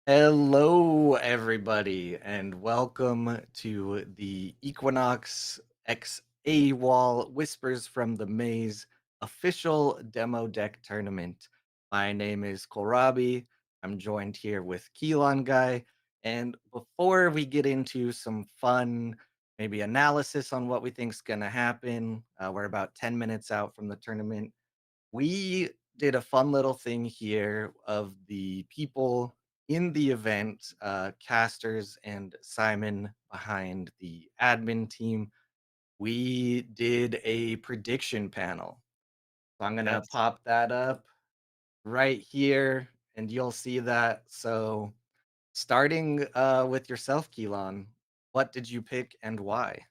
Hello, everybody, and welcome to the Equinox X AWOL Whispers from the Maze official demo deck tournament. My name is Kohlrabi. I'm joined here with Keelan Guy. And before we get into some fun, maybe analysis on what we think is going to happen, we're about 10 minutes out from the tournament. We did a fun little thing here of the people in the event, casters and Simon behind the admin team. We did a prediction panel. So I'm going to Yes. pop that up right here and you'll see that. So starting with yourself, Keelan, what did you pick and why?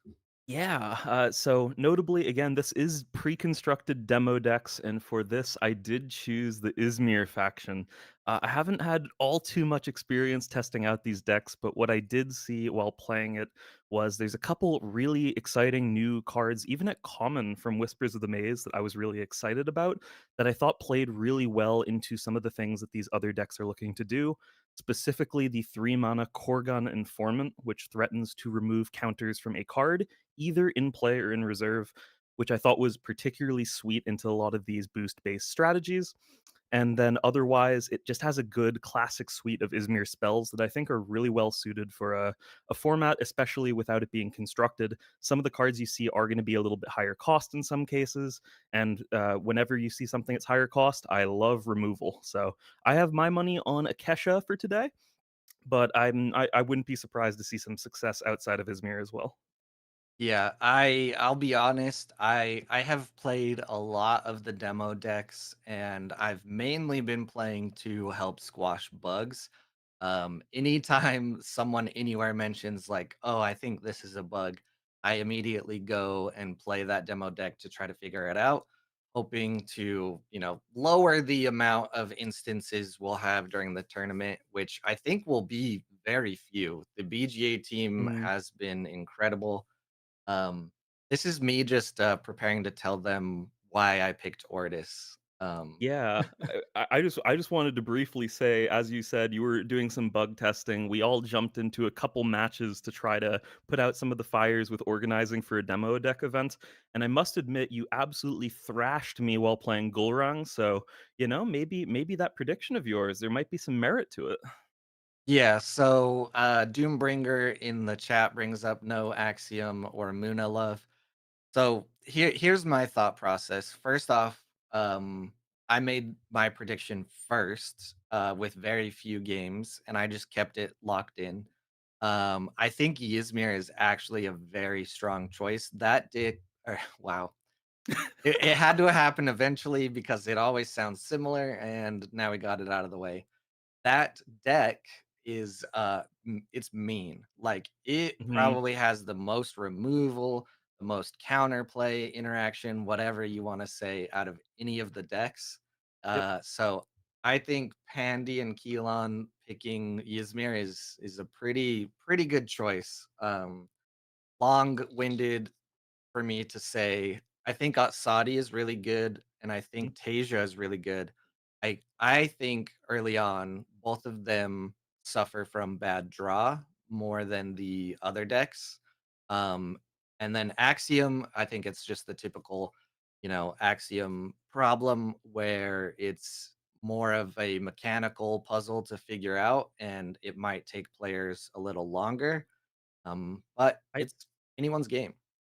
Yeah. So notably, again, this is pre-constructed demo decks, and for this, I did choose the Izmir faction. I haven't had all too much experience testing out these decks, but what I did see while playing it was there's a couple really exciting new cards, even at common from Whispers of the Maze, that I was really excited about, that I thought played really well into some of the things that these other decks are looking to do. Specifically, the 3 mana Korgun Informant, which threatens to remove counters from a card either in play or in reserve, which I thought was particularly sweet into a lot of these boost based strategies. And then otherwise, it just has a good classic suite of Izmir spells that I think are really well suited for a format, especially without it being constructed. Some of the cards you see are going to be a little bit higher cost in some cases. And whenever you see something that's higher cost, I love removal. So I have my money on Akesha for today, but I wouldn't be surprised to see some success outside of Izmir as well. Yeah, I'll be honest, I have played a lot of the demo decks and I've mainly been playing to help squash bugs. Anytime someone anywhere mentions like, "Oh, I think this is a bug," I immediately go and play that demo deck to try to figure it out, hoping to, lower the amount of instances we'll have during the tournament, which I think will be very few. The BGA team Mm. has been incredible. This is me just, preparing to tell them why I picked Ortis. Yeah, I just wanted to briefly say, as you said, you were doing some bug testing. We all jumped into a couple matches to try to put out some of the fires with organizing for a demo deck event, and I must admit, you absolutely thrashed me while playing Gulrang. So maybe that prediction of yours, there might be some merit to it. Yeah, so, Doombringer in the chat brings up no Axiom or Muna love. So, here's my thought process. First off, I made my prediction first, with very few games, and I just kept it locked in. I think Ysmir is actually a very strong choice. That did wow. It had to happen eventually because it always sounds similar, and now we got it out of the way. That deck is, it's mean. Like, it Mhm. probably has the most removal, the most counterplay interaction, whatever you wanna say, out of any of the decks. Yep. So I think Pandy and Keelan picking Ysmir is a pretty good choice. Long-winded for me to say. I think Sadi is really good, and I Mhm. think Tasia is really good. I think early on, both of them suffer from bad draw more than the other decks. Um, and then Axiom, I think it's just the typical, Axiom problem where it's more of a mechanical puzzle to figure out, and it might take players a little longer. But I it's anyone's game.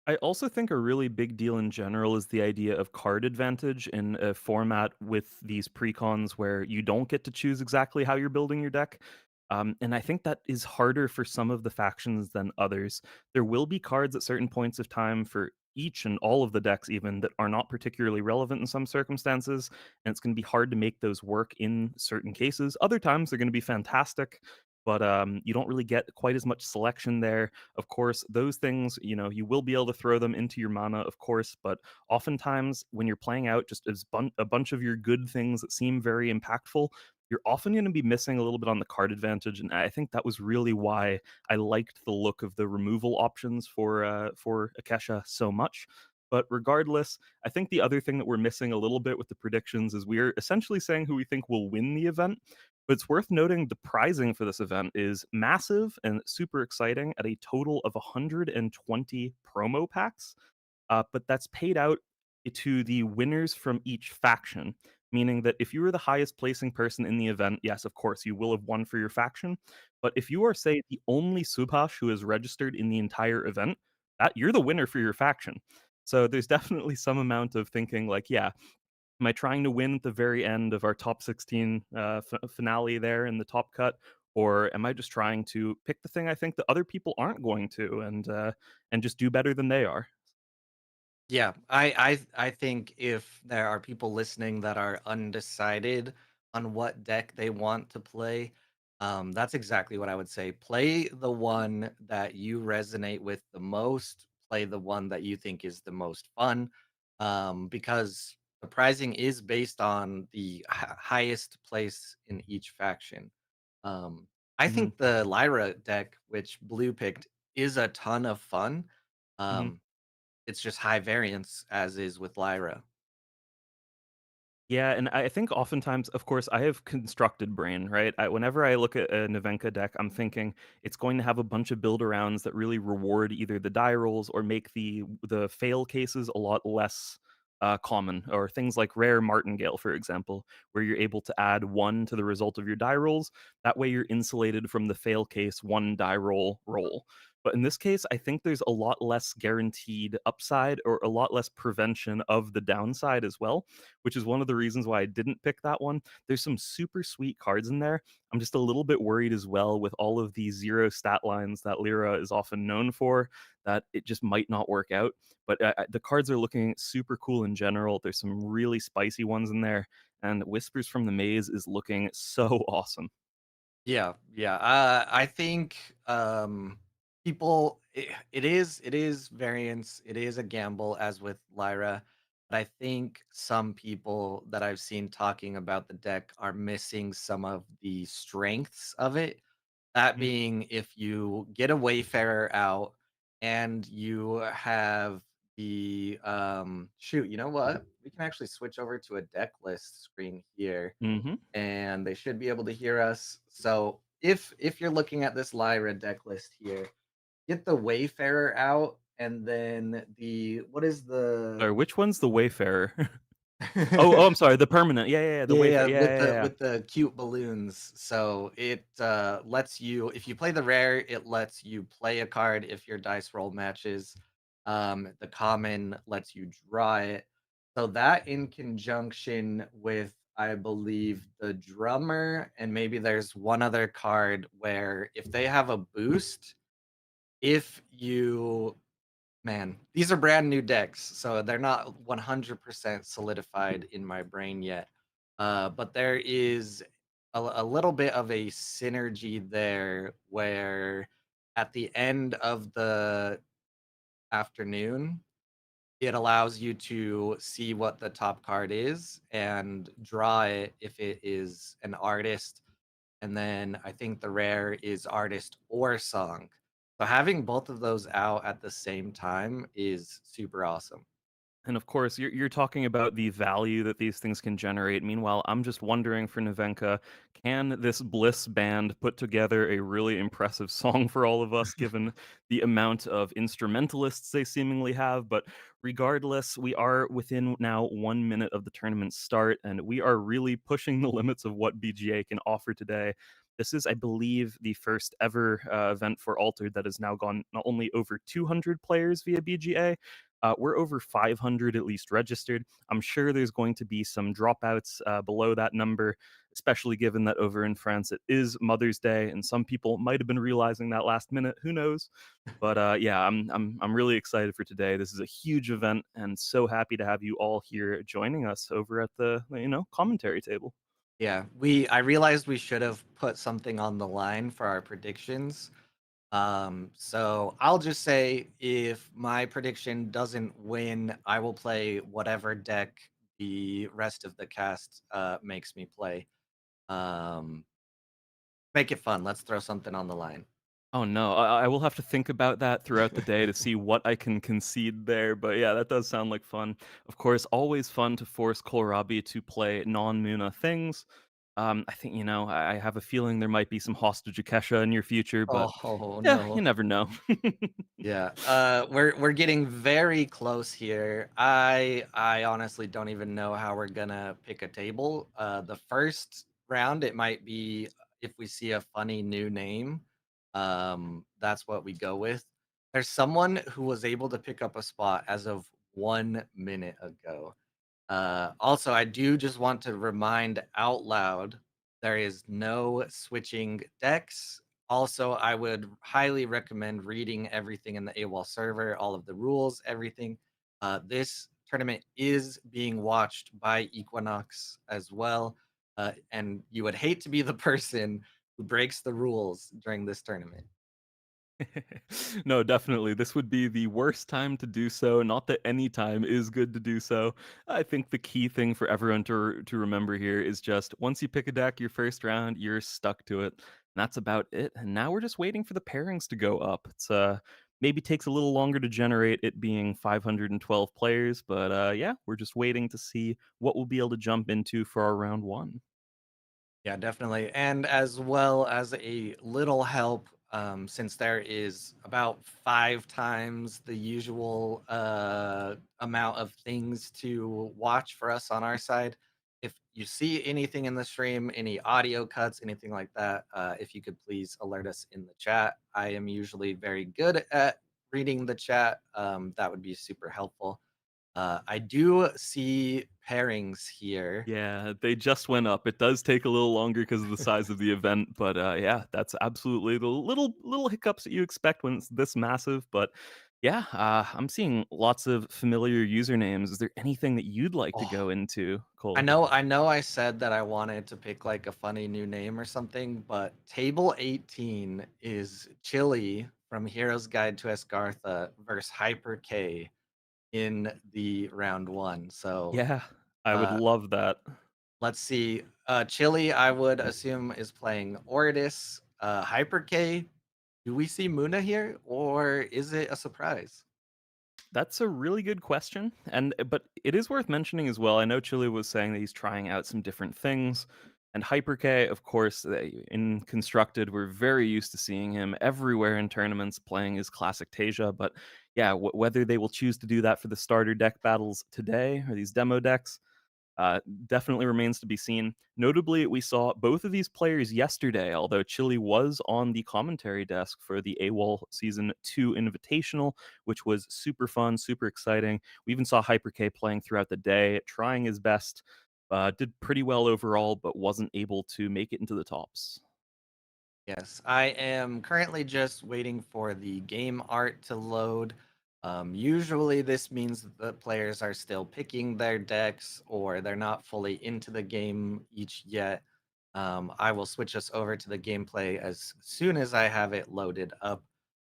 I also think a really big deal in general is the idea of card advantage in a format with these precons where you don't get to choose exactly how you're building your deck. And I think that is harder for some of the factions than others. There will be cards at certain points of time for each and all of the decks, even that are not particularly relevant in some circumstances. And it's going to be hard to make those work in certain cases. Other times, they're going to be fantastic. But you don't really get quite as much selection there. Of course, those things, you will be able to throw them into your mana, of course, but oftentimes when you're playing out just a bunch of your good things that seem very impactful, you're often going to be missing a little bit on the card advantage, and I think that was really why I liked the look of the removal options for Akesha so much. But regardless, I think the other thing that we're missing a little bit with the predictions is we're essentially saying who we think will win the event. But it's worth noting the prizing for this event is massive and super exciting at a total of 120 promo packs, but that's paid out to the winners from each faction. Meaning that if you were the highest placing person in the event, yes, of course, you will have won for your faction. But if you are, say, the only Subhash who is registered in the entire event, that you're the winner for your faction. So there's definitely some amount of thinking like, yeah, am I trying to win at the very end of our top 16 finale there in the top cut? Or am I just trying to pick the thing I think that other people aren't going to and just do better than they are? Yeah, I think if there are people listening that are undecided on what deck they want to play, that's exactly what I would say. Play the one that you resonate with the most. Play the one that you think is the most fun, because the prizing is based on the highest place in each faction. Um, I Mhm, think the Lyra deck, which Blue picked, is a ton of fun. mhm. Um, it's just high variance as is with Lyra. Yeah, and I think oftentimes, of course, I have constructed brain, right? Whenever I look at a Nevenka deck, I'm thinking it's going to have a bunch of build arounds that really reward either the die rolls or make the fail cases a lot less common, or things like rare Martingale, for example, where you're able to add one to the result of your die rolls. That way, you're insulated from the fail case one die roll. But in this case, I think there's a lot less guaranteed upside or a lot less prevention of the downside as well, which is one of the reasons why I didn't pick that one. There's some super sweet cards in there. I'm just a little bit worried as well with all of the zero stat lines that Lyra is often known for, that it just might not work out. But the cards are looking super cool in general. There's some really spicy ones in there, and Whispers from the Maze is looking so awesome. Yeah, yeah. I think it is variance. It is a gamble, as with Lyra. But I think some people that I've seen talking about the deck are missing some of the strengths of it. That Mhm. being, if you get a Wayfarer out and you have the shoot, you know what? We can actually switch over to a deck list screen here Mhm. and they should be able to hear us. So if you're looking at this Lyra deck list here, get the Wayfarer out, and then the what is the Sorry, which one's the Wayfarer? Oh, I'm sorry, the permanent. Yeah, yeah, yeah, the yeah, yeah, Wayfarer. Yeah, yeah, yeah. with the cute balloons. So it lets you, if you play the rare, it lets you play a card if your dice roll matches. The common lets you draw it. So that in conjunction with, I believe, the drummer, and maybe there's one other card where if they have a boost, if you man, these are brand new decks, so they're not 100% solidified in my brain yet. But there is a little bit of a synergy there where at the end of the afternoon, it allows you to see what the top card is and draw it if it is an artist, and then I think the rare is artist or song. So having both of those out at the same time is super awesome. And of course, you're talking about the value that these things can generate. Meanwhile, I'm just wondering for Nevenka, can this Bliss band put together a really impressive song for all of us, given the amount of instrumentalists they seemingly have? But regardless, we are within now 1 minute of the tournament start, and we are really pushing the limits of what BGA can offer today. This is, I believe, the first ever event for Altered that has now gone not only over 200 players via BGA, we're over 500 at least registered. I'm sure there's going to be some dropouts below that number, especially given that over in France it is Mother's Day, and some people might have been realizing that last minute. Who knows? But yeah, I'm really excited for today. This is a huge event, and so happy to have you all here joining us over at the commentary table. Yeah, I realized we should have put something on the line for our predictions. So I'll just say if my prediction doesn't win, I will play whatever deck the rest of the cast makes me play. Um, make it fun. Let's throw something on the line. Oh no, I will have to think about that throughout the day to see what I can concede there. But yeah, that does sound like fun. Of course, always fun to force Kohlrabi to play non-Muna things. I think, I have a feeling there might be some hostage Akesha in your future, but Oh, yeah, you no. never know. Yeah, we're getting very close here. I honestly don't even know how we're gonna pick a table. The first round, it might be if we see a funny new name, that's what we go with. There's someone who was able to pick up a spot as of 1 minute ago. Also, I do just want to remind out loud there is no switching decks. Also, I would highly recommend reading everything in the AWOL server, all of the rules, everything. This tournament is being watched by Equinox as well. And you would hate to be the person who breaks the rules during this tournament. No, definitely. This would be the worst time to do so. Not that any time is good to do so. I think the key thing for everyone to remember here is just once you pick a deck your first round, you're stuck to it. And that's about it. And now we're just waiting for the pairings to go up. It's maybe takes a little longer to generate it being 512 players, but yeah, we're just waiting to see what we'll be able to jump into for our round 1. Yeah, definitely. And as well as a little help, since there is about 5 times the usual amount of things to watch for us on our side. If you see anything in the stream, any audio cuts, anything like that, if you could please alert us in the chat. I am usually very good at reading the chat. That would be super helpful. I do see pairings here. Yeah, they just went up. It does take a little longer because of the size of the event, but, yeah, that's absolutely the little hiccups that you expect when it's this massive, but yeah, I'm seeing lots of familiar usernames. Is there anything that you'd like to Oh, go into, I Cole? know I know I said that I wanted to pick, like, a funny new name or something, but Table 18 is Chili from Hero's Guide to Escartha versus Hyper K in the round 1. So, Yeah, I would uh, love that. let's see. Chili, I would assume, is playing Ortis. Hyper K, do we see Muna here, or is it a surprise? That's a really good question, and but it is worth mentioning as well. I know Chile was saying that he's trying out some different things, and Hyper K, of course, in constructed, we're very used to seeing him everywhere in tournaments playing his classic Tasia. But yeah, whether they will choose to do that for the starter deck battles today or these demo decks, definitely remains to be seen. Notably, we saw both of these players yesterday, although Chile was on the commentary desk for the AWOL Season 2 Invitational, which was super fun, super exciting. We even saw Hyper K playing throughout the day, trying his best. Did pretty well overall, but wasn't able to make it into the tops. Yes, I am currently just waiting for the game art to load. Usually, this means that the players are still picking their decks or they're not fully into the game each yet. I will switch us over to the gameplay as soon as I have it loaded up.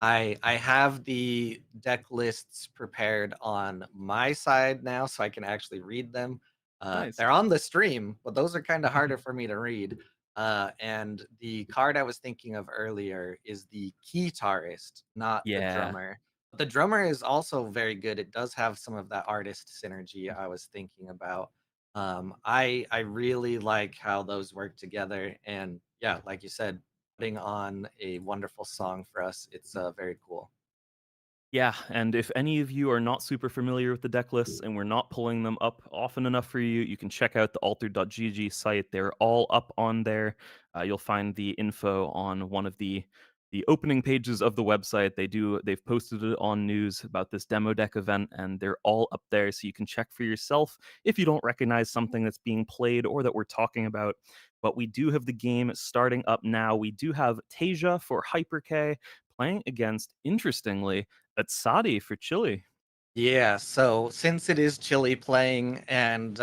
I have the deck lists prepared on my side now, so I can actually read them. Nice. They're on the stream, but those are kind of harder for me to read. And the card I was thinking of earlier is the guitarist, not the Yeah. drummer. But the drummer is also very good. It does have some of that artist synergy I was thinking about. I really like how those work together, and yeah, like you said, putting on a wonderful song for us. It's very cool. Yeah, and if any of you are not super familiar with the deck lists and we're not pulling them up often enough for you, you can check out the altered.gg site. They're all up on there. You'll find the info on one of the opening pages of the website. They've posted it on news about this demo deck event, and they're all up there so you can check for yourself if you don't recognize something that's being played or that we're talking about. But we do have the game starting up now. We do have Tasia for Hyper K playing against, interestingly, that's Sadi for Chile. Yeah, so since it is Chile playing and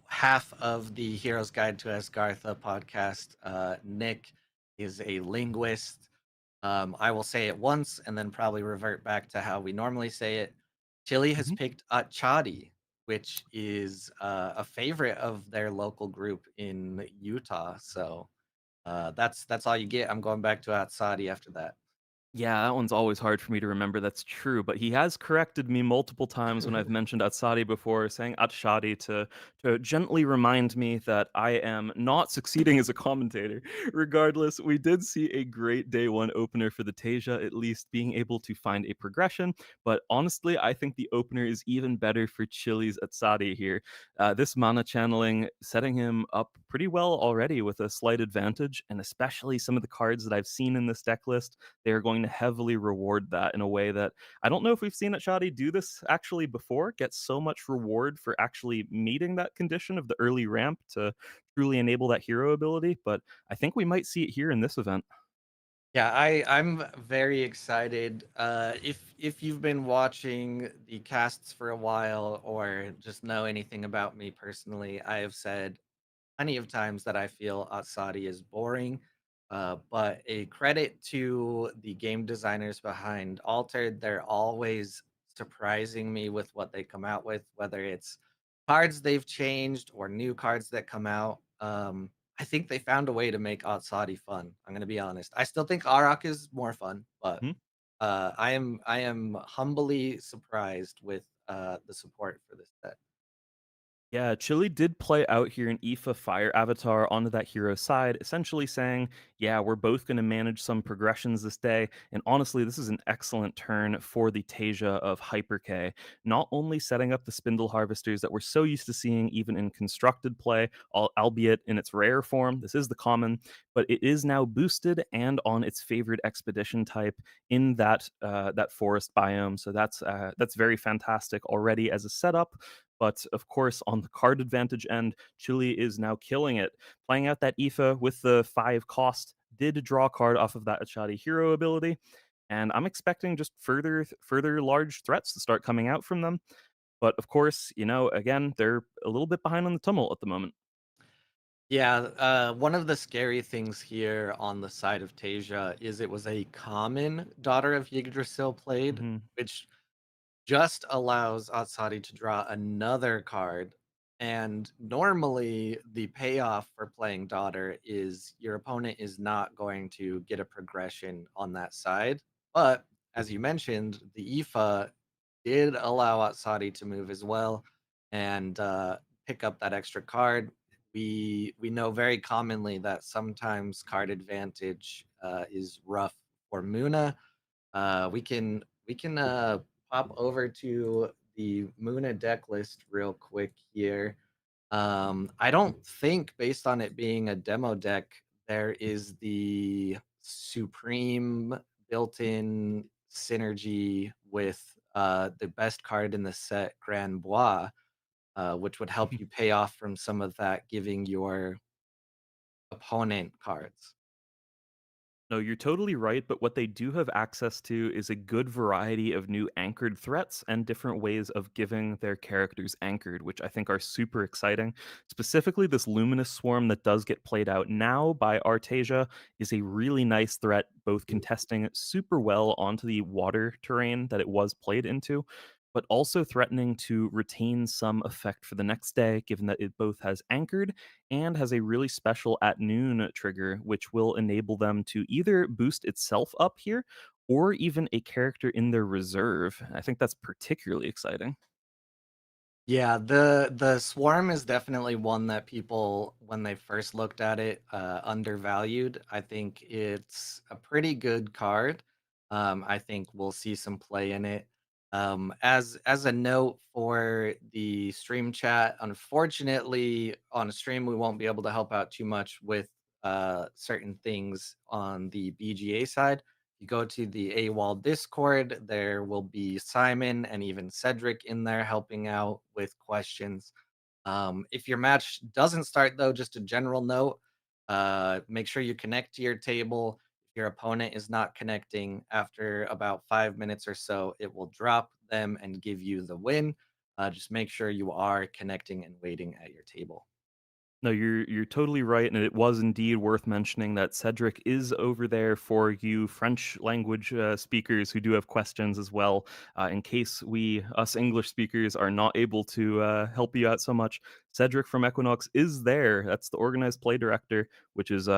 half of the Hero's Guide to Asgartha podcast, Nick is a linguist. I will say it once and then probably revert back to how we normally say it. Chile has Mhm. picked Chadi, which is a favorite of their local group in Utah. So that's all you get. I'm going back to Atsadi after that. Yeah, that one's always hard for me to remember, that's true, but he has corrected me multiple times when I've mentioned Atsadi before, saying Atshadi to gently remind me that I am not succeeding as a commentator. Regardless, we did see a great day one opener for the Teja, at least being able to find a progression, but honestly, I think the opener is even better for Chili's Atsadi here. This mana channeling setting him up pretty well already with a slight advantage, and especially some of the cards that I've seen in this deck list, they are going to heavily reward that in a way that I don't know if we've seen Shadi do this actually before, get so much reward for actually meeting that condition of the early ramp to truly enable that hero ability, but I think we might see it here in this event. Yeah, I'm very excited. If you've been watching the casts for a while or just know anything about me personally, I have said plenty of times that I feel Asadi is boring. But a credit to the game designers behind Altered, they're always surprising me with what they come out with, whether it's cards they've changed or new cards that come out. I think they found a way to make Asadi fun. I'm gonna be honest. I still think Arak is more fun, but Hmm? I am humbly surprised with the support for this set. Yeah, Chili did play out here an Aoife Fire Avatar onto that hero side, essentially saying, yeah, we're both going to manage some progressions this day. And honestly, this is an excellent turn for the Tasia of Hyper K. Not only setting up the Spindle Harvesters that we're so used to seeing even in constructed play, albeit in its rare form, this is the common, but it is now boosted and on its favorite expedition type in that forest biome. So that's very fantastic already as a setup. But of course, on the card advantage end, Chile is now killing it. Playing out that Aoife with the 5 cost did draw a card off of that Achadi hero ability. And I'm expecting just further large threats to start coming out from them. But of course, again, they're a little bit behind on the tumult at the moment. Yeah, one of the scary things here on the side of Tasia is it was a common Daughter of Yggdrasil played, Mhm. which just allows Atsari to draw another card. And normally, the payoff for playing Daughter is your opponent is not going to get a progression on that side. But as you mentioned, the IFA did allow Atsari to move as well and pick up that extra card. We know very commonly that sometimes card advantage is rough for Muna. We can pop over to the Muna deck list real quick here. I don't think, based on it being a demo deck, there is the supreme built-in synergy with the best card in the set, Grand Bois, which would help you pay off from some of that, giving your opponent cards. No, you're totally right, but what they do have access to is a good variety of new anchored threats and different ways of giving their characters anchored, which I think are super exciting. Specifically, this Luminous Swarm that does get played out now by Artesia is a really nice threat, both contesting super well onto the water terrain that it was played into, but also threatening to retain some effect for the next day, given that it both has anchored and has a really special at noon trigger, which will enable them to either boost itself up here or even a character in their reserve. I think that's particularly exciting. Yeah, the swarm is definitely one that people, when they first looked at it, undervalued. I think it's a pretty good card. I think we'll see some play in it. As a note for the stream chat, unfortunately, on a stream we won't be able to help out too much with certain things on the BGA side. You go to the AWOL Discord, there will be Simon and even Cedric in there helping out with questions. If your match doesn't start, though, just a general note, make sure you connect to your table. If your opponent is not connecting after about 5 minutes or so, it will drop them and give you the win. Just make sure you are connecting and waiting at your table. No, you're totally right, and it was indeed worth mentioning that Cedric is over there for you French language speakers who do have questions as well. In case us English speakers, are not able to help you out so much, Cedric from Equinox is there. That's the organized play director, which is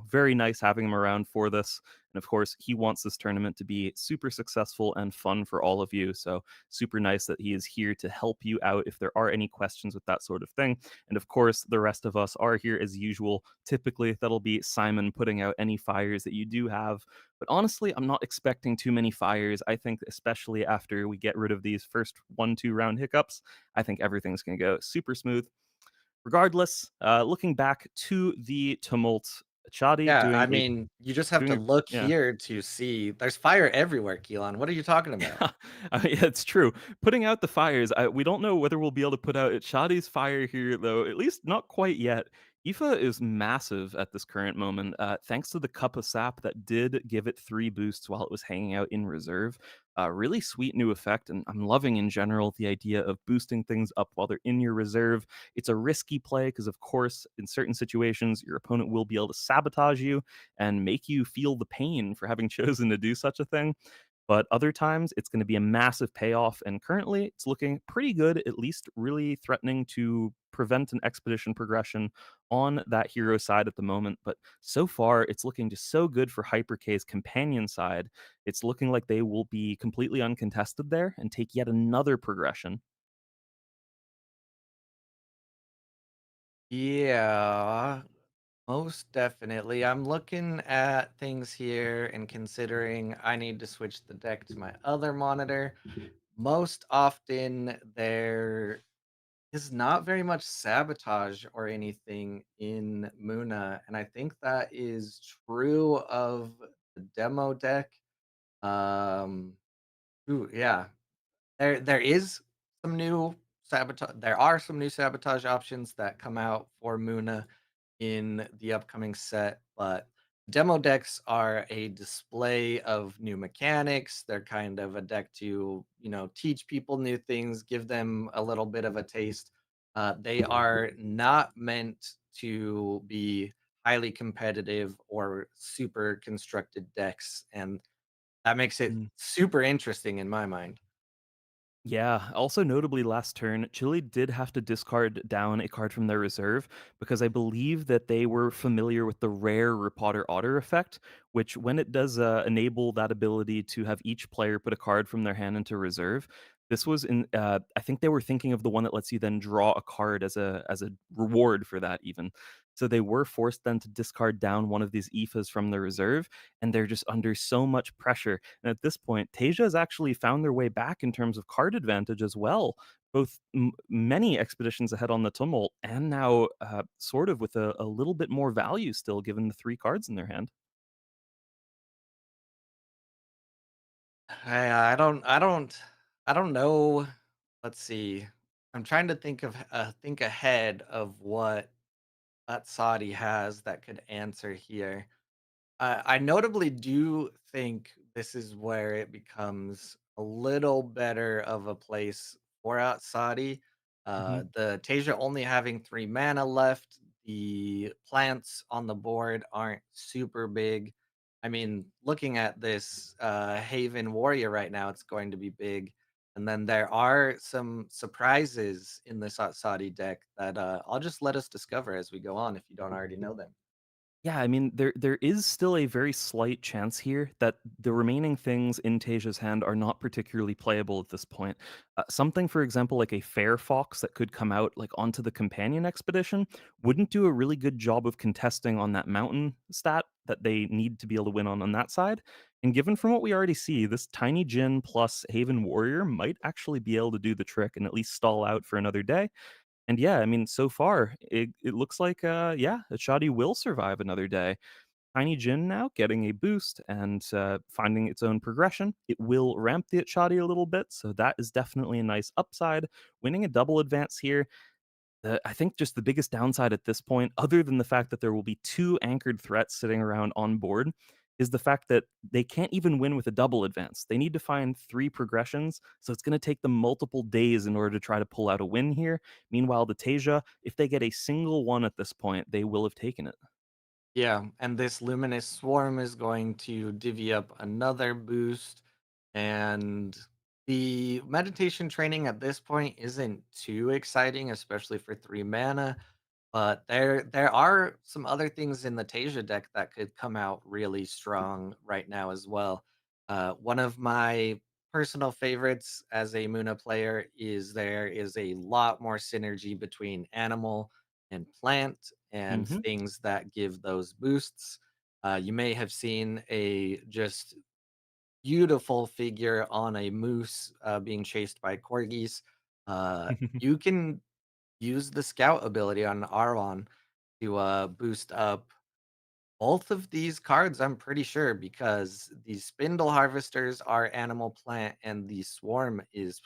very nice having him around for this. And of course, he wants this tournament to be super successful and fun for all of you. So, super nice that he is here to help you out if there are any questions with that sort of thing. And of course, the rest of us are here as usual. Typically, that'll be Simon putting out any fires that you do have. But honestly, I'm not expecting too many fires. I think, especially after we get rid of these first 1, 2 round hiccups, I think everything's going to go super smooth. Regardless, looking back to the tumult, Chadi Yeah, I doing a mean, you just have to look yeah. here to see there's fire everywhere, Keelan. What are you talking about? Yeah, yeah, it's true. Putting out the fires, we don't know whether we'll be able to put out Shadi's fire here, though. At least not quite yet. Ifa is massive at this current moment, thanks to the cup of sap that did give it 3 boosts while it was hanging out in reserve. Really sweet new effect, and I'm loving in general the idea of boosting things up while they're in your reserve. It's a risky play because, of course, in certain situations, your opponent will be able to sabotage you and make you feel the pain for having chosen to do such a thing. But other times, it's going to be a massive payoff. And currently, it's looking pretty good, at least really threatening to prevent an expedition progression on that hero side at the moment. But so far, it's looking just so good for Hyper K's companion side. It's looking like they will be completely uncontested there and take yet another progression. Yeah, most definitely. I'm looking at things here and considering I need to switch the deck to my other monitor. Most often, there is not very much sabotage or anything in Muna, and I think that is true of the demo deck. Um, ooh, yeah, there is some new sabotage. There are some new sabotage options that come out for Muna in the upcoming set, but demo decks are a display of new mechanics. They're kind of a deck to, teach people new things, give them a little bit of a taste. They are not meant to be highly competitive or super constructed decks, and that makes it super interesting in my mind. Yeah. Also, notably, last turn, Chile did have to discard down a card from their reserve because I believe that they were familiar with the rare Repotter Otter effect, which, when it does enable that ability to have each player put a card from their hand into reserve, this was in. I think they were thinking of the one that lets you then draw a card as a reward for that, even. So they were forced then to discard down one of these EFAs from the reserve, and they're just under so much pressure. And at this point, Tasia has actually found their way back in terms of card advantage as well. Both many expeditions ahead on the tumult, and now sort of with a little bit more value still, given the 3 cards in their hand. I don't know. Let's see. I'm trying to think ahead of what that Saudi has that could answer here. I notably do think this is where it becomes a little better of a place for Saudi. Hmm. The Tasia only having 3 mana left. The plants on the board aren't super big. I mean, looking at this Haven Warrior right now, it's going to be big. And then there are some surprises in this Saudi deck that I'll just let us discover as we go on if you don't already know them. Yeah, I mean, there is still a very slight chance here that the remaining things in Tasia's hand are not particularly playable at this point. Something, for example, like a fair fox that could come out like onto the companion expedition wouldn't do a really good job of contesting on that mountain stat that they need to be able to win on that side. And given from what we already see, this tiny Jin plus Haven Warrior might actually be able to do the trick and at least stall out for another day. And yeah, I mean, so far it looks like yeah, Achadi will survive another day. Tiny Jin now getting a boost and finding its own progression. It will ramp the Achadi a little bit, so that is definitely a nice upside. Winning a double advance here, I think just the biggest downside at this point, other than the fact that there will be 2 anchored threats sitting around on board, is the fact that they can't even win with a double advance. They need to find 3 progressions, so it's going to take them multiple days in order to try to pull out a win here. Meanwhile, the Tasia, if they get a single one at this point, they will have taken it. Yeah, and this luminous swarm is going to divvy up another boost. And the meditation training at this point isn't too exciting, especially for 3 mana. But there are some other things in the Tasia deck that could come out really strong right now as well. One of my personal favorites as a Muna player is there is a lot more synergy between animal and plant and Mhm. things that give those boosts. You may have seen a just beautiful figure on a moose being chased by corgis. You can use the scout ability on Arlon to boost up both of these cards, I'm pretty sure, because the spindle harvesters are animal plant and the swarm is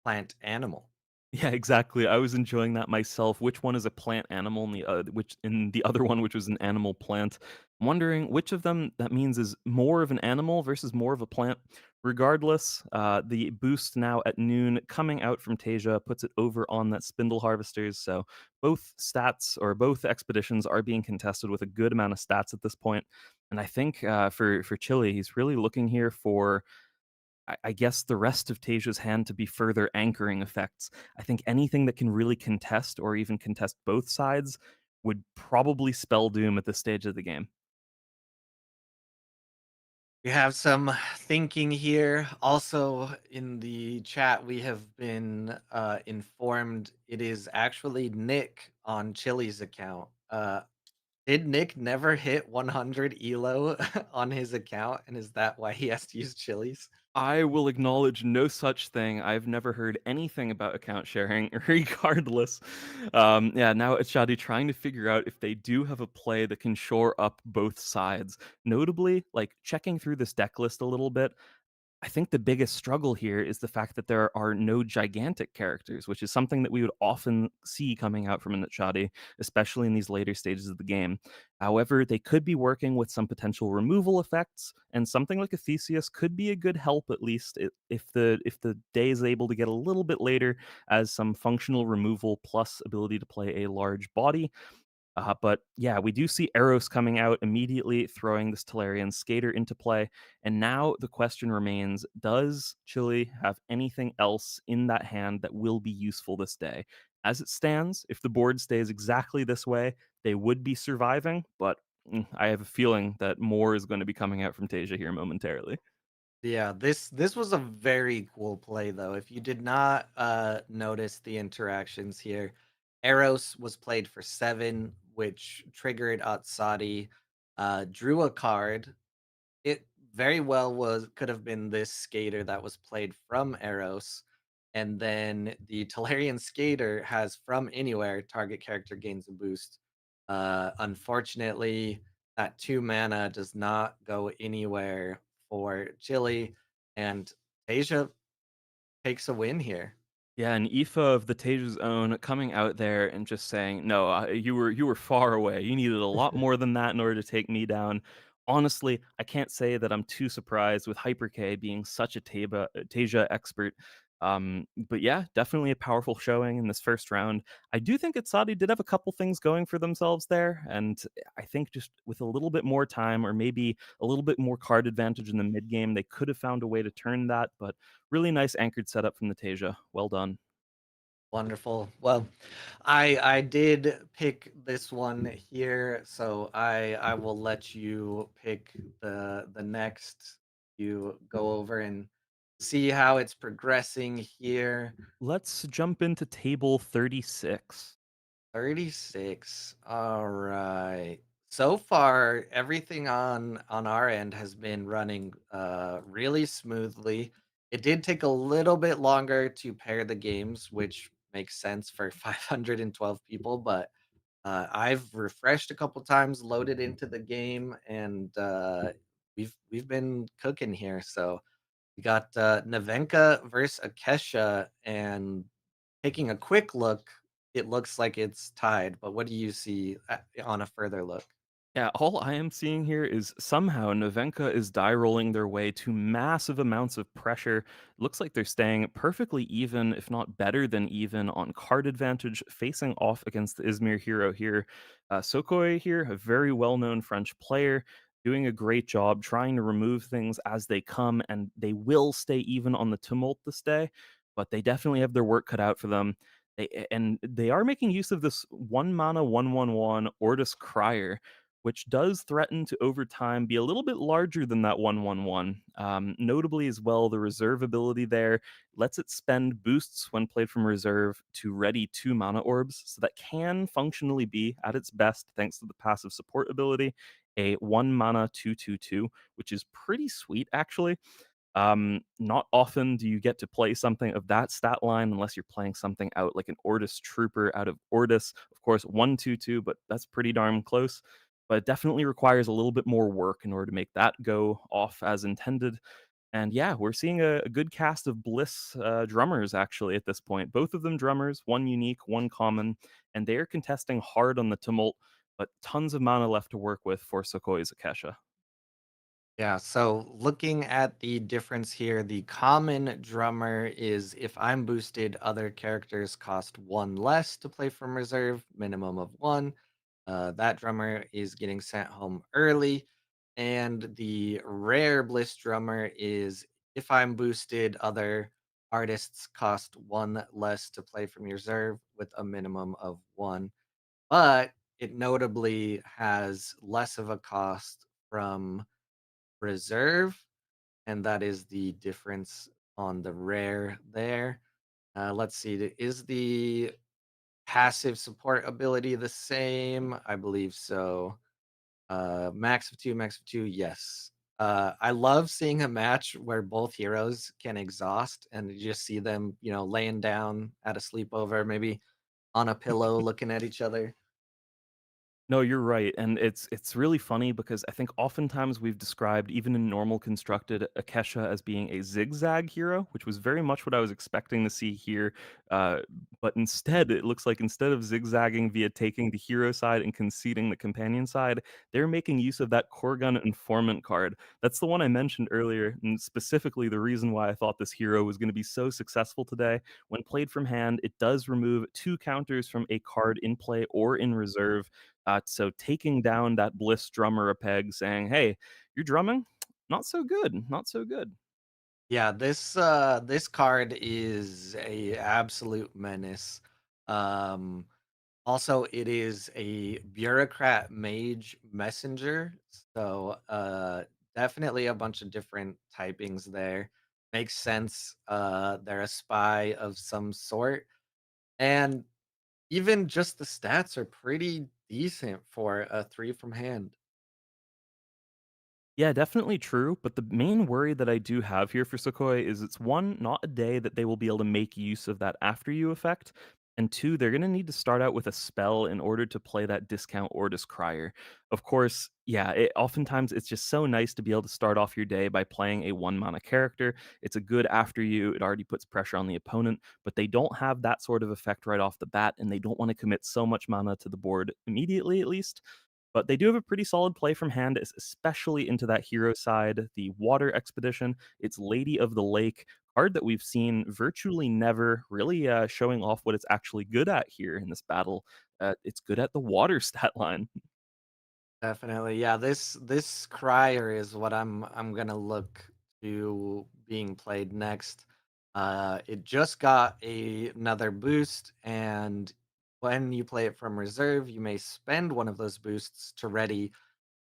plant animal. Yeah, exactly. I was enjoying that myself. Which one is a plant animal and which in the other one, which was an animal plant. I'm wondering which of them that means is more of an animal versus more of a plant. Regardless, the boost now at noon coming out from Tasia puts it over on that spindle harvesters. So both stats or both expeditions are being contested with a good amount of stats at this point. And I think for Chile, he's really looking here for I guess the rest of Tasia's hand to be further anchoring effects. I think anything that can really contest or even contest both sides would probably spell doom at this stage of the game. We have some thinking here. Also, in the chat, we have been informed it is actually Nick on Chili's account. Did Nick never hit 100 elo on his account, and is that why he has to use Chili's? I will acknowledge no such thing. I've never heard anything about account sharing, regardless. Yeah, now it's Shadi trying to figure out if they do have a play that can shore up both sides. Notably, like checking through this deck list a little bit, I think the biggest struggle here is the fact that there are no gigantic characters, which is something that we would often see coming out from a Nachadi, especially in these later stages of the game. However, they could be working with some potential removal effects, and something like a Theseus could be a good help at least if the day is able to get a little bit later as some functional removal plus ability to play a large body. But yeah, we do see Eros coming out immediately, throwing this Talarian skater into play. And now the question remains, does Chile have anything else in that hand that will be useful this day? As it stands, if the board stays exactly this way, they would be surviving. But I have a feeling that more is going to be coming out from Tasia here momentarily. Yeah, this was a very cool play though. If you did not notice the interactions here, Eros was played for 7, which triggered Atsadi, drew a card. It very well was could have been this skater that was played from Eros, and then the Talarian skater has from anywhere, target character gains a boost. Unfortunately, that 2 mana does not go anywhere for Chile, and Asia takes a win here. Yeah, and Aoife of the Tage's Own coming out there and just saying, "No, you were far away. You needed a lot more than that in order to take me down." Honestly, I can't say that I'm too surprised with Hyper K being such a Tasia expert. But yeah, definitely a powerful showing in this first round. I do think Itzadi did have a couple things going for themselves there, and I think just with a little bit more time or maybe a little bit more card advantage in the mid game, they could have found a way to turn that. But really nice anchored setup from the Tasia. Well done. Wonderful. Well, I did pick this one here, so I will let you pick the next. You go over and see how it's progressing here. Let's jump into table 36. 36. All right. So far, everything on our end has been running really smoothly. It did take a little bit longer to pair the games, which makes sense for 512 people, but I've refreshed a couple times, loaded into the game, and we've been cooking here. So we got Navenka versus Akesha, and taking a quick look, it looks like it's tied, but what do you see on a further look? Yeah, all I am seeing here is somehow Novenka is die rolling their way to massive amounts of pressure. Looks like they're staying perfectly even, if not better than even, on card advantage, facing off against the Izmir hero here. Sokoi here, a very well known French player, doing a great job trying to remove things as they come, and they will stay even on the tumult this day, but they definitely have their work cut out for them. And they are making use of this 1 mana 1/1/1 Ortus Crier, which does threaten to over time be a little bit larger than that 1/1/1. Notably as well, the reserve ability there lets it spend boosts when played from reserve to ready 2 mana orbs, so that can functionally be at its best thanks to the passive support ability, a 1 mana 2/2/2, which is pretty sweet actually. Not often do you get to play something of that stat line unless you're playing something out like an Ortus Trooper out of Ortus. Of course, 1/2/2, but that's pretty darn close. But it definitely requires a little bit more work in order to make that go off as intended. And yeah, we're seeing a good cast of Bliss drummers actually at this point. Both of them drummers, one unique, one common, and they are contesting hard on the Tumult, but tons of mana left to work with for Sokoi's Akesha. Yeah, so looking at the difference here, the common drummer is if I'm boosted, other characters cost one less to play from reserve, minimum of one. That drummer is getting sent home early. And the rare Bliss drummer is if I'm boosted, other artists cost one less to play from your reserve with a minimum of one. But it notably has less of a cost from reserve, and that is the difference on the rare there. Let's see, is the passive support ability the same? I believe so. Max of two, yes. I love seeing a match where both heroes can exhaust and you just see them, laying down at a sleepover, maybe on a pillow looking at each other. No, you're right, and it's really funny because I think oftentimes we've described, even in normal constructed, Akesha as being a zigzag hero, which was very much what I was expecting to see here. Uh, but instead, it looks like instead of zigzagging via taking the hero side and conceding the companion side, they're making use of that Korgun Informant card. That's the one I mentioned earlier, and specifically the reason why I thought this hero was going to be so successful today. When played from hand, it does remove 2 counters from a card in play or in reserve, so taking down that Bliss drummer a peg, saying, "Hey, you're drumming? Not so good, not so good." Yeah, this card is a absolute menace. Um Also, it is a bureaucrat mage messenger. So definitely a bunch of different typings there. Makes sense. They're a spy of some sort. And even just the stats are pretty decent for a three from hand. Yeah, definitely true. But the main worry that I do have here for Sokoi is it's one, not a day that they will be able to make use of that after you effect. And two, they're going to need to start out with a spell in order to play that discount Ortus Crier. Of course, yeah, oftentimes it's just so nice to be able to start off your day by playing a 1 mana character. It's a good after you, it already puts pressure on the opponent, but they don't have that sort of effect right off the bat, and they don't want to commit so much mana to the board immediately, at least. But they do have a pretty solid play from hand, especially into that hero side. The Water Expedition, it's Lady of the Lake, card that we've seen virtually never, really showing off what it's actually good at here in this battle. It's good at the water stat line. Definitely. Yeah, this crier is what I'm gonna look to being played next. It just got another boost, and when you play it from reserve, you may spend one of those boosts to ready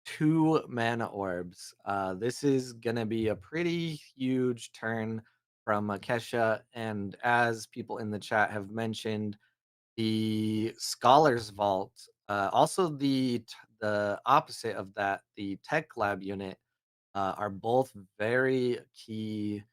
2 mana orbs. This is gonna be a pretty huge turn from Kesha, and as people in the chat have mentioned, the Scholars Vault, also the opposite of that, the Tech Lab unit, are both very key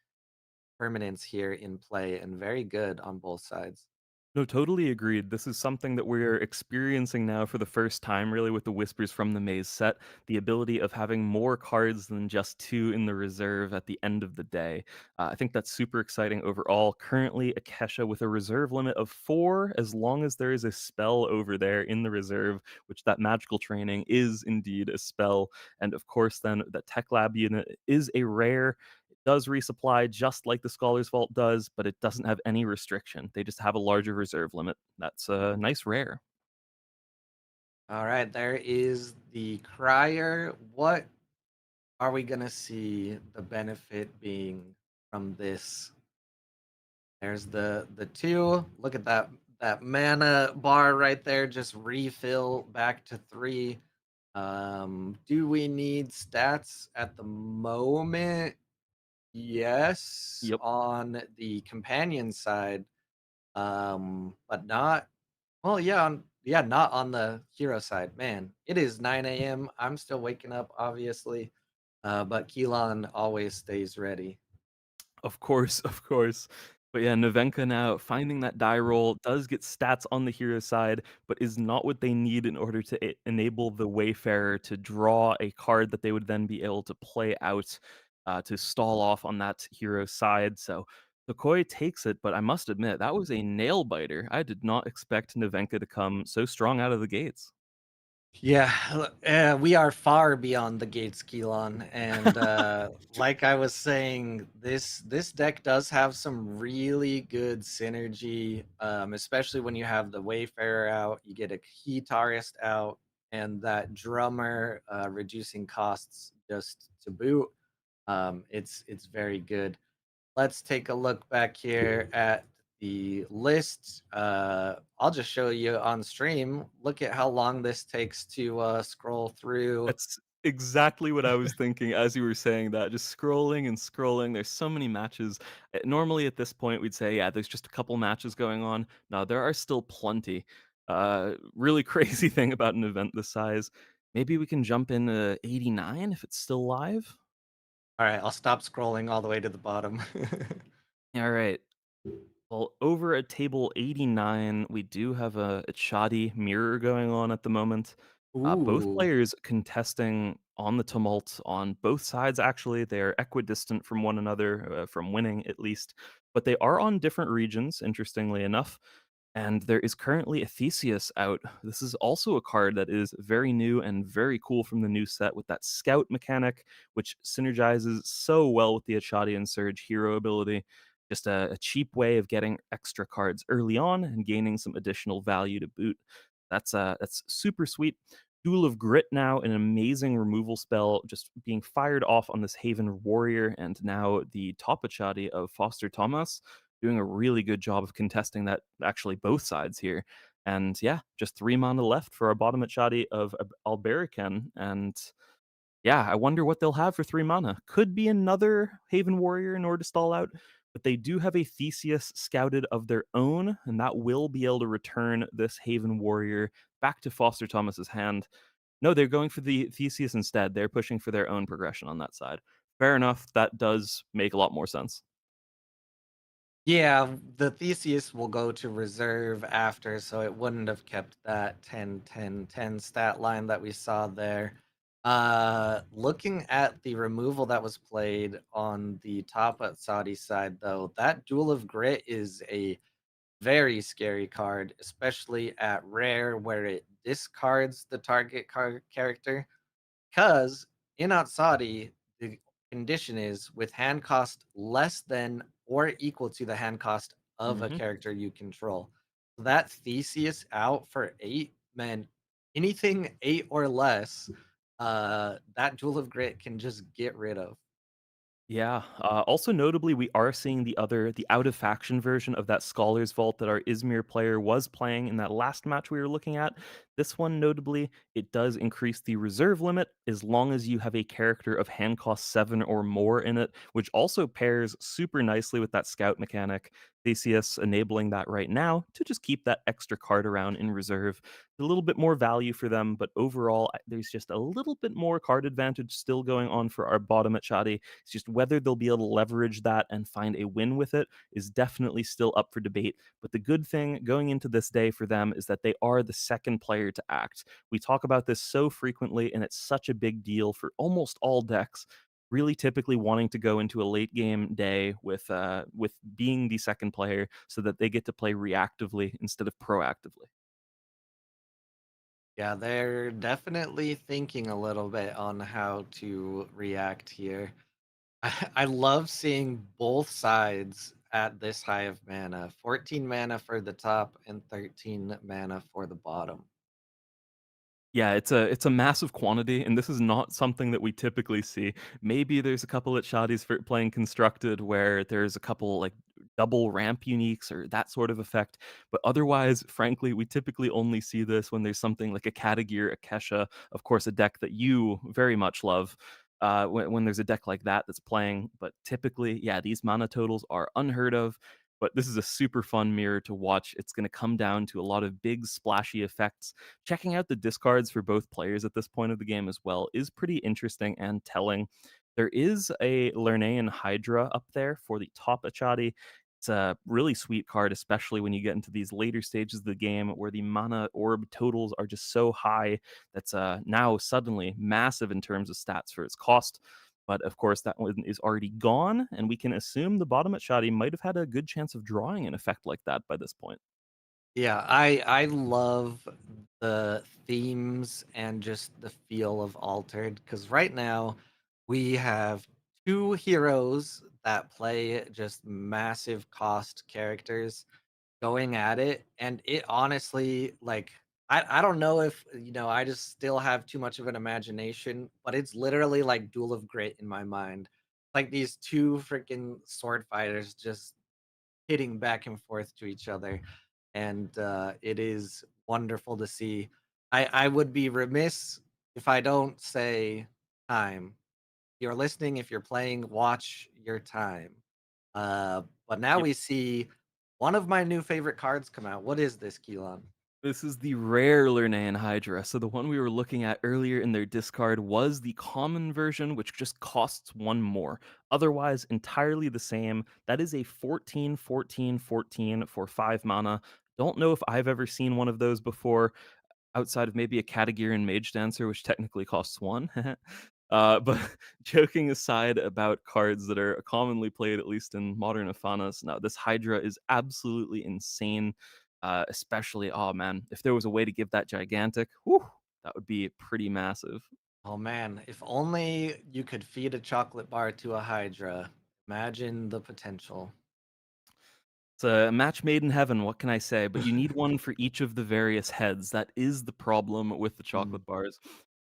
permanents here in play and very good on both sides. No, totally agreed. This is something that we're experiencing now for the first time, really, with the Whispers from the Maze set. The ability of having more cards than just two in the reserve at the end of the day. I think that's super exciting overall. Currently, Akesha with a reserve limit of 4, as long as there is a spell over there in the reserve, which that magical training is indeed a spell. And of course, then the Tech Lab unit is a rare, does resupply just like the Scholar's Vault does, but it doesn't have any restriction. They just have a larger reserve limit. That's a nice rare. All right, there is the Crier. What are we gonna see the benefit being from this? There's the two. Look at that that mana bar right there, just refill back to 3. Do we need stats at the moment? Yes, Yep. on the companion side, but not well, yeah, not on the hero side. Man, it is 9 AM. I'm still waking up, obviously, but Keelan always stays ready. Of course, of course. But yeah, Nevenka now finding that die roll does get stats on the hero side, but is not what they need in order to enable the Wayfarer to draw a card that they would then be able to play out to stall off on that hero side. So Tokoi takes it, but I must admit, that was a nail biter. I did not expect Nevenka to come so strong out of the gates. Yeah, we are far beyond the gates, Keelan, and like I was saying, this deck does have some really good synergy, especially when you have the Wayfarer out, you get a Guitarist out, and that Drummer reducing costs just to boot. It's very good. Let's take a look back here at the list. I'll just show you on stream. Look at how long this takes to scroll through. That's exactly what I was thinking as you were saying that, just scrolling and scrolling, there's so many matches. Normally at this point, we'd say, "Yeah, there's just a couple matches going on." No, there are still plenty. Really crazy thing about an event this size. Maybe we can jump in, 89 if it's still live? All right, I'll stop scrolling all the way to the bottom. Alright. Well, over at table 89, we do have a shoddy mirror going on at the moment. Both Ooh. players contesting on the tumult on both sides, actually. They are equidistant from one another, from winning at least, but they are on different regions, interestingly enough. And there is currently a Theseus out. This is also a card that is very new and very cool from the new set with that scout mechanic, which synergizes so well with the Achadian Surge hero ability. Just a cheap way of getting extra cards early on and gaining some additional value to boot. That's super sweet. Duel of Grit now, an amazing removal spell, just being fired off on this Haven Warrior, and now the top Achadi of Foster Thomas doing a really good job of contesting that actually both sides here. And yeah, just 3 mana left for our bottom Achadi of Alberican, and yeah, I wonder what they'll have for 3 mana. Could be another Haven Warrior in order to stall out, but they do have a Theseus scouted of their own, and that will be able to return this Haven Warrior back to Foster Thomas's hand. No, they're going for the Theseus instead. They're pushing for their own progression on that side. Fair enough. That does make a lot more sense. Yeah, the Theseus will go to reserve after, so it wouldn't have kept that 10-10-10 stat line that we saw there. Looking at the removal that was played on the top at Saudi side, though, that Duel of Grit is a very scary card, especially at rare where it discards the target character. Because in Atsadi, the condition is with hand cost less than or equal to the hand cost of a Mhm. character you control. So that Theseus out for 8, man, anything 8 or less, that Jewel of Grit can just get rid of. Yeah. Also notably, we are seeing the out of faction version of that Scholar's Vault that our Izmir player was playing in that last match we were looking at. This one, notably, it does increase the reserve limit as long as you have a character of hand cost 7 or more in it, which also pairs super nicely with that scout mechanic. Theseus enabling that right now to just keep that extra card around in reserve. A little bit more value for them, but overall, there's just a little bit more card advantage still going on for our bottom at Shadi. It's just whether they'll be able to leverage that and find a win with it is definitely still up for debate. But the good thing going into this day for them is that they are the second player to act. We talk about this so frequently, and it's such a big deal for almost all decks. Really, typically wanting to go into a late game day with being the second player, so that they get to play reactively instead of proactively. Yeah, they're definitely thinking a little bit on how to react here. I love seeing both sides at this high of mana. 14 mana for the top and 13 mana for the bottom. Yeah, it's a massive quantity, and this is not something that we typically see. Maybe there's a couple at Shadi's for playing constructed where there's a couple like double ramp uniques or that sort of effect. But otherwise, frankly, we typically only see this when there's something like a Katagir, a Kesha, of course, a deck that you very much love. When there's a deck like that that's playing, but typically, yeah, these mana totals are unheard of. But this is a super fun mirror to watch. It's going to come down to a lot of big splashy effects. Checking out the discards for both players at this point of the game as well is pretty interesting and telling. There is a Lernaean Hydra up there for the top Achati. It's a really sweet card, especially when you get into these later stages of the game where the mana orb totals are just so high that's now suddenly massive in terms of stats for its cost. But of course, that one is already gone, and we can assume the bottom Achati might have had a good chance of drawing an effect like that by this point. Yeah, I love the themes and just the feel of Altered because right now we have two heroes that play just massive cost characters going at it, and it honestly, like, I don't know if, I just still have too much of an imagination, but it's literally like Duel of Grit in my mind. Like these two freaking sword fighters just hitting back and forth to each other, and it is wonderful to see. I would be remiss if I don't say time. You're listening, if you're playing, watch your time. But now we see one of my new favorite cards come out. What is this, Keelan? This is the rare Lernaean Hydra. So the one we were looking at earlier in their discard was the common version, which just costs one more. Otherwise, entirely the same. That is a 14/14/14 for 5 mana. Don't know if I've ever seen one of those before outside of maybe a Katagiri Mage Dancer, which technically costs one. But joking aside about cards that are commonly played, at least in modern Afanas, now this Hydra is absolutely insane. Especially, oh man, if there was a way to give that gigantic, whew, that would be pretty massive. Oh man, if only you could feed a chocolate bar to a Hydra. Imagine the potential. It's a match made in heaven, what can I say? But you need one for each of the various heads. That is the problem with the Mm. chocolate bars.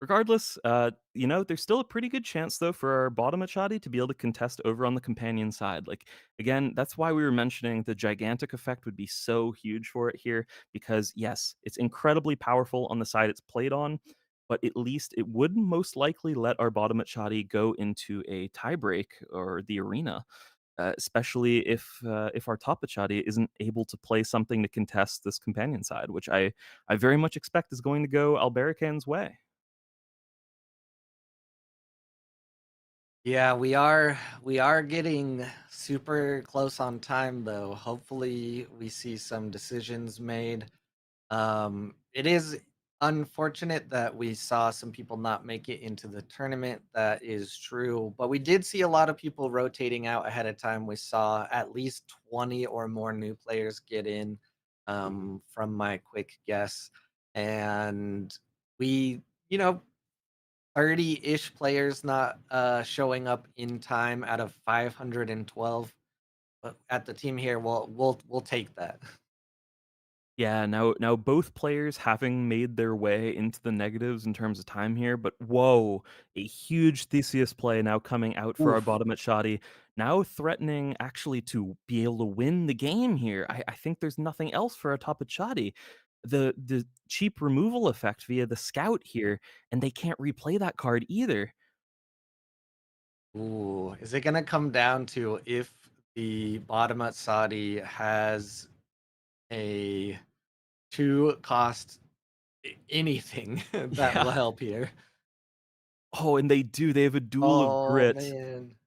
Regardless, there's still a pretty good chance though for our bottom Achati to be able to contest over on the companion side. Like again, that's why we were mentioning the gigantic effect would be so huge for it here, because yes, it's incredibly powerful on the side it's played on, but at least it would most likely let our bottom Achati go into a tiebreak or the arena, especially if our Tapachati isn't able to play something to contest this companion side, which I very much expect is going to go Alberican's way. Yeah, we are getting super close on time though. Hopefully we see some decisions made. It is unfortunate that we saw some people not make it into the tournament. That is true, but we did see a lot of people rotating out ahead of time. We saw at least 20 or more new players get in, from my quick guess, and we, you know, 30-ish players not showing up in time out of 512. But at the team here, we'll take that. Yeah, now both players having made their way into the negatives in terms of time here, but whoa, a huge Theseus play now coming out for our Oof. bottom at Shoddy, now threatening actually to be able to win the game here. I think there's nothing else for our top at Shoddy. The cheap removal effect via the scout here, and they can't replay that card either. Ooh, is it gonna come down to if the Bottomat Saudi has a 2 cost anything that will Yeah. help here? Oh, and they do. They have a duel of Oh, grit. man.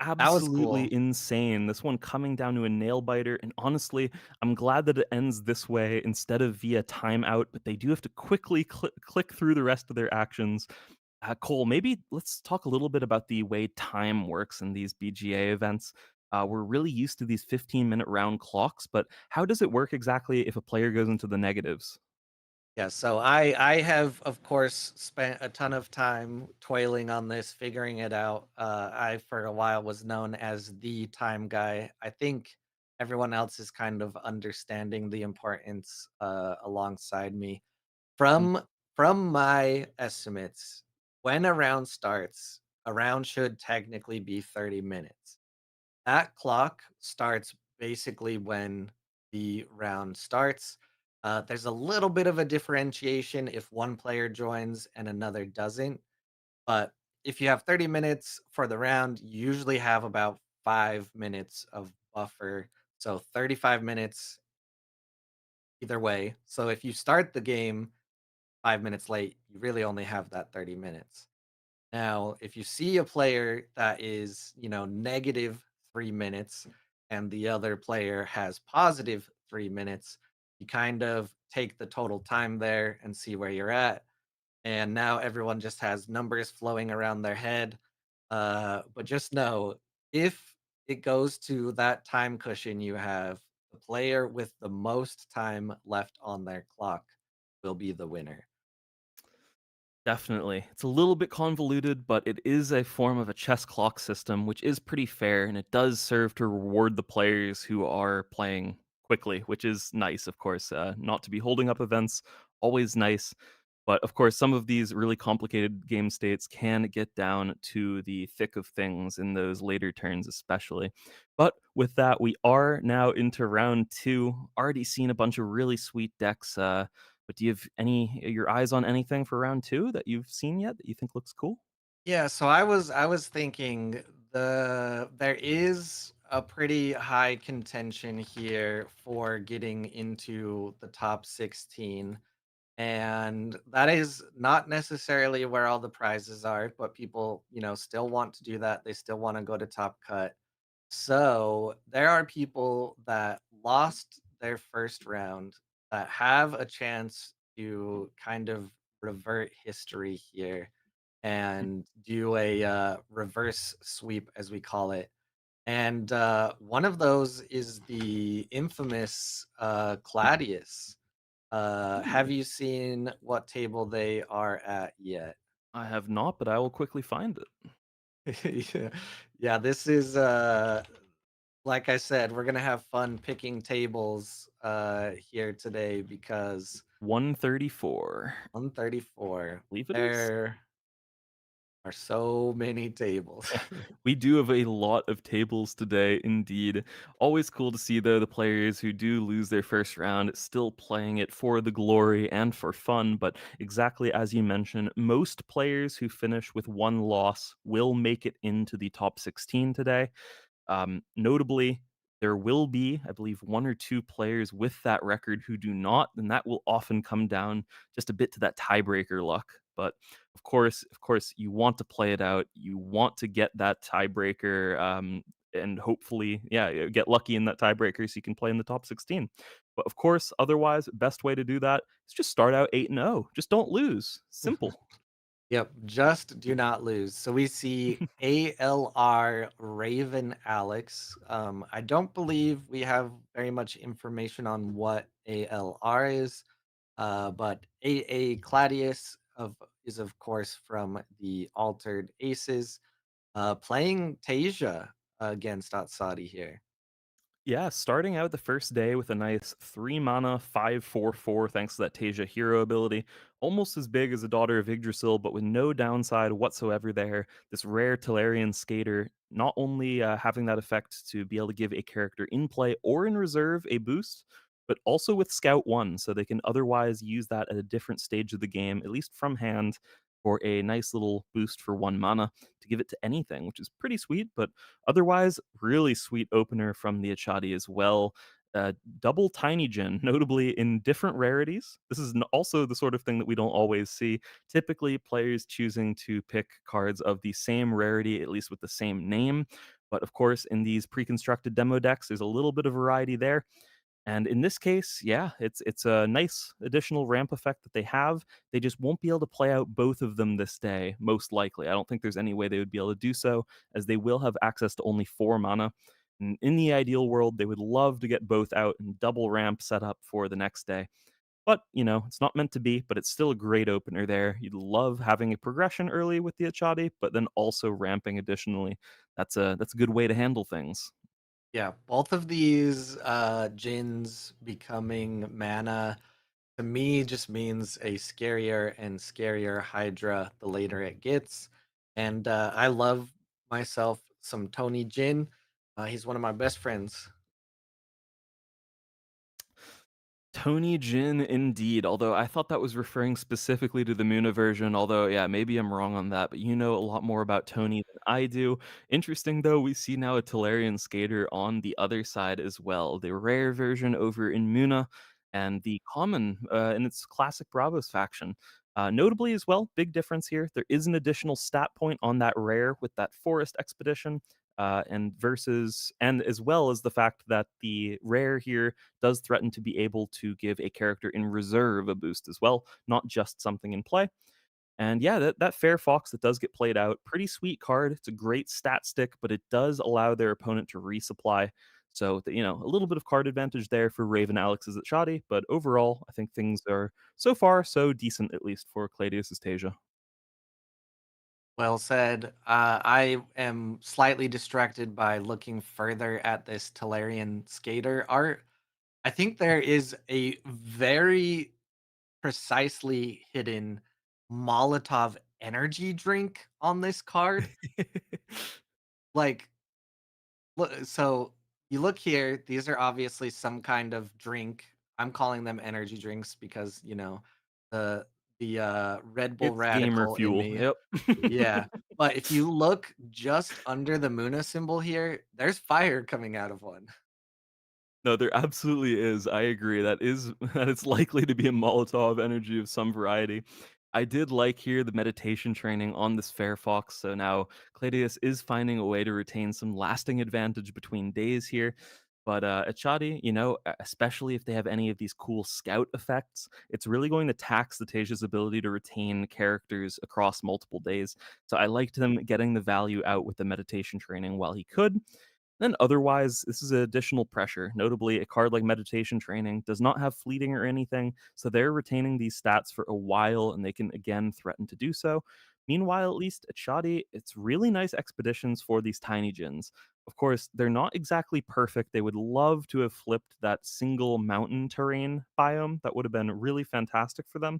That was Absolutely cool. insane. This one coming down to a nail biter, and honestly, I'm glad that it ends this way instead of via timeout, but they do have to quickly click through the rest of their actions. Cole, maybe let's talk a little bit about the way time works in these BGA events. We're really used to these 15-minute round clocks, but how does it work exactly if a player goes into the negatives? Yeah, so I have, of course, spent a ton of time toiling on this, figuring it out. I for a while was known as the time guy. I think everyone else is kind of understanding the importance alongside me. Mm. From my estimates, when a round starts, a round should technically be 30 minutes. That clock starts basically when the round starts. There's a little bit of a differentiation if one player joins and another doesn't. But if you have 30 minutes for the round, you usually have about 5 minutes of buffer. So 35 minutes either way. So if you start the game 5 minutes late, you really only have that 30 minutes. Now, if you see a player that is, negative 3 minutes and the other player has positive 3 minutes, you kind of take the total time there and see where you're at. And now everyone just has numbers flowing around their head. But just know if it goes to that time cushion you have, the player with the most time left on their clock will be the winner. Definitely. It's a little bit convoluted, but it is a form of a chess clock system, which is pretty fair, and it does serve to reward the players who are playing quickly, which is nice, of course. Not to be holding up events, always nice. But of course, some of these really complicated game states can get down to the thick of things in those later turns, especially. But with that, we are now into round two. Already seen a bunch of really sweet decks. But do you have your eyes on anything for round 2 that you've seen yet that you think looks cool? Yeah, so I was thinking there is a pretty high contention here for getting into the top 16. And that is not necessarily where all the prizes are, but people, still want to do that. They still want to go to top cut. So there are people that lost their first round that have a chance to kind of revert history here and do a reverse sweep, as we call it. And one of those is the infamous Claudius. Have Ooh. you seen what table they are at yet? I have not, but I will quickly find it. Yeah. Yeah, this is like I said, we're gonna have fun picking tables here today because 134. 134. Believe it is? There are so many tables. We do have a lot of tables today, indeed. Always cool to see, though, the players who do lose their first round still playing it for the glory and for fun. But exactly as you mentioned, most players who finish with one loss will make it into the top 16 today. Notably, there will be, I believe, one or two players with that record who do not, and that will often come down just a bit to that tiebreaker luck. But of course, you want to play it out. You want to get that tiebreaker, and hopefully, yeah, get lucky in that tiebreaker so you can play in the top 16. But of course, otherwise, best way to do that is just start out 8-0. Just don't lose. Simple. Yep, just do not lose. So we see ALR Raven Alex. I don't believe we have very much information on what ALR is, but AA Claudius is of course from the Altered Aces, playing Tasia against Atsadi here. Yeah, starting out the first day with a nice 3 mana 5/4/4 thanks to that Tasia hero ability. Almost as big as a Daughter of Yggdrasil, but with no downside whatsoever there. This rare Talarian skater, not only having that effect to be able to give a character in play or in reserve a boost, but also with Scout 1, so they can otherwise use that at a different stage of the game, at least from hand, for a nice little boost for 1 mana to give it to anything, which is pretty sweet, but otherwise, really sweet opener from the Achadi as well. Double Tiny Gin, notably in different rarities. This is also the sort of thing that we don't always see. Typically, players choosing to pick cards of the same rarity, at least with the same name. But of course, in these pre-constructed demo decks, there's a little bit of variety there. And in this case, yeah, it's a nice additional ramp effect that they have. They just won't be able to play out both of them this day, most likely. I don't think there's any way they would be able to do so, as they will have access to only 4 mana. And in the ideal world, they would love to get both out and double ramp set up for the next day. But, it's not meant to be, but it's still a great opener there. You'd love having a progression early with the Achadi, but then also ramping additionally. That's a good way to handle things. Yeah, both of these Jins becoming mana to me just means a scarier and scarier Hydra the later it gets. And I love myself some Tony Jin. He's one of my best friends. Tony Jin indeed, although I thought that was referring specifically to the Muna version, although, yeah, maybe I'm wrong on that, but you know a lot more about Tony than I do. Interesting, though, we see now a Tolarian skater on the other side as well, the rare version over in Muna, and the common in its classic Bravos faction. Notably as well, big difference here, there is an additional stat point on that rare with that forest expedition, and as well as the fact that the rare here does threaten to be able to give a character in reserve a boost as well, not just something in play. And yeah, that Fair Fox that does get played out, pretty sweet card. It's a great stat stick, but it does allow their opponent to resupply. So, a little bit of card advantage there for Raven Alex's at Shoddy, but overall, I think things are so far so decent, at least for Cladius' Tasia. Well said. I am slightly distracted by looking further at this Talarian skater art. I think there is a very precisely hidden Molotov energy drink on this card. Like, so you look here, these are obviously some kind of drink. I'm calling them energy drinks because, the Red Bull It's gamer radical in fuel. me. Yep. Yeah. But if you look just under the Muna symbol here, there's fire coming out of one. No, there absolutely is. I agree. That is that it's likely to be a Molotov energy of some variety. I did like here the meditation training on this Fair Fox. So now Cladius is finding a way to retain some lasting advantage between days here. But at Shoddy, especially if they have any of these cool scout effects, it's really going to tax the Tasia's ability to retain characters across multiple days. So I liked them getting the value out with the meditation training while he could. Then otherwise, this is additional pressure. Notably, a card like Meditation Training does not have fleeting or anything, so they're retaining these stats for a while and they can again threaten to do so. Meanwhile, at least at Shoddy, it's really nice expeditions for these tiny gins. Of course, they're not exactly perfect. They would love to have flipped that single mountain terrain biome. That would have been really fantastic for them.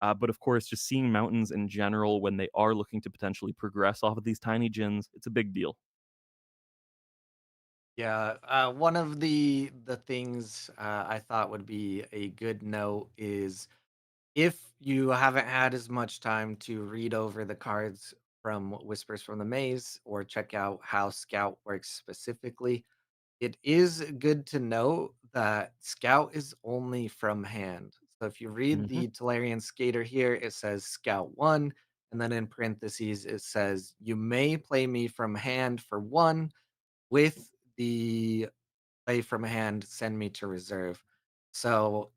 But of course, just seeing mountains in general when they are looking to potentially progress off of these tiny gins, it's a big deal. Yeah, one of the things I thought would be a good note is if you haven't had as much time to read over the cards from Whispers from the Maze or check out how Scout works specifically, it is good to know that Scout is only from hand. So if you read Mhm. the Talarian Skater here, it says Scout 1, and then in parentheses it says, you may play me from hand for 1 with the play from hand, send me to reserve. So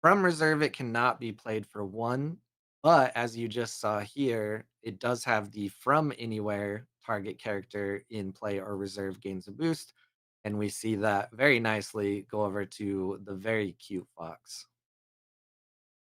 from reserve, it cannot be played for 1, but as you just saw here, it does have the from anywhere target character in play or reserve gains a boost, and we see that very nicely go over to the very cute fox.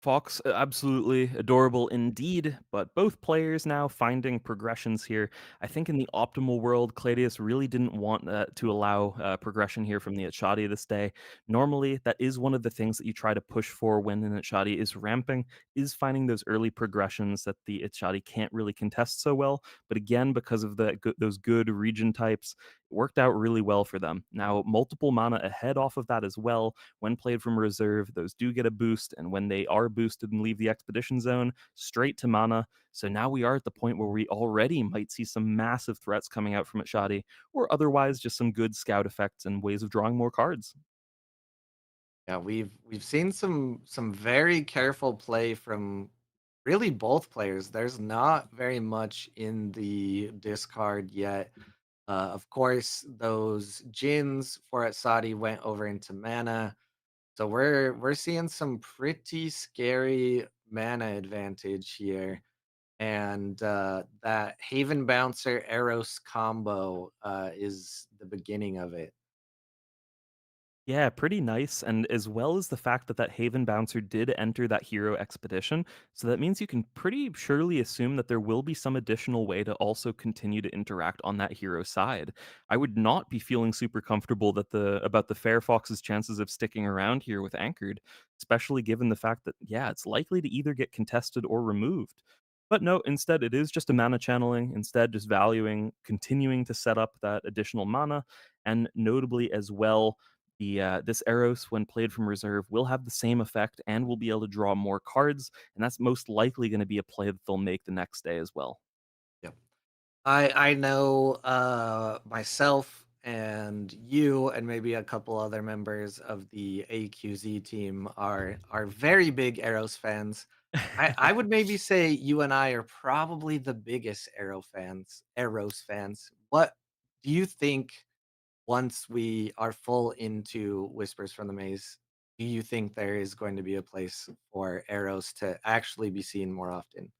Fox, absolutely adorable indeed, but both players now finding progressions here. I think in the optimal world, Cladius really didn't want to allow progression here from the Achadi this day. Normally, that is one of the things that you try to push for when an Achadi is ramping, is finding those early progressions that the Achadi can't really contest so well. But again, because of those good region types, it worked out really well for them. Now, multiple mana ahead off of that as well when played from reserve, those do get a boost, and when they are boosted and leave the expedition zone, straight to mana. So now we are at the point where we already might see some massive threats coming out from Itshadi, or otherwise just some good scout effects and ways of drawing more cards. Yeah, we've seen some very careful play from really both players. There's not very much in the discard yet. Of course, those Jins for Atsadi went over into mana. So we're seeing some pretty scary mana advantage here. And that Haven Bouncer Eros combo is the beginning of it. Yeah, pretty nice. And as well as the fact that that Haven Bouncer did enter that hero expedition. So that means you can pretty surely assume that there will be some additional way to also continue to interact on that hero side. I would not be feeling super comfortable about the Fair Fox's chances of sticking around here with Anchored, especially given the fact that, yeah, it's likely to either get contested or removed. But no, instead, it is just a mana channeling, instead, just valuing, continuing to set up that additional mana, and notably as well this Eros, when played from reserve, will have the same effect and will be able to draw more cards, and that's most likely going to be a play that they'll make the next day as well. Yep. I know myself and you and maybe a couple other members of the AQZ team are very big Arrows fans. I would maybe say you and I are probably the biggest Arrows fans. What do you think once we are full into Whispers from the Maze? Do you think there is going to be a place for Arrows to actually be seen more often?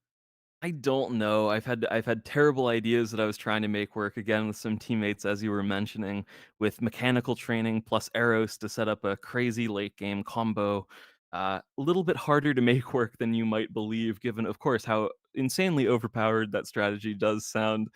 I don't know. I've had terrible ideas that I was trying to make work again with some teammates, as you were mentioning, with mechanical training plus arrows to set up a crazy late game combo. A little bit harder to make work than you might believe, given, of course, how insanely overpowered that strategy does sound.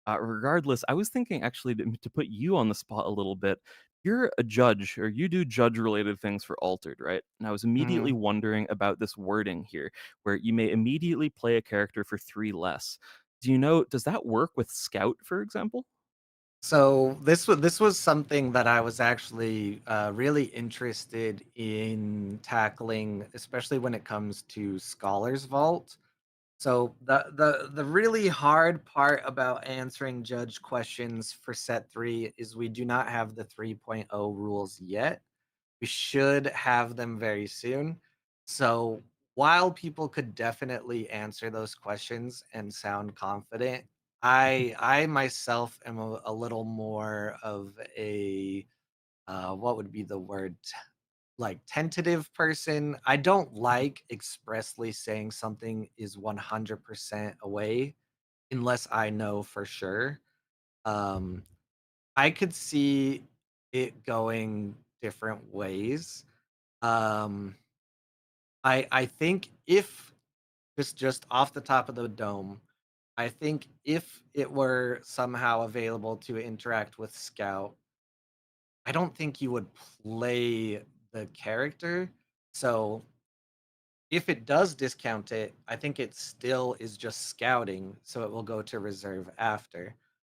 Regardless, I was thinking actually to put you on the spot a little bit. You're a judge, or you do judge related things for Altered, right? And I was immediately Mhm. wondering about this wording here where you may immediately play a character for 3 less. Do you know, does that work with Scout, for example? So this was something that I was actually really interested in tackling, especially when it comes to Scholars Vault. So the really hard part about answering judge questions for set three is we do not have the 3.0 rules yet. We should have them very soon. So while people could definitely answer those questions and sound confident, I myself am a little more of a what would be the word, like, tentative person. I don't like expressly saying something is 100% away unless I know for sure. Um, I could see it going different ways. Um, I think if just off the top of the dome, I think if it were somehow available to interact with Scout, I don't think you would play the character. So if it does discount it, I think it still is just scouting, so it will go to reserve after.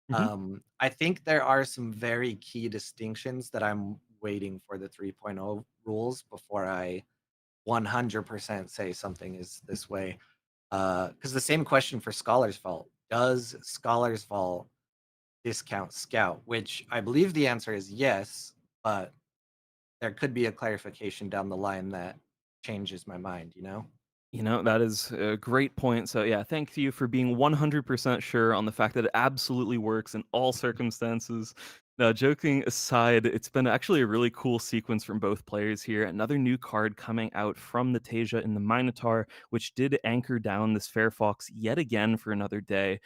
Mhm. I think there are some very key distinctions that I'm waiting for the 3.0 rules before I 100% say something is this way. Because the same question for Scholars Vault. Does Scholars Vault discount Scout? Which I believe the answer is yes, but there could be a clarification down the line that changes my mind, you know? You know, that is a great point. So, yeah, thank you for being 100% sure on the fact that it absolutely works in all circumstances. Now, joking aside, it's been actually a really cool sequence from both players here. Another new card coming out from the Tasia in the Minotaur, which did anchor down this Fair Fox yet again for another day.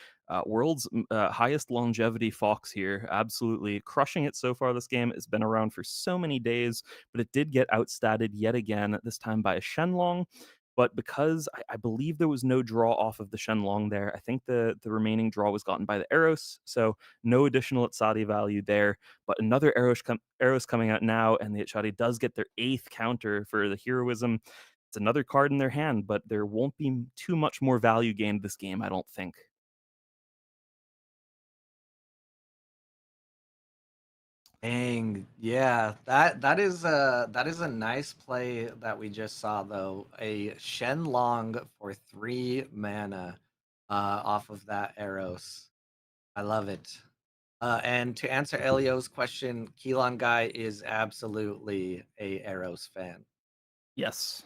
World's highest longevity Fox here, absolutely crushing it so far this game. It's been around for so many days, but it did get outstatted yet again, this time by a Shenlong. But because I believe there was no draw off of the Shenlong there, I think the remaining draw was gotten by the Eros, so no additional Itzadi value there. But another Eros coming out now, and the Itzadi does get their eighth counter for the heroism. It's another card in their hand, but there won't be too much more value gained this game, I don't think. Dang, yeah, that is a nice play that we just saw though. A Shenlong for 3 mana off of that Eros. I love it. And to answer Elio's question, Keelan Guy is absolutely a Eros fan. Yes,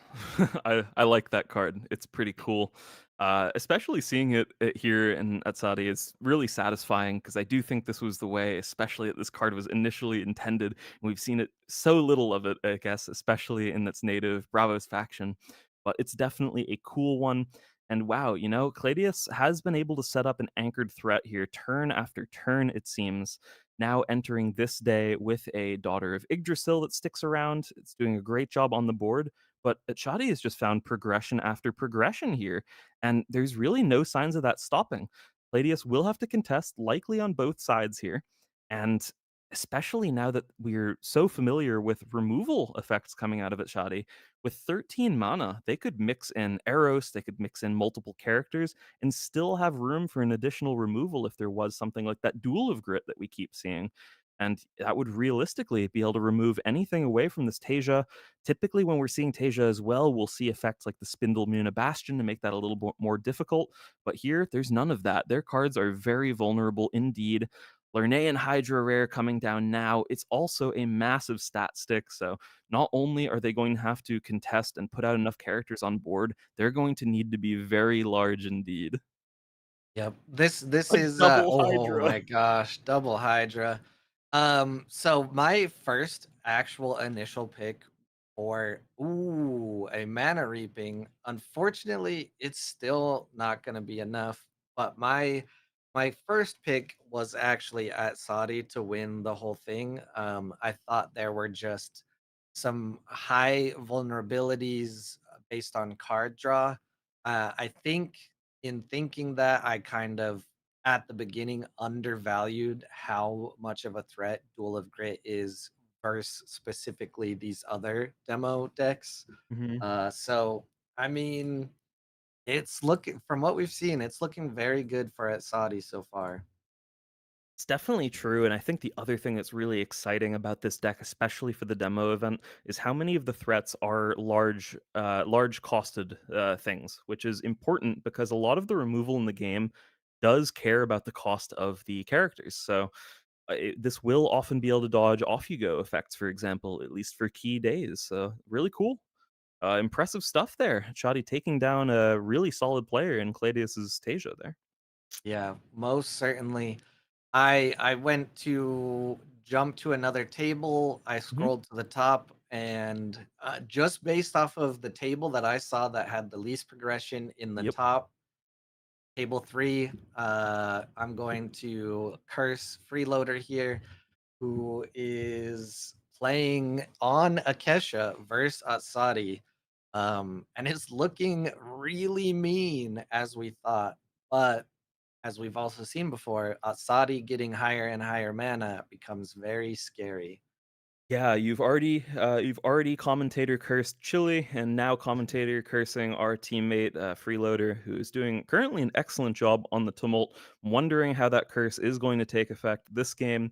I like that card. It's pretty cool, especially seeing it here in Atsadi is really satisfying because I do think this was the way, especially that this card was initially intended. And we've seen it so little of it, I guess, especially in its native Bravos faction. But it's definitely a cool one. And wow, you know, Cladius has been able to set up an anchored threat here, turn after turn. It seems now entering this day with a daughter of Yggdrasil that sticks around. It's doing a great job on the board, but Shadi has just found progression after progression here, and there's really no signs of that stopping. Palladius will have to contest, likely on both sides here, and especially now that we're so familiar with removal effects coming out of it, Shadi, with 13 mana, they could mix in Eros, they could mix in multiple characters, and still have room for an additional removal if there was something like that Duel of Grit that we keep seeing. and that would realistically be able to remove anything away from this Tasia. Typically, when we're seeing Tasia as well, we'll see effects like the Spindle Muna Bastion to make that a little bit more difficult. But here, there's none of that. Their cards are very vulnerable indeed. Lernay and Hydra Rare coming down now. It's also a massive stat stick, so not only are they going to have to contest and put out enough characters on board, they're going to need to be very large indeed. Yep. This A is double oh Hydra. my gosh, double Hydra. So my first actual initial pick for a mana reaping, unfortunately, it's still not gonna be enough. But my first pick was actually at Saudi to win the whole thing. I thought there were just some high vulnerabilities based on card draw. I think in thinking that I kind of at the beginning undervalued how much of a threat Duel of Grit is versus specifically these other demo decks. Mhm. So I mean, it's looking from what we've seen, it's looking very good for Saudi so far. It's definitely true, and I think the other thing that's really exciting about this deck, especially for the demo event, is how many of the threats are large costed things, which is important because a lot of the removal in the game does care about the cost of the characters. So this will often be able to dodge off you go effects, for example, at least for key days. So really cool, impressive stuff there. Shoddy taking down a really solid player in Cladius's Tasia there. Yeah, most certainly. I went to jump to another table. I Mhm. scrolled to the top, and just based off of the table that I saw that had the least progression in the Yep. top, table three, I'm going to curse Freeloader here, who is playing on Akesha versus Asadi. And it's looking really mean as we thought. But as we've also seen before, Asadi getting higher and higher mana becomes very scary. Yeah, you've already commentator cursed Chili, and now commentator cursing our teammate Freeloader, who is doing currently an excellent job on the Tumult. Wondering how that curse is going to take effect this game.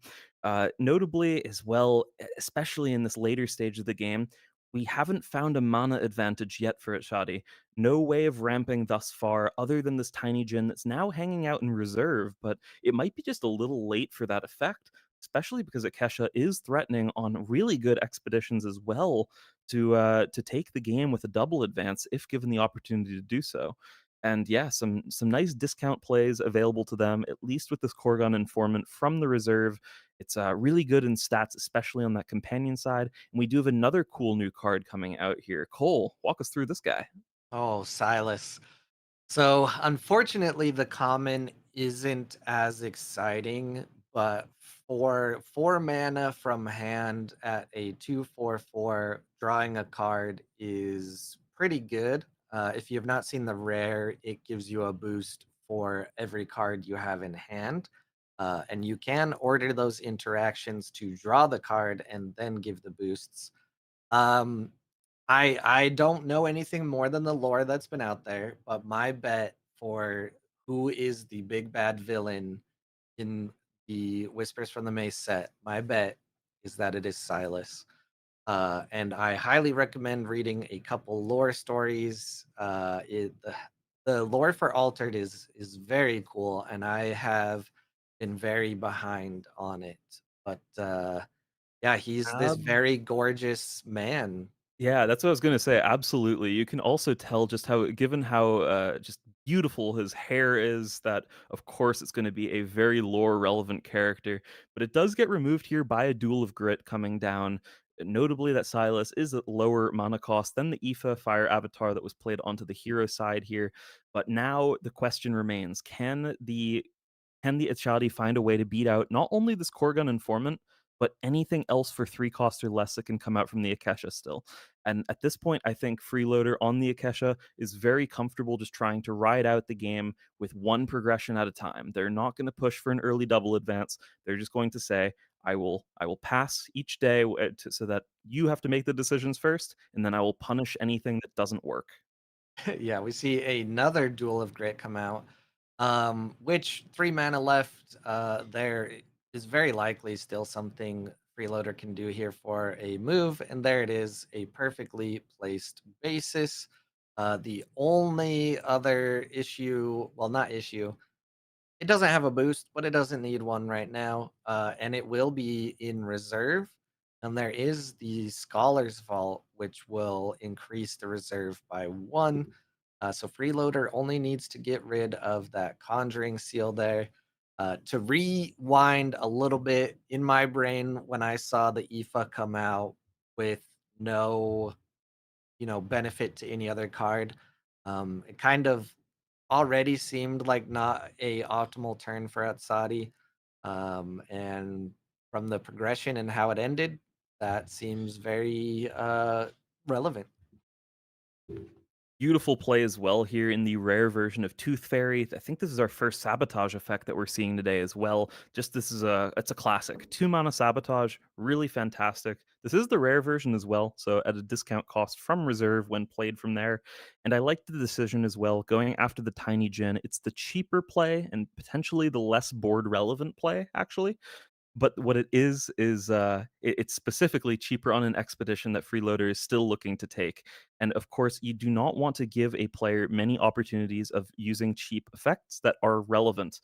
Notably, as well, especially in this later stage of the game, we haven't found a mana advantage yet for Shadi. No way of ramping thus far, other than this tiny Jin that's now hanging out in reserve. But it might be just a little late for that effect, especially because Akesha is threatening on really good expeditions as well to take the game with a double advance if given the opportunity to do so. And yeah, some nice discount plays available to them, at least with this Korgon informant from the reserve. It's really good in stats, especially on that companion side. And we do have another cool new card coming out here. Cole, walk us through this guy. Oh, Silas. So, unfortunately, the common isn't as exciting, but for 4 mana from hand at a 2/4/4, drawing a card is pretty good. If you have not seen the rare, it gives you a boost for every card you have in hand. And you can order those interactions to draw the card and then give the boosts. Um, I don't know anything more than the lore that's been out there, but my bet for who is the big bad villain in the Whispers from the Maze set, my bet is that it is Silas. And I highly recommend reading a couple lore stories. The lore for Altered is very cool, and I have been very behind on it. But yeah, he's this very gorgeous man. Yeah, that's what I was gonna say, absolutely. You can also tell just how given how, just beautiful his hair is, that, of course, it's gonna be a very lore-relevant character, but it does get removed here by a Duel of Grit coming down. Notably, that Silas is at lower mana cost than the Aoife Fire Avatar that was played onto the hero side here, but now the question remains, can the Achadi find a way to beat out not only this Korgun informant, but anything else for 3 cost or less that can come out from the Akesha still? And at this point, I think Freeloader on the Akesha is very comfortable just trying to ride out the game with one progression at a time. They're not going to push for an early double advance. They're just going to say, I will pass each day so that you have to make the decisions first, and then I will punish anything that doesn't work. Yeah, we see another Duel of Grit come out, which 3 mana left there. is very likely still something Freeloader can do here for a move, and there it is, a perfectly placed basis. The only other issue, well, not issue, it doesn't have a boost, but it doesn't need one right now, and it will be in reserve. And there is the Scholar's Vault, which will increase the reserve by one. So Freeloader only needs to get rid of that Conjuring Seal there. To rewind a little bit in my brain, when I saw the IFA come out with no benefit to any other card. It kind of already seemed like not a optimal turn for Atsadi. And from the progression and how it ended, that seems very relevant. Beautiful play as well here in the rare version of Tooth Fairy. I think this is our first sabotage effect that we're seeing today as well. Just this is it's a classic. 2 mana sabotage, really fantastic. This is the rare version as well, so at a discount cost from reserve when played from there. And I like the decision as well, going after the Tiny Jin. It's the cheaper play and potentially the less board relevant play, actually. But what it is, it's specifically cheaper on an expedition that Freeloader is still looking to take. And of course, you do not want to give a player many opportunities of using cheap effects that are relevant.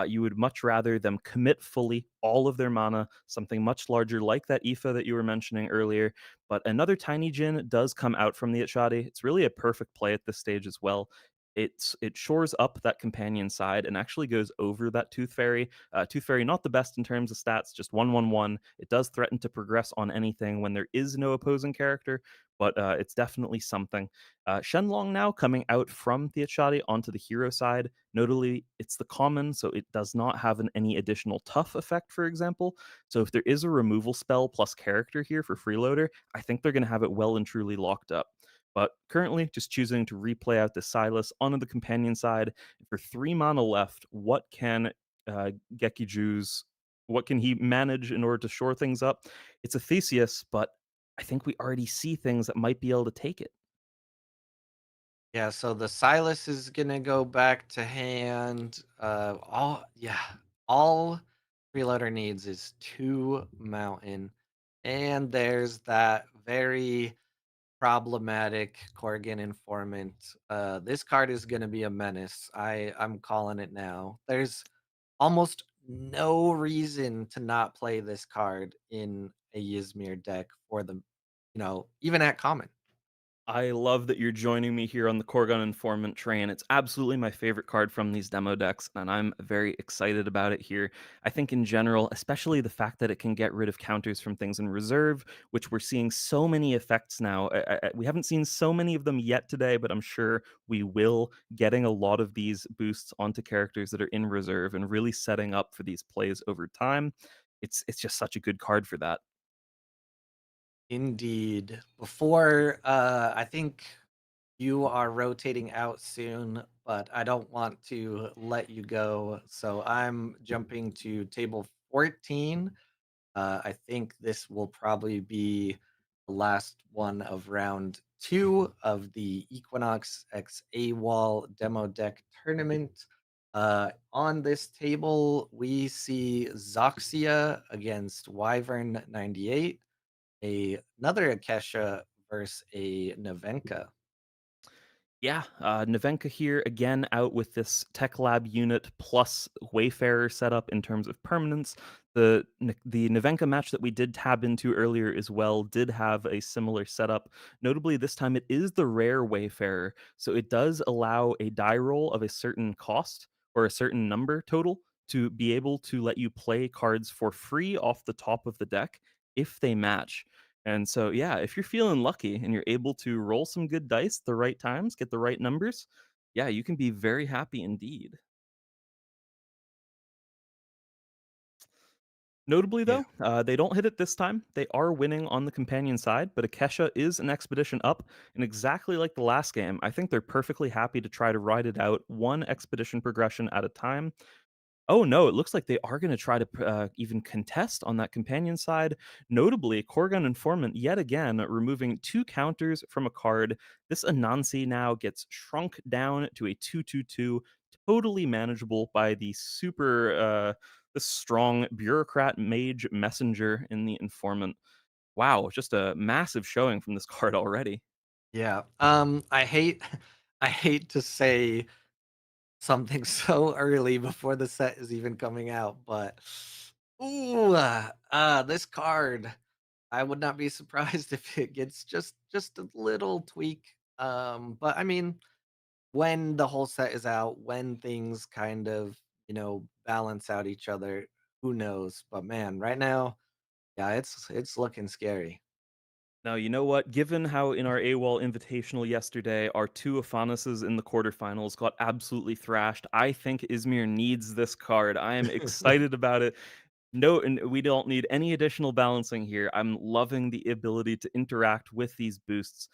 You would much rather them commit fully all of their mana, something much larger like that Aoife that you were mentioning earlier. But another Tiny Jin does come out from the Achadi. It's really a perfect play at this stage as well. It shores up that companion side and actually goes over that Tooth Fairy. Tooth Fairy, not the best in terms of stats, just 1/1/1. It does threaten to progress on anything when there is no opposing character, but it's definitely something. Shenlong now coming out from the Achadi onto the hero side. Notably, it's the common, so it does not have any additional tough effect, for example. So if there is a removal spell plus character here for Freeloader, I think they're going to have it well and truly locked up. But currently, just choosing to replay out the Silas onto the companion side. For 3 mana left, what can Gekiju's what can he manage in order to shore things up? It's a Theseus, but I think we already see things that might be able to take it. Yeah, so the Silas is gonna go back to hand. All Freeloader needs is 2 mountain. And there's that very problematic Corrigan informant. This card is going to be a menace. I'm calling it now. There's almost no reason to not play this card in a Ysmir deck for them. Even at common. I love that you're joining me here on the Korgon Informant train. It's absolutely my favorite card from these demo decks, and I'm very excited about it here. I think, in general, especially the fact that it can get rid of counters from things in reserve, which we're seeing so many effects now. We haven't seen so many of them yet today, but I'm sure we will. Getting a lot of these boosts onto characters that are in reserve and really setting up for these plays over time. It's just such a good card for that. Indeed. Before I think you are rotating out soon, but I don't want to let you go. So I'm jumping to table 14. I think this will probably be the last one of round two of the Equinox X AWOL demo deck tournament. On this table, we see Zoxia against Wyvern 98, another Akesha versus a Nevenka. Yeah, Navenka here again out with this Tech Lab unit plus Wayfarer setup in terms of permanence. The Navenka match that we did tab into earlier as well did have a similar setup. Notably, this time it is the rare Wayfarer, so it does allow a die roll of a certain cost or a certain number total to be able to let you play cards for free off the top of the deck if they match. And so, yeah, if you're feeling lucky and you're able to roll some good dice the right times, get the right numbers, yeah, you can be very happy indeed. Notably, Yeah. though, they don't hit it this time. They are winning on the companion side, but Akesha is an expedition up. And exactly like the last game, I think they're perfectly happy to try to ride it out one expedition progression at a time. Oh no, it looks like they are going to try to even contest on that companion side. Notably, Korgon Informant yet again removing 2 counters from a card. This Anansi now gets shrunk down to a 2/2/2, totally manageable by the super. this strong bureaucrat mage messenger in the informant. Wow, just a massive showing from this card already. Yeah. I hate I hate to say something so early before the set is even coming out, but this card, I would not be surprised if it gets just a little tweak. But I mean, when the whole set is out, when things kind of, balance out each other, who knows? But man, right now, yeah, it's looking scary. Now, you know what? Given how in our AWOL Invitational yesterday, our two Aphanases in the quarterfinals got absolutely thrashed, I think Izmir needs this card. I am excited about it. No, and we don't need any additional balancing here. I'm loving the ability to interact with these boosts.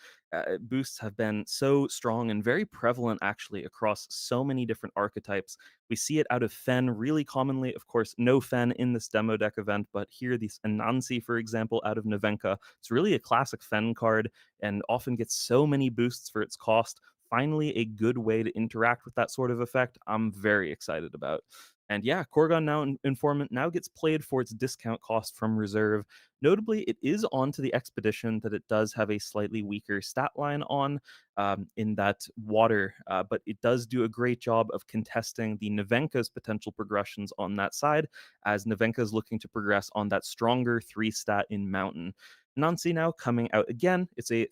Boosts have been so strong and very prevalent, actually, across so many different archetypes. We see it out of Fen really commonly. Of course, no Fen in this demo deck event, but here, these Anansi, for example, out of Nevenka. It's really a classic Fen card and often gets so many boosts for its cost. Finally, a good way to interact with that sort of effect. I'm very excited about. And yeah, Korgon now Informant now gets played for its discount cost from reserve. Notably, it is onto the expedition that it does have a slightly weaker stat line on in that water, but it does do a great job of contesting the Nevenka's potential progressions on that side, as Nevenka is looking to progress on that stronger three stat in Mountain. Nancy now coming out again. It's a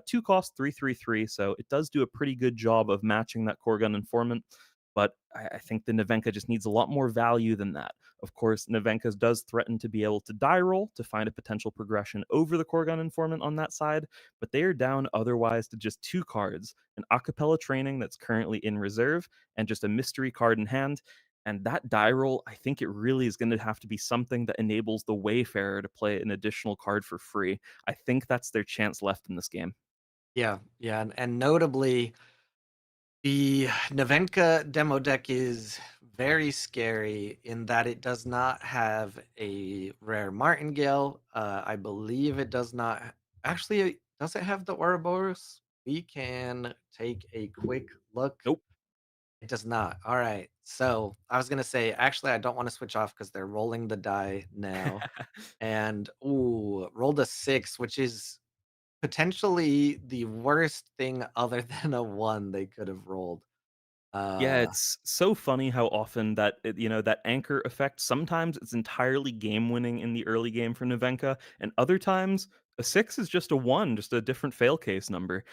two cost 3/3/3, so it does do a pretty good job of matching that Korgon Informant. But I think the Nevenka just needs a lot more value than that. Of course, Nevenka does threaten to be able to die roll to find a potential progression over the Korgon Informant on that side, but they are down otherwise to just two cards, an Acapella Training that's currently in reserve, and just a mystery card in hand. And that die roll, I think it really is going to have to be something that enables the Wayfarer to play an additional card for free. I think that's their chance left in this game. Yeah, yeah, and notably, the Nevenka demo deck is very scary in that it does not have a rare martingale. I believe it does not actually, does it have the Ouroboros? We can take a quick look. Nope. It does not. All right. So I was gonna say, actually, I don't want to switch off because they're rolling the die now. And rolled a six, which is potentially the worst thing other than a one they could have rolled. Yeah, Uh, it's so funny how often that that anchor effect, sometimes it's entirely game winning in the early game for Nevenka, and other times a 6 is just a 1, just a different fail case number.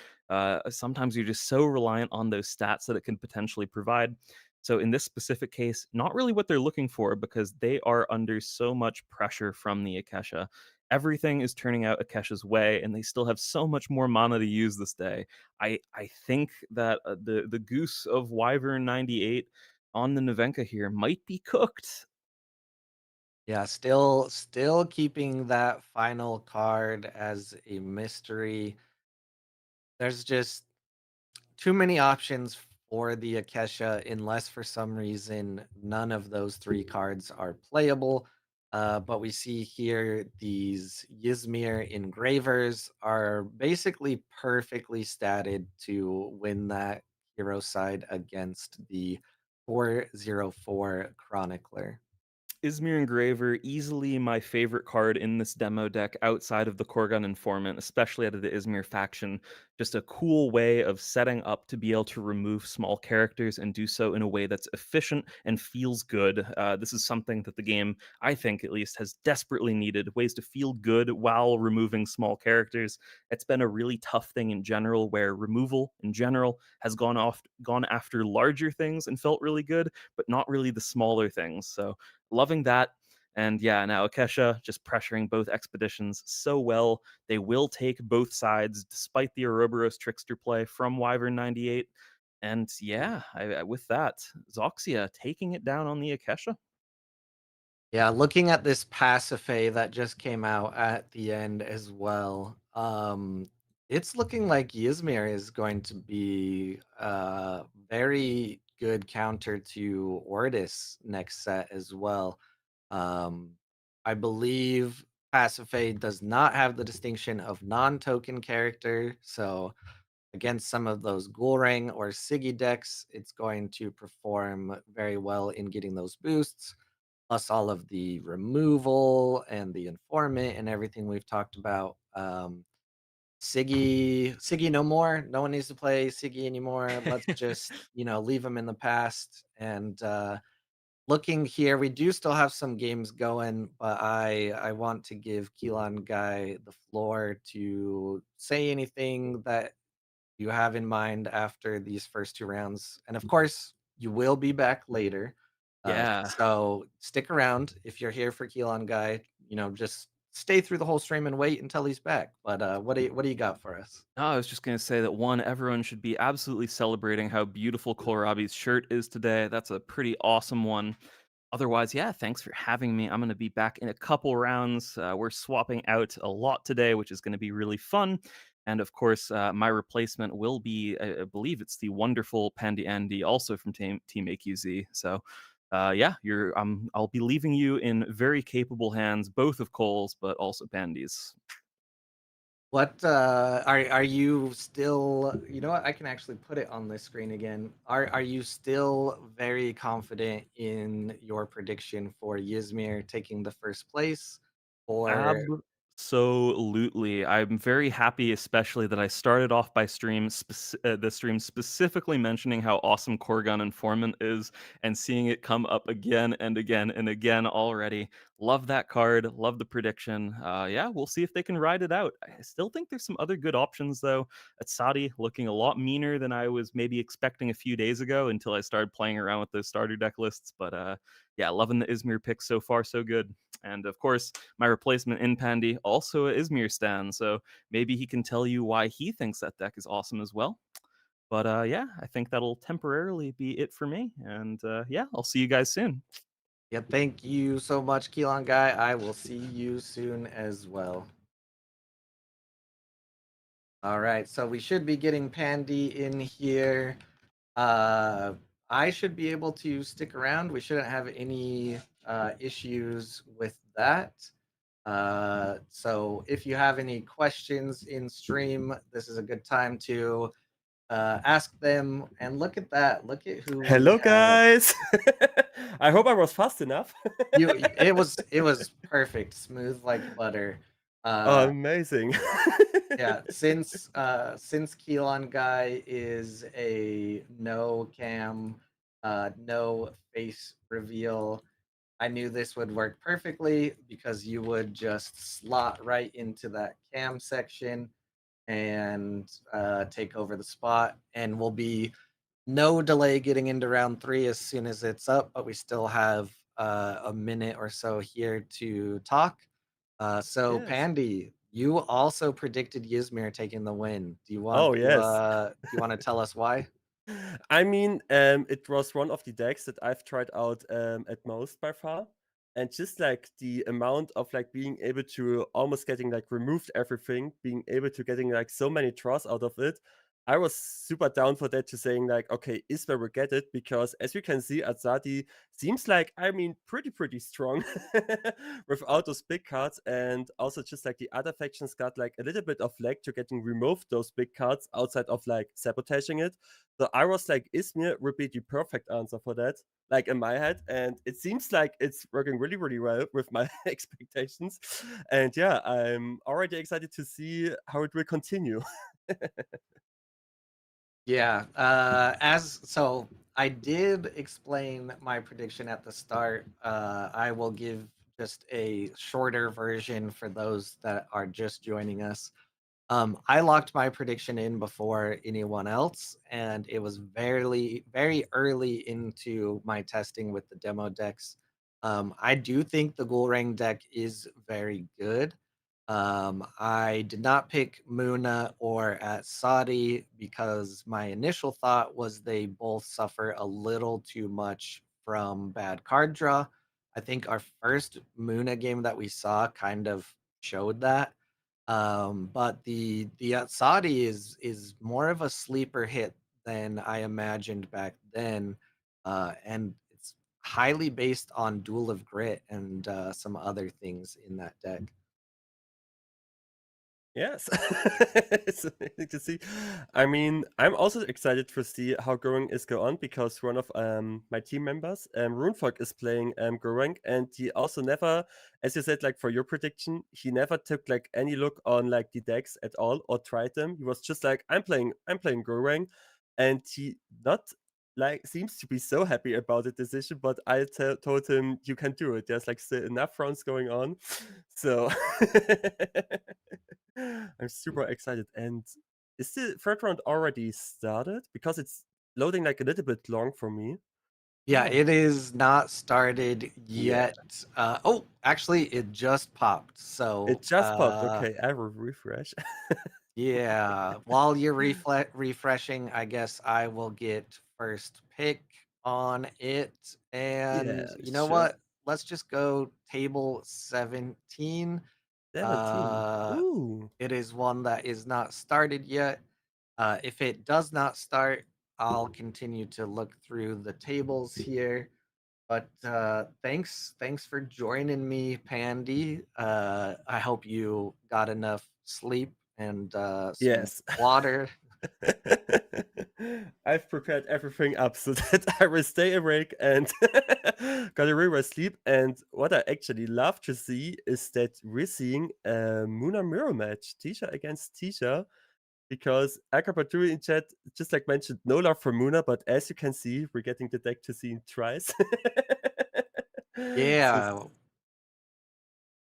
Sometimes you're just so reliant on those stats that it can potentially provide. So in this specific case, not really what they're looking for because they are under so much pressure from the Akesha. Everything is turning out Akesha's way, and they still have so much more mana to use this day. I think that the goose of Wyvern 98 on the Nevenka here might be cooked. yeah, still keeping that final card as a mystery. There's just too many options for the Akesha unless for some reason none of those three cards are playable. But we see here these Ysmir engravers are basically perfectly statted to win that hero side against the 404 Chronicler. Izmir Engraver, easily my favorite card in this demo deck outside of the Korgun Informant, especially out of the Izmir faction. Just a cool way of setting up to be able to remove small characters and do so in a way that's efficient and feels good. This is something that the game, I think at least, has desperately needed ways to feel good while removing small characters. It's been a really tough thing in general, where removal in general has gone after larger things and felt really good, but not really the smaller things. So loving that. And yeah, now Akesha just pressuring both expeditions so well. They will take both sides despite the Ouroboros trickster play from Wyvern 98. And yeah, with that, Zoxia taking it down on the Akesha. Yeah, looking at this Pasiphae that just came out at the end as well, it's looking like Ysmir is going to be a very good counter to Ordis next set as well. Um, I believe Pasiphae does not have the distinction of non-token character, so against some of those Ghoulrang or Siggy decks, it's going to perform very well in getting those boosts. plus all of the removal and the informant and everything we've talked about. Siggy no more. No one needs to play Siggy anymore. Let's just, leave him in the past. And looking here, we do still have some games going, but I want to give Keelan Guy the floor to say anything that you have in mind after these first 2 rounds. And of course, you will be back later. Yeah. So stick around if you're here for Keelan Guy, just stay through the whole stream and wait until he's back. But what do you got for us? No, I was just gonna say that one, everyone should be absolutely celebrating how beautiful Kohlrabi's shirt is today. That's a pretty awesome one. Otherwise, yeah, thanks for having me. I'm going to be back in a couple rounds. We're swapping out a lot today, which is going to be really fun. And of course, my replacement will be, I believe it's the wonderful Pandy Andy, also from Team AQZ. So, yeah, I'll be leaving you in very capable hands, both of Cole's, but also Pandy's. What are you still, you know what? I can actually put it on this screen again. Are you still very confident in your prediction for Yizmir taking the first place? Or Absolutely. I'm very happy, especially that I started off by the stream specifically mentioning how awesome Korgon Informant is, and seeing it come up again and again and again already. Love that card. Love the prediction. Yeah, we'll see if they can ride it out. I still think there's some other good options though. Atsadi looking a lot meaner than I was maybe expecting a few days ago until I started playing around with those starter deck lists. But yeah, loving the Izmir pick so far, so good. And of course, my replacement in Pandy, also a Izmir stan, so maybe he can tell you why he thinks that deck is awesome as well. But yeah, I think that'll temporarily be it for me. And yeah, I'll see you guys soon. yeah, thank you so much, Keelan Guy. I will see you soon as well. All right, so we should be getting Pandy in here. Uh, I should be able to stick around. We shouldn't have any issues with that. So if you have any questions in stream, this is a good time to ask them. And look at that. Look at who we Hello, have. guys. I hope I was fast enough. It was perfect, smooth like butter. Uh, Amazing. Yeah, since Keelan Guy is a no cam, no face reveal, I knew this would work perfectly because you would just slot right into that cam section and take over the spot, and we'll be no delay getting into round 3 as soon as it's up, but we still have a minute or so here to talk. So Yes. Pandy, you also predicted Ysmir taking the win. Do you want Oh, to yes. tell us why? I mean, it was one of the decks that I've tried out at most by far. And just like the amount of like being able to almost getting like removed everything, being able to getting like so many draws out of it, I was super down for that to saying like, okay, is where we get it, because as you can see, Azadi seems like, I mean, pretty strong without those big cards, and also just like the other factions got like a little bit of lag to getting removed those big cards outside of like sabotaging it. So I was like, Izmir would be the perfect answer for that, like in my head. And it seems like it's working really well with my expectations. And yeah, I'm already excited to see how it will continue. Yeah, as so I did explain my prediction at the start. I will give just a shorter version for those that are just joining us. I locked my prediction in before anyone else, and it was very early into my testing with the demo decks. I do think the Ghoul deck is very good. I did not pick Muna or at Saudi because my initial thought was they both suffer a little too much from bad card draw. I think our first Muna game that we saw kind of showed that. But the Saudi is more of a sleeper hit than I imagined back then, and it's highly based on Duel of Grit and some other things in that deck. Yes. It's amazing to see. I mean, I'm also excited to see how Goring is go on because one of my team members, Runefog, is playing Goring, and he also never, as you said, like for your prediction, he never took like any look on like the decks at all or tried them. He was just like, I'm playing Goring, and he not like seems to be so happy about the decision. But I told him you can do it. There's like still enough rounds going on, so. I'm super excited. And is the third round already started? Because it's loading like a little bit long for me. Yeah, Oh, it is not started yeah. yet. Oh, actually, it just popped. It So, just popped. Okay, I will refresh. yeah, while you're refreshing, I guess I will get first pick on it. And Yeah, you know sure. what? Let's just go table 17. 17. Uh, Ooh. it is one that is not started yet. If it does not start, I'll continue to look through the tables here. But thanks for joining me, Pandy. I hope you got enough sleep and some Yes. water. I've prepared everything up so that I will stay awake and got a real well sleep. And what I actually love to see is that we're seeing a Muna mirror match, Tisha against Tisha, because Akapaturi in chat just like mentioned no love for Muna, but as you can see, we're getting the deck to see it twice. So Yeah,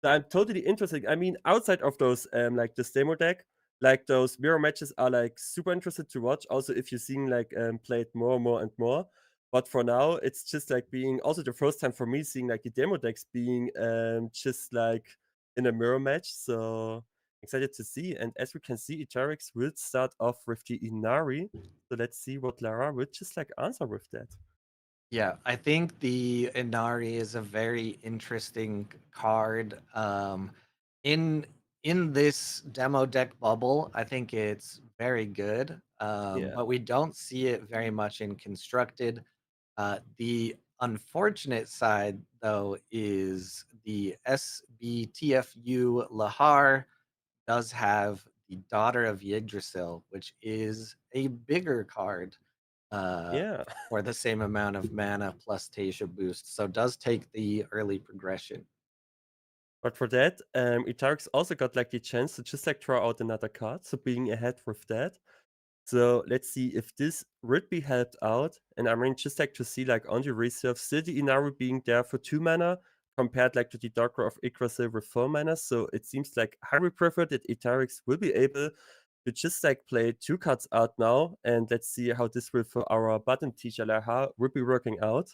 I'm totally interested. I mean, outside of those, like this demo deck, like those mirror matches are like super interested to watch. Also, if you're seeing like played more and more and more. But for now, it's just like being also the first time for me seeing like the demo decks being just like in a mirror match. So excited to see. And as we can see, Itarix will start off with the Inari. So let's see what Lara will just like answer with that. yeah. I think the Inari is a very interesting card. In in this demo deck bubble, I think it's very good. Yeah. But we don't see it very much in constructed. The unfortunate side, though, is the SBTFU Lahar does have the Daughter of Yggdrasil, which is a bigger card uh, Yeah. for the same amount of mana plus Tasia boost. So does take the early progression. But for that, Itarix also got like the chance to just like draw out another card, so being ahead with that. So let's see if this would be helped out. And I mean, just like to see like on the reserve, still the Inaru being there for 2 mana, compared like to the Doctor of Yggdrasil with 4 mana. So it seems like highly preferred that Itarix will be able to just like play 2 cards out now. And let's see how this will for our button teacher Laha will be working out,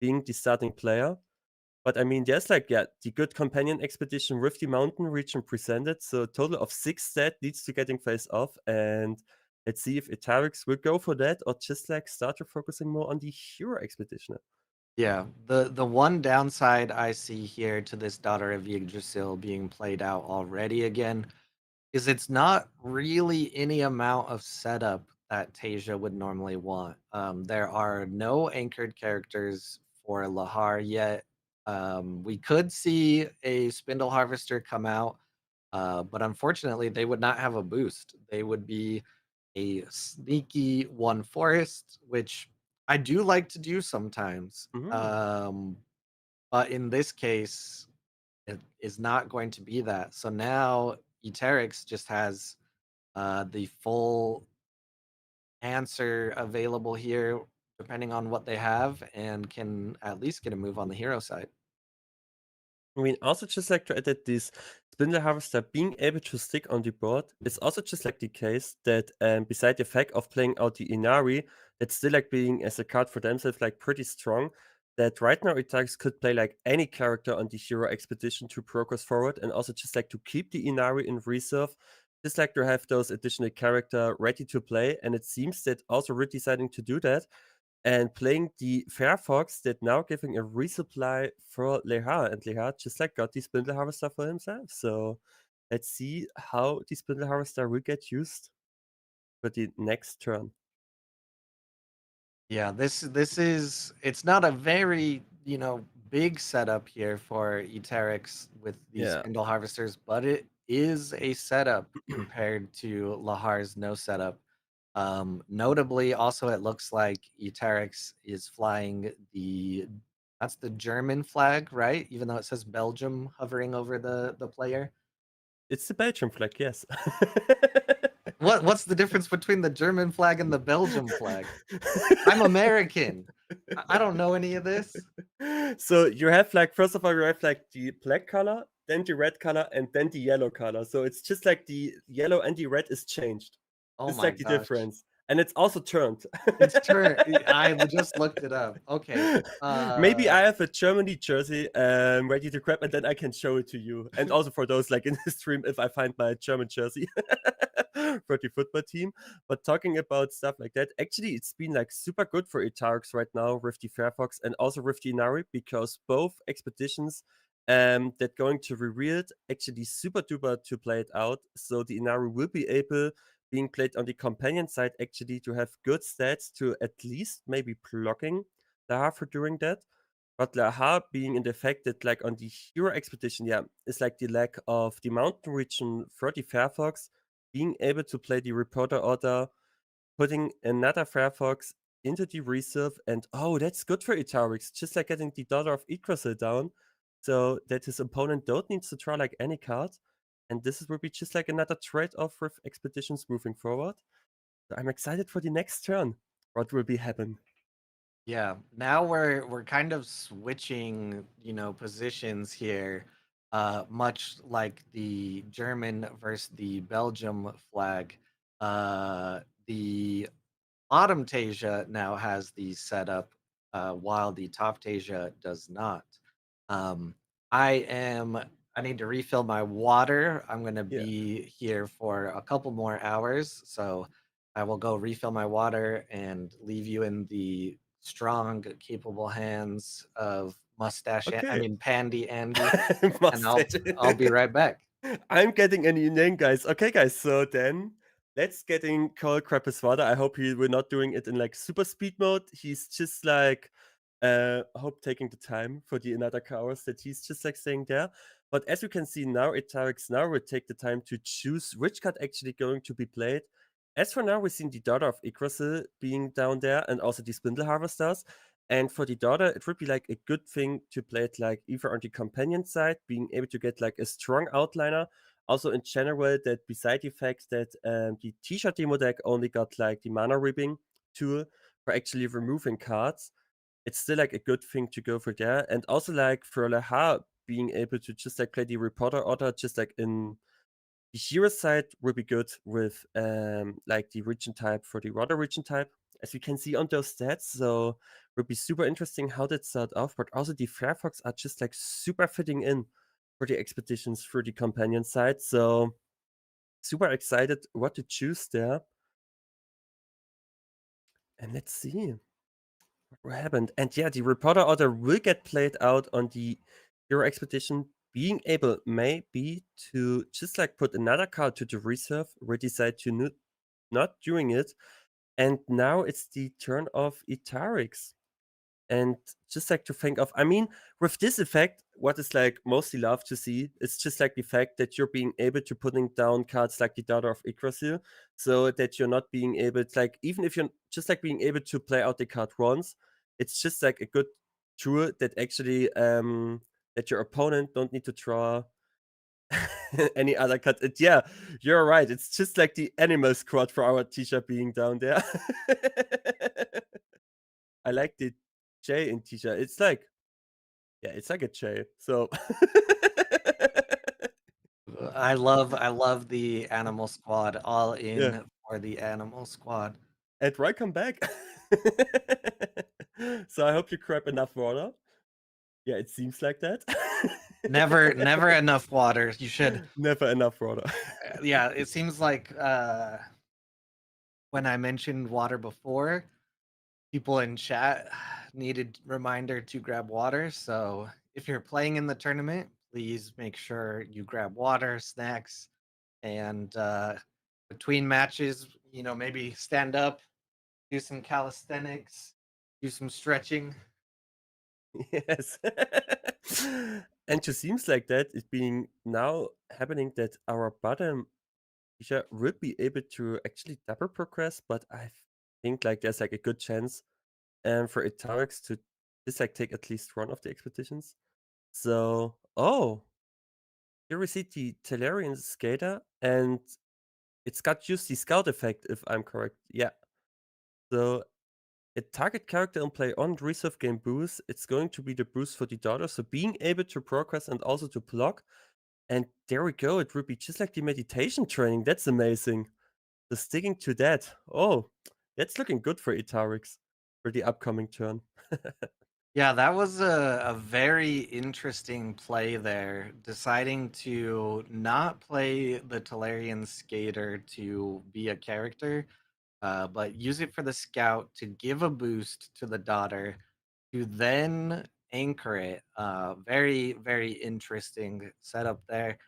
being the starting player. But I mean, there's like, yeah, the good companion expedition with the mountain region presented. So a total of 6 set needs to getting face off. And let's see if Itarix will go for that or just like start focusing more on the hero expedition. Yeah, the one downside I see here to this Daughter of Yggdrasil being played out already again is it's not really any amount of setup that Tasia would normally want. There are no anchored characters for Lahar yet. We could see a Spindle Harvester come out, but unfortunately, they would not have a boost. They would be a sneaky one forest, which I do like to do sometimes. Mhm. But in this case, it is not going to be that. So now Eterix just has the full answer available here, depending on what they have, and can at least get a move on the hero side. I mean, also just like to add that this Spindle Harvester being able to stick on the board, it's also just like the case that beside the fact of playing out the Inari, it's still like being as a card for themselves like pretty strong. That right now Itax could play like any character on the hero expedition to progress forward and also just like to keep the Inari in reserve. Just like to have those additional character ready to play, and it seems that also we're deciding to do that and playing the Firefox that now giving a resupply for Leha, and Leha just like got the Spindle Harvester for himself. So let's see how the Spindle Harvester will get used for the next turn. Yeah, this is it's not a very, big setup here for Eterix with these Yeah. spindle harvesters, but is a setup compared to Lahar's no setup. Notably, also, it looks like Eterix is flying that's the German flag, right? Even though it says Belgium hovering over the player. It's the Belgium flag, yes. What's the difference between the German flag and the Belgium flag? I'm American. I don't know any of this. So you have like, first of all, you have like the black color, then the red color, and then the yellow color. So it's just like the yellow and the red is changed. Oh This is my like the gosh. difference. And it's also turned. It's turn. I just looked it up. Okay. Maybe I have a Germany jersey ready to grab, and then I can show it to you. And also for those like in the stream, if I find my German jersey for the football team. But talking about stuff like that, actually, it's been like super good for Itarix right now with the Firefox and also with the Inari, because both expeditions that going to reveal it actually super duper to play it out. So the Inari will be able being played on the companion side actually to have good stats to at least maybe blocking Laha for doing that. But Laha being in the fact that like on the hero expedition, yeah, is like the lack of the mountain region for the Firefox, being able to play the reporter order, putting another Firefox into the reserve, and oh, that's good for Itarix, just like getting the daughter of Yggdrasil down, so that his opponent don't need to draw like any card. And this will be just like another trade-off with expeditions moving forward. So I'm excited for the next turn. What will be happen? Yeah, now we're kind of switching, positions here, much like the German versus the Belgium flag. The Bottom Tasia now has the setup, while the Top Tasia does not. Um, I am. I need to refill my water. I'm gonna Yeah. be here for a couple more hours, so I will go refill my water and leave you in the strong, capable hands of I Okay. mean Pandy Andy, and I'll Mustache. I'll be right back. I'm getting a new name, guys. Okay, guys. So then let's getting Cole Crepuswada. I hope he will not doing it in like super speed mode. He's just like I hope taking the time for the another hours that he's just like staying there. But as you can see now, Itarix now will take the time to choose which card actually going to be played. As for now, we've seen the daughter of Yggdrasil being down there and also the Spindle Harvesters. And for the daughter, it would be like a good thing to play it like either on the companion side, being able to get like a strong outliner. Also in general, that beside the fact that the T-shirt demo deck only got like the mana ribbing tool for actually removing cards, it's still like a good thing to go for there. And also like for Laha being able to just like play the reporter order just like in the hero side will be good with like the region type for the water region type, as you can see on those stats. So will be super interesting how that start off. But also the Firefox are just like super fitting in for the expeditions for the companion side. So super excited what to choose there. And let's see what happened. And yeah, the reporter order will get played out on the hero expedition, being able maybe to just like put another card to the reserve, or decide to not doing it. And now it's the turn of Itarix. And just like to think of, I mean, with this effect, what is like mostly love to see, it's just like the fact that you're being able to putting down cards like the Daughter of Yggdrasil, so that you're not being able to, like, even if you're just like being able to play out the card once, it's just like a good tool that actually that your opponent don't need to draw any other card. Yeah, you're right. It's just like the animal squad for our teacher being down there. I like the J in teacher. It's like, yeah, it's like a J. So I love the Animal Squad. All yeah, in for the Animal Squad. and welcome back. So I hope you grab enough water. Yeah, it seems like that. Never enough water. You should. Never enough water. Yeah, it seems like when I mentioned water before, people in chat needed reminder to grab water. So if you're playing in the tournament, please make sure you grab water, snacks, and between matches, maybe stand up, do some calisthenics, do some stretching. Yes. And just seems like that it being now happening that our bottom teacher would be able to actually double progress, but I think like there's like a good chance for Italics to just like take at least one of the expeditions. So, oh, here we see the Talarian skater, and it's got just the scout effect, if I'm correct. Yeah. So a target character in play on reserve game boost, it's going to be the boost for the daughter. So being able to progress and also to block. And there we go. It would be just like the meditation training. That's amazing. So sticking to that. Oh, that's looking good for Itarix for the upcoming turn. Yeah, that was a very interesting play there, deciding to not play the Talarian Skater to be a character, but use it for the scout to give a boost to the daughter, to then anchor it. Very, very interesting setup there.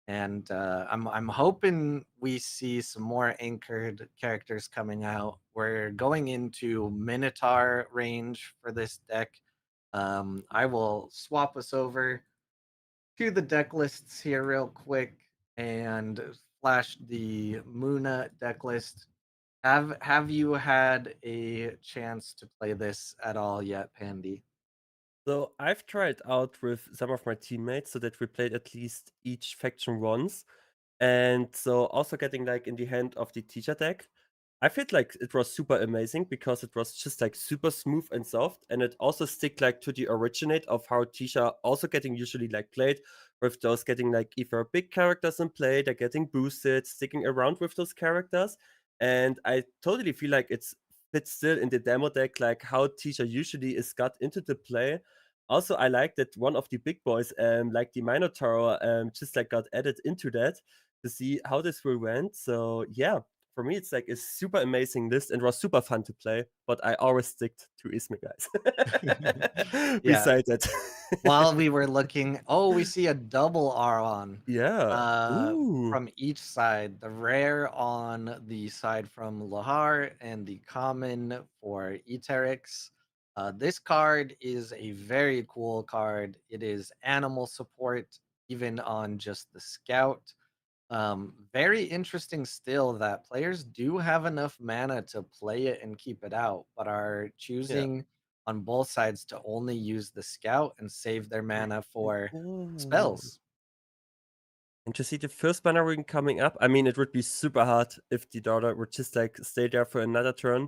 And I'm hoping we see some more anchored characters coming out. We're going into Minotaur range for this deck. I will swap us over to the deck lists here real quick and flash the Muna deck list. Have you had a chance to play this at all yet, Pandy? So I've tried out with some of my teammates so that we played at least each faction once. And so also getting like in the hand of the teacher deck, I felt like it was super amazing because it was just like super smooth and soft, and it also stick like to the originate of how Tisha also getting usually like played, with those getting like either big characters in play, they're getting boosted, sticking around with those characters. And I totally feel like it's fits still in the demo deck, like how Tisha usually is got into the play. Also, I like that one of the big boys, like the Minotaur, just like got added into that to see how this will went. So yeah, for me, it's like a super amazing list and was super fun to play. But I always stick to Isma, guys. Yeah. Besides that, While we were looking, oh, we see a double Aron yeah. Ooh. from each side. The rare on the side from Lahar and the common for Eterix. This card is a very cool card. It is animal support, even on just the scout. Very interesting still that players do have enough mana to play it and keep it out, but are Yeah. choosing on both sides to only use the scout and save their mana for Ooh. spells. And to see the first mana ring coming up, I mean, it would be super hard if the daughter would just like stay there for another turn.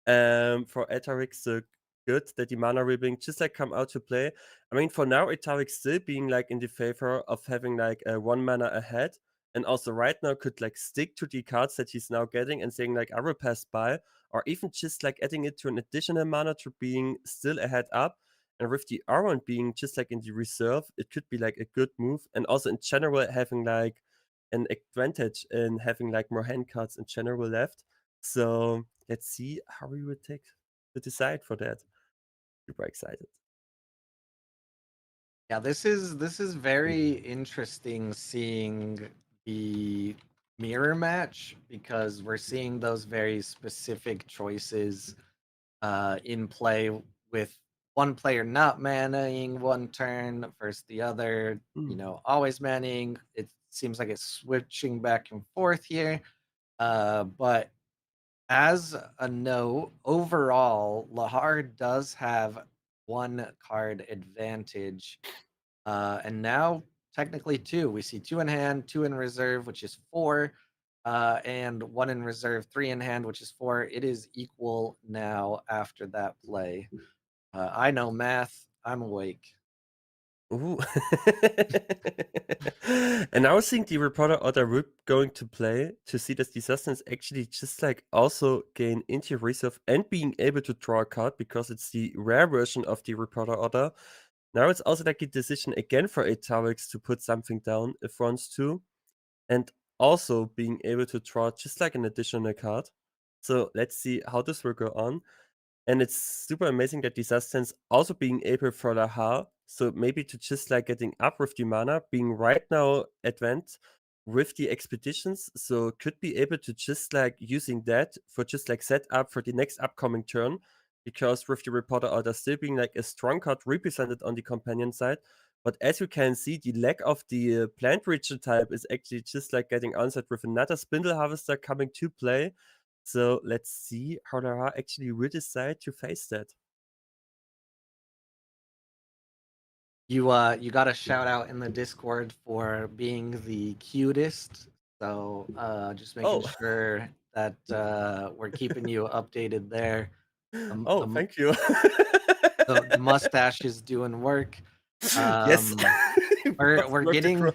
For Etarix, so good that the mana ribbing just like come out to play. I mean, for now, Etarix still being like in the favor of having like a 1 mana ahead, and also right now could like stick to the cards that he's now getting and saying like I will pass by, or even just like adding it to an additional mana to being still ahead up. And with the Aron being just like in the reserve, it could be like a good move. And also in general, having like an advantage in having like more hand cards in general left. So let's see how we would take to decide for that. Super excited. Yeah, this is very interesting seeing the mirror match because we're seeing those very specific choices in play with one player not manning one turn versus the other, Mm. always manning. It seems like it's switching back and forth here. But as a note, overall, Lahar does have one card advantage. And now, technically, two. We see two in hand, two in reserve, which is four, and one in reserve, three in hand, which is four. It is equal now after that play. I know math. I'm awake. Ooh. And I was thinking the reporter order would going to play to see that the sustenance actually just like also gain into reserve and being able to draw a card because it's the rare version of the reporter order. Now it's also like a decision again for Itarix to put something down if wants to, and also being able to draw just like an additional card. So let's see how this will go on. And it's super amazing that the sustenance also being able for the Ha, so maybe to just like getting up with the mana, being right now advanced with the expeditions, so could be able to just like using that for just like set up for the next upcoming turn, because with the reporter order still being like a strong card represented on the companion side, But as you can see, the lack of the plant region type is actually just like getting answered with another Spindle Harvester coming to play. So let's see how Lara actually will decide to face that. You got a shout out in the Discord for being the cutest. So just making Oh, sure that we're keeping you updated there. Um, oh, the, thank you. the mustache is doing work. Yes, Um, we're both we're worked getting across.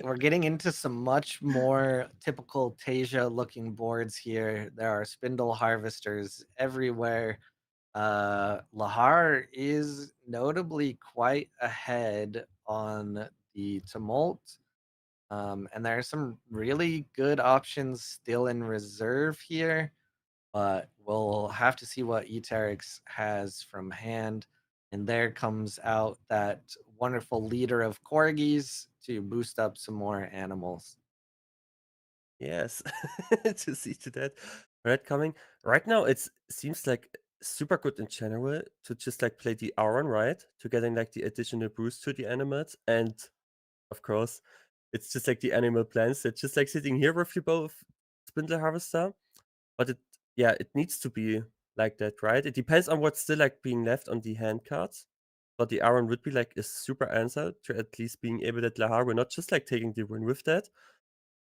we're getting into some much more typical Tasia looking boards here. There are spindle harvesters everywhere. Lahar is notably quite ahead on the tumult. And there are some really good options still in reserve here, but we'll have to see what Eterix has from hand. And there comes out that wonderful leader of corgis to boost up some more animals. Yes, to see to that red coming. Right now, it seems like super good in general to just like play the Auron, right? To getting like the additional boost to the animals. And of course, it's just like the animal plants. They're just like sitting here with you both Spindle Harvester. But yeah, it needs to be like that, right? It depends on what's still like being left on the hand cards. But the Auron would be like a super answer to at least being able that Lahar will not just like taking the win with that.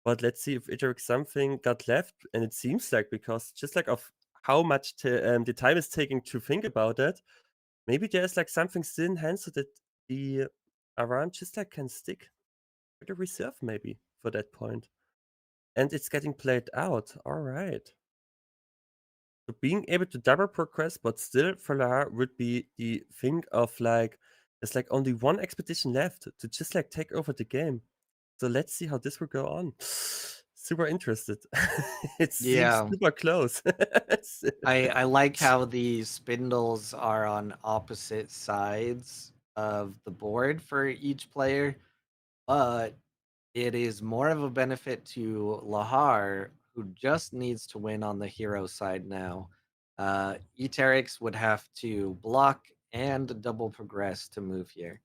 But let's see if Iterix something got left, and it seems like because just like of how much the time is taking to think about it, maybe there's like something still in hand so that the Aran just like can stick with the reserve maybe for that point. And it's getting played out. All right. So being able to double progress, but still for Lara would be the thing of like there's like only one expedition left to just like take over the game. So let's see how this will go on. Super interested. It seems Yeah, super close. I like how the spindles are on opposite sides of the board for each player, but it is more of a benefit to Lahar, who just needs to win on the hero side now. Eterix would have to block and double progress to move here,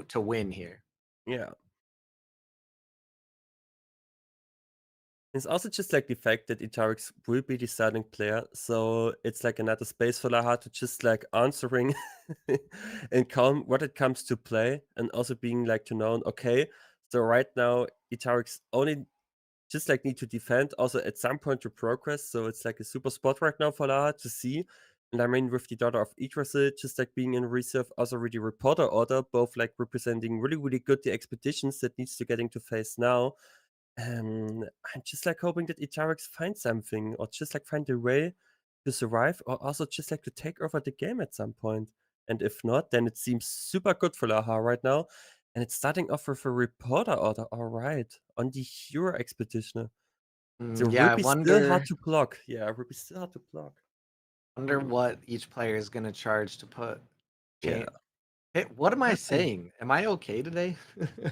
to win here. Yeah. It's also just like the fact that Itarix will be the starting player, so it's like another space for Laha to just like answering and calm what it comes to play, and also being like to know, okay, so right now Itarix only just like need to defend, also at some point to progress. So it's like a super spot right now for Laha to see. And I mean, with the daughter of Yggdrasil, just like being in reserve, also really reporter order, both like representing really, really good the expeditions that needs to getting to face now. I'm just like hoping that Itarix finds something, or just like find a way to survive, or also just like to take over the game at some point. And if not, then it seems super good for Laha right now. And it's starting off with a reporter order, all right, on the hero expedition. So Yeah, will I be still hard wonder to block. Yeah, will be still hard to block. what each player is going to charge to put. Yeah. Hey, what am I Nothing. saying? Am I okay today?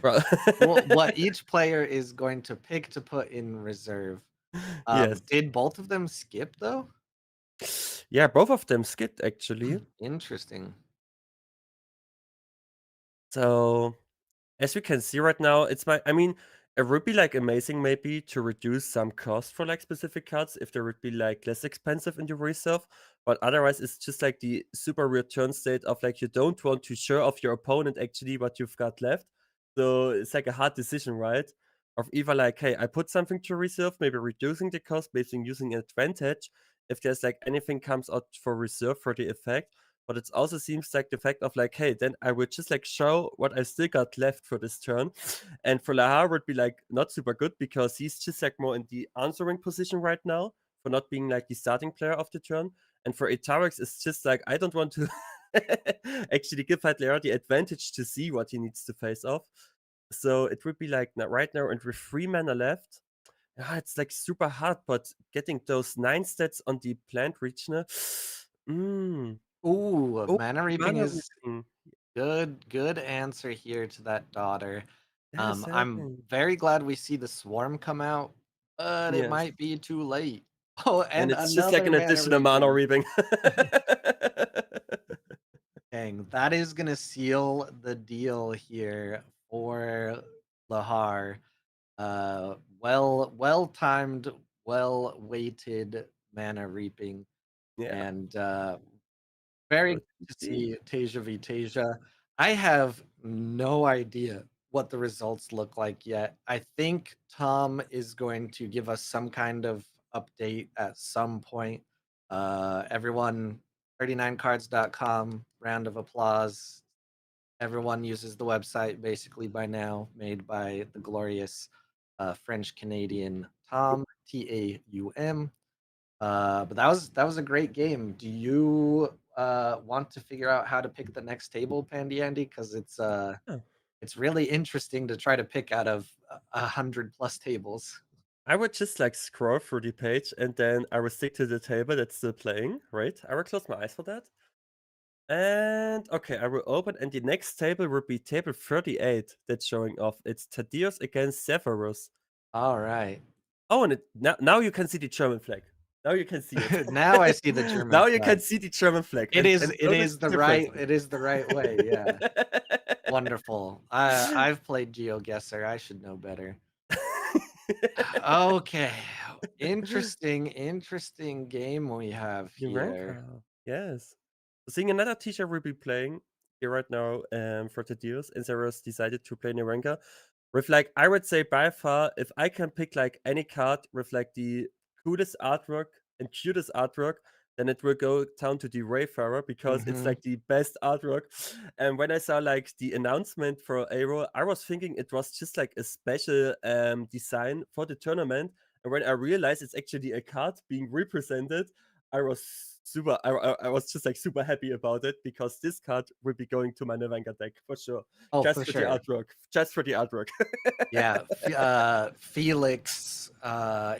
Bro. What each player is going to pick to put in reserve. Yes. Did both of them skip though? Yeah, both of them skipped actually. Interesting. So as we can see right now, I mean, it would be like amazing maybe to reduce some cost for like specific cards if they would be like less expensive in the reserve. But otherwise, it's just like the super return state of like you don't want to show off your opponent actually what you've got left. So it's like a hard decision, right? Of either like, hey, I put something to reserve, maybe reducing the cost, basically using an advantage. If there's like anything comes out for reserve for the effect, but it also seems like the fact of like, hey, then I would just like show what I still got left for this turn. And for Lahar would be like not super good because he's just like more in the answering position right now for not being like the starting player of the turn. And for Itarex, it's just like I don't want to actually give Hadler the advantage to see what he needs to face off. So it would be like right now, and with 3 mana left, yeah, it's like super hard, but getting those 9 stats on the plant regional. Mm, Ooh, Oh, mana reaping mana is reaping. good answer here to that daughter. That is I'm happening. very glad we see the swarm come out, but it Yes. might be too late. Oh, And and it's just like another an mana additional mana reaping. reaping. Okay, dang, that is gonna seal the deal here for Lahar. Well timed, well weighted mana reaping, Yeah, and very so good to see. see Tasia v Tasia. I have no idea what the results look like yet. I think Tom is going to give us some kind of update at some point. Everyone, 39cards.com, round of applause. Everyone uses the website basically by now, made by the glorious French Canadian Tom, Taum. But that was a great game. Do you want to figure out how to pick the next table, Pandy Andy? Because Yeah. it's really interesting to try to pick out of 100+ tables. I would just like scroll through the page and then I will stick to the table that's still playing, right? I will close my eyes for that. And okay, I will open, and the next table would be table 38 that's showing off. It's Thaddeus against Severus. All right. Oh, and now you can see the German flag. Now you can see it. Now I see the German Now you flag. can see the German flag It is and it notice is the the difference. right way. Yeah. Wonderful. I've played GeoGuessr. I should know better. Okay. Interesting game we have here. Uranka. Yes. Seeing another teacher will be playing here right now for Thaddeus, and Severus decided to play Uranka with like I would say by far, if I can pick like any card with like the coolest artwork and cutest artwork, then it will go down to the Wayfarer because it's Mhm. like the best artwork. And when I saw like the announcement for AWOL, I was thinking it was just like a special design for the tournament. And when I realized it's actually a card being represented, I was I was just like super happy about it because this card will be going to my Navanga deck for sure. Oh, Just for for the sure. artwork. Just for the artwork. Yeah, Felix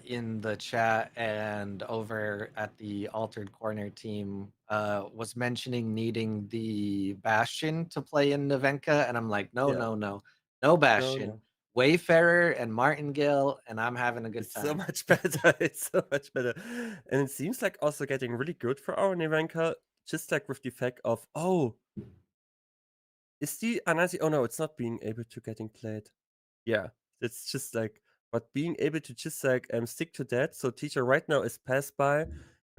in the chat and over at the Altered Corner team was mentioning needing the Bastion to play in Navenka, and I'm like, no, Yeah. no, no, no No, Bastion. no. Wayfarer and Martingale, and I'm having a good It's so time. much better. It's so much better. And it seems like also getting really good for our Nevanka, just like with the fact of, oh, is the Anansi? Oh no, it's not being able to getting played. Yeah, it's just like, but being able to just like stick to that. So teacher right now is passed by.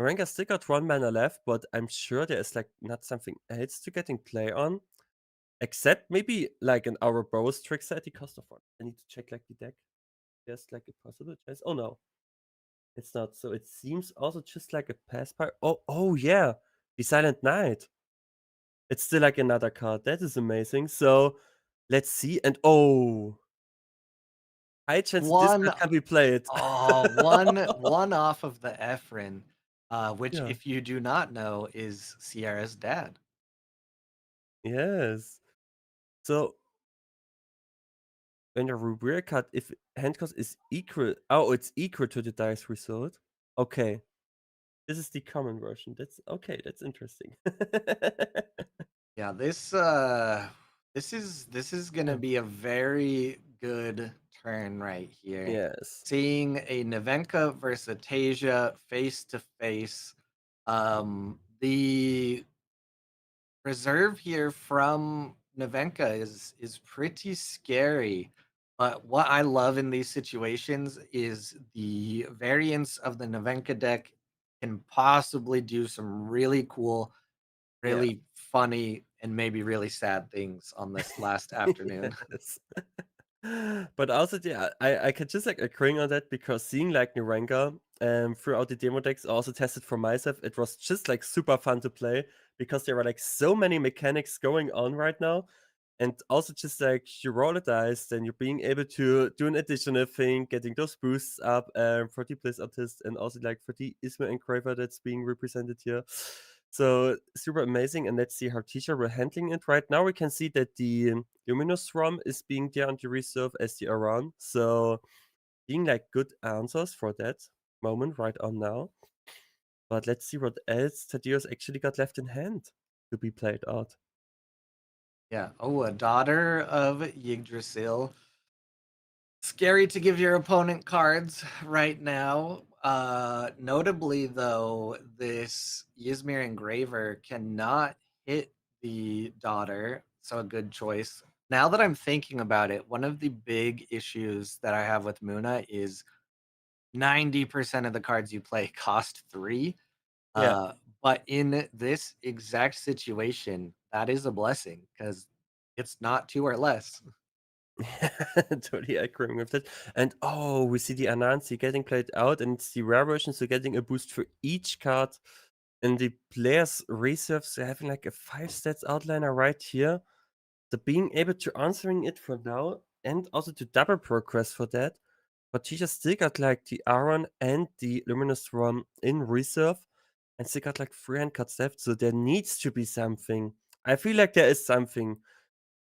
Narenga still got 1 mana left, but I'm sure there is like not something else to getting play on. Except maybe like an our Bows Trickster at the cost of 1. I need to check like the deck. There's like a possible chance. Oh no, it's not. So it seems also just like a pass by. Oh yeah, the Silent Knight. It's still like another card. That is amazing. So let's see. And oh, high chance this One, card can be played. one off of the Efren, which, Yeah. if you do not know, is Sierra's dad. Yes. So when a reveal card, if hand cost is equal, oh, it's equal to the dice result. Okay, this is the common version. That's okay. That's interesting. Yeah, this is gonna Yeah. be a very good turn right here. Yes. Seeing a Nevenka versus a Tasia face to face. The reserve here from Nevenka is pretty scary. But what I love in these situations is the variance of the Nevenka deck can possibly do some really cool, Yeah. really funny, and maybe really sad things on this last afternoon. Yes. But also, yeah, I can just like agreeing on that because seeing like Naranga throughout the demo decks, I also tested for myself. It was just like super fun to play because there were like so many mechanics going on right now. And also just like you roll a dice, then you're being able to do an additional thing, getting those boosts up for the Bliss Artist and also like for the Isma Engraver that's being represented here. So super amazing. And let's see how teacher will handling it. Right now we can see that the Luminous ROM is being there on the reserve as the Aran. So being like good answers for that moment right on now. But let's see what else Thaddeus actually got left in hand to be played out. Yeah. Oh, a daughter of Yggdrasil. Scary to give your opponent cards right now. Notably, though, this Ysmir Engraver cannot hit the daughter, so a good choice. Now that I'm thinking about it, one of the big issues that I have with Muna is 90% of the cards you play cost 3. Yeah. But in this exact situation, that is a blessing because it's not 2 or less. Totally agreeing with that. And oh, we see the Anansi getting played out, and it's the rare version, so getting a boost for each card. And the player's reserves having like a 5 stats outliner right here. So being able to answering it for now and also to double progress for that. But she just still got like the Aron and the Luminous One in reserve and still got like 3 hand cards left. So there needs to be something. I feel like there is something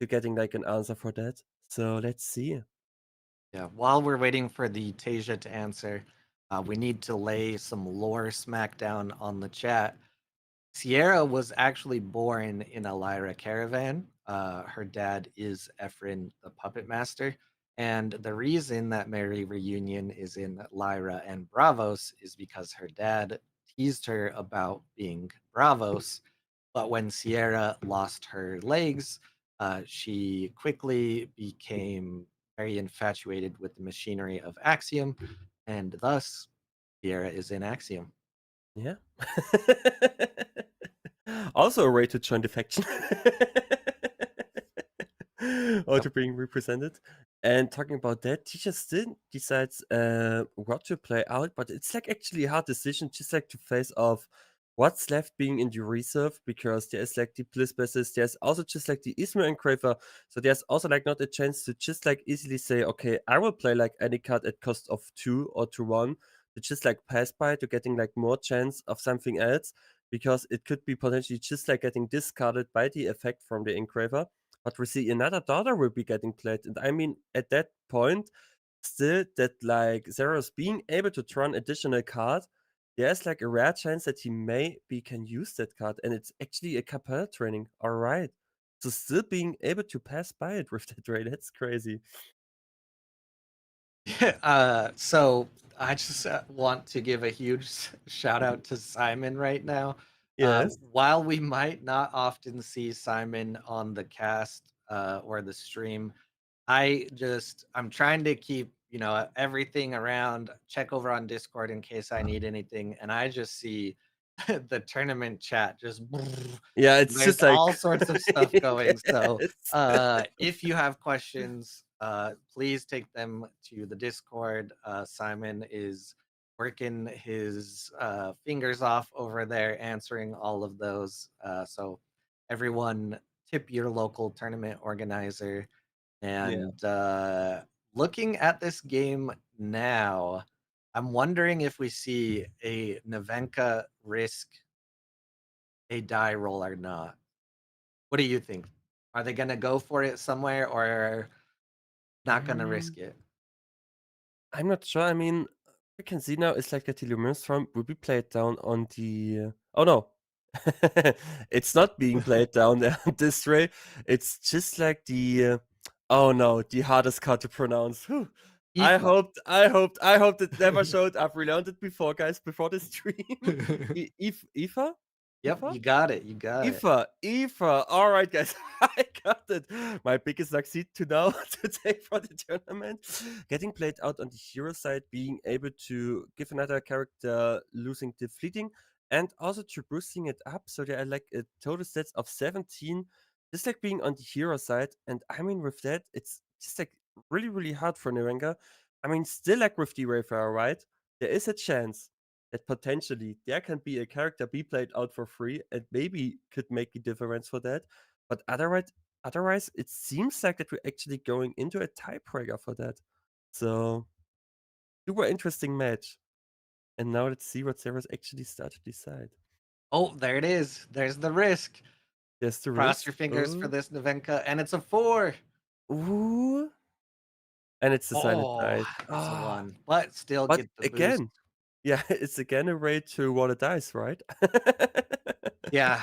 to getting like an answer for that. So let's see. Yeah, while we're waiting for the Tasia to answer, we need to lay some lore smackdown on the chat. Sierra was actually born in a Lyra caravan. Her dad is Ephraim, the puppet master. And the reason that Mary Reunion is in Lyra and Bravos is because her dad teased her about being Bravos. But when Sierra lost her legs, she quickly became very infatuated with the machinery of Axiom, and thus Sierra is in Axiom. Yeah. Also a way to join the faction. Or Yep. to being represented. And talking about that, teacher still decides what to play out, but it's like actually a hard decision, just like to face off what's left being in the reserve, because there's like the bliss passes, there's also just like the Ismail engraver, so there's also like not a chance to just like easily say, okay, I will play like any card at cost of 2 or to 1 to just like pass by to getting like more chance of something else, because it could be potentially just like getting discarded by the effect from the engraver. But we see another daughter will be getting played. And I mean, at that point, still that like Zeros being able to draw an additional card, there's like a rare chance that he maybe can use that card. And it's actually a Capella training. All right. So still being able to pass by it with that ray, that's crazy. So I just want to give a huge shout out to Simon right now. Yes. While we might not often see Simon on the cast or the stream, I'm trying to keep, everything around, check over on Discord in case I need anything, and I just see the tournament chat just Yeah, it's there's just like all sorts of stuff going. So yes. if you have questions, please take them to the Discord. Simon is working his fingers off over there answering all of those. So everyone tip your local tournament organizer. Yeah. And looking at this game now, I'm wondering if we see a Nevenka risk a die roll or not. What do you think? Are they gonna go for it somewhere or not gonna Mm. risk it? I'm not sure. I mean, we can see now it's like that the Luminous Storm will be played down on the. Oh no, it's not being played down there on this ray. It's just like the. Oh no, the hardest card to pronounce. Whew. Ifa. I hoped it never showed. I've relearned it before, guys, before the stream. Ifa? Yep, Ifa? you got it. You got it. Ifa. All right, guys, I got it. My biggest succeed to now to take for the tournament. Getting played out on the hero side, being able to give another character losing the fleeting, and also to boosting it up. So there are like a total stats of 17, just like being on the hero side. And I mean, with that, it's just like really, really hard for Nerenga. I mean, still like with the Wayfarer, right? There is a chance that potentially there can be a character be played out for free and maybe could make a difference for that. But otherwise, it seems like that we're actually going into a tiebreaker for that. So super interesting match. And now let's see what Sarah's actually start to decide. Oh, there it is. There's the risk. There's the Cross risk. your fingers for Oh, this Nevenka, and it's a 4. ooh. And it's the silent Oh, dice. it's a Ah, 1, but still but get the boost. again, yeah, it's again a way to roll a dice, right? Yeah,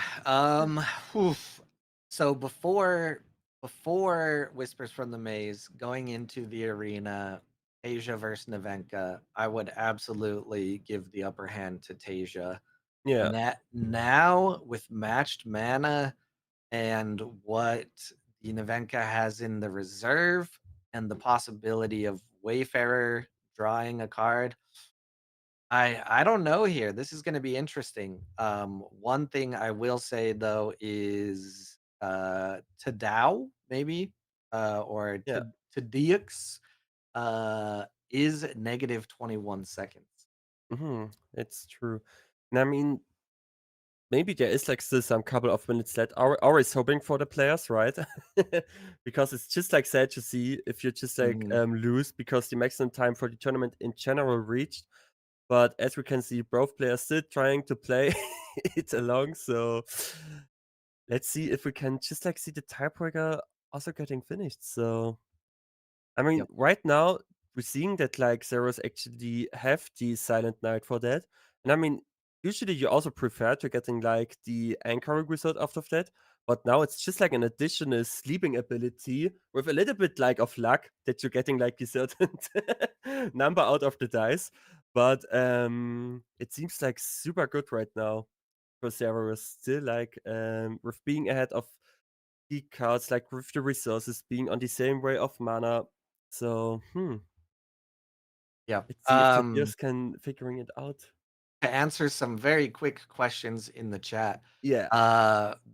oof. So before Whispers from the Maze, going into the arena, Tasia versus Nevenka, I would absolutely give the upper hand to Tasia. Yeah. Now with matched mana, and what the Nevenka has in the reserve and the possibility of Wayfarer drawing a card. I don't know here. This is going to be interesting. One thing I will say though is Tadao maybe or Yeah. Tadeux is negative 21 seconds. It's true. And I mean, maybe there is like still some couple of minutes left. Are always hoping for the players, right? Because it's just like sad to see if you just like Mhm. lose because the maximum time for the tournament in general reached. But as we can see, both players still trying to play it along. So let's see if we can just like see the tiebreaker also getting finished. So I mean, Yep. right now we're seeing that like Zeros actually have the Silent Night for that. And I mean, usually you also prefer to getting like the anchoring result after that. But now it's just like an additional sleeping ability with a little bit like of luck that you're getting like a certain number out of the dice. But it seems like super good right now for Zeros. Still like with being ahead of the cards, like with the resources being on the same way of mana. So, Yep. let's see if the deers can figuring it out. To answer some very quick questions in the chat. Yeah,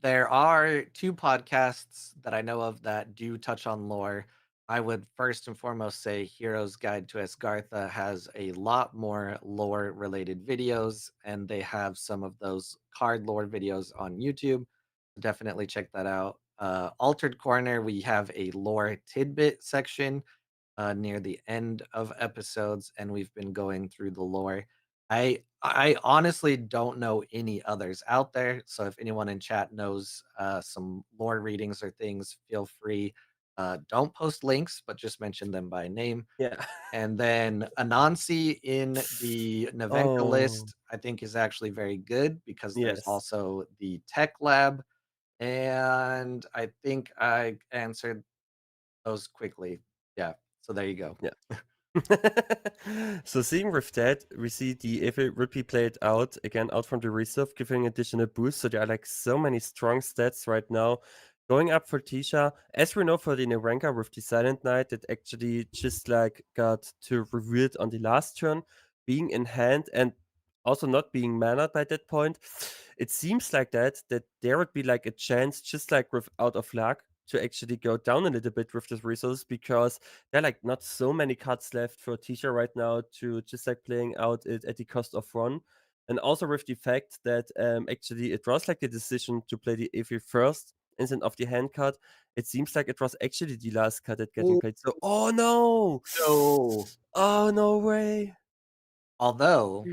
There are two podcasts that I know of that do touch on lore. I would first and foremost say Hero's Guide to Esgartha has a lot more lore related videos, and they have some of those card lore videos on YouTube. Definitely check that out. Altered Corner, we have a lore tidbit section near the end of episodes, and we've been going through the lore. I honestly don't know any others out there. So if anyone in chat knows some lore readings or things, feel free. Don't post links, but just mention them by name. yeah. And then Anansi in the Navenka Oh, list, I think is actually very good because there's yes. also the Tech Lab. And I think I answered those quickly. Yeah. So there you go. Yeah. So seeing with that, we see the Evil Rippy played out again out from the reserve, giving additional boost. So there are like so many strong stats right now. Going up for Tisha, as we know for the Narenka with the Silent Knight that actually just like got to revealed on the last turn, being in hand and also not being mana by that point. It seems like that there would be like a chance, just like with Out of Luck, to actually go down a little bit with this resource because there are like not so many cards left for Tisha right now to just like playing out it at the cost of one. And also with the fact that actually it was like the decision to play the Evi first instead of the hand card, it seems like it was actually the last card that getting Oh, played. So oh no! no. Oh no way! Although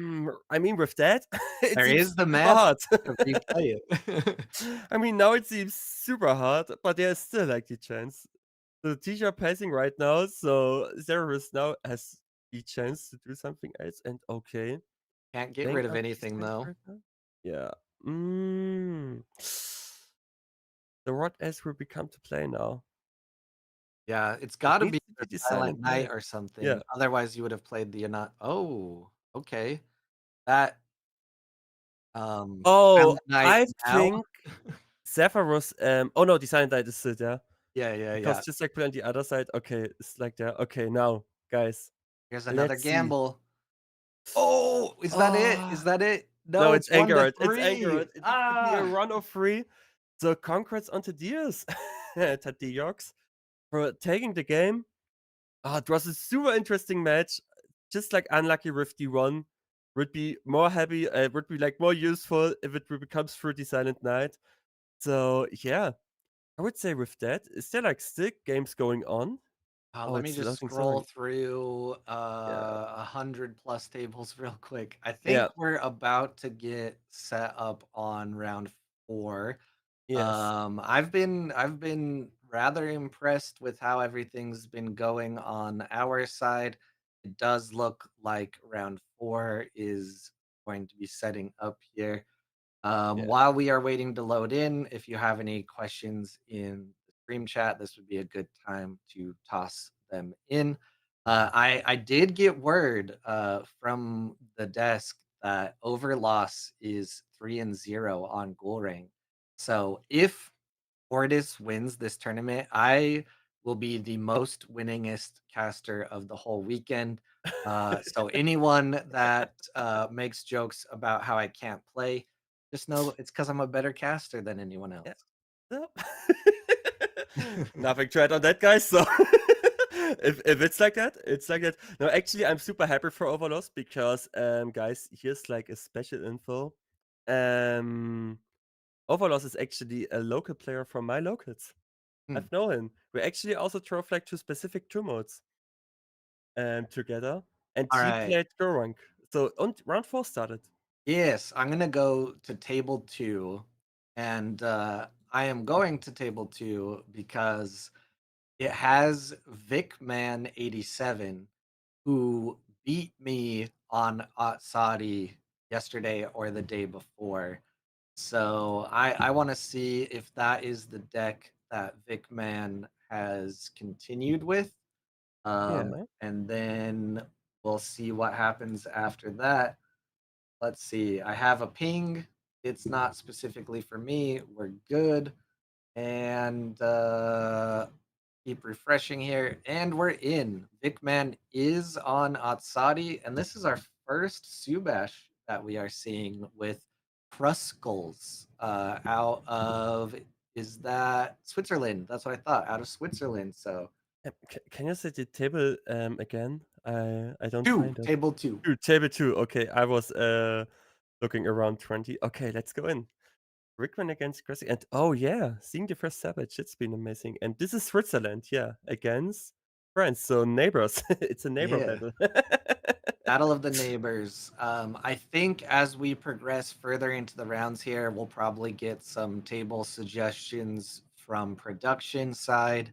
I mean with that, it there seems is the super math hard. to replay it. I mean now it seems super hard, but there's still like the chance. The teacher passing right now, so Cerberus now has the chance to do something else. And okay, Can't get playing rid of out this anything kind though. right now. Yeah. Mm. So what else will become to play now? Yeah, it's It gotta needs be to be the the Silent silent Night night. or Yeah. something. Otherwise, you would have played the Ana Oh, okay. That, Oh, Silent Night I now? think Zephyrus. Oh no, the silent night is still there Yeah, yeah, because yeah. just like play on the other side. Okay, it's like there. Okay, now guys, Here's another let's see. gamble. Oh, is that it? Is Oh that it? no, No, it's it's 1 to Angered. It's 3. Angered. It needs to be a Ah! run of three. So congrats onto Diaz, Tadiox, for taking the game. It was a super interesting match. Just like unlucky with D1. Would be more happy, would be like more useful if it becomes through the Silent Night. So yeah, I would say with that, is there like still games going on? Oh, Let me it's just loading so scroll many. through Yeah. 100 plus tables real quick. I think Yeah. we're about to get set up on round 4. Yes. I've been rather impressed with how everything's been going on our side. It does look like round 4 is going to be setting up here. Yeah. While we are waiting to load in, if you have any questions in the stream chat, this would be a good time to toss them in. I did get word from the desk that Overloss is 3-0 on Ghoul Ring. So if Fortis wins this tournament, I will be the most winningest caster of the whole weekend. So anyone that makes jokes about how I can't play, just know it's because I'm a better caster than anyone Yeah. else. No. Nothing to add on that, guys. So if it's like that, it's like that. No, actually, I'm super happy for Overloss because, guys, here's like a special info. Um, Overloss is actually a local player from my locals. Hmm. I've known him. We actually also drove like two specific tour modes together, and All he right. played Go Rank. So and round 4 started. Yes, I'm gonna go to table two, and I am going to table two because it has Vicman87, who beat me on Saudi yesterday or the day before. So I want to see if that is the deck that Vicman has continued with. Yeah. And then we'll see what happens after that. Let's see. I have a ping. It's not specifically for me. We're good. And keep refreshing here. And we're in. Vicman is on Atsadi. And this is our first Subash that we are seeing with Kruskulls out of, is that Switzerland? That's what I thought, out of Switzerland. So Can you say the table again? I don't two, find it. table two. Table 2. Okay, I was looking around 20. Okay, let's go in. Rickman against Cressy. And oh yeah, seeing the first Savage, it's been amazing. And this is Switzerland, yeah, against France. So neighbors. It's a neighbor Yeah. battle. Battle of the Neighbors. I think as we progress further into the rounds here, we'll probably get some table suggestions from production side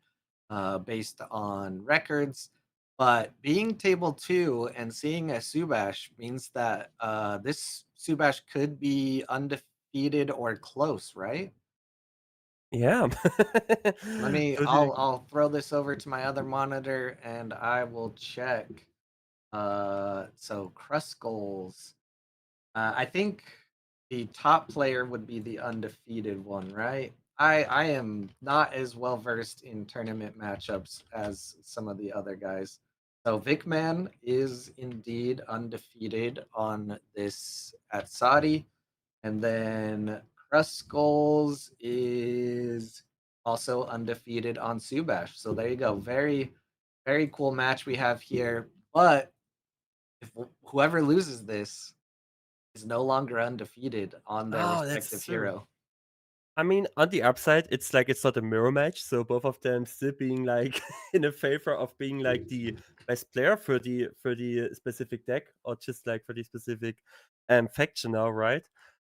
based on records. But being table two and seeing a Subash means that this Subash could be undefeated or close, right? Yeah. Let me. Totally agree. I'll throw this over to my other monitor and I will check. So Crust goals. I think the top player would be the undefeated one, right? I am not as well versed in tournament matchups as some of the other guys. So Vicman is indeed undefeated on this at Saudi, and then Kruskulls is also undefeated on Subash. So there you go. Very, very cool match we have here. But if whoever loses this is no longer undefeated on their Oh, respective that's true. hero. I mean, on the upside, it's like it's not a mirror match, so both of them still being like in a favor of being like the best player for the specific deck, or just like for the specific faction now, right?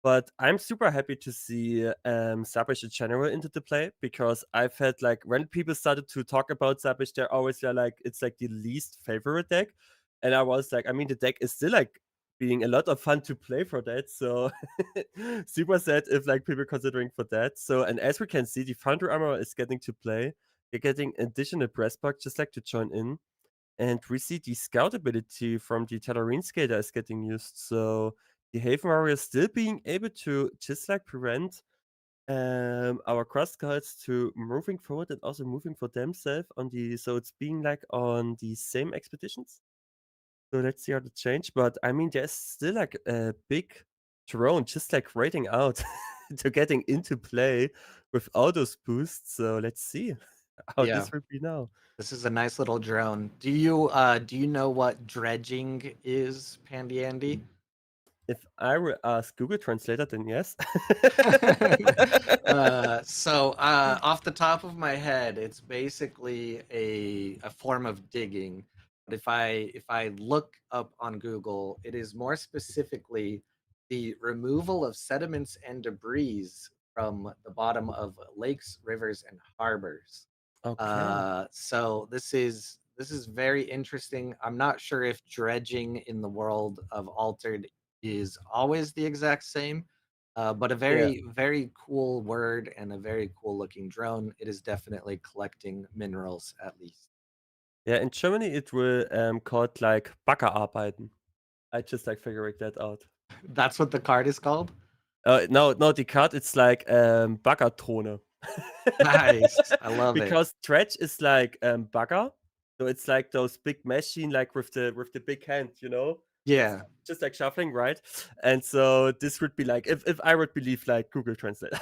But I'm super happy to see Sabish in general into the play, because I've had like when people started to talk about Sabish, they're always like it's like the least favorite deck. And I was like, I mean, the deck is still like being a lot of fun to play for that. So super sad if like people considering for that. So and as we can see, the Foundry Armor is getting to play. You're getting additional breastplate just like to join in. And we see the scout ability from the Tellarine Skater is getting used. So the Haven Warrior is still being able to just like prevent our cross scouts to moving forward and also moving for themselves on the, so it's being like on the same expeditions. So let's see how to change. But I mean, there's still like a big drone just like waiting out to getting into play with all those boosts. So let's see how Yeah, this will be now. this is a nice little drone. Do you know what dredging is, Pandy Andy? If I were ask Google Translator, then yes. Off the top of my head, it's basically a form of digging. But if I look up on Google, it is more specifically the removal of sediments and debris from the bottom of lakes, rivers, and harbors. Okay. So this is very interesting. I'm not sure if dredging in the world of Altered is always the exact same, but a Yeah. very, very cool word and a very cool looking drone. It is definitely collecting minerals at least. Yeah, in Germany it will called like Baggerarbeiten. I just like figuring that out. That's what the card is called? No, no, the card it's like Baggertone. Nice. I love it. Because Dredge is like bugger. So it's like those big machine like with the big hand, you know? It's Yeah. just like shuffling, right? And so this would be like if I would believe like Google Translate.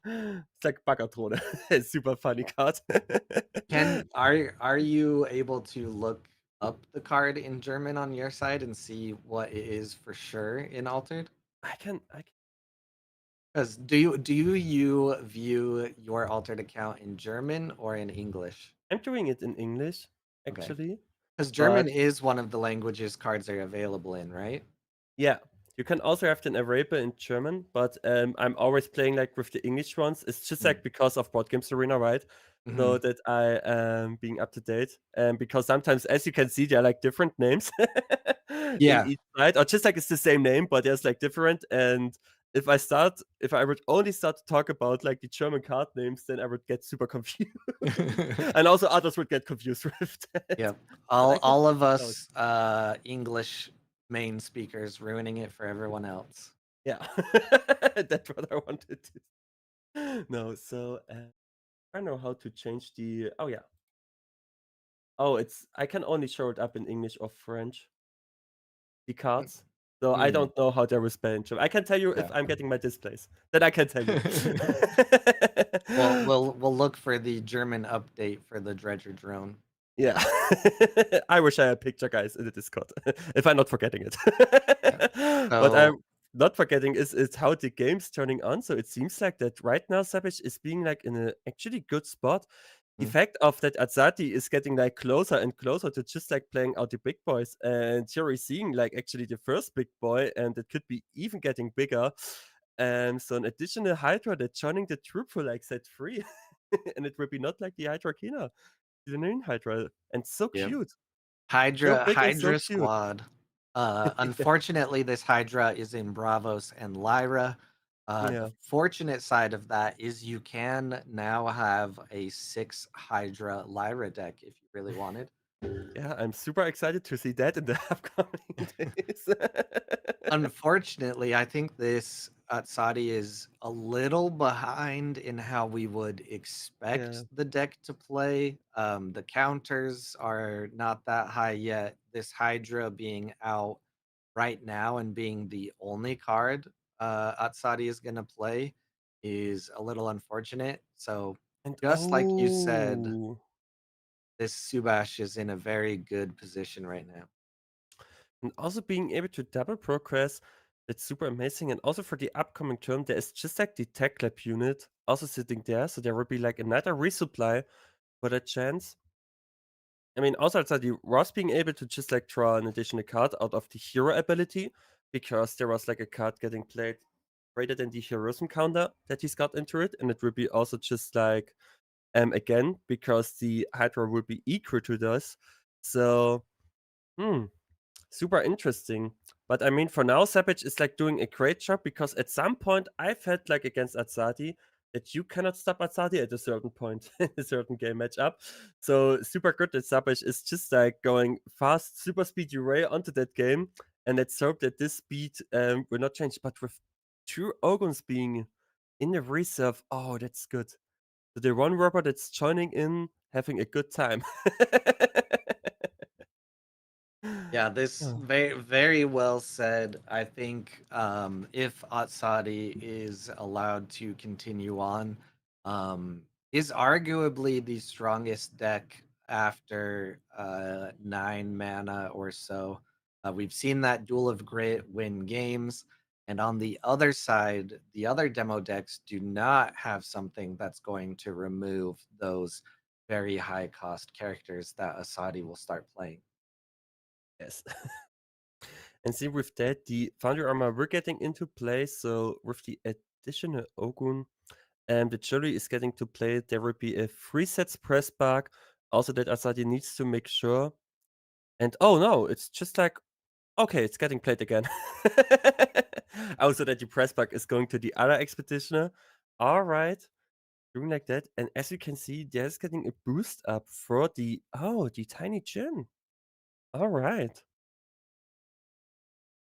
It's like Baggerthrone. It's super funny card. Can are you able to look up the card in German on your side and see what it is for sure in altered? I can 'Cause do you view your altered account in German or in English? I'm doing it in English, Okay. actually. Because German But is one of the languages cards are available in, right? yeah, you can also have den available in German, but I'm always playing like with the English ones. It's just Mm. like because of Board Games Arena, right? So Mhm. that I am being up to date. Because sometimes, as you can see, there are like different names in Yeah. each side, or just like it's the same name, but there's like different. And if I would only start to talk about like the German card names, then I would get super confused, and also others would get confused with that. Yep. But All I can all of check it out. us English main speakers ruining it for everyone else. Yeah, that's what I wanted to. No, so I don't know how to change the. Oh yeah. Oh, it's I can only show it up in English or French. The cards. So I Mm, don't know how they will spell in German. I can tell you if yeah. I'm getting my displays. Then I can tell you. Well, we'll look for the German update for the Dredger drone. Yeah. I wish I had a picture, guys, in the Discord. If I'm not forgetting it. Yeah. What So, I'm not forgetting is how the game's turning on. So it seems like that right now Savage is being like in a actually good spot. The mm, fact of that Azzati is getting like closer and closer to just like playing out the big boys. And here we're seeing like actually the first big boy, and it could be even getting bigger. So an additional Hydra that's joining the troop for like set free. And it will be not like the Hydra Kina. The main Hydra, and so yep. cute. So Hydra big and so Hydra cute. squad. Yeah. Unfortunately, this Hydra is in Bravos and Lyra. The Yeah. fortunate side of that is you can now have a 6 Hydra Lyra deck if you really wanted. Yeah, I'm super excited to see that in the upcoming days. Unfortunately, I think this Atsadi is a little behind in how we would Yeah. expect the deck to play. The counters are not that high yet. This Hydra being out right now and being the only card Atsadi is going to play is a little unfortunate. So, And just like you said, oh, this Subash is in a very good position right now. and also being able to double progress, that's super amazing. And also for the upcoming term, there is just like the tech lab unit also sitting there. So there will be like another resupply for that chance. I mean, also outside the Ross being able to just like draw an additional card out of the hero ability, because there was like a card getting played greater than the heroism counter that he's got into it, and it will be also just like again, because the Hydra will be equal to this. So hmm, super interesting. But I mean, for now, Savage is like doing a great job, because at some point I felt like against Azzati that you cannot stop Azzati at a certain point in a certain game matchup. So super good that Savage is just like going fast, super speedy ray onto that game. And let's hope that this speed will not change. But with two Ogons being in the reserve, oh, that's good. So the one robot that's joining in, having a good time. Yeah, this Oh, very well said. I think if Atsadi is allowed to continue on, is arguably the strongest deck after 9 mana or so. We've seen that Duel of Grit win games, and on the other side, the other demo decks do not have something that's going to remove those very high cost characters that Asadi will start playing. yes. And see, with that, the Foundry Armor we're getting into play. So with the additional Ogun, the jury is getting to play. There will be a 3 sets press back. Also, that Asadi needs to make sure. And oh no, it's just like, okay, it's getting played again. Also, that the press back is going to the other expeditioner. All right, doing like that. And as you can see, there's getting a boost up for the, oh, the tiny gym. All right.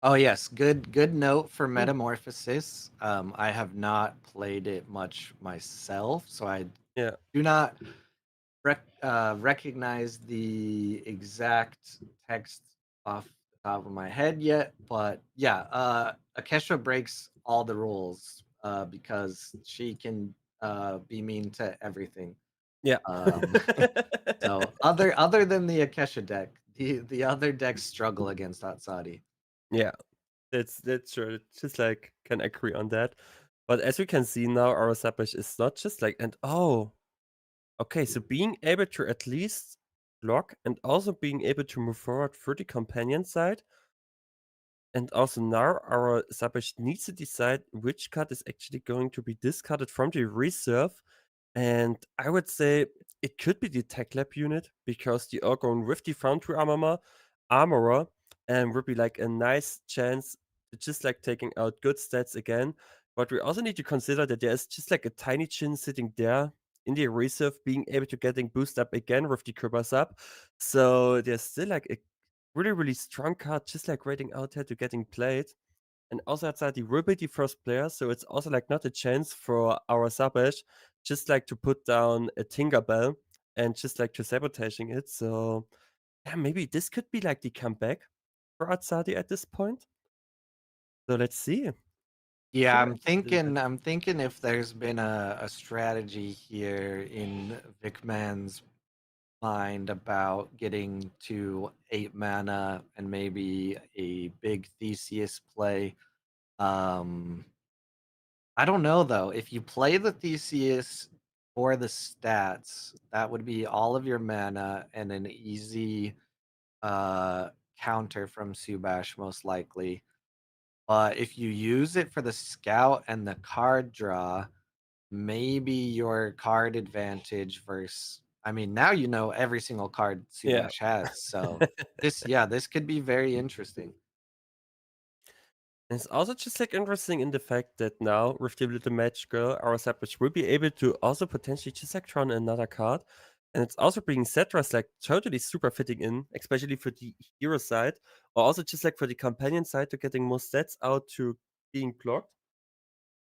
Oh yes, good note for Mm, Metamorphosis. I have not played it much myself, so I yeah. do not recognize the exact text off the top of my head yet. But yeah, Akesha breaks all the rules because she can be mean to everything. Yeah. Um, so other than the Akesha deck, the other decks struggle against Hatsari. Yeah, that's true. It's just like can agree on that. But as we can see now, our Sabash is not just like and oh, okay, so being able to at least block and also being able to move forward through the companion side. And also now our Sabash needs to decide which card is actually going to be discarded from the reserve. And I would say it could be the Tech Lab unit because the Orgon with the Foundry Armorer and would be like a nice chance to just like taking out good stats again. But we also need to consider that there's just like a tiny chin sitting there in the reserve being able to getting boost up again with the Kribas up. So there's still like a really, really strong card just like waiting out here to getting played. And also outside he will be the first player, so it's also like not a chance for our Sabash just like to put down a Tinkerbell and just like to sabotaging it. So yeah, maybe this could be like the comeback for Atsadi at this point. So let's see. Yeah, Super interested in that. I'm thinking if there's been a strategy here in Vicman's mind about getting to 8 mana and maybe a big Theseus play. Um, I don't know though. If you play the Theseus for the stats, that would be all of your mana and an easy counter from Subash most likely. But if you use it for the scout and the card draw, maybe your card advantage versus I mean, now you know every single card Yeah. Subash has. So this could be very interesting. And it's also just like interesting in the fact that now with the little match girl, our Savage will be able to also potentially just like draw another card. And it's also bringing Cetra's like totally super fitting in, especially for the hero side, or also just like for the companion side to getting more stats out to being blocked.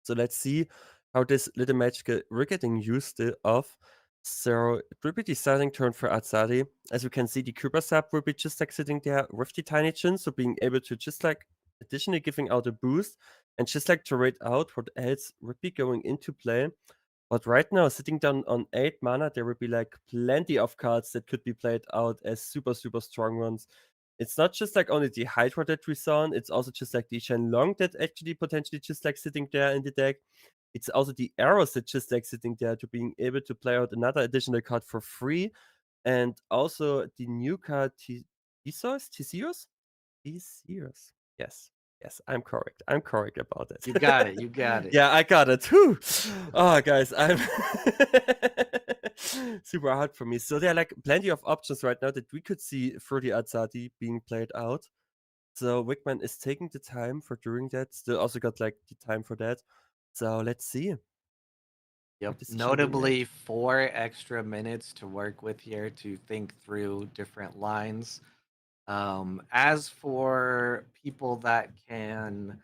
So let's see how this little magic we're getting used of. So it will be the starting turn for Atsari. As you can see, the Cooper Sap will be just like sitting there with the Tiny Chin, so being able to just like additionally giving out a boost and just like to rate out what else would be going into play. But right now, sitting down on 8 mana, there will be like plenty of cards that could be played out as super, super strong ones. It's not just like only the Hydra that we saw, it's also just like the Shenlong that actually potentially just like sitting there in the deck. It's also the arrows that just like sitting there to being able to play out another additional card for free. And also the new card Theseus? Theseus. Yes. Yes, I'm correct. I'm correct about it. You got it. You got it. Yeah, I got it. Whew. Oh, guys, I'm super hard for me. So there are like plenty of options right now that we could see for the Azzati being played out. So Wickman is taking the time for doing that. Still also got like the time for that. So let's see Yep. what decision we make. Notably, 4 extra minutes to work with here to think through different lines. As for people that can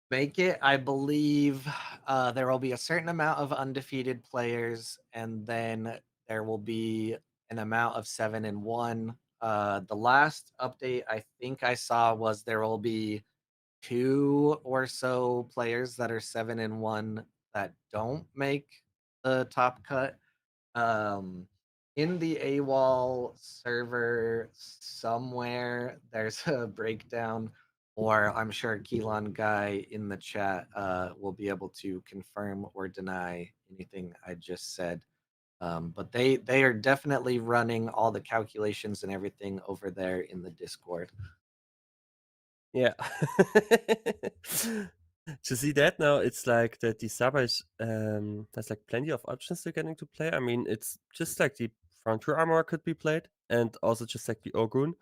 make it, I believe there will be a certain amount of undefeated players, and then there will be an amount of 7-1. The last update I think I saw was there will be two or so players that are 7-1 that don't make the top cut. Um, in the AWOL server somewhere, there's a breakdown, or I'm sure Keelan guy in the chat will be able to confirm or deny anything I just said. But they are definitely running all the calculations and everything over there in the Discord. Yeah. To see that now, it's like that the Savage has like plenty of options to getting to play. I mean, it's just like the Frontier Armor could be played, and also just like the Orgun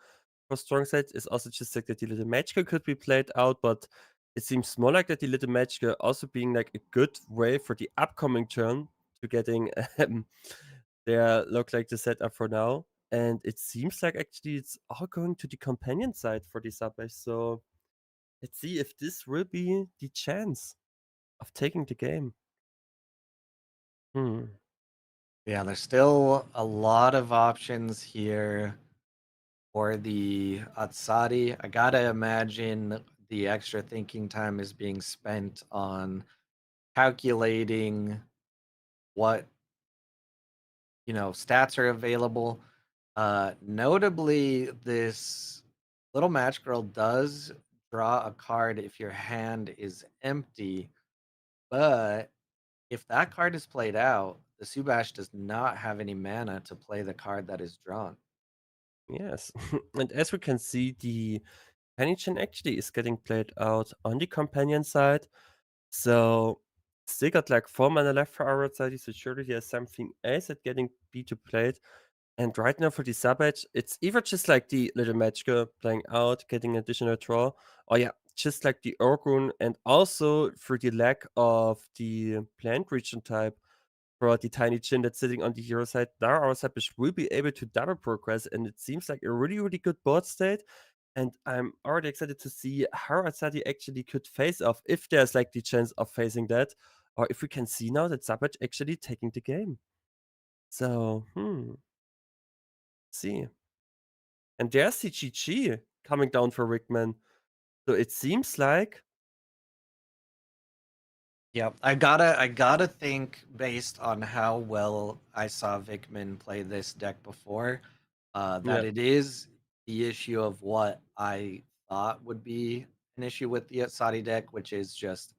for strong side is also just like that the little Magical could be played out, but it seems more like that the little Magical also being like a good way for the upcoming turn to getting their look like the setup for now. And it seems like actually it's all going to the companion side for the Savage. So Let's see if this will be the chance of taking the game. Hmm. Yeah, there's still a lot of options here for the Atsari. I gotta imagine the extra thinking time is being spent on calculating what stats are available. Notably, this little match girl does draw a card if your hand is empty, but if that card is played out, the Subash does not have any mana to play the card that is drawn. Yes. And as we can see, the Penichen actually is getting played out on the companion side. So still got like 4 mana left for our side, so surely he has something else at getting B2 played. And right now for the sub edge, it's either just like the little Magica playing out, getting additional draw, or yeah, just like the Orgun, and also for the lack of the plant region type for the tiny chin that's sitting on the hero side, now our Sapish will be able to double progress, and it seems like a really, really good board state. And I'm already excited to see how Asadi actually could face off if there's like the chance of facing that, or if we can see now that Sabach actually taking the game. So, see. And there's the GG coming down for Rickman. So it seems like, Yep, I gotta think based on how well I saw Vikman play this deck before, that yeah, it is the issue of what I thought would be an issue with the Saudi deck, which is just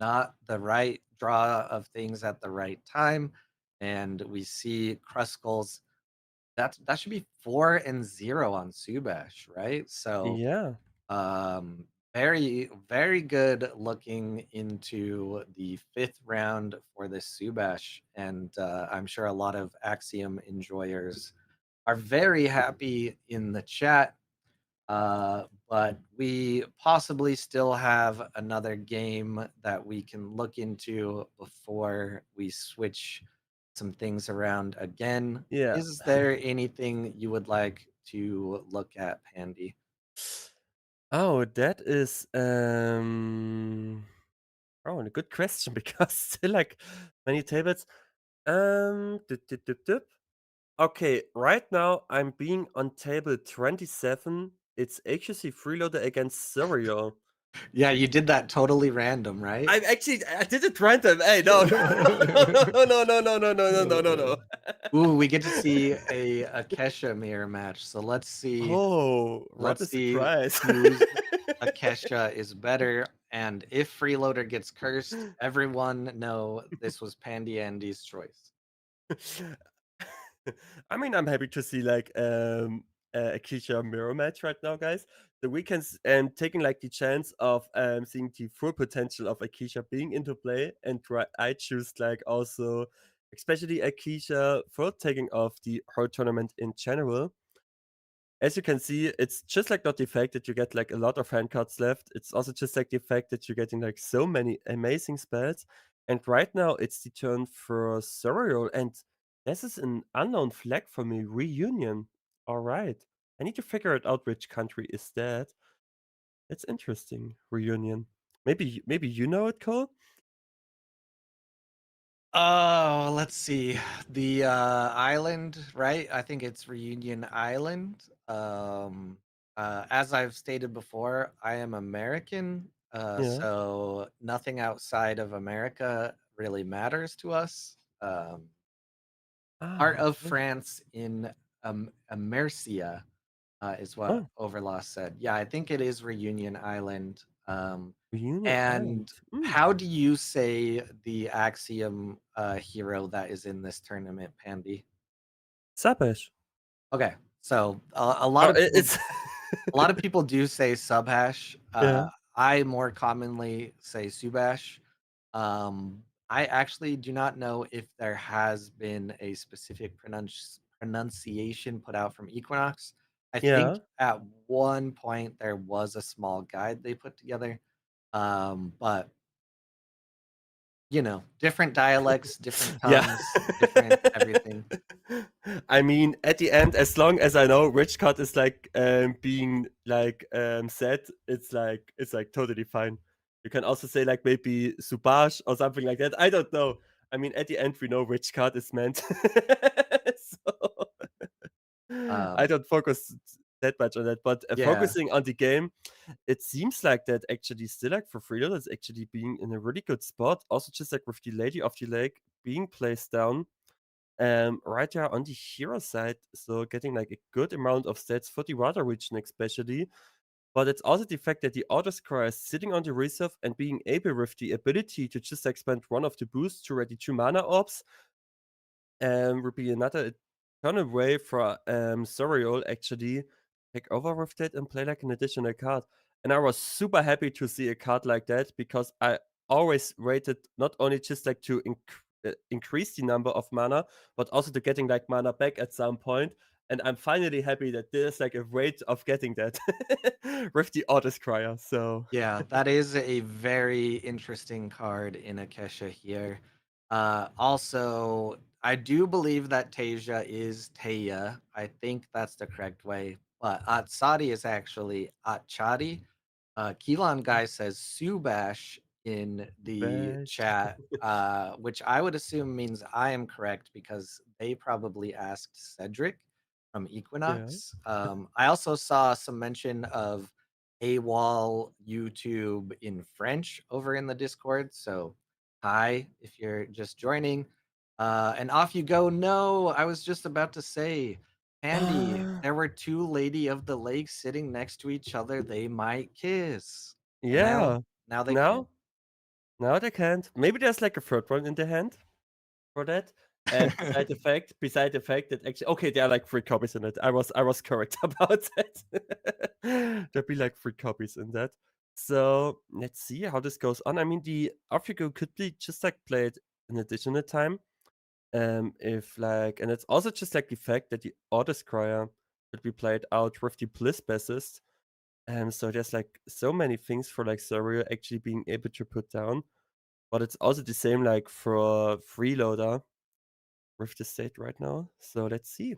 not the right draw of things at the right time. And we see Kruskull's that should be 4-0 on Subash, right? So yeah, very, very good looking into the fifth round for this Subash, and I'm sure a lot of Axiom enjoyers are very happy in the chat. But we possibly still have another game that we can look into before we switch some things around again. yeah. Is there anything you would like to look at, Pandy? Oh, that is oh, a good question because still like many tables. Dip, dip, dip. Okay, right now I'm being on table 27. It's HSC freeloader against Serial. Yeah, you did that totally random, right? I did it random. Hey, no, no, no, no, no, no, no, no, no, no, no. Ooh, we get to see a Kesha mirror match. So let's see. Oh, what Let's a see surprise. whose Akesha is better. And if Freeloader gets cursed, everyone know this was Pandy Andy's choice. I mean, I'm happy to see like a Kisha mirror match right now, guys. The weekends and taking like the chance of seeing the full potential of Akisha being into play, and I choose like also especially Akisha for taking off the whole tournament in general. As you can see, it's just like not the fact that you get like a lot of hand cards left. It's also just like the fact that you're getting like so many amazing spells. And right now it's the turn for Suriel, and this is an unknown flag for me. Reunion. All right. I need to figure it out which country is that. It's interesting. Reunion. Maybe you know it, Cole? Oh, let's see. The island, right? I think it's Reunion Island. As I've stated before, I am American, Yeah. so nothing outside of America really matters to us. Ah, Part of okay. France in Mercia is what Oh, Overloss said. Yeah, I think it is Reunion Island. Reunion And Island. Hmm. how do you say the Axiom hero that is in this tournament, Pandy? Sabesh. Okay, so Oh, it's a lot of people do say Subhash. yeah. I more commonly say Subash. I actually do not know if there has been a specific pronunciation put out from Equinox. I think Yeah. at one point there was a small guide they put together. But different dialects, different Yeah. tongues, different everything. I mean, at the end, as long as I know which card is like being like said, it's like totally fine. You can also say like maybe Subash or something like that. I don't know. I mean, at the end, we know which card is meant. So I Um, don't focus that much on that, but yeah, focusing on the game, it seems like that actually still like for Freeloader is actually being in a really good spot. Also, just like with the Lady of the Lake being placed down, right there on the hero side, so getting like a good amount of stats for the water region especially. But it's also the fact that the Autoscroller is sitting on the reserve and being able with the ability to just like spend one of the boosts to ready 2 mana orbs would be another kind of way for Soriol actually take over with that and play like an additional card. And I was super happy to see a card like that because I always waited not only just like to increase the number of mana, but also to getting like mana back at some point. And I'm finally happy that there's like a way of getting that with the Autoscryer. So yeah, that is a very interesting card in Akesha here. Also, I do believe that Tasia is Taya. I think that's the correct way, but Atsadi is actually Atchadi. Keelan Guy says Subash in the Bash. chat, which I would assume means I am correct because they probably asked Cedric from Yeah. Equinox. I also saw some mention of AWOL YouTube in French over in the Discord. So, hi, if you're just joining. And off you go. No, I was just about to say, Andy, there were two Lady of the Lake sitting next to each other. They might kiss. And Yeah. now they can. Now? Now they can't. Maybe there's like a third one in the hand for that. And beside the fact that actually okay, there are like 3 copies in it. I was correct about that. There'll be like 3 copies in that. So let's see how this goes on. I mean the Afrigo could be just like played an additional time. If like and it's also just like the fact that the auto scryer could be played out with the bliss bassist. So there's like so many things for like Surreal actually being able to put down. But it's also the same like for Freeloader with the state right now. So let's see.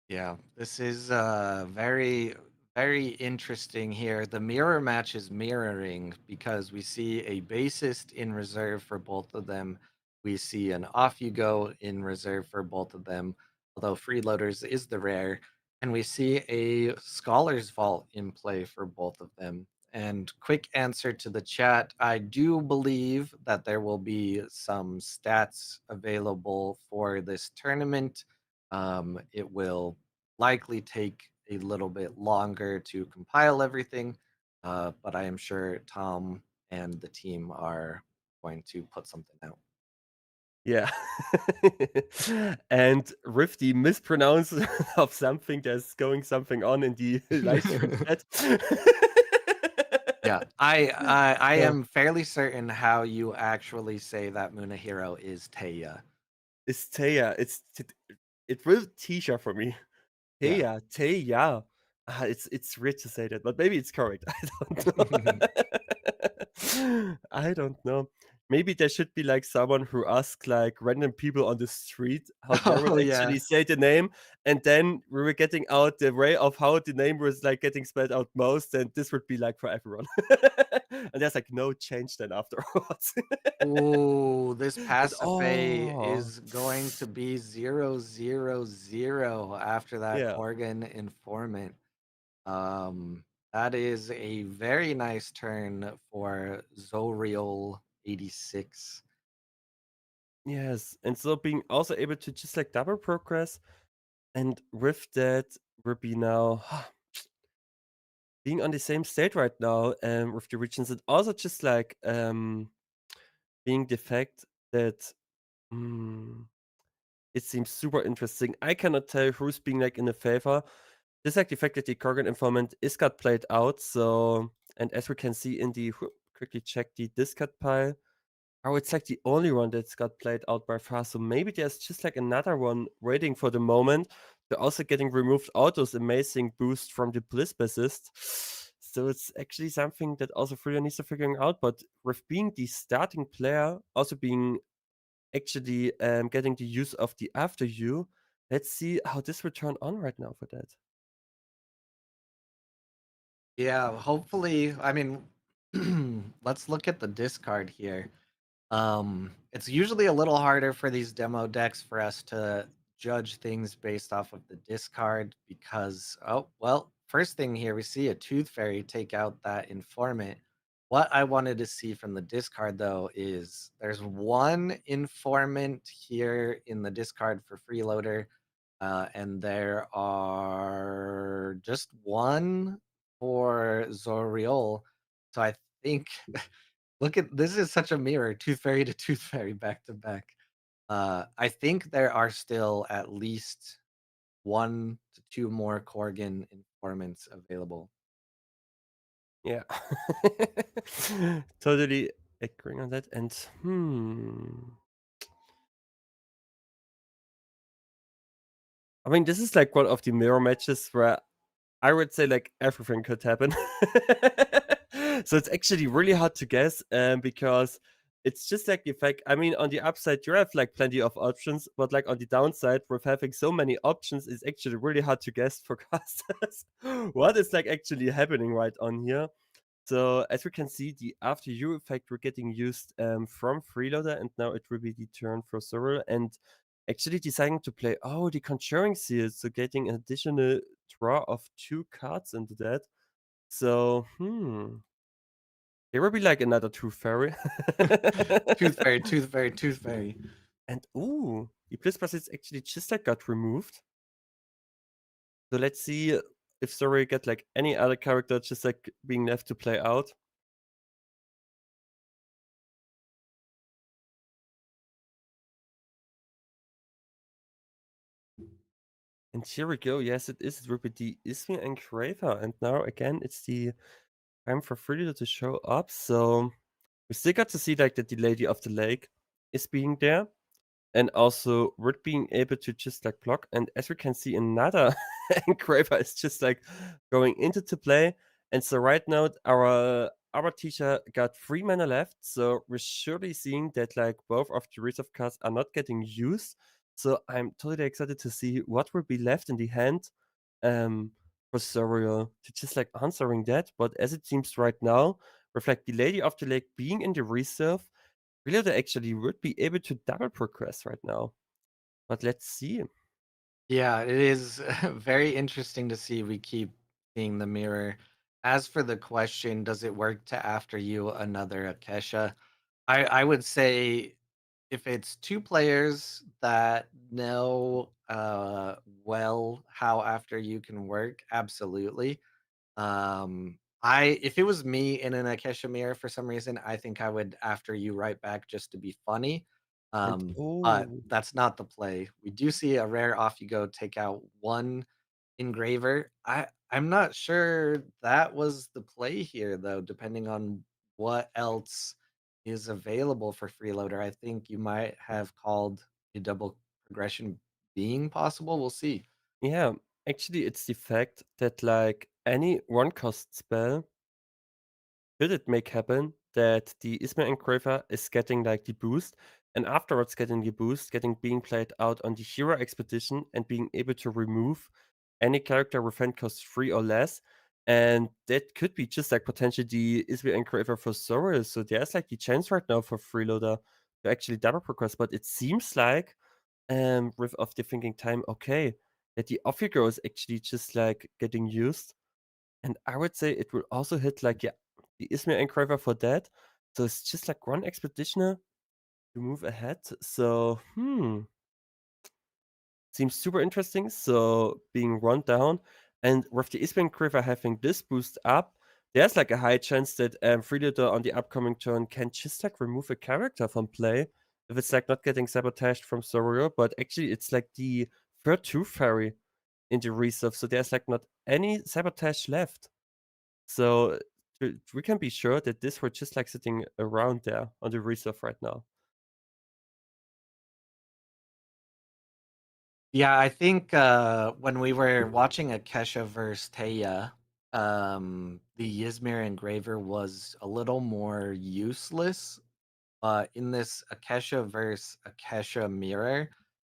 Yeah, this is very, very interesting here. The mirror match is mirroring because we see a bassist in reserve for both of them. We see an off you go in reserve for both of them, although freeloaders is the rare. And we see a scholar's vault in play for both of them. And quick answer to the chat, I do believe that there will be some stats available for this tournament. It will likely take a little bit longer to compile everything, but I am sure Tom and the team are going to put something out. Yeah. And with the mispronounce of something, there's going something on in the live stream chat. Yeah, I Yeah. am fairly certain how you actually say that Munahiro is Taya. It's Taya. It will Tisha for me. Yeah. Taya, Taya. It's weird to say that, but maybe it's correct. I don't know. I don't know. Maybe there should be like someone who asks like random people on the street how they would Oh yeah. actually say the name, and then we were getting out the way of how the name was like getting spelled out most, and this would be like for everyone. And there's like no change then afterwards. Ooh, this And Pasiphae oh, is going to be 0-0-0 after that yeah. Corgan informant. That is a very nice turn for Zoriel 86. Yes, and so being also able to just like double progress, and with that, we'll be now being on the same state right now, with the regions, and also just like being the fact that it seems super interesting. I cannot tell who's being like in a favor. Just like the fact that the Kurgan informant is got played out, so and as we can see in the quickly check the discard pile. Oh, it's like the only one that's got played out by far. So maybe there's just like another one waiting for the moment. They're also getting removed out those amazing boosts from the Bliss bassist. So it's actually something that also Freya needs to figuring out. But with being the starting player, also being actually getting the use of the after you, let's see how this will turn on right now for that. Yeah, hopefully. I mean, let's look at the discard here. It's usually a little harder for these demo decks for us to judge things based off of the discard because, oh, well, first thing here, we see a Tooth Fairy take out that Informant. What I wanted to see from the discard, though, is there's one Informant here in the discard for Freeloader, and there are just one for Zoriol. So I think look at this is such a mirror, Tooth Fairy to Tooth Fairy back to back. I think there are still at least 1 to 2 more Corgan informants available. Yeah. Totally agreeing on that. And I mean, this is like one of the mirror matches where I would say like everything could happen. So it's actually really hard to guess, because it's just like the fact. I mean, on the upside, you have like plenty of options, but like on the downside, with having so many options, it's actually really hard to guess for casters what is like actually happening right on here. So as we can see, the after you effect we're getting used from Freeloader, and now it will be the turn for Sorrel, and actually deciding to play the Conjuring Seal, so getting an additional draw of 2 cards into that. So there will be like another Tooth Fairy. Tooth Fairy, Tooth Fairy, Tooth Fairy. And the Bliss is actually just like got removed. So let's see if Sorrel get like any other character just like being left to play out. And here we go. Yes, it is. It will be the Ismi Engraver. And now again, it's the time for Frida to show up. So we still got to see like that the Lady of the Lake is being there. And also Wood being able to just like block. And as we can see, another Engraver is just like going into the play. And so right now, our teacher got 3 mana left. So we're surely seeing that like both of the reserve cards are not getting used. So I'm totally excited to see what will be left in the hand for Soriel to just like answering that. But as it seems right now, with like the Lady of the Lake being in the reserve, Reloader actually would be able to double progress right now. But let's see. Yeah, it is very interesting to see we keep seeing the mirror. As for the question, does it work to after you another Akesha? I would say if it's 2 players that know, well how after you can work, absolutely. I if it was me in an Akesha mirror for some reason, I think I would after you right back just to be funny. And But that's not the play. We do see a rare off you go take out 1 engraver. I'm not sure that was the play here though, depending on what else is available for freeloader. I think you might have called a double progression being possible. We'll see. yeah, actually it's the fact that like any one cost spell should it make happen that the Ismail Engraver is getting like the boost, and afterwards getting the boost, getting being played out on the hero expedition and being able to remove any character with hand cost 3 or less. And that could be just like potentially the Ismail Engraver for Sorrel. So there's like the chance right now for Freeloader to actually double progress. But it seems like with of the thinking time, okay, that the off go is actually just like getting used. And I would say it will also hit like, yeah, the Ismail Engraver for that. So it's just like one expeditioner to move ahead. So, seems super interesting. So being run down, and with the Ismail Engraver having this boost up, there's like a high chance that Freeloader on the upcoming turn can just like remove a character from play if it's like not getting sabotaged from Sorrow, but actually it's like the third Tooth Fairy in the reserve. So there's like not any sabotage left. So we can be sure that this were just like sitting around there on the reserve right now. Yeah, I think when we were watching Akesha versus Taya, The Ysmir engraver was a little more useless. In this Akesha versus Akesha mirror,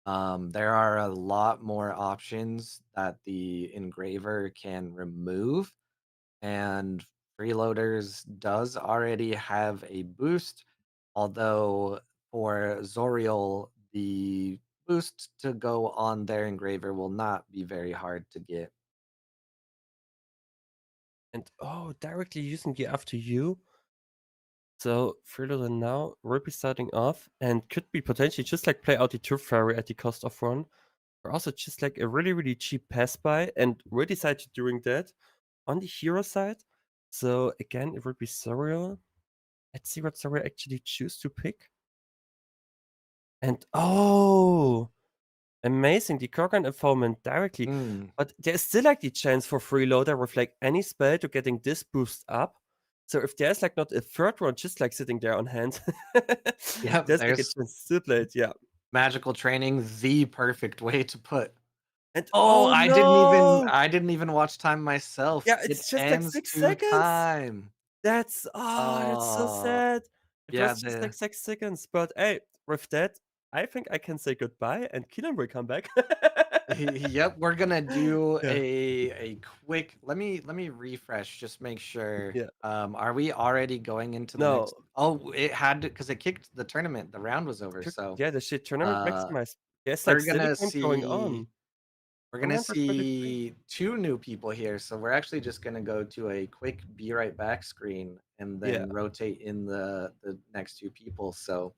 there are a lot more options that the engraver can remove, and Freeloaders does already have a boost, although for Zoriel, the boost to go on their engraver will not be very hard to get. And oh, directly using the after you. So Freeloader now will be starting off and could be potentially just like play out the Tooth Fairy at the cost of one. Or also just like a really, really cheap pass by, and we decided doing that on the hero side. So again, it would be Zoriel. Let's see what Zoriel actually choose to pick. And oh, amazing, the Korgan Infolement directly. Mm. But there's still like the chance for Freeloader with like any spell to getting this boost up. So if there's like not a third one just like sitting there on hand, Yep, there's like a there's chance to play it, yeah. magical training, the perfect way to put. And Oh, oh no! I didn't even watch time myself. Yeah, It it's just like ends 6 to seconds. time. That's so Oh, sad. It yeah, was just like the 6 seconds, but hey, with that, I think I can say goodbye and Keelan will come back. yep, we're gonna do Yeah, a quick let me refresh, just make sure. yeah. Are we already going into the next? No, Oh, it had to because it kicked the tournament. The round was over, so yeah, the shit tournament uh maximized. There's like we're still a gonna game going see on. we're gonna 133. see two new people here. So we're actually just gonna go to a quick be right back screen and Yeah. then rotate in the next two people. So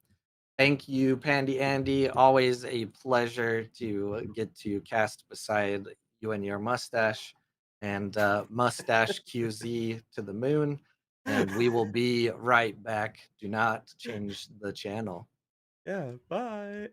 thank you, Pandy Andy. Always a pleasure to get to cast beside you and your mustache, and Mustache QZ to the moon. And we will be right back. Do not change the channel. Yeah, bye.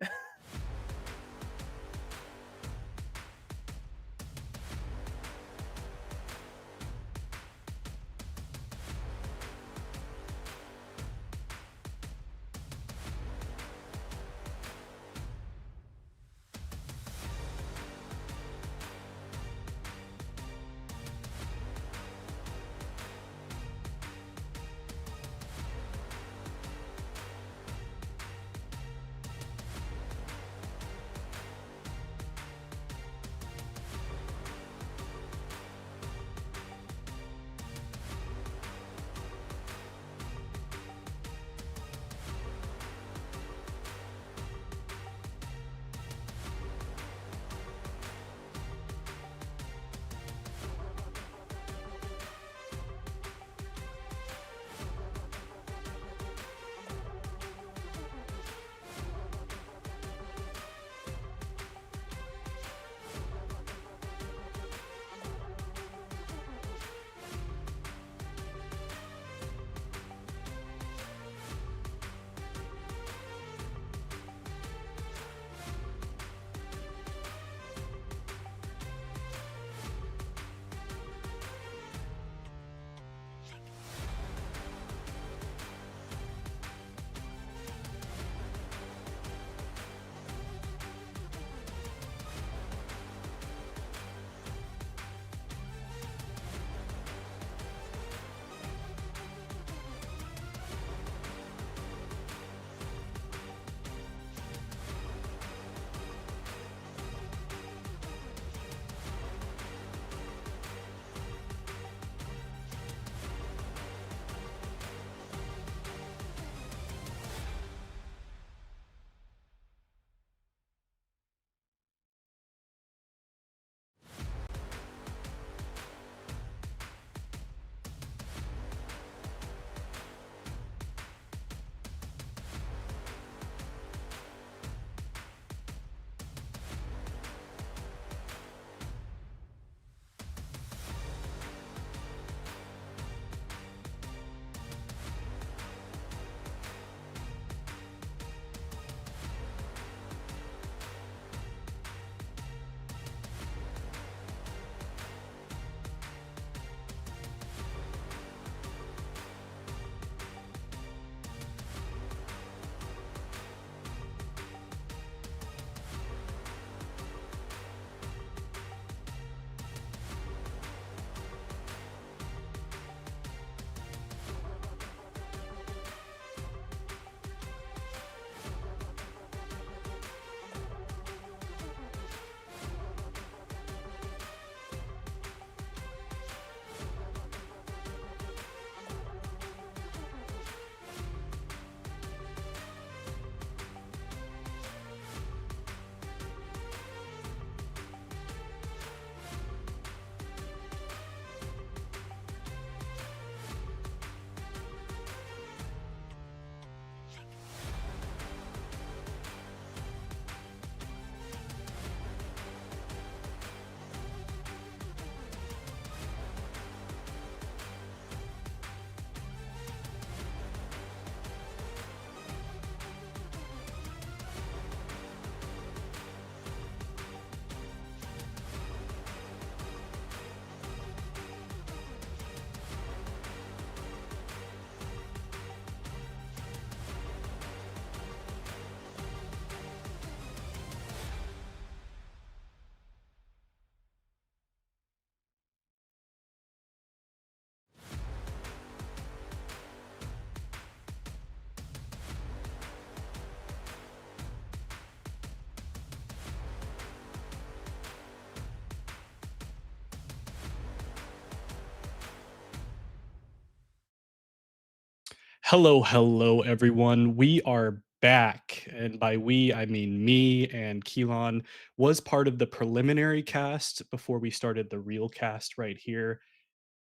Hello, hello, everyone. We are back. And by we, I mean me and Keelan was part of the preliminary cast before we started the real cast right here.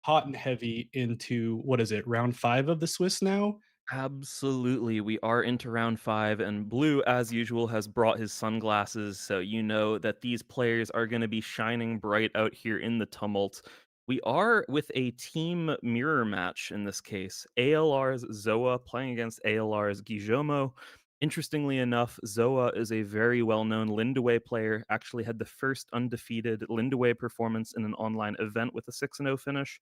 Hot and heavy into what is it, round five of the Swiss now? Absolutely. We are into round five, and Blue, as usual, has brought his sunglasses, so you know that these players are going to be shining bright out here in the tumult. We are with a team mirror match in this case. ALR's Zoa playing against ALR's Gijomo. Interestingly enough, Zoa is a very well known Lindaway player, actually had the first undefeated Lindaway performance in an online event with a 6-0 finish.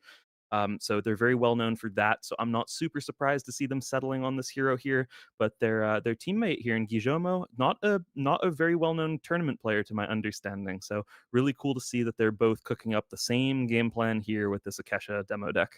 So they're very well known for that. So I'm not super surprised to see them settling on this hero here. But their teammate here in Gijomo, not a very well known tournament player to my understanding. So really cool to see that they're both cooking up the same game plan here with this Akesha demo deck.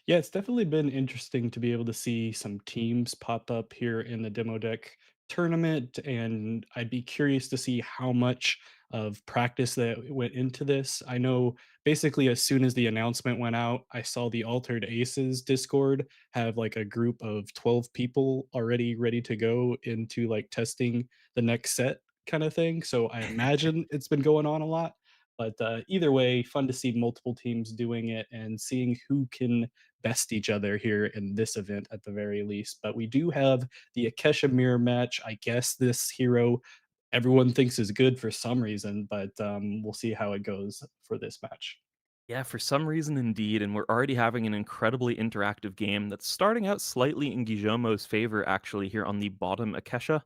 Yeah, it's definitely been interesting to be able to see some teams pop up here in the demo deck tournament, and I'd be curious to see how much of practice that went into this. I know basically as soon as the announcement went out, I saw the Altered Aces Discord have like a group of 12 people already ready to go into like testing the next set kind of thing. So I imagine it's been going on a lot. But either way, fun to see multiple teams doing it and seeing who can best each other here in this event at the very least. But we do have the Akesha mirror match. I guess this hero everyone thinks is good for some reason, but we'll see how it goes for this match. Yeah, for some reason, indeed, and we're already having an incredibly interactive game that's starting out slightly in Gijomo's favor, actually, here on the bottom Akesha.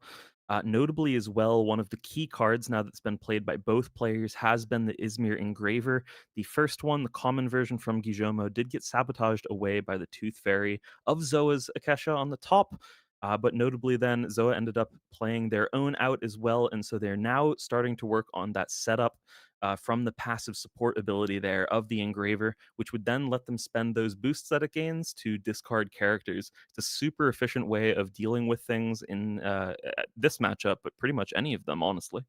Notably, as well, one of the key cards now that's been played by both players has been the Izmir Engraver. The first one, the common version from Gijomo, did get sabotaged away by the Tooth Fairy of Zoa's Akesha on the top. But notably, then Zoa ended up playing their own out as well, and so they're now starting to work on that setup from the passive support ability there of the engraver, which would then let them spend those boosts that it gains to discard characters. It's a super efficient way of dealing with things in this matchup, but pretty much any of them, honestly.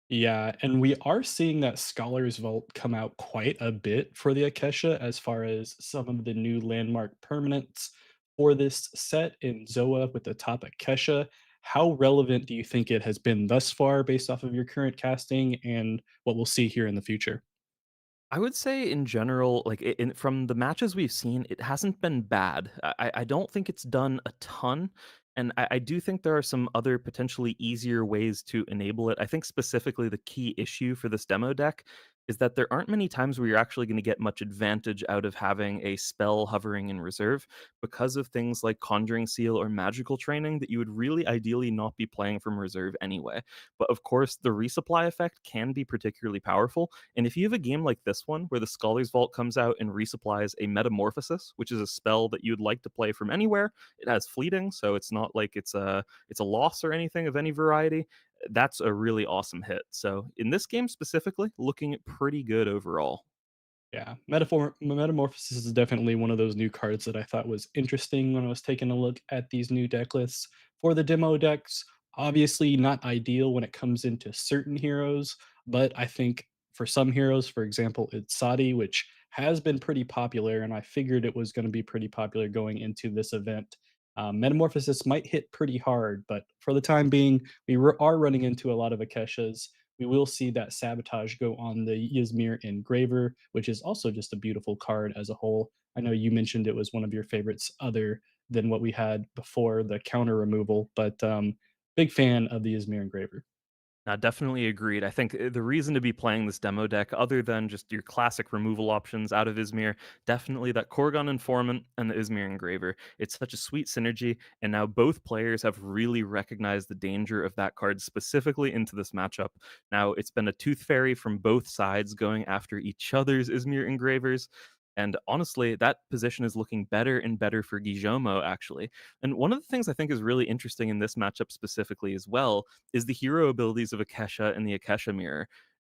Yeah, and we are seeing that Scholar's Vault come out quite a bit for the Akesha as far as some of the new landmark permanents for this set in Zoa with the top Akesha. How relevant do you think it has been thus far based off of your current casting and what we'll see here in the future? I would say in general, like from the matches we've seen, it hasn't been bad. I don't think it's done a ton, and I do think there are some other potentially easier ways to enable it. I think specifically the key issue for this demo deck is that there aren't many times where you're actually going to get much advantage out of having a spell hovering in reserve because of things like Conjuring Seal or Magical Training that you would really ideally not be playing from reserve anyway. But of course, the resupply effect can be particularly powerful, and if you have a game like this one, where the Scholar's Vault comes out and resupplies a Metamorphosis, which is a spell that you'd like to play from anywhere, it has fleeting, so it's not like it's a loss or anything of any variety. That's a really awesome hit. So in this game specifically, looking pretty good overall. Yeah, Metamorphosis is definitely one of those new cards that I thought was interesting when I was taking a look at these new deck lists for the demo decks. Obviously, not ideal when it comes into certain heroes, but I think for some heroes, for example, it's Sadi, which has been pretty popular, and I figured it was going to be pretty popular going into this event. Metamorphosis might hit pretty hard, but for the time being, are running into a lot of Akeshas. We will see that sabotage go on the Ysmir Engraver, which is also just a beautiful card as a whole. I know you mentioned it was one of your favorites, other than what we had before the counter removal, but big fan of the Ysmir Engraver. Definitely agreed. I think the reason to be playing this demo deck, other than just your classic removal options out of Izmir, definitely that Korgon Informant and the Izmir Engraver. It's such a sweet synergy, and now both players have really recognized the danger of that card specifically into this matchup. Now, it's been a tooth fairy from both sides going after each other's Izmir Engravers. And honestly, that position is looking better and better for Gijomo, actually. And one of the things I think is really interesting in this matchup specifically as well is the hero abilities of Akesha and the Akesha Mirror.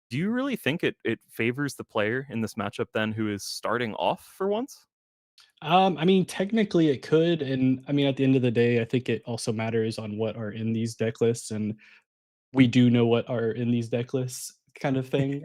Do you really think it favors the player in this matchup then who is starting off for once? I mean, technically it could, and I mean, at the end of the day, I think it also matters on what are in these deck lists, and we do know what are in these deck lists. kind of thing.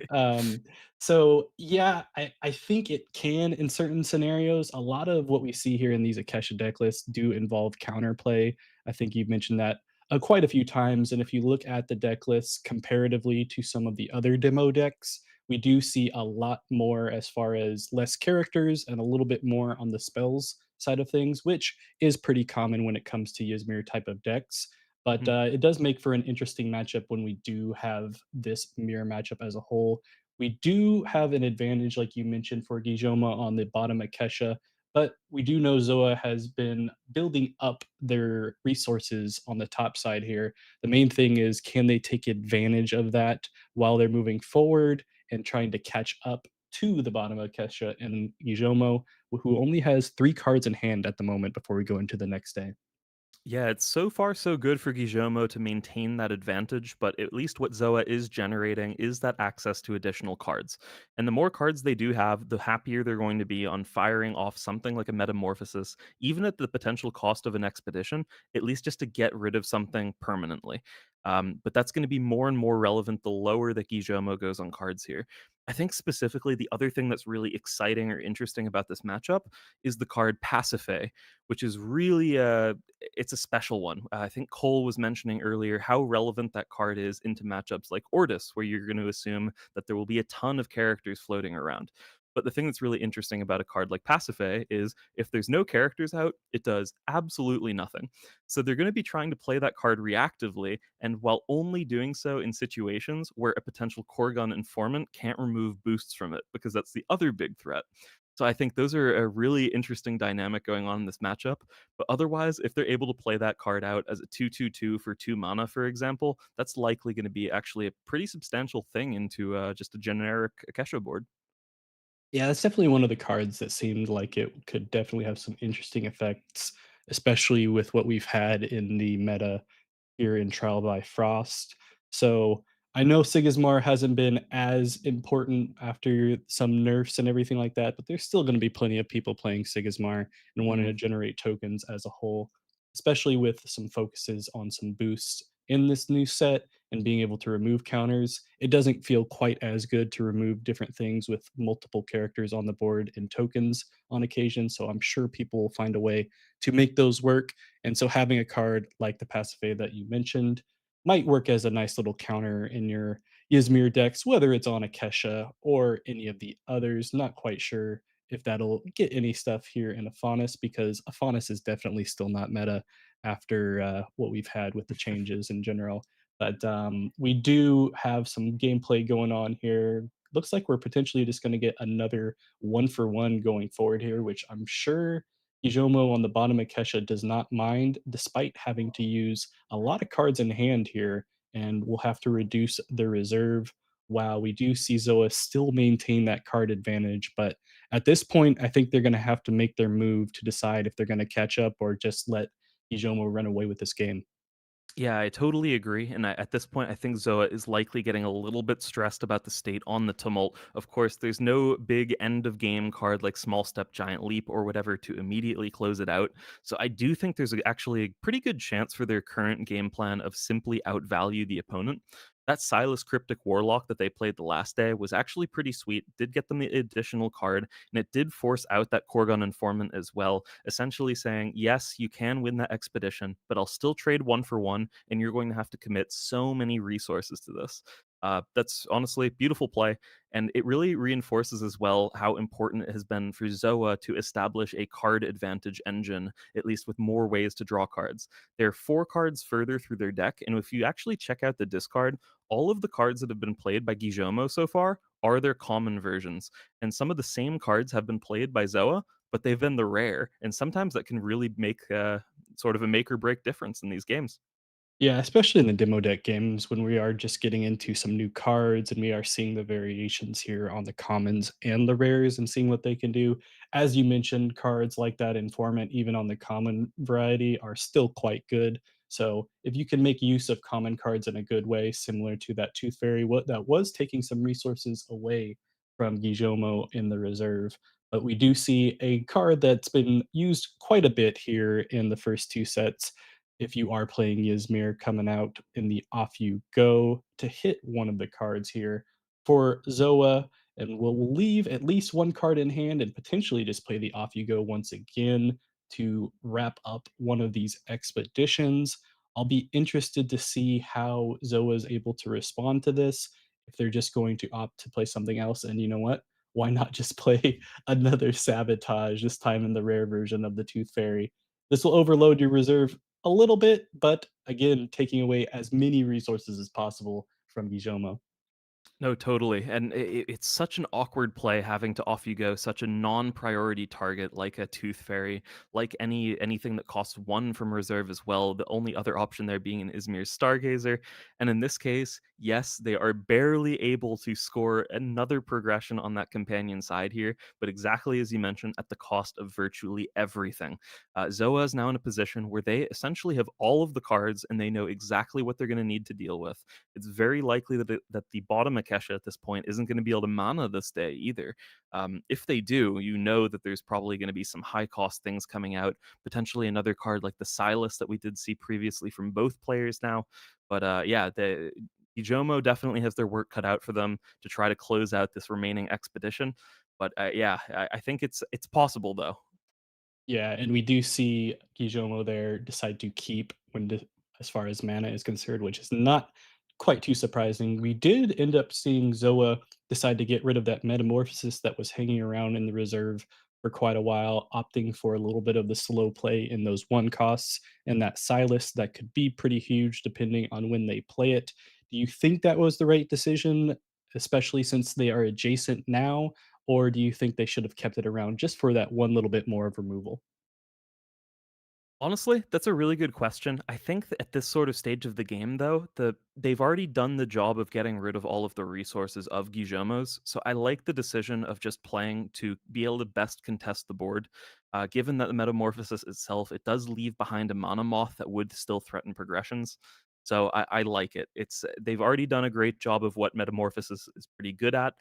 So yeah, I think it can in certain scenarios. A lot of what we see here in these Akesha deck lists do involve counterplay. I think you've mentioned that quite a few times. And if you look at the deck lists comparatively to some of the other demo decks, we do see a lot more as far as less characters and a little bit more on the spells side of things, which is pretty common when it comes to Ysmir type of decks. But Mhm. it does make for an interesting matchup when we do have this mirror matchup as a whole. We do have an advantage, like you mentioned, for Gijoma on the bottom of Kesha, but we do know Zoa has been building up their resources on the top side here. The main thing is, can they take advantage of that while they're moving forward and trying to catch up to the bottom of Kesha and Gijomo, who only has 3 cards in hand at the moment before we go into the next day. Yeah, it's so far so good for Gijomo to maintain that advantage, but at least what Zoa is generating is that access to additional cards. And the more cards they do have, the happier they're going to be on firing off something like a Metamorphosis, even at the potential cost of an expedition, at least just to get rid of something permanently. But that's going to be more and more relevant the lower that Gijomo goes on cards here. I think specifically the other thing that's really exciting or interesting about this matchup is the card Pasiphae, which is really it's a special one. I think Cole was mentioning earlier how relevant that card is into matchups like Ortis, where you're going to assume that there will be a ton of characters floating around. But the thing that's really interesting about a card like Pasiphae is if there's no characters out, it does absolutely nothing. So they're going to be trying to play that card reactively, and while only doing so in situations where a potential Korgon informant can't remove boosts from it, because that's the other big threat. So I think those are a really interesting dynamic going on in this matchup. But otherwise, if they're able to play that card out as a 2/2/2 for 2 mana, for example, that's likely going to be actually a pretty substantial thing into just a generic Akesha board. Yeah, that's definitely one of the cards that seemed like it could definitely have some interesting effects, especially with what we've had in the meta here in Trial by Frost. So I know Sigismar hasn't been as important after some nerfs and everything like that, but there's still going to be plenty of people playing Sigismar and wanting Mhm. to generate tokens as a whole, especially with some focuses on some boosts in this new set and being able to remove counters. It doesn't feel quite as good to remove different things with multiple characters on the board and tokens on occasion. So I'm sure people will find a way to make those work, and so having a card like the Pasiphae that you mentioned might work as a nice little counter in your Ysmir decks, whether it's on Akesha or any of the others. Not quite sure if that'll get any stuff here in Afanis, because Afanis is definitely still not meta after what we've had with the changes in general. But we do have some gameplay going on here. Looks like we're potentially just going to get another 1-for-1 going forward here, which I'm sure Ijomo on the bottom of Kesha does not mind, despite having to use a lot of cards in hand here, and will have to reduce the reserve. While we do see Zoa still maintain that card advantage, but at this point, I think they're going to have to make their move to decide if they're going to catch up or just let Ijomo run away with this game. Yeah, I totally agree. And at this point, I think Zoa is likely getting a little bit stressed about the state on the tumult. Of course, there's no big end of game card like Small Step, Giant Leap, or whatever to immediately close it out. So I do think there's actually a pretty good chance for their current game plan of simply outvalue the opponent. That Silas Cryptic Warlock that they played the last day was actually pretty sweet. Did get them the additional card, and it did force out that Korgon Informant as well, essentially saying, yes, you can win that expedition, but I'll still trade 1-for-1, and you're going to have to commit so many resources to this. That's honestly beautiful play, and it really reinforces as well how important it has been for Zoa to establish a card advantage engine, at least with more ways to draw cards. They're 4 cards further through their deck, and if you actually check out the discard, all of the cards that have been played by Gijomo so far are their common versions, and some of the same cards have been played by Zoa, but they've been the rare, and sometimes that can really make sort of a make or break difference in these games. Yeah, especially in the demo deck games when we are just getting into some new cards and we are seeing the variations here on the commons and the rares and seeing what they can do. As you mentioned, cards like that Informant, even on the common variety, are still quite good. So if you can make use of common cards in a good way, similar to that Tooth Fairy, what that was taking some resources away from Gijomo in the reserve. But we do see a card that's been used quite a bit here in the first 2 sets. If you are playing Ysmir coming out in the Off You Go to hit one of the cards here. for Zoa, and we'll leave at least one card in hand and potentially just play the Off You Go once again to wrap up one of these expeditions. I'll be interested to see how Zoa is able to respond to this, if they're just going to opt to play something else. And you know what? Why not just play another Sabotage, this time in the rare version of the Tooth Fairy? This will overload your reserve a little bit, but again, taking away as many resources as possible from Gijomo. No, totally. And it's such an awkward play having to off you go such a non-priority target like a tooth fairy, like anything that costs one from reserve as well. The only other option there being an Izmir's Stargazer. And in this case, yes, they are barely able to score another progression on that companion side here, but exactly as you mentioned, at the cost of virtually everything. Zoa is now in a position where they essentially have all of the cards and they know exactly what they're going to need to deal with. It's very likely that the bottom Akesha at this point isn't going to be able to mana this day either. If they do, you know that there's probably going to be some high cost things coming out, potentially another card like the Silas that we did see previously from both players now. But yeah, the Ijomo definitely has their work cut out for them to try to close out this remaining expedition. But yeah, I think it's possible though. Yeah, and we do see Gijomo there decide to keep as far as mana is concerned, which is not quite too surprising. We did end up seeing Zoa decide to get rid of that metamorphosis that was hanging around in the reserve for quite a while, opting for a little bit of the slow play in those one costs and that Silas that could be pretty huge depending on when they play it. Do you think that was the right decision, especially since they are adjacent now? Or do you think they should have kept it around just for that one little bit more of removal? Honestly, that's a really good question. I think that at this sort of stage of the game, though, they've already done the job of getting rid of all of the resources of Gijomos. So I like the decision of just playing to be able to best contest the board. Given that the Metamorphosis itself, it does leave behind a Mana Moth that would still threaten progressions. So I like it. It's they've already done a great job of what Metamorphosis is pretty good at.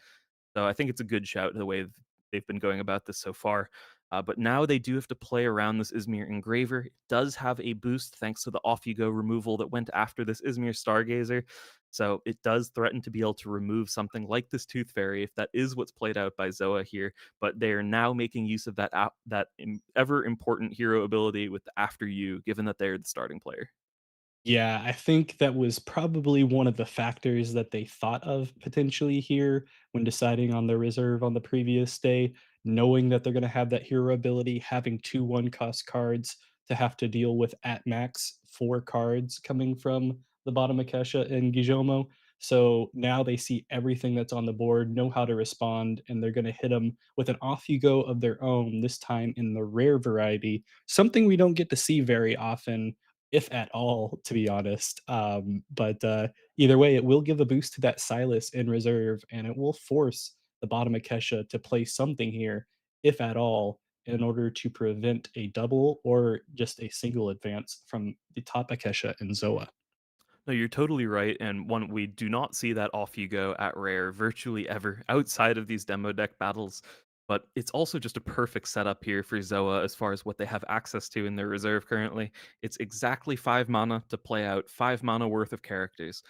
So I think it's a good shout the way they've been going about this so far. But now they do have to play around this Izmir Engraver. It does have a boost thanks to the off you go removal that went after this Izmir Stargazer. So it does threaten to be able to remove something like this Tooth Fairy if that is what's played out by Zoa here. But they are now making use of that ever important hero ability with the After You, given that they're the starting player. Yeah, I think that was probably one of the factors that they thought of potentially here when deciding on the reserve on the previous day, knowing that they're going to have that hero ability, having two one cost cards to have to deal with at max four cards coming from the bottom Akesha and Gijomo. So now they see everything that's on the board, know how to respond, and they're going to hit them with an off you go of their own, this time in the rare variety, something we don't get to see very often if at all, to be honest. But either way, it will give a boost to that Silas in reserve, and it will force the bottom Akesha to play something here, if at all, in order to prevent a double or just a single advance from the top Akesha and Zoa. No, you're totally right. And one, we do not see that off you go at rare virtually ever outside of these demo deck battles. But it's also just a perfect setup here for Zoa as far as what they have access to in their reserve currently. It's exactly 5 mana to play out 5 mana worth of characters.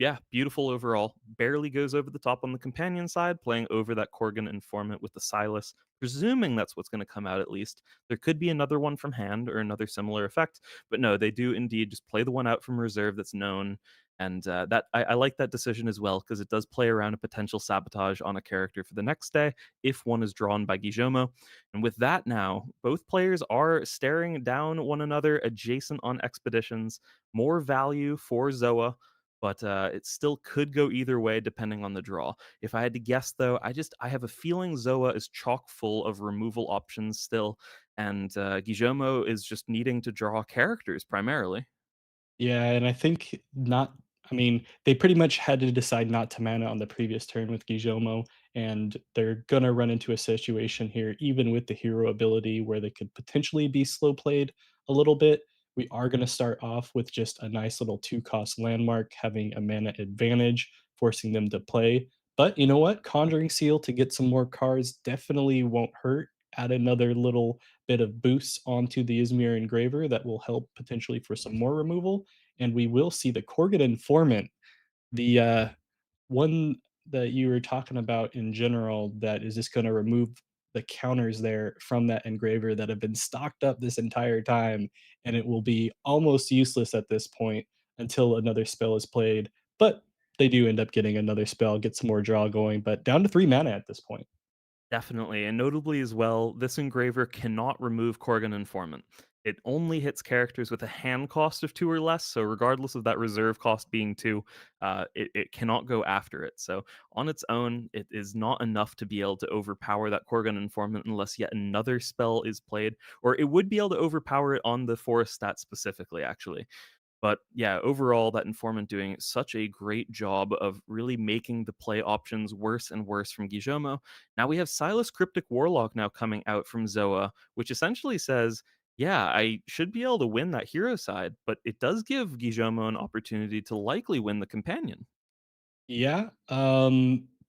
Yeah, beautiful overall. Barely goes over the top on the companion side, playing over that Korgan informant with the Silas, presuming that's what's going to come out at least. There could be another one from hand or another similar effect, but no, they do indeed just play the one out from reserve that's known, and that I like that decision as well because it does play around a potential sabotage on a character for the next day if one is drawn by Gijomo. And with that, now both players are staring down one another adjacent on expeditions. More value for Zoa. But it still could go either way depending on the draw. If I had to guess, though, I have a feeling Zoa is chock full of removal options still, and Gijomo is just needing to draw characters primarily. Yeah, and I think not I mean, they pretty much had to decide not to mana on the previous turn with Gijomo, and they're gonna run into a situation here, even with the hero ability, where they could potentially be slow played a little bit. We are gonna start off with just a nice little two-cost landmark, having a mana advantage, forcing them to play. But you know what? Conjuring Seal to get some more cards definitely won't hurt. Add another little bit of boosts onto the Izmir Engraver that will help potentially for some more removal, and we will see the Korgan Informant, the one that you were talking about in general that is just gonna remove the counters there from that engraver that have been stocked up this entire time, and it will be almost useless at this point until another spell is played, but they do end up getting another spell, get some more draw going, but down to 3 mana at this point. Definitely, and notably as well, this engraver cannot remove Korgan Informant. It only hits characters with a hand cost of 2 or less, so regardless of that reserve cost being 2, it cannot go after it. So on its own, it is not enough to be able to overpower that Korgan Informant unless yet another spell is played, or it would be able to overpower it on the forest stat specifically, actually. But yeah, overall, that informant doing such a great job of really making the play options worse and worse from Gijomo. Now we have Silas Cryptic Warlock now coming out from Zoa, which essentially says, yeah, I should be able to win that hero side, but it does give Gijomo an opportunity to likely win the companion. Yeah,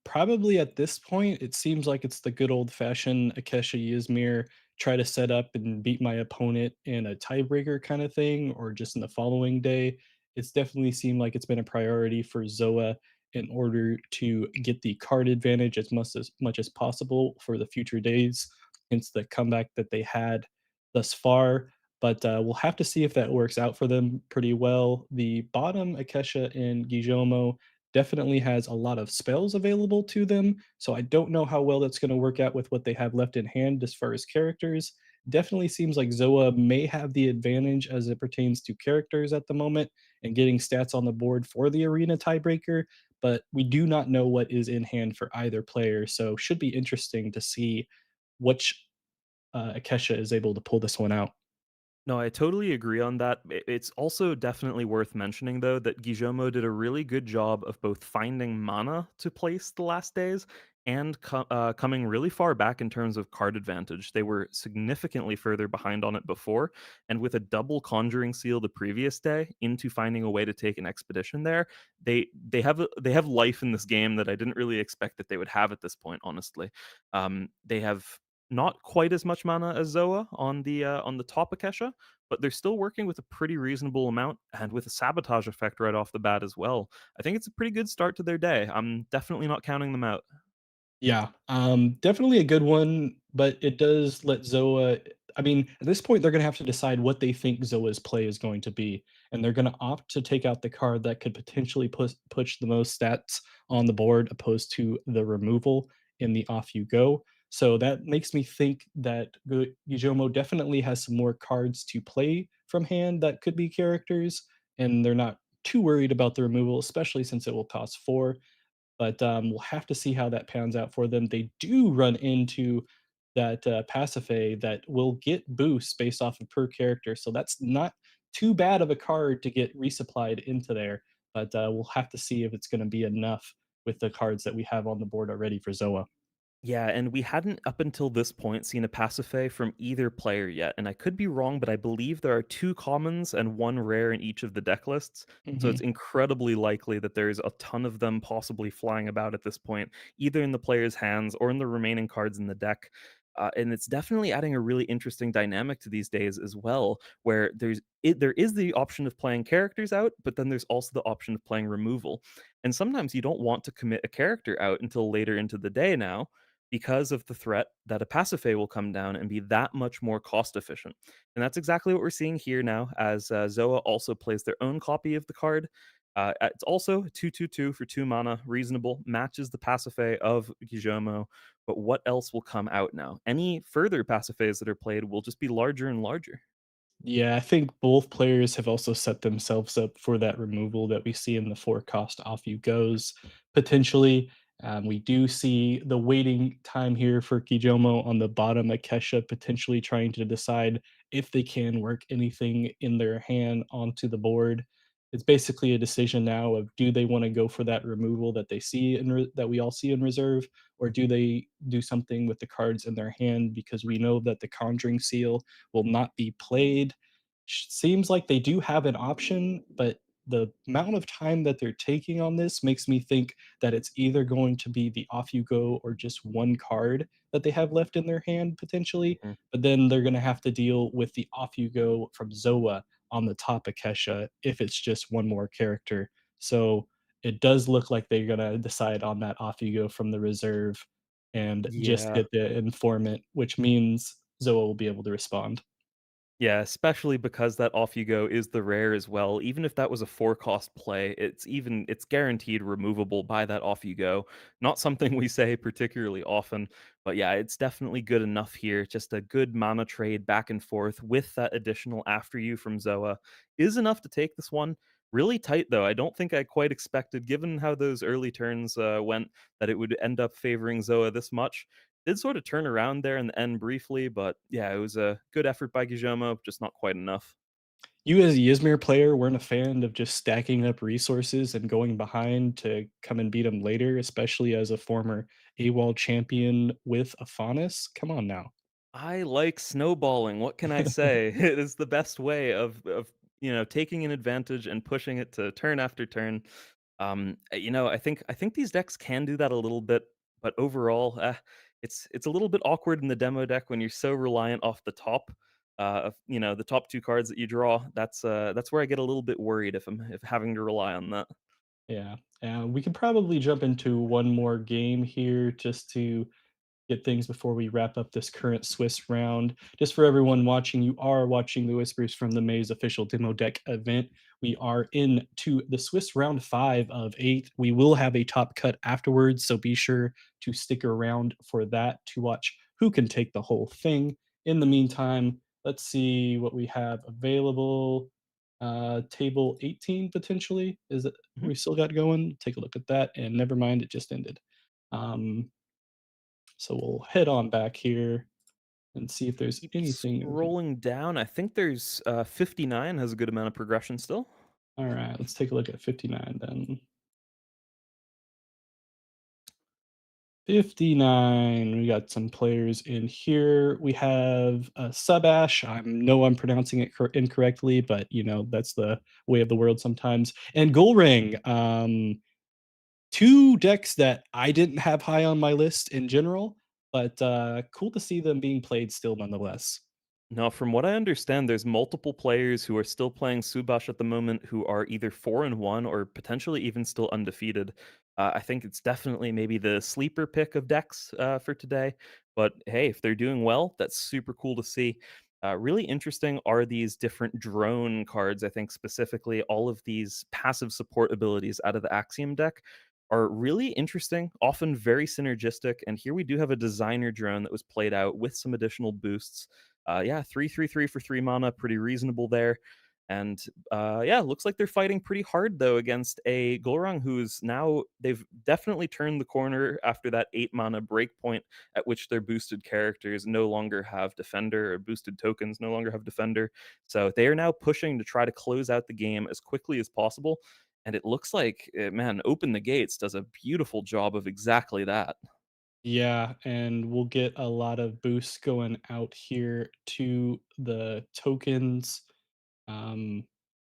probably at this point, it seems like it's the good old fashioned Akesha Yizmir try to set up and beat my opponent in a tiebreaker kind of thing, or just in the following day. It's definitely seemed like it's been a priority for Zoa in order to get the card advantage as much as possible for the future days, hence the comeback that they had thus far. But we'll have to see if that works out for them pretty well. The bottom Akesha and Gijomo definitely has a lot of spells available to them. So I don't know how well that's going to work out with what they have left in hand as far as characters. Definitely seems like Zoa may have the advantage as it pertains to characters at the moment and getting stats on the board for the arena tiebreaker, but we do not know what is in hand for either player. So should be interesting to see which Akesha is able to pull this one out. No, I totally agree on that. It's also definitely worth mentioning, though, that Gijomo did a really good job of both finding mana to place the last days and coming really far back in terms of card advantage. They were significantly further behind on it before, and with a double Conjuring Seal the previous day into finding a way to take an expedition there, they have life in this game that I didn't really expect that they would have at this point. Honestly, they have not quite as much mana as Zoa on the top Akesha, but they're still working with a pretty reasonable amount and with a sabotage effect right off the bat as well. I think it's a pretty good start to their day. I'm definitely not counting them out. Yeah, definitely a good one, but it does let Zoa. I mean, at this point, they're going to have to decide what they think Zoa's play is going to be, and they're going to opt to take out the card that could potentially push the most stats on the board, opposed to the removal in the off you go. So that makes me think that Guillermo definitely has some more cards to play from hand that could be characters, and they're not too worried about the removal, especially since it will cost 4, but we'll have to see how that pans out for them. They do run into that Pasiphae that will get boosts based off of per character, so that's not too bad of a card to get resupplied into there. But we'll have to see if it's going to be enough with the cards that we have on the board already for Zoa. Yeah, and we hadn't up until this point seen a Pasiphae from either player yet, and I could be wrong, but I believe there are 2 commons and 1 rare in each of the deck lists. So it's Mhm. incredibly likely that there's a ton of them possibly flying about at this point, either in the player's hands or in the remaining cards in the deck. And it's definitely adding a really interesting dynamic to these days as well, where there is the option of playing characters out, but then there's also the option of playing removal. And sometimes you don't want to commit a character out until later into the day now, because of the threat that a Pasiphae will come down and be that much more cost efficient. And that's exactly what we're seeing here now, as Zoa also plays their own copy of the card. It's also 2/2/2 for 2 mana, reasonable, matches the Pasiphae of Gijomo. But what else will come out now? Any further Pasiphaes that are played will just be larger and larger. Yeah, I think both players have also set themselves up for that removal that we see in the 4 cost off you goes potentially. We do see the waiting time here for Kijomo on the bottom, Akesha potentially trying to decide if they can work anything in their hand onto the board. It's basically a decision now of do they want to go for that removal that they see that we all see in reserve, or do they do something with the cards in their hand because we know that the Conjuring Seal will not be played. Seems like they do have an option, but the amount of time that they're taking on this makes me think that it's either going to be the off you go or just one card that they have left in their hand potentially. Mhm. But then they're going to have to deal with the off you go from Zoa on the top of Kesha if it's just one more character. So it does look like they're gonna decide on that off you go from the reserve and just Yeah. hit the informant, which means Zoa will be able to respond. Yeah, especially because that off you go is the rare as well. Even if that was a 4 cost play, it's guaranteed removable by that off you go. Not something we say particularly often, but yeah, it's definitely good enough here. Just a good mana trade back and forth with that additional after you from Zoa is enough to take this one. Really tight though. I don't think I quite expected, given how those early turns went, that it would end up favoring Zoa this much. Did sort of turn around there in the end briefly, but yeah, it was a good effort by Guillermo, just not quite enough. You as a Ysmir player weren't a fan of just stacking up resources and going behind to come and beat them later, especially as a former AWOL champion with a Faunus? Come on now. I like snowballing. What can I say? It is the best way of taking an advantage and pushing it to turn after turn. I think these decks can do that a little bit, but overall, it's a little bit awkward in the demo deck when you're so reliant off the top of the top two cards that you draw. That's where I get a little bit worried if having to rely on that. Yeah, we can probably jump into one more game here just to get things before we wrap up this current Swiss round. Just for everyone watching, you are watching the Whispers from the Maze official demo deck event. We are into the Swiss round 5 of 8. We will have a top cut afterwards, so be sure to stick around for that to watch who can take the whole thing. In the meantime, let's see what we have available. Table 18 potentially. Is it Mhm. we still got going? Take a look at that. And never mind, it just ended. Um, so we'll head on back here and see if there's Keep anything that we can. scrolling down. I think there's 59 has a good amount of progression still. All right, let's take a look at 59 then. 59. We got some players in here. We have Subash. I know I'm pronouncing it incorrectly, but that's the way of the world sometimes. And Golring. Two decks that I didn't have high on my list in general, but cool to see them being played still nonetheless. Now, from what I understand, there's multiple players who are still playing Subash at the moment who are either 4-1 or potentially even still undefeated. I think it's definitely maybe the sleeper pick of decks for today. But hey, if they're doing well, that's super cool to see. Really interesting are these different drone cards. I think specifically all of these passive support abilities out of the Axiom deck are really interesting, often very synergistic. And here we do have a designer drone that was played out with some additional boosts. Yeah, 3/3/3 for 3 mana, pretty reasonable there. And yeah, looks like they're fighting pretty hard though against a Golrang who's now they've definitely turned the corner after that 8 mana breakpoint at which their boosted characters no longer have defender or boosted tokens no longer have defender. So they are now pushing to try to close out the game as quickly as possible. And it looks like, man, Open the Gates does a beautiful job of exactly that. Yeah, and we'll get a lot of boosts going out here to the tokens. Um,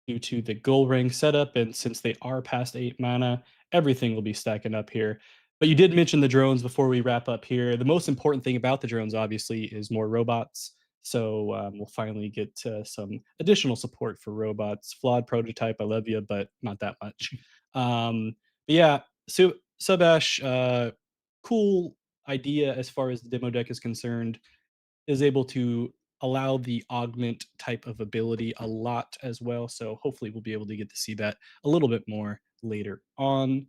Due to the gold ring setup, and since they are past 8 mana, everything will be stacking up here. But you did mention the drones before we wrap up here. The most important thing about the drones, obviously, is more robots. So we'll finally get some additional support for robots. Flawed prototype, I love you, but not that much. But yeah, so Subash, cool idea as far as the demo deck is concerned, is able to allow the augment type of ability a lot as well. So hopefully we'll be able to get to see that a little bit more later on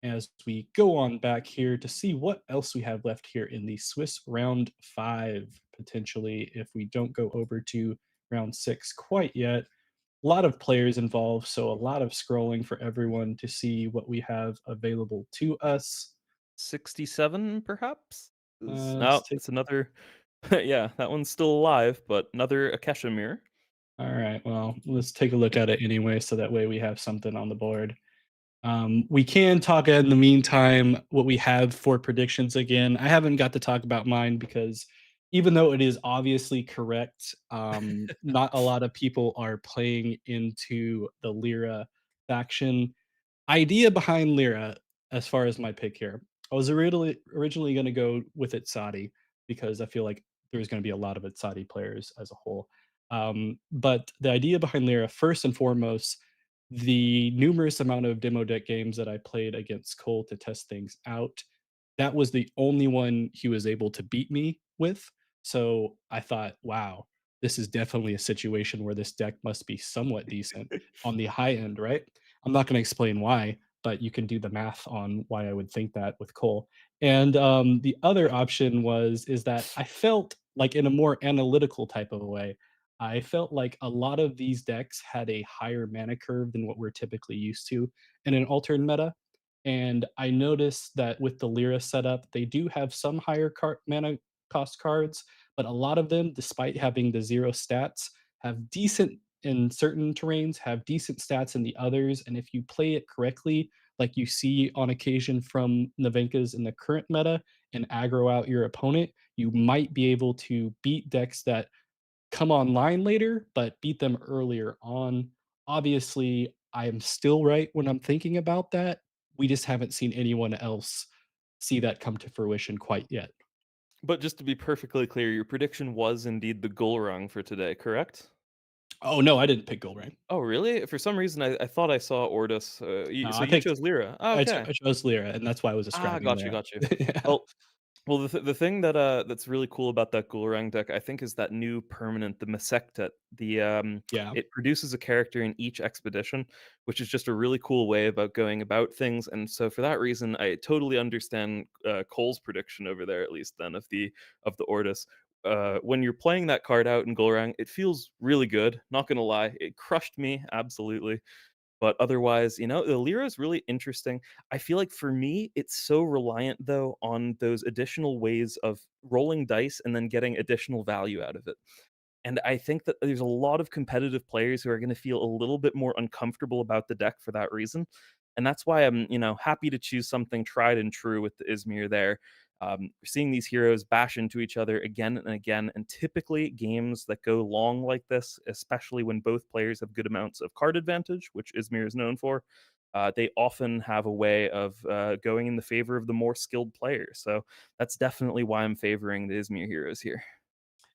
as we go on back here to see what else we have left here in the Swiss round 5 potentially if we don't go over to round 6 quite yet. A lot of players involved, so a lot of scrolling for everyone to see what we have available to us. 67 perhaps? Let's No, take it's another yeah, that one's still alive, but another Akesha mirror. All right, well, let's take a look at it anyway, so that way we have something on the board. We can talk in the meantime what we have for predictions again. I haven't got to talk about mine because even though it is obviously correct, not a lot of people are playing into the Lyra faction. Idea behind Lyra, as far as my pick here, I was originally going to go with Itsadi because I feel like there's going to be a lot of Itsadi players as a whole. But the idea behind Lyra, first and foremost, the numerous amount of demo deck games that I played against Cole to test things out, that was the only one he was able to beat me with. So I thought, wow, this is definitely a situation where this deck must be somewhat decent on the high end, right? I'm not going to explain why, but you can do the math on why I would think that with Cole. And the other option was is that I felt like in a more analytical type of a way, I felt like a lot of these decks had a higher mana curve than what we're typically used to in an alternate meta. And I noticed that with the Lyra setup, they do have some higher mana cost cards, but a lot of them, despite having the zero stats, have decent in certain terrains, have decent stats in the others. And if you play it correctly, like you see on occasion from Navenka's in the current meta and aggro out your opponent, you might be able to beat decks that come online later, but beat them earlier on. Obviously, I am still right when I'm thinking about that. We just haven't seen anyone else see that come to fruition quite yet. But just to be perfectly clear, your prediction was indeed the goal rung for today, correct? Oh, no, I didn't pick Goldring. Oh, really? For some reason, I thought I saw Ordus. No, So I you picked chose Lyra. Oh, okay. I chose Lyra, and that's why I was Ah, ascribing got you, Lyra. got you. Yeah. Well, the thing that that's really cool about that Ghoul deck, I think, is that new permanent, the Masectet. Yeah. It produces a character in each expedition, which is just a really cool way about going about things. And so for that reason, I totally understand Cole's prediction over there, at least then of the Ordis. When you're playing that card out in Gulrang, it feels really good. Not gonna lie, it crushed me absolutely. But otherwise, the Lyra is really interesting. I feel like for me, it's so reliant though on those additional ways of rolling dice and then getting additional value out of it. And I think that there's a lot of competitive players who are going to feel a little bit more uncomfortable about the deck for that reason. And that's why I'm, happy to choose something tried and true with the Izmir there. Seeing these heroes bash into each other again and again, and typically games that go long like this, especially when both players have good amounts of card advantage, which Izmir is known for, they often have a way of going in the favor of the more skilled players. So that's definitely why I'm favoring the Izmir heroes here.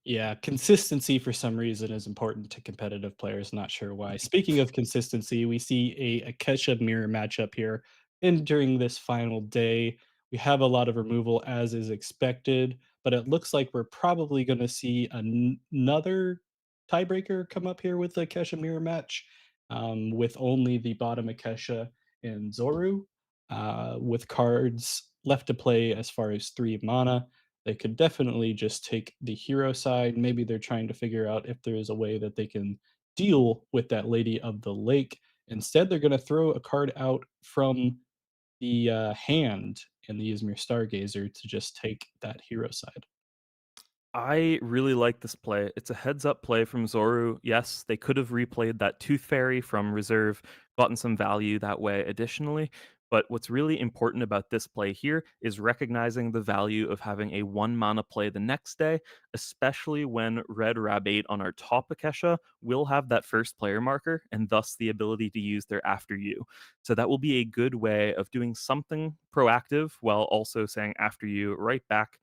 Yeah, consistency for some reason is important to competitive players. Not sure why. Speaking of consistency, we see a Kesha mirror matchup here entering this final day. We have a lot of removal as is expected, but it looks like we're probably going to see another tiebreaker come up here with the Kesha mirror match, with only the bottom Akesha and Zoru, with cards left to play as far as 3 mana. They could definitely just take the hero side. Maybe they're trying to figure out if there is a way that they can deal with that Lady of the Lake. Instead, they're going to throw a card out from the hand in the Izmir Stargazer to just take that hero side. I really like this play. It's a heads up play from Zoru. Yes, they could have replayed that Tooth Fairy from reserve, gotten some value that way additionally. But what's really important about this play here is recognizing the value of having a 1 mana play the next day, especially when Red Rabbate on our top Akesha will have that first player marker and thus the ability to use their after you. So that will be a good way of doing something proactive while also saying after you right back,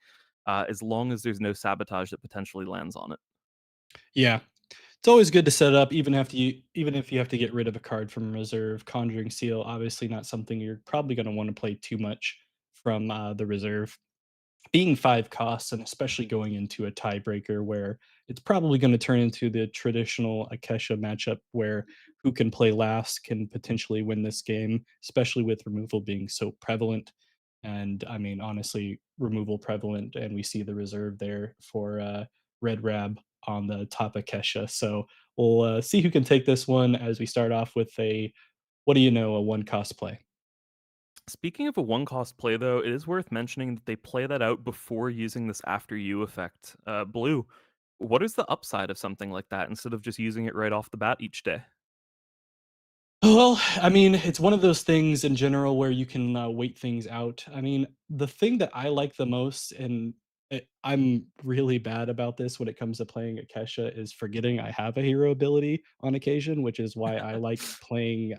as long as there's no sabotage that potentially lands on it. Yeah, it's always good to set up, even if you have to get rid of a card from reserve. Conjuring Seal, obviously not something you're probably going to want to play too much from the reserve. Being 5 costs, and especially going into a tiebreaker where it's probably going to turn into the traditional Akesha matchup where who can play last can potentially win this game, especially with removal being so prevalent. And I mean, honestly, removal prevalent, and we see the reserve there for Red Rab on the top Akesha. So we'll see who can take this one as we start off with a what do you know, a 1 cost play. Speaking of a one cost play, though, it is worth mentioning that they play that out before using this after you effect. Blue, what is the upside of something like that instead of just using it right off the bat each day? Well, I mean, it's one of those things in general where you can wait things out. I mean, the thing that I like the most, and I'm really bad about this when it comes to playing Akesha, is forgetting I have a hero ability on occasion, which is why I like playing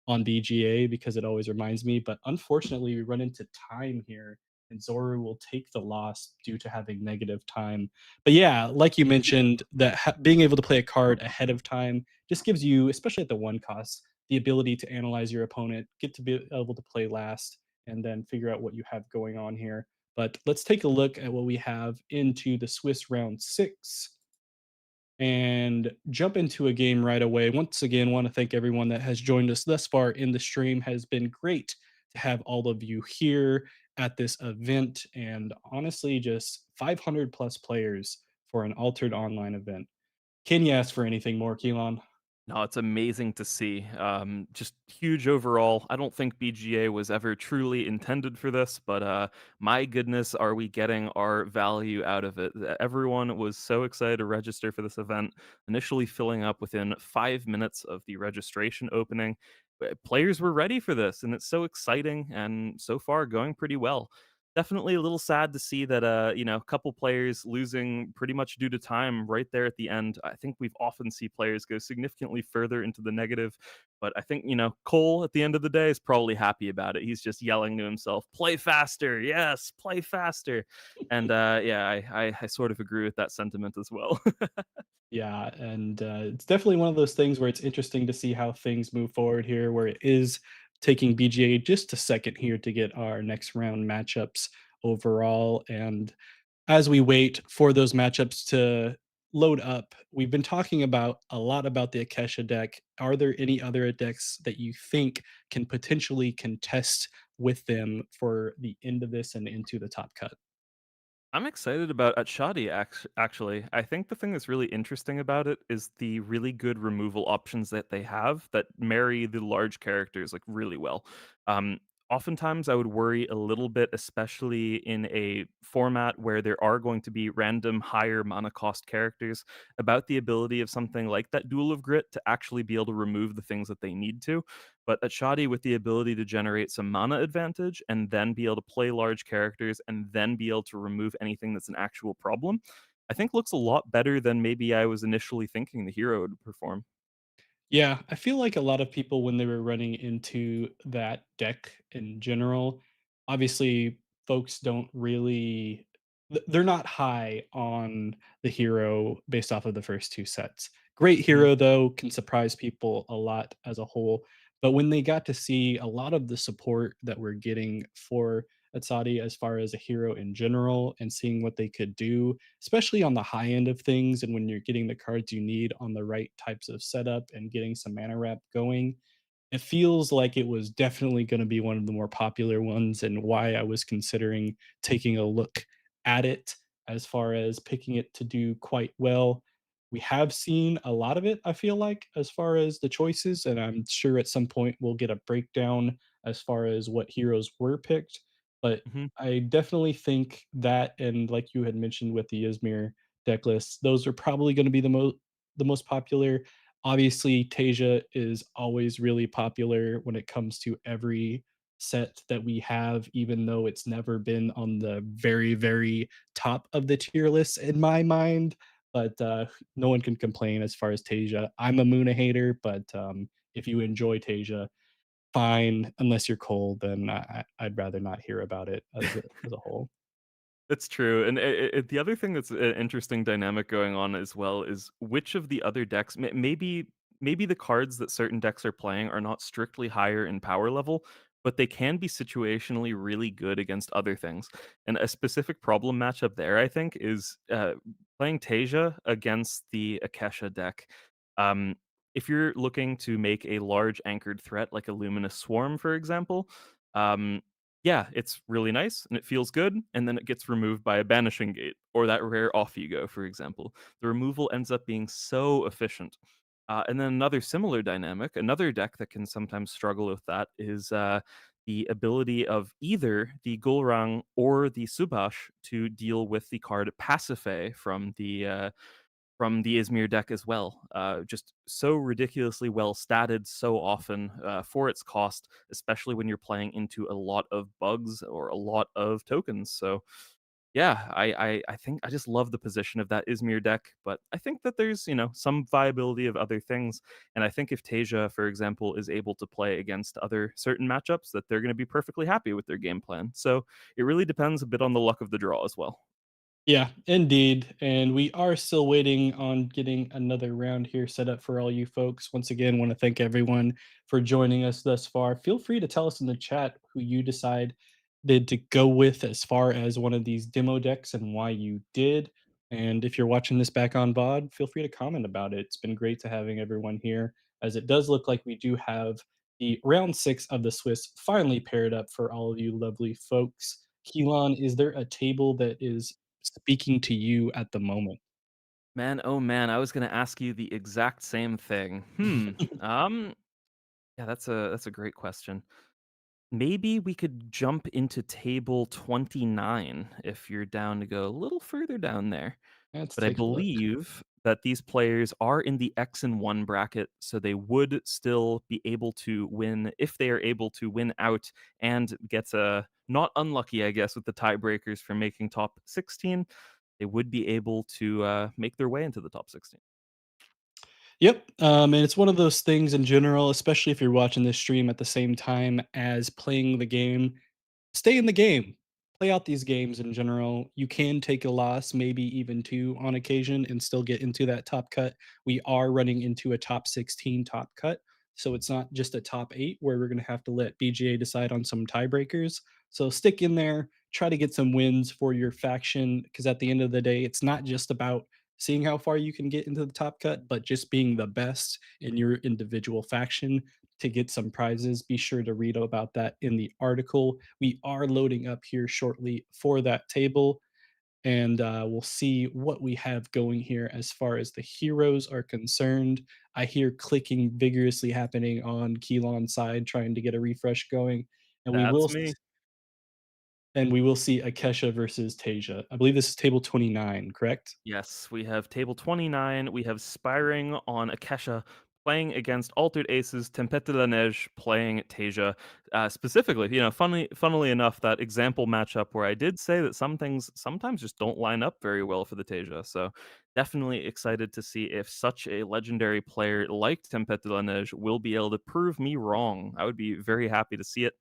on BGA because it always reminds me. But unfortunately, we run into time here, and Zoru will take the loss due to having negative time. But yeah, like you mentioned, that being able to play a card ahead of time just gives you, especially at the 1 cost, the ability to analyze your opponent, get to be able to play last, and then figure out what you have going on here. But let's take a look at what we have into the Swiss round six and jump into a game right away. Once again, want to thank everyone that has joined us thus far in the stream. Has been great to have all of you here at this event, and honestly, just 500 plus players for an altered online event. Can you ask for anything more, Keelan? No, it's amazing to see. Just huge overall. I don't think BGA was ever truly intended for this, but my goodness, are we getting our value out of it? Everyone was so excited to register for this event, initially filling up within 5 minutes of the registration opening. Players were ready for this, and it's so exciting and so far going pretty well. Definitely a little sad to see that, a couple players losing pretty much due to time right there at the end. I think we've often see players go significantly further into the negative, but I think, Cole at the end of the day is probably happy about it. He's just yelling to himself, "Play faster, yes, play faster," and yeah, I sort of agree with that sentiment as well. Yeah, and it's definitely one of those things where it's interesting to see how things move forward here, where it is taking BGA just a second here to get our next round matchups overall. And as we wait for those matchups to load up, we've been talking about a lot about the Akesha deck. Are there any other decks that you think can potentially contest with them for the end of this and into the top cut? I'm excited about Atshadi actually. I think the thing that's really interesting about it is the really good removal options that they have that marry the large characters like really well. Um Oftentimes I would worry a little bit, especially in a format where there are going to be random higher mana cost characters, about the ability of something like that Duel of Grit to actually be able to remove the things that they need to. But at Shoddy, with the ability to generate some mana advantage and then be able to play large characters and then be able to remove anything that's an actual problem, I think looks a lot better than maybe I was initially thinking the hero would perform. Yeah, I feel like a lot of people when they were running into that deck in general, obviously folks don't really they're not high on the hero based off of the first two sets. Great Mhm. hero though, can surprise people a lot as a whole. But when they got to see a lot of the support that we're getting for Atsadi as far as a hero in general and seeing what they could do, especially on the high end of things and when you're getting the cards you need on the right types of setup and getting some mana wrap going, it feels like it was definitely going to be one of the more popular ones and why I was considering taking a look at it as far as picking it to do quite well. We have seen a lot of it, I feel like, as far as the choices, and I'm sure at some point we'll get a breakdown as far as what heroes were picked. But Mhm. I definitely think that, and like you had mentioned with the Izmir deck lists, those are probably going to be the most popular. Obviously, Tasia is always really popular when it comes to every set that we have, even though it's never been on the very, very top of the tier list in my mind. But no one can complain as far as Tasia. I'm a Muna hater, but if you enjoy Tasia, fine. Unless you're cold, then I'd rather not hear about it as a whole. That's true, and the other thing that's an interesting dynamic going on as well is which of the other decks, maybe the cards that certain decks are playing are not strictly higher in power level, but they can be situationally really good against other things. And a specific problem matchup there, I think, is playing Tasia against the Akesha deck. Um, if you're looking to make a large anchored threat like a Luminous Swarm, for example, um, yeah, it's really nice and it feels good, and then it gets removed by a banishing gate or that rare off you go, for example. The removal ends up being so efficient. And then another similar dynamic, another deck that can sometimes struggle with that is the ability of either the Gulrang or the Subash to deal with the card Pasiphae from the Izmir deck as well. Just so ridiculously well statted so often for its cost, especially when you're playing into a lot of bugs or a lot of tokens. So yeah, I think I just love the position of that Izmir deck, but I think that there's some viability of other things, and I think if Tasia, for example, is able to play against other certain matchups, that they're going to be perfectly happy with their game plan. So it really depends a bit on the luck of the draw as well. Yeah, indeed. And we are still waiting on getting another round here set up for all you folks. Once again, want to thank everyone for joining us thus far. Feel free to tell us in the chat who you decided to go with as far as one of these demo decks and why you did. And if you're watching this back on VOD, feel free to comment about it. It's been great to having everyone here, as it does look like we do have the round six of the Swiss finally paired up for all of you lovely folks. Keelan, is there a table that is speaking to you at the moment? Man, oh man, I was gonna ask you the exact same thing. Yeah, that's a great question. Maybe we could jump into table 29 if you're down to go a little further down there. Let's But I take a look. believe that these players are in the X and 1 bracket, so they would still be able to win if they are able to win out and get not unlucky, I guess, with the tiebreakers for making top 16. They would be able to make their way into the top 16. Yep, and it's one of those things in general, especially if you're watching this stream at the same time as playing the game. Stay in the game. Play out these games in general. You can take a loss, maybe even two on occasion, and still get into that top cut. We are running into a top 16 top cut. So it's not just a top eight where we're going to have to let BGA decide on some tiebreakers. So stick in there, try to get some wins for your faction, because at the end of the day, it's not just about seeing how far you can get into the top cut, but just being the best in your individual faction to get some prizes. Be sure to read about that in the article. We are loading up here shortly for that table, and we'll see what we have going here as far as the heroes are concerned. I hear clicking vigorously happening on Keelan's side, trying to get a refresh going, and That's me. we will see Akesha versus Tasia. I believe this is table 29, correct? Yes, we have table 29. We have Spiring on Akesha playing against Altered Aces, Tempête de la Neige playing Tasia. Specifically, funnily enough, that example matchup where I did say that some things sometimes just don't line up very well for the Tasia. So definitely excited to see if such a legendary player like Tempête de la Neige will be able to prove me wrong. I would be very happy to see it.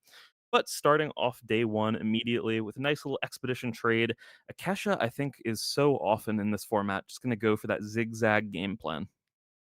But starting off day one immediately with a nice little expedition trade, Akesha, I think, is so often in this format just going to go for that zigzag game plan.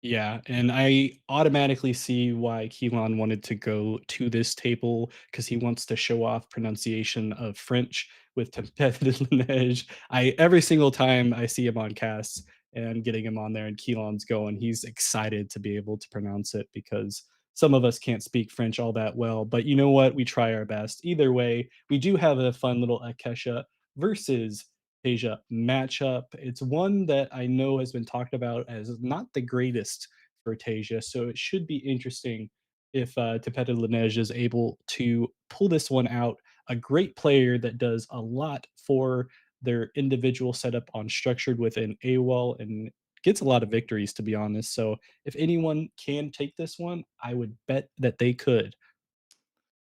Yeah, and I automatically see why Keelan wanted to go to this table because he wants to show off pronunciation of French with Tempête de Neige. I every single time I see him on casts and getting him on there and Keelan's going, he's excited to be able to pronounce it because some of us can't speak French all that well. But you know what? We try our best. Either way, we do have a fun little Akesha versus Asia matchup. It's one that I know has been talked about as not the greatest for Tasia, so it should be interesting if Tepete Lineage is able to pull this one out. A great player that does a lot for their individual setup on structured within AWOL and gets a lot of victories, to be honest. So if anyone can take this one, I would bet that they could.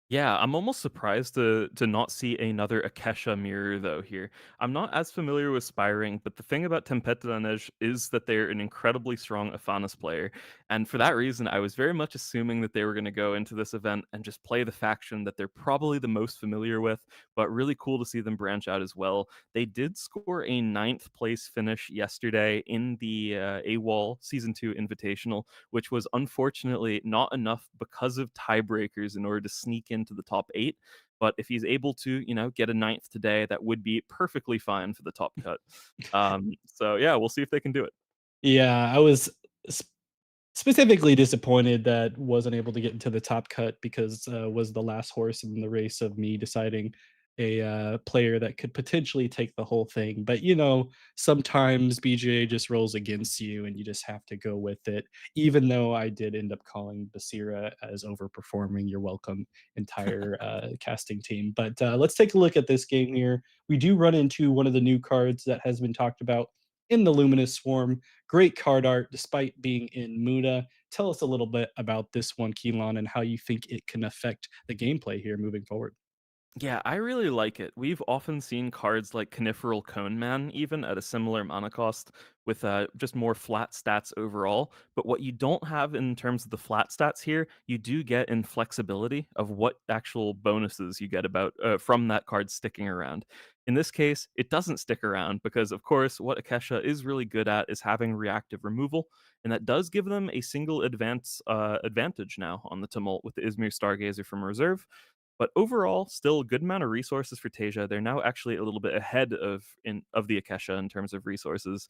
Yeah, I'm almost surprised to not see another Akesha mirror though here. I'm not as familiar with Spiring, but the thing about Tempête de la Neige is that they're an incredibly strong Afanis player. And for that reason, I was very much assuming that they were going to go into this event and just play the faction that they're probably the most familiar with, but really cool to see them branch out as well. They did score a ninth place finish yesterday in the AWOL Season 2 Invitational, which was unfortunately not enough because of tiebreakers in order to sneak into the top 8. But if he's able to, get a ninth today, that would be perfectly fine for the top cut. So yeah, we'll see if they can do it. Yeah, I was specifically disappointed that wasn't able to get into the top cut because was the last horse in the race of me deciding a player that could potentially take the whole thing. But sometimes BGA just rolls against you, and you just have to go with it. Even though I did end up calling Basira as overperforming, you're welcome, entire casting team. But let's take a look at this game here. We do run into one of the new cards that has been talked about in the Luminous Swarm. Great card art despite being in Muda. Tell us a little bit about this one, Keelan, and how you think it can affect the gameplay here moving forward. Yeah, I really like it. We've often seen cards like Coniferal Cone Man, even at a similar mana cost, with just more flat stats overall. But what you don't have in terms of the flat stats here, you do get in flexibility of what actual bonuses you get about from that card sticking around. In this case, it doesn't stick around because, of course, what Akesha is really good at is having reactive removal, and that does give them a single advantage now on the Tumult with the Izmir Stargazer from reserve. But overall, still a good amount of resources for Tasia. They're now actually a little bit ahead of the Akesha in terms of resources.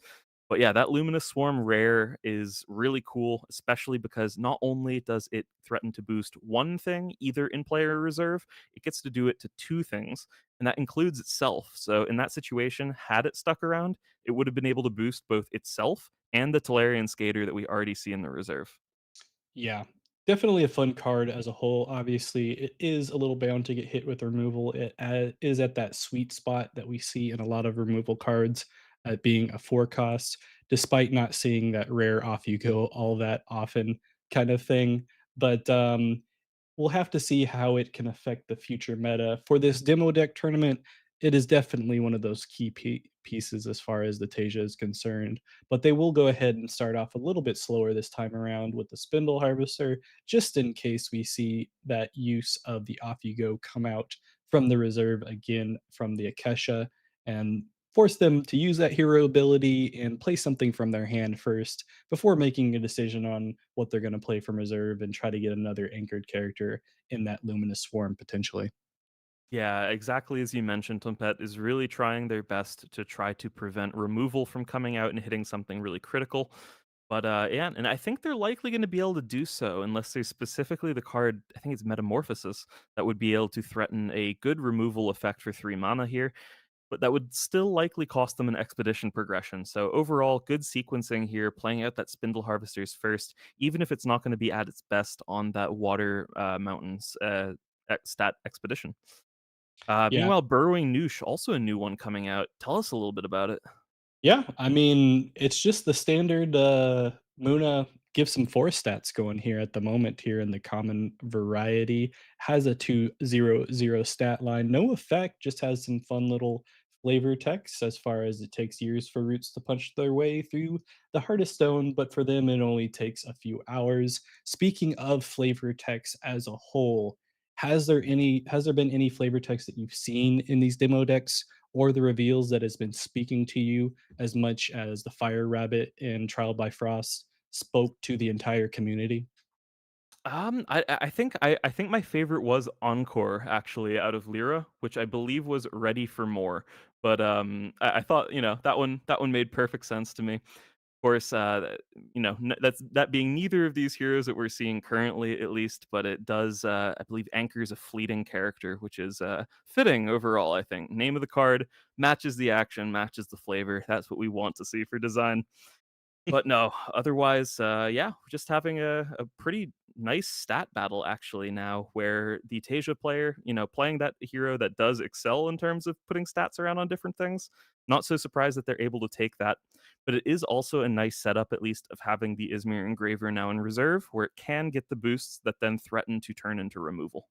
But yeah, that Luminous Swarm rare is really cool, especially because not only does it threaten to boost one thing, either in play or reserve, it gets to do it to two things, and that includes itself. So in that situation, had it stuck around, it would have been able to boost both itself and the Talarian Skater that we already see in the reserve. Yeah, definitely a fun card as a whole. Obviously, it is a little bound to get hit with removal. It is at that sweet spot that we see in a lot of removal cards, being a 4 cost, despite not seeing that rare off you go all that often kind of thing. But we'll have to see how it can affect the future meta. For this demo deck tournament, it is definitely one of those key pieces as far as the Tasia is concerned. But they will go ahead and start off a little bit slower this time around with the Spindle Harvester, just in case we see that use of the Off You Go come out from the reserve again from the Akesha, and force them to use that hero ability and play something from their hand first before making a decision on what they're going to play from reserve and try to get another anchored character in that Luminous Swarm potentially. Yeah, exactly as you mentioned, Tumpet is really trying their best to try to prevent removal from coming out and hitting something really critical. But yeah, and I think they're likely going to be able to do so unless there's specifically the card, I think it's Metamorphosis, that would be able to threaten a good removal effect for 3 mana here. But that would still likely cost them an expedition progression. So overall, good sequencing here, playing out that Spindle Harvesters first, even if it's not going to be at its best on that Water Mountains stat expedition. Yeah, Meanwhile, Burrowing Noosh, also a new one coming out. Tell us a little bit about it. yeah, I mean, it's just the standard, Muna give some force stats going here at the moment here in the common variety. Has a 200 stat line, no effect, just has some fun little flavor text as far as it takes years for roots to punch their way through the hardest stone, but for them, it only takes a few hours. Speaking of flavor text as a whole, has there been any flavor text that you've seen in these demo decks or the reveals that has been speaking to you as much as the Fire Rabbit in Trial by Frost spoke to the entire community? I think my favorite was Encore actually out of Lyra, which I believe was Ready for More. But I thought that one made perfect sense to me. Of course, that being neither of these heroes that we're seeing currently, at least, but it does I believe anchors a fleeting character, which is fitting overall. I think name of the card matches the action, matches the flavor. That's what we want to see for design. But no, otherwise, yeah, we're just having a pretty nice stat battle actually now, where the Tasia player, playing that hero that does excel in terms of putting stats around on different things. Not so surprised that they're able to take that, but it is also a nice setup, at least, of having the Izmir Engraver now in reserve, where it can get the boosts that then threaten to turn into removal.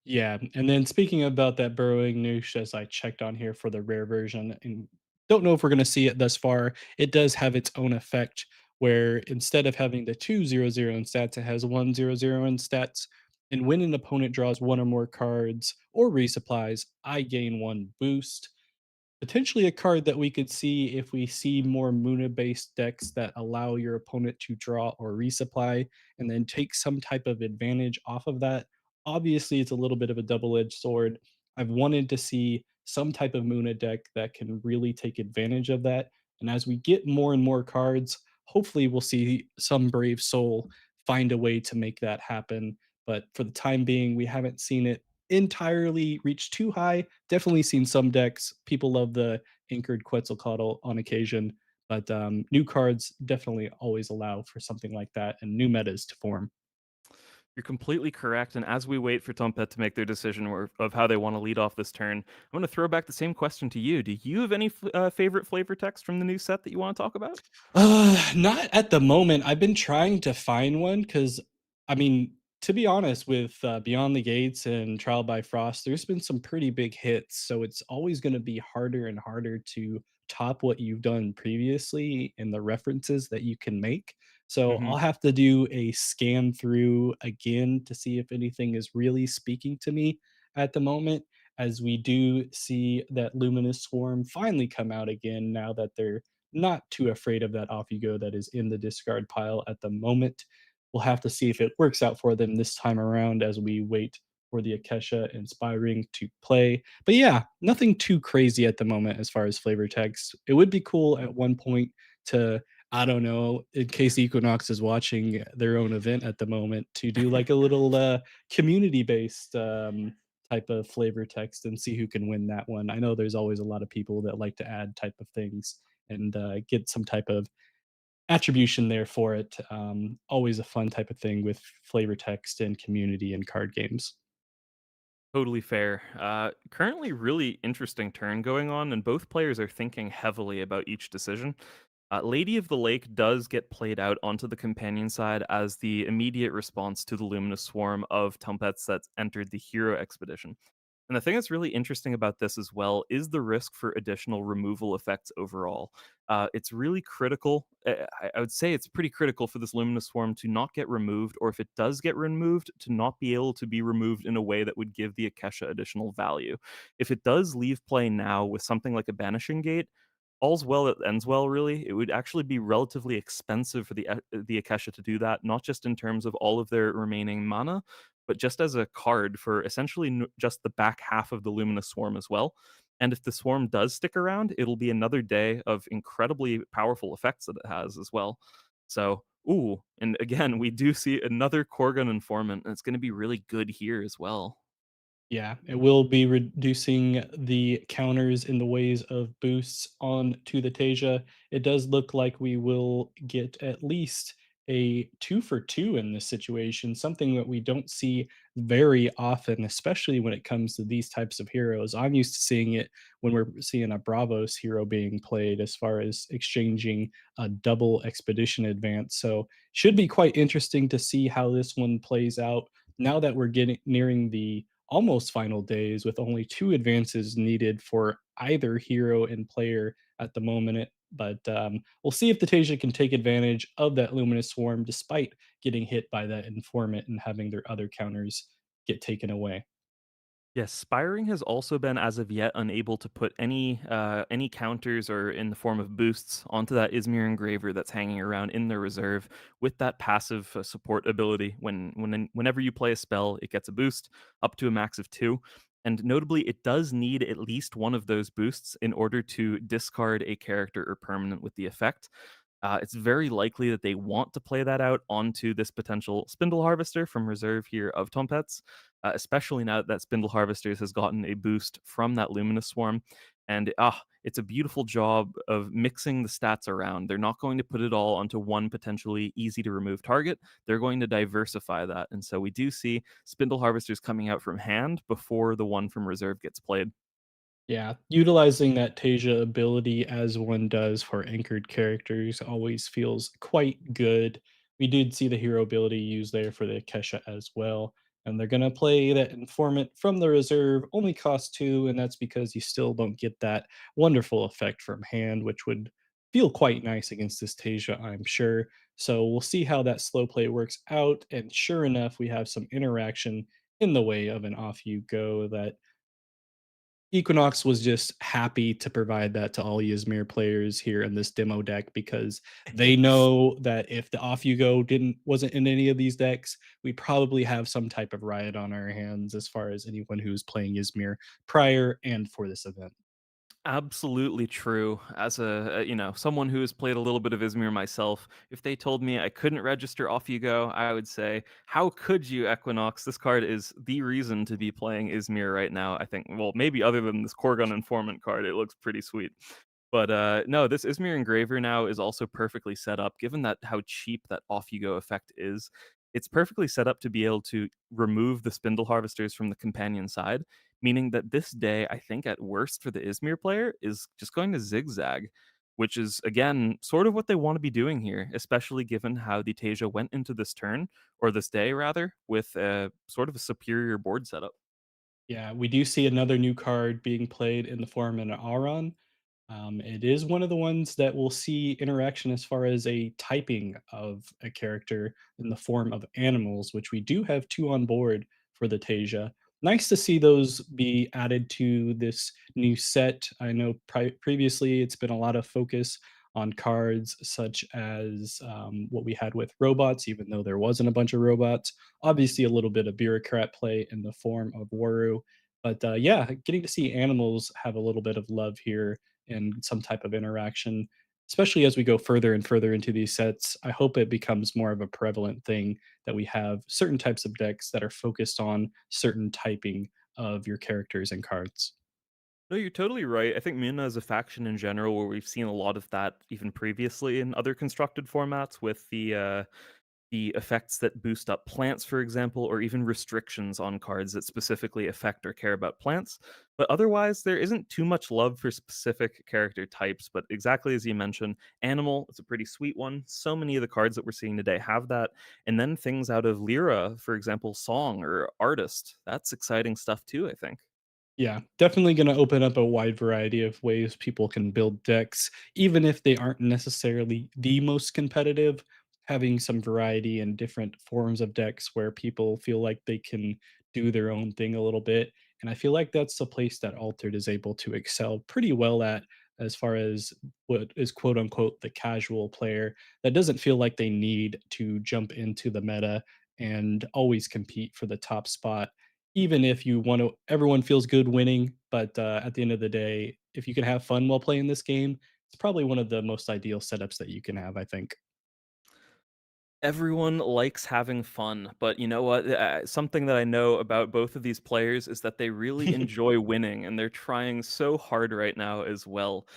Yeah, and then speaking about that Burrowing Noosh, as I checked on here for the rare version, and don't know if we're gonna see it thus far, it does have its own effect where instead of having the 200 in stats, it has 100 in stats, and when an opponent draws 1 or more cards or resupplies, I gain 1 boost. Potentially a card that we could see if we see more Muna-based decks that allow your opponent to draw or resupply and then take some type of advantage off of that. Obviously, it's a little bit of a double-edged sword. I've wanted to see some type of Muna deck that can really take advantage of that. And as we get more and more cards, hopefully we'll see some brave soul find a way to make that happen. But for the time being, we haven't seen it entirely reach too high. Definitely seen some decks. People love the anchored Quetzalcoatl on occasion, but new cards definitely always allow for something like that and new metas to form. You're completely correct. And as we wait for Tompet to make their decision of how they want to lead off this turn, I'm going to throw back the same question to you. Do you have any favorite flavor text from the new set that you want to talk about? Not at the moment. I've been trying to find one because, I mean, to be honest, with Beyond the Gates and Trial by Frost, there's been some pretty big hits. So it's always going to be harder and harder to top what you've done previously in the references that you can make. So Hmm. I'll have to do a scan through again to see if anything is really speaking to me at the moment. as we do see that Luminous Swarm finally come out again now that they're not too afraid of that off you go that is in the discard pile at the moment. We'll have to see if it works out for them this time around as we wait for the Akesha and Spy Ring to play. But yeah, nothing too crazy at the moment as far as flavor text. It would be cool at one point to, I don't know, in case Equinox is watching their own event at the moment, to do like a little community based type of flavor text and see who can win that one. I know there's always a lot of people that like to add type of things and get some type of attribution there for it. Always a fun type of thing with flavor text and community and card games. Totally fair. Currently, really interesting turn going on, and both players are thinking heavily about each decision. Lady of the Lake does get played out onto the companion side as the immediate response to the luminous swarm of Tumpets that's entered the hero expedition. And the thing that's really interesting about this as well is the risk for additional removal effects overall. It's really critical. I would say it's pretty critical for this luminous swarm to not get removed, or if it does get removed, to not be able to be removed in a way that would give the Akesha additional value. If it does leave play now with something like a banishing gate, all's well that ends well. Really, it would actually be relatively expensive for the Akesha to do that, not just in terms of all of their remaining mana, but just as a card for essentially just the back half of the Luminous Swarm as well. And if the swarm does stick around, it'll be another day of incredibly powerful effects that it has as well. So, ooh, and again, we do see another Korgan informant, and it's going to be really good here as well. Yeah, it will be reducing the counters in the ways of boosts on to the Tasia. It does look like we will get at least a 2 for 2 in this situation, something that we don't see very often, especially when it comes to these types of heroes. I'm used to seeing it when we're seeing a Bravos hero being played as far as exchanging a double expedition advance. So, should be quite interesting to see how this one plays out now that we're getting nearing the almost final days with only two advances needed for either hero and player at the moment. But we'll see if the Tasia can take advantage of that Luminous Swarm despite getting hit by that informant and having their other counters get taken away. Yes, Spiring has also been, as of yet, unable to put any counters or in the form of boosts onto that Izmir Engraver that's hanging around in the reserve with that passive support ability. Whenever you play a spell, it gets a boost up to a max of 2. And notably, it does need at least one of those boosts in order to discard a character or permanent with the effect. It's very likely that they want to play that out onto this potential Spindle Harvester from reserve here of Tompets, especially now that Spindle Harvesters has gotten a boost from that Luminous Swarm. And it's a beautiful job of mixing the stats around. They're not going to put it all onto one potentially easy to remove target. They're going to diversify that. And so we do see Spindle Harvesters coming out from hand before the one from reserve gets played. Yeah, utilizing that Tasia ability as one does for anchored characters always feels quite good. We did see the hero ability used there for the Kesha as well. And they're going to play that informant from the reserve, only cost two, and that's because you still don't get that wonderful effect from hand, which would feel quite nice against this Tasia, I'm sure. So we'll see how that slow play works out. And sure enough, we have some interaction in the way of an off you go that Equinox was just happy to provide that to all Ysmir players here in this demo deck because they know that if the off you go didn't wasn't in any of these decks, we probably have some type of riot on our hands as far as anyone who's playing Ysmir prior and for this event. Absolutely true. As someone who has played a little bit of Izmir myself, if they told me I couldn't register Off You Go, I would say, "How could you, Equinox? This card is the reason to be playing Izmir right now." I think, well, maybe other than this Korgun Informant card, it looks pretty sweet. But no, this Izmir Engraver now is also perfectly set up, given that how cheap that Off You Go effect is. It's perfectly set up to be able to remove the Spindle Harvesters from the companion side, meaning that this day, I think at worst for the Izmir player, is just going to zigzag, which is, again, sort of what they want to be doing here, especially given how the Tasia went into this turn, or this day rather, with a sort of a superior board setup. Yeah, we do see another new card being played in the form of an Auron. It is one of the ones that will see interaction as far as a typing of a character in the form of animals, which we do have two on board for the Tasia. nice to see those be added to this new set. I know previously it's been a lot of focus on cards such as what we had with robots, even though there wasn't a bunch of robots. Obviously, a little bit of bureaucrat play in the form of Waru. But yeah, getting to see animals have a little bit of love here and some type of interaction, especially as we go further and further into these sets. I hope it becomes more of a prevalent thing that we have certain types of decks that are focused on certain typing of your characters and cards. No, you're totally right. I think Mina is a faction in general where we've seen a lot of that even previously in other constructed formats with the effects that boost up plants, for example, or even restrictions on cards that specifically affect or care about plants. But otherwise, there isn't too much love for specific character types. But exactly as you mentioned, animal is a pretty sweet one. So many of the cards that we're seeing today have that. And then things out of Lyra, for example, song or artist. That's exciting stuff too, I think. Yeah, definitely going to open up a wide variety of ways people can build decks, even if they aren't necessarily the most competitive. Having some variety and different forms of decks where people feel like they can do their own thing a little bit. And I feel like that's the place that Altered is able to excel pretty well at, as far as what is quote unquote the casual player that doesn't feel like they need to jump into the meta and always compete for the top spot, even if you want to everyone feels good winning, but at the end of the day, if you can have fun while playing this game, it's probably one of the most ideal setups that you can have, I think. Everyone likes having fun, but you know what? Something that I know about both of these players is that they really enjoy winning, and they're trying so hard right now as well.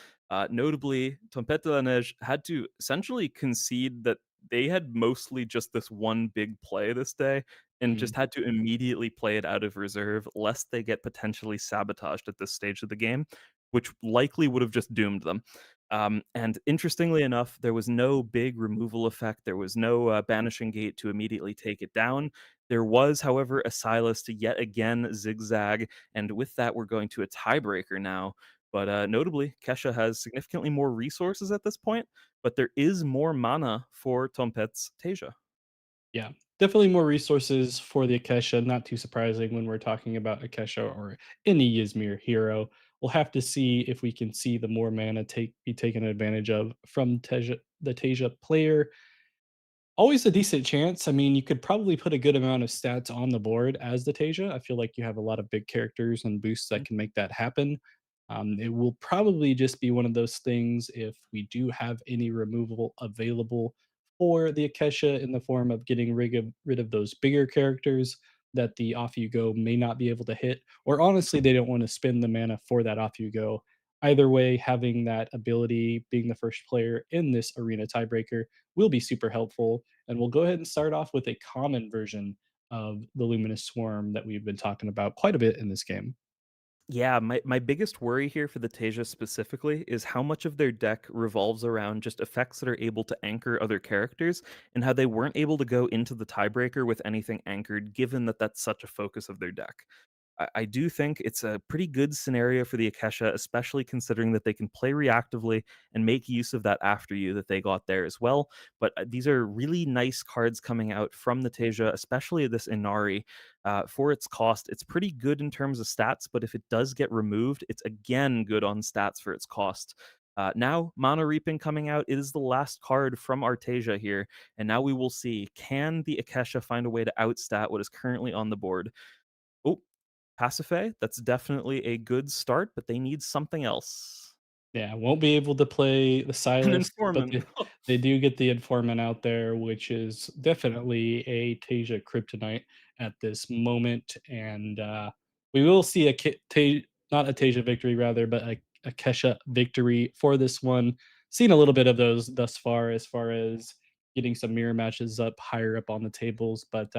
Notably, Tempête de la Neige had to essentially concede that they had mostly just this one big play this day, and Mhm. just had to immediately play it out of reserve, lest they get potentially sabotaged at this stage of the game, which likely would have just doomed them. And interestingly enough, there was no big removal effect. There was no banishing gate to immediately take it down. There was, however, a Silas to yet again zigzag, and with that, we're going to a tiebreaker now. But notably, Kesha has significantly more resources at this point, but there is more mana for Tompet's Tasia. Yeah, definitely more resources for the Akesha. Not too surprising when we're talking about Akesha or any Ysmir hero. We'll have to see if we can see the more mana be taken advantage of from the Tasia player. Always a decent chance. I mean, you could probably put a good amount of stats on the board as the Tasia. I feel like you have a lot of big characters and boosts that can make that happen. It will probably just be one of those things if we do have any removal available for the Akesha in the form of getting rid of those bigger characters that the off you go may not be able to hit, or honestly, they don't want to spend the mana for that off you go. Either way, having that ability, being the first player in this arena tiebreaker, will be super helpful. And we'll go ahead and start off with a common version of the Luminous Swarm that we've been talking about quite a bit in this game. Yeah, my biggest worry here for the Tasia specifically is how much of their deck revolves around just effects that are able to anchor other characters, and how they weren't able to go into the tiebreaker with anything anchored, given that that's such a focus of their deck. I do think it's a pretty good scenario for the Akesha, especially considering that they can play reactively and make use of that after you that they got there as well. But these are really nice cards coming out from the Tasia, especially this Inari. For its cost, it's pretty good in terms of stats, but if it does get removed, it's again good on stats for its cost. Now, Mana Reaping coming out, it is the last card from Artesia here, and now we will see, can the Akesha find a way to outstat what is currently on the board? Oh, Pasiphae, that's definitely a good start, but they need something else. Yeah, won't be able to play the An Silas, but informant. they do get the Informant out there, which is definitely a Tasia kryptonite at this moment. And we will see not a Tasia victory, rather, but a Kesha victory for this one. Seen a little bit of those thus far, as far as getting some mirror matches up higher up on the tables. But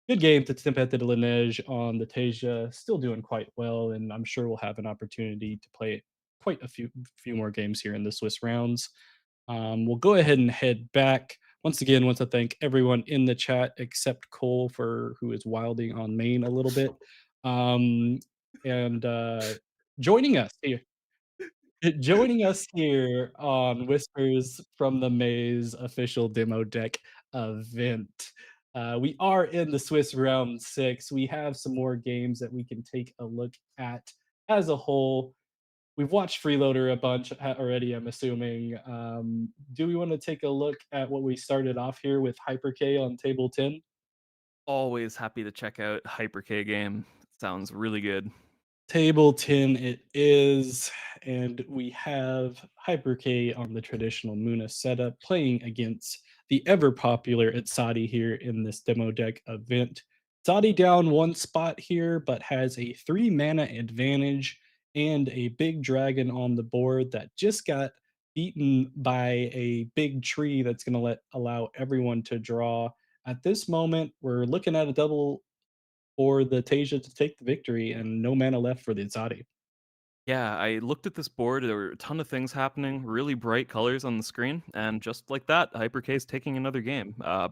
good game to Tempête de la Neige on the Tasia. Still doing quite well, and I'm sure we'll have an opportunity to play quite a few more games here in the Swiss rounds. We'll go ahead and head back. Once again, want to thank everyone in the chat except Cole for who is wilding on main a little bit. Um, and joining us here, joining us here on Whispers from the Maze official demo deck event. We are in the Swiss round six. We have some more games that we can take a look at as a whole. We've watched Freeloader a bunch already, I'm assuming. Do we want to take a look at what we started off here with Hyper K on table 10? Always happy to check out Hyper K game. Sounds really good. Table 10 it is, and we have Hyper K on the traditional Muna setup playing against the ever popular Itzadi here in this demo deck event. Itzadi down one spot here, but has a 3 mana advantage and a big dragon on the board that just got beaten by a big tree that's going to allow everyone to draw. At this moment, we're looking at a double for the Tasia to take the victory and no mana left for the Itzadi. Yeah, I looked at this board. There were a ton of things happening, really bright colors on the screen, and just like that, Hyper K is taking another game. A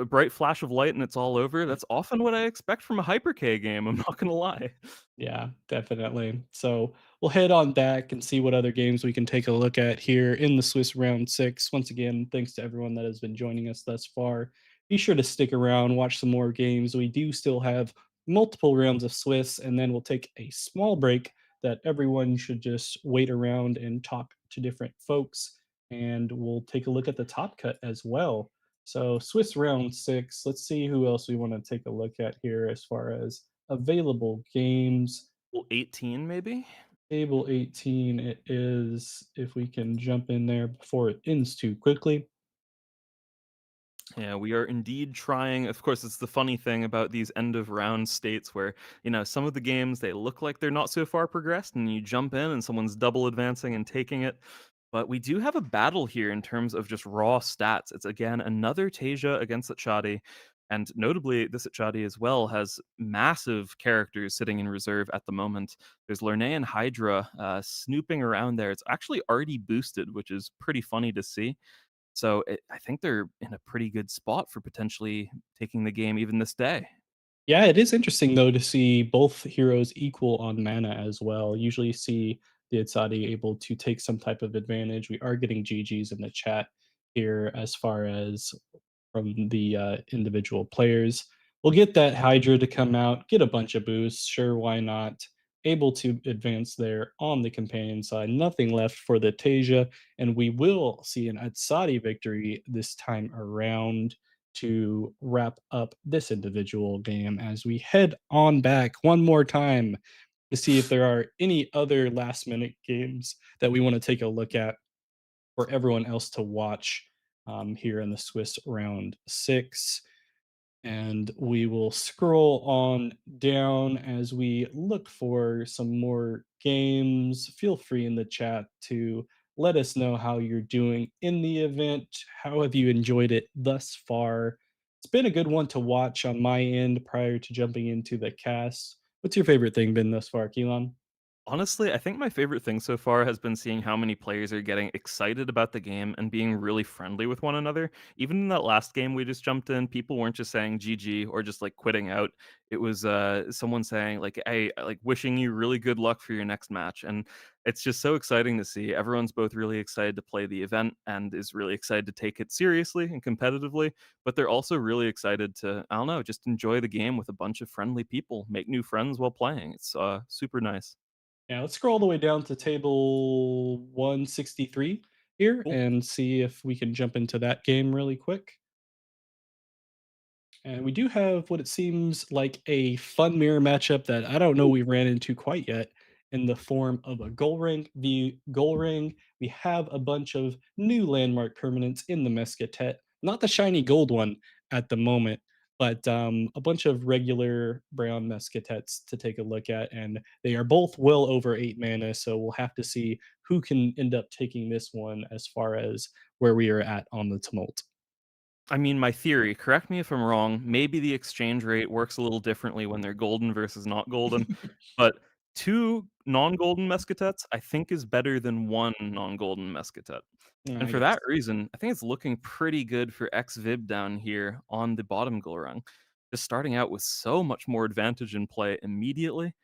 bright flash of light and it's all over. That's often what I expect from a Hyper K game. I'm not gonna lie. Yeah, definitely. So we'll head on back and see what other games we can take a look at here in the Swiss round six. Once again, thanks to everyone that has been joining us thus far. Be sure to stick around, watch some more games. We do still have multiple rounds of Swiss, and then we'll take a small break that everyone should just wait around and talk to different folks. And we'll take a look at the top cut as well. So, Swiss round six, let's see who else we want to take a look at here as far as available games. Well, 18 maybe? Table 18 it is, if we can jump in there before it ends too quickly. Yeah, we are indeed trying. Of course, it's the funny thing about these end of round states where, some of the games they look like they're not so far progressed and you jump in and someone's double advancing and taking it. But we do have a battle here in terms of just raw stats. It's again another Tasia against Achadi. And notably, this Achadi as well has massive characters sitting in reserve at the moment. There's Lorne and Hydra snooping around there. It's actually already boosted, which is pretty funny to see. So I think they're in a pretty good spot for potentially taking the game even this day. Yeah, it is interesting though to see both heroes equal on mana as well. Usually you see the Itzadi able to take some type of advantage. We are getting GGs in the chat here as far as from the individual players. We'll get that Hydra to come out, get a bunch of boosts. Sure, why not? Able to advance there on the companion side. Nothing left for the Tasia, and we will see an Atsadi victory this time around to wrap up this individual game as we head on back one more time to see if there are any other last minute games that we want to take a look at for everyone else to watch here in the Swiss round six. And we will scroll on down as we look for some more games. Feel free in the chat to let us know how you're doing in the event. How have you enjoyed it thus far? It's been a good one to watch on my end prior to jumping into the cast. What's your favorite thing been thus far, Keelan? Honestly, I think my favorite thing so far has been seeing how many players are getting excited about the game and being really friendly with one another. Even in that last game we just jumped in, people weren't just saying GG or just like quitting out. It was someone saying like, "Hey, like wishing you really good luck for your next match." And it's just so exciting to see. Everyone's both really excited to play the event and is really excited to take it seriously and competitively, but they're also really excited to, I don't know, just enjoy the game with a bunch of friendly people, make new friends while playing. It's super nice. Yeah, let's scroll all the way down to table 163 here Cool. and see if we can jump into that game really quick. And we do have what it seems like a fun mirror matchup that I don't know we ran into quite yet in the form of a goal ring v goal ring. We have a bunch of new landmark permanents in the Mesquite, not the shiny gold one at the moment, but a bunch of regular brown Mesquitettes to take a look at. And they are both well over 8 mana. So we'll have to see who can end up taking this one as far as where we are at on the tumult. I mean, my theory, correct me if I'm wrong, maybe the exchange rate works a little differently when they're golden versus not golden, but 2 non-golden Mesquitettes, I think, is better than 1 non-golden Mesquitette. And for Yes. that reason, I think it's looking pretty good for XVIB down here on the bottom go rung. Just starting out with so much more advantage in play immediately.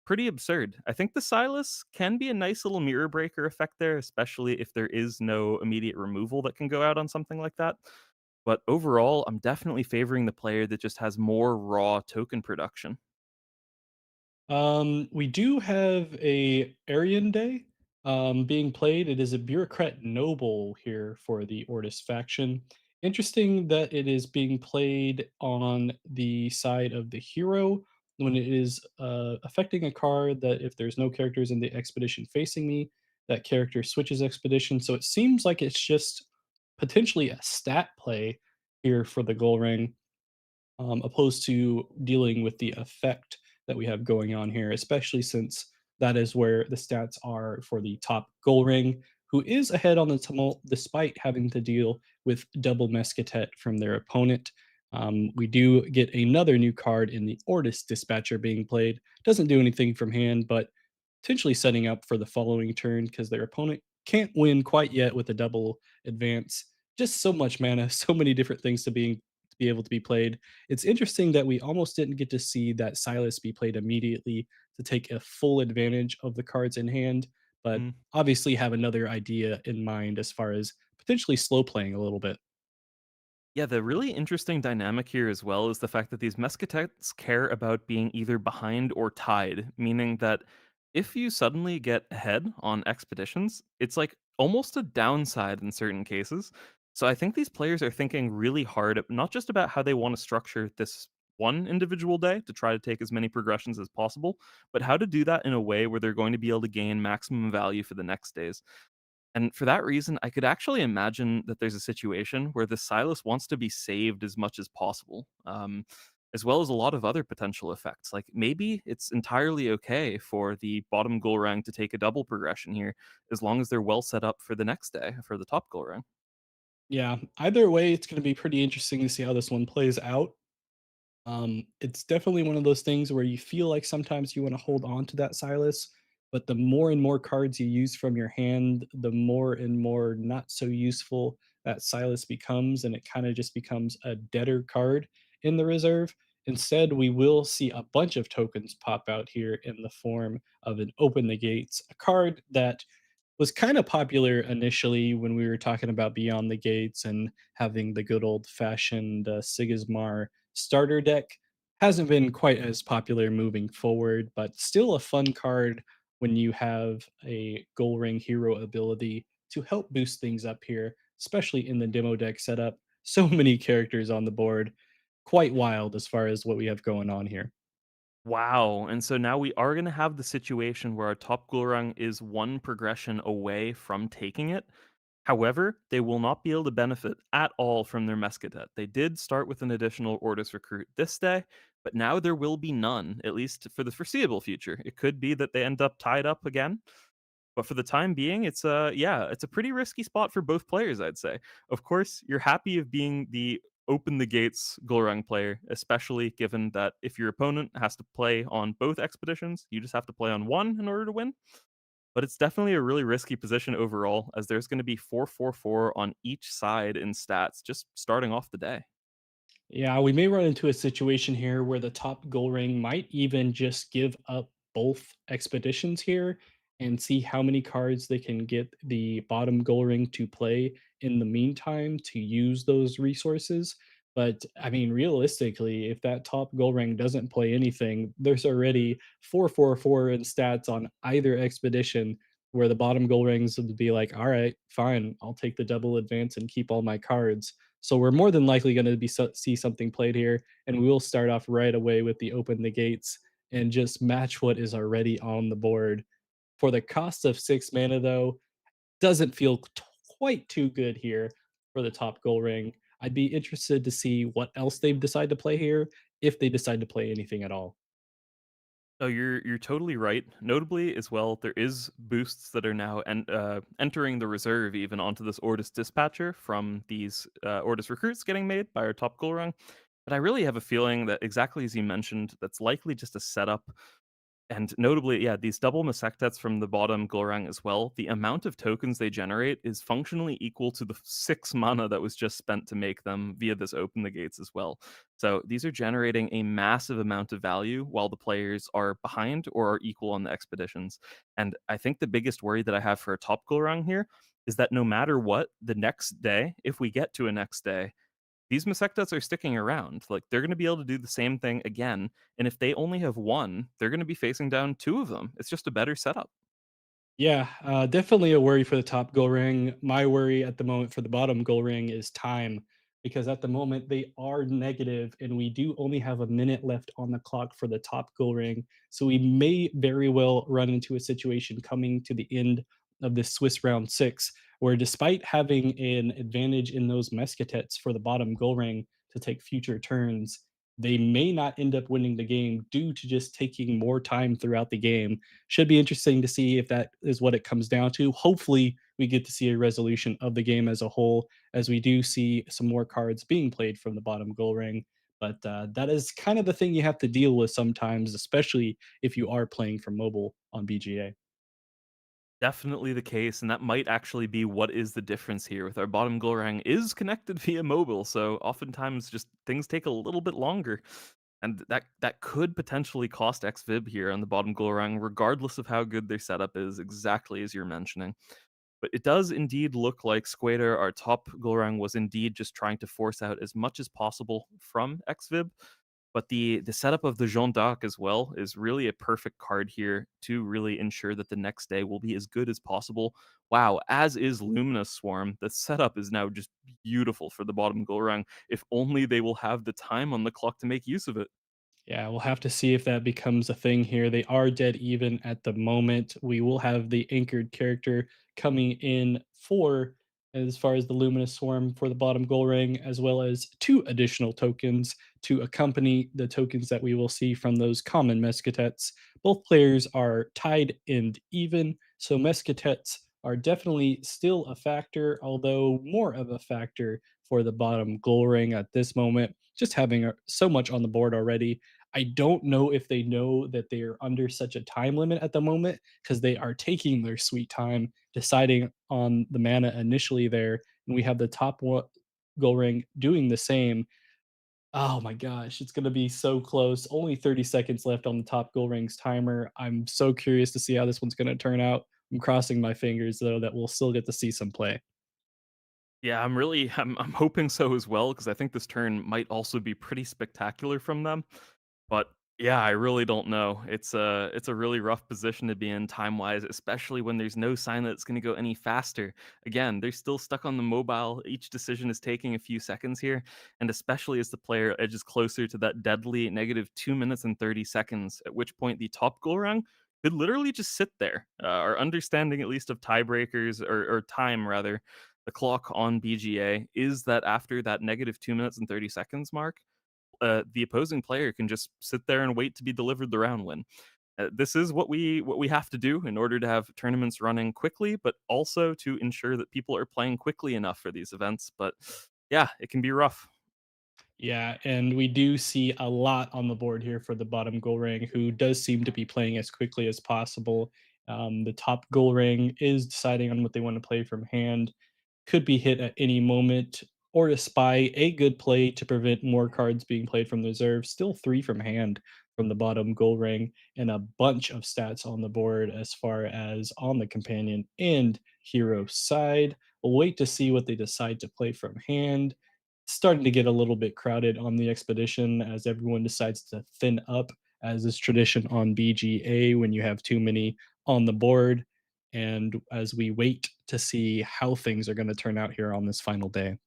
Pretty absurd. I think the Silas can be a nice little mirror breaker effect there, especially if there is no immediate removal that can go out on something like that. But overall, I'm definitely favoring the player that just has more raw token production. We do have a Aryan Day being played. It is a bureaucrat noble here for the Ortis faction. Interesting that it is being played on the side of the hero when it is affecting a card that if there's no characters in the expedition facing me, that character switches expedition. So it seems like it's just potentially a stat play here for the goal ring opposed to dealing with the effect that we have going on here, especially since that is where the stats are for the top goal ring, who is ahead on the tumult despite having to deal with double Mescatet from their opponent. We do get another new card in the Ortis Dispatcher being played. Doesn't do anything from hand, but potentially setting up for the following turn because their opponent can't win quite yet with a double advance. Just so much mana, so many different things to be able to be played. It's interesting that we almost didn't get to see that Silas be played immediately to take a full advantage of the cards in hand, but obviously have another idea in mind as far as potentially slow playing a little bit. Yeah, the really interesting dynamic here as well is the fact that these Mescatecs care about being either behind or tied, meaning that if you suddenly get ahead on expeditions, it's like almost a downside in certain cases. So I think these players are thinking really hard, not just about how they want to structure this one individual day to try to take as many progressions as possible, but how to do that in a way where they're going to be able to gain maximum value for the next days. And for that reason, I could actually imagine that there's a situation where the Silas wants to be saved as much as possible, as well as a lot of other potential effects. Like maybe it's entirely okay for the bottom goal rank to take a double progression here, as long as they're well set up for the next day for the top goal rank. Yeah, either way, it's going to be pretty interesting to see how this one plays out. It's definitely one of those things where you feel like sometimes you want to hold on to that Silas, but the more and more cards you use from your hand, the more and more not so useful that Silas becomes, and it kind of just becomes a deader card in the reserve. Instead, we will see a bunch of tokens pop out here in the form of an Open the Gates, a card that was kind of popular initially when we were talking about Beyond the Gates and having the good old fashioned Sigismar starter deck. Hasn't been quite as popular moving forward, but still a fun card when you have a goal ring hero ability to help boost things up here, especially in the demo deck setup. So many characters on the board. Quite wild as far as what we have going on here. Wow. And so now we are going to have the situation where our top Gulrang is one progression away from taking it. However, they will not be able to benefit at all from their Mescadet. They did start with an additional Ortis recruit this day, but now there will be none, at least for the foreseeable future. It could be that they end up tied up again, but for the time being, it's a pretty risky spot for both players, I'd say. Of course, you're happy of being the open the gates Golrang player, especially given that if your opponent has to play on both expeditions, you just have to play on one in order to win. But it's definitely a really risky position overall, as there's going to be 444 on each side in stats just starting off the day. Yeah, we may run into a situation here where the top goal ring might even just give up both expeditions here and see how many cards they can get the bottom goal ring to play in the meantime to use those resources. But I mean, realistically, if that top goal ring doesn't play anything, there's already 444 in stats on either expedition where the bottom goal rings would be like, all right, fine, I'll take the double advance and keep all my cards. So we're more than likely going to see something played here, and we will start off right away with the open the gates and just match what is already on the board. For the cost of 6 mana, though, doesn't feel quite too good here for the top goal ring. I'd be interested to see what else they decide to play here, if they decide to play anything at all. Oh, you're totally right. Notably, as well, there is boosts that are now entering the reserve even onto this Ortis dispatcher from these Ortis recruits getting made by our top goal rung. But I really have a feeling that exactly as you mentioned, that's likely just a setup. And notably, yeah, these double Masectats from the bottom Gorang as well, the amount of tokens they generate is functionally equal to the 6 mana that was just spent to make them via this Open the Gates as well. So these are generating a massive amount of value while the players are behind or are equal on the expeditions. And I think the biggest worry that I have for a top Gorang here is that no matter what, the next day, if we get to a next day, these Masectas are sticking around. Like, they're gonna be able to do the same thing again, and if they only have 1, they're gonna be facing down 2 of them. It's just a better setup. Yeah, definitely a worry for the top goal ring. My worry at the moment for the bottom goal ring is time, because at the moment they are negative, and we do only have a minute left on the clock for the top goal ring. So we may very well run into a situation coming to the end of this Swiss round six, where despite having an advantage in those musketeers for the bottom goal ring to take future turns, they may not end up winning the game due to just taking more time throughout the game. Should be interesting to see if that is what it comes down to. Hopefully, we get to see a resolution of the game as a whole, as we do see some more cards being played from the bottom goal ring. But that is kind of the thing you have to deal with sometimes, especially if you are playing from mobile on BGA. Definitely the case, and that might actually be what is the difference here with our bottom Golang is connected via mobile, so oftentimes just things take a little bit longer. And that could potentially cost XVib here on the bottom Golang, regardless of how good their setup is, exactly as you're mentioning. But it does indeed look like Squader, our top Golang, was indeed just trying to force out as much as possible from XVib. But the setup of the Jeanne d'Arc as well is really a perfect card here to really ensure that the next day will be as good as possible. Wow, as is Luminous Swarm. The setup is now just beautiful for the bottom go round. If only they will have the time on the clock to make use of it. Yeah, we'll have to see if that becomes a thing here. They are dead even at the moment. We will have the anchored character coming in for, as far as the Luminous Swarm for the bottom goal ring, as well as two additional tokens to accompany the tokens that we will see from those common Mesquitettes. Both players are tied and even, so Mesquitettes are definitely still a factor, although more of a factor for the bottom goal ring at this moment. Just having so much on the board already. I don't know if they know that they are under such a time limit at the moment, because they are taking their sweet time deciding on the mana initially there, and we have the top one goal ring doing the same. Oh my gosh, it's gonna be so close. Only 30 seconds left on the top goal rings timer. I'm so curious to see how this one's gonna turn out. I'm crossing my fingers though that we'll still get to see some play. Yeah, I'm hoping so as well because I think this turn might also be pretty spectacular from them. But yeah, I really don't know. It's a really rough position to be in time wise, especially when there's no sign that it's going to go any faster. Again, they're still stuck on the mobile. Each decision is taking a few seconds here, and especially as the player edges closer to that deadly negative 2 minutes and 30 seconds, at which point the top goal rung could literally just sit there. Our understanding, at least of tiebreakers or time rather, the clock on BGA is that after that negative 2 minutes and 30 seconds mark, the opposing player can just sit there and wait to be delivered the round win. This is what we have to do in order to have tournaments running quickly, but also to ensure that people are playing quickly enough for these events. But yeah, it can be rough. Yeah, and we do see a lot on the board here for the bottom goal ring, who does seem to be playing as quickly as possible. The top goal ring is deciding on what they want to play from hand, could be hit at any moment, or to spy a good play to prevent more cards being played from the reserve. Still three from hand from the bottom goal ring, and a bunch of stats on the board as far as on the companion and hero side. We'll wait to see what they decide to play from hand. Starting to get a little bit crowded on the expedition as everyone decides to thin up, as is tradition on BGA when you have too many on the board. And as we wait to see how things are going to turn out here on this final day.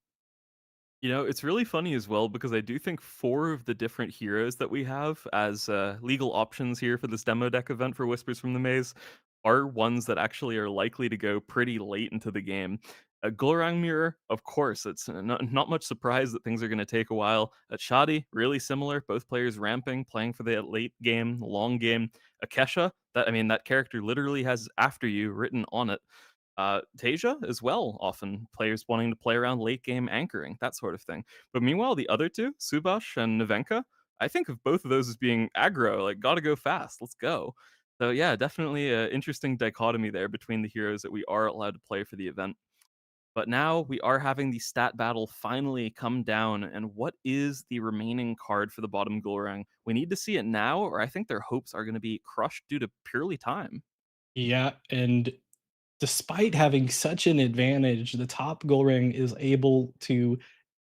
You know, it's really funny as well because I do think 4 of the different heroes that we have as, legal options here for this demo deck event for Whispers from the Maze are ones that actually are likely to go pretty late into the game. Golrang Mirror, of course, it's not much surprise that things are gonna take a while. Shadi, really similar, both players ramping, playing for the late game, long game. Akesha, that character literally has "after you" written on it. Tasia as well, often players wanting to play around late game anchoring, that sort of thing. But meanwhile, the other two, Subash and Nevenka, I think of both of those as being aggro, like gotta go fast, let's go. So yeah, definitely an interesting dichotomy there between the heroes that we are allowed to play for the event. But now we are having the stat battle finally come down, and what is the remaining card for the bottom Golarang? We need to see it now, or I think their hopes are going to be crushed due to purely time. Yeah, and despite having such an advantage, the top goal ring is able to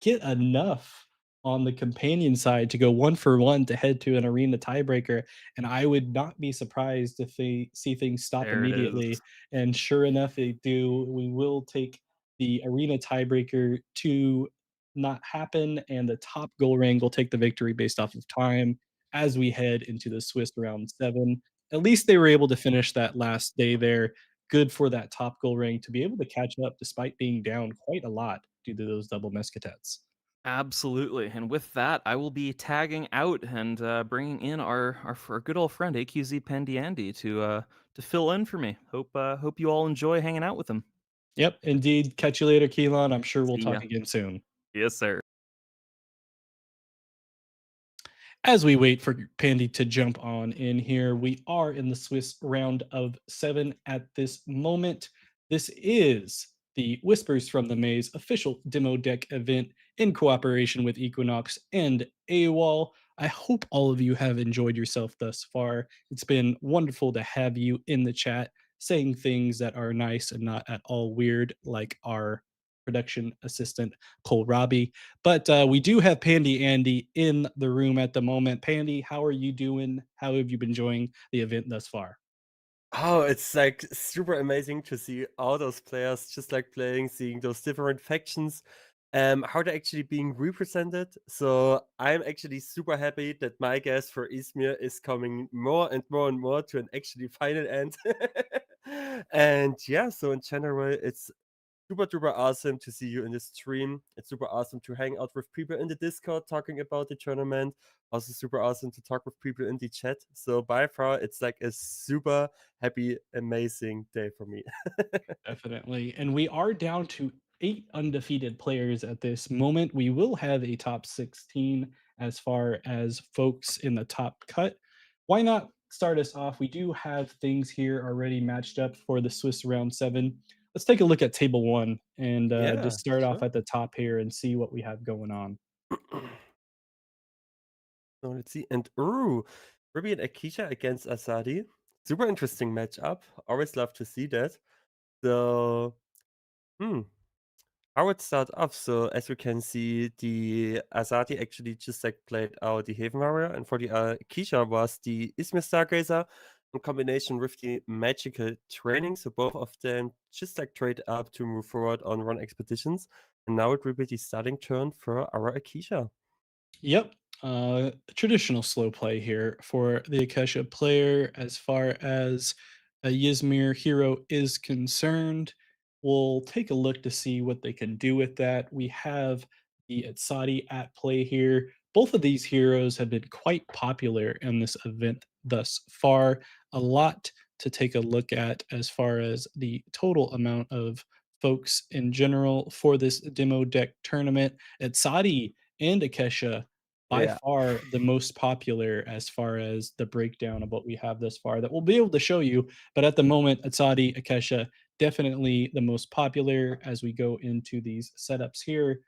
get enough on the companion side to go 1 for 1 to head to an arena tiebreaker, and I would not be surprised if they see things stop There it is. immediately, and sure enough, they do. We will take the arena tiebreaker to not happen, and the top goal rank will take the victory based off of time as we head into the Swiss round 7. At least they were able to finish that last day there. Good for that top goal rank to be able to catch up despite being down quite a lot due to those double mesquitettes. Absolutely. And with that, I will be tagging out and bringing in our good old friend AQZ Pandiandy to fill in for me. Hope you all enjoy hanging out with him. Yep, indeed. Catch you later, Keelan. I'm sure we'll See talk ya. again soon. Yes, sir. As we wait for Pandy to jump on in here, we are in the Swiss round of 7 at this moment. This is the Whispers from the Maze official demo deck event in cooperation with Equinox and AWOL. I hope all of you have enjoyed yourself thus far. It's been wonderful to have you in the chat saying things that are nice and not at all weird, like our production assistant, Cole Robbie. But we do have Pandy Andy in the room at the moment. Pandy, how are you doing? How have you been enjoying the event thus far? Oh, it's like super amazing to see all those players just like playing, seeing those different factions, how they're actually being represented. So I'm actually super happy that my guess for Izmir is coming more and more and more to an actually final end. And yeah, so in general, it's super duper awesome to see you in the stream. It's super awesome to hang out with people in the Discord talking about the tournament. Also super awesome to talk with people in the chat. So by far, it's like a super happy, amazing day for me. Definitely. And we are down to 8 undefeated players at this moment. We will have a top 16 as far as folks in the top cut. Why not start us off? We do have things here already matched up for the Swiss round 7. Let's take a look at table 1 and Yeah, just start off sure. at the top here and see what we have going on. So let's see. And ooh, Ruby and Akisha against Asadi. Super interesting matchup. Always love to see that. So, hmm. I would start off. So as you can see, the Azadi actually just like played out the Haven Warrior, and for the Kisha was the Ismir Stargazer in combination with the Magical Training. So both of them just like trade up to move forward on run expeditions. And now it will be the starting turn for our Akisha. Yep. Traditional slow play here for the Akesha player as far as a Ysmir hero is concerned. We'll take a look to see what they can do with that. We have the Atsadi at play here. Both of these heroes have been quite popular in this event thus far. A lot to take a look at as far as the total amount of folks in general for this demo deck tournament. Atsadi and Akesha by Yeah. far the most popular as far as the breakdown of what we have thus far that we'll be able to show you. But at the moment, Atsadi, Akesha, definitely the most popular as we go into these setups here.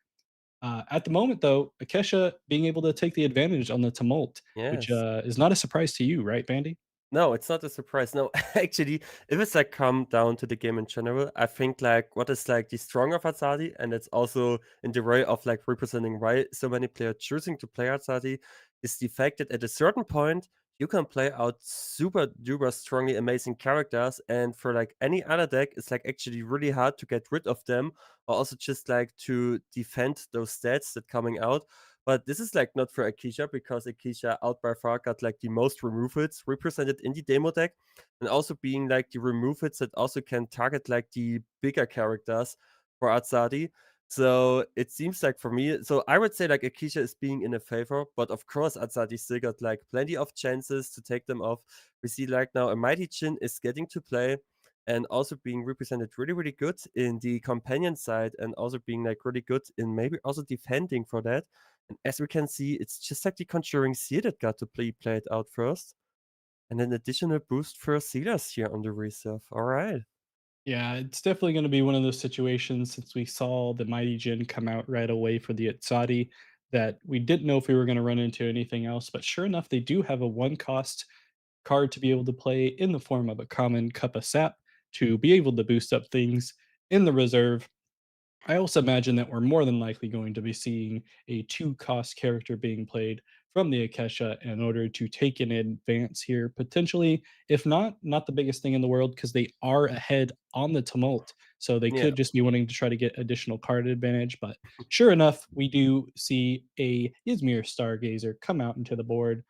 At the moment, though, Akesha being able to take the advantage on the tumult, which Yes. is not a surprise to you, right, Bandy? No, it's not a surprise. No, actually, if it's like come down to the game in general, I think like what is like the strong of Azadi, and it's also in the way of like representing why so many players choosing to play Azadi, is the fact that at a certain point you can play out super duper strongly amazing characters, and for like any other deck, it's like actually really hard to get rid of them, or also just like to defend those stats that coming out. But this is like not for Akisha because Akisha out by far got like the most remove hits represented in the demo deck, and also being like the remove hits that also can target like the bigger characters for Atsadi. So it seems like for me, so I would say like Akisha is being in a favor, but of course Atsadi still got like plenty of chances to take them off. We see like now a Mighty Jin is getting to play and also being represented really, really good in the companion side and also being like really good in maybe also defending for that. And as we can see, it's just like the Conjuring Seal that got to be played out first. And an additional boost for Sealers here on the reserve. All right. Yeah, it's definitely going to be one of those situations since we saw the Mighty Jin come out right away for the Atsadi that we didn't know if we were going to run into anything else. But sure enough, they do have a one cost card to be able to play in the form of a common Cup of Sap to be able to boost up things in the reserve. I also imagine that we're more than likely going to be seeing a two-cost character being played from the Akesha in order to take an advance here, potentially, if not the biggest thing in the world, because they are ahead on the tumult. So they Yeah, could just be wanting to try to get additional card advantage. But sure enough, we do see a Izmir Stargazer come out into the board.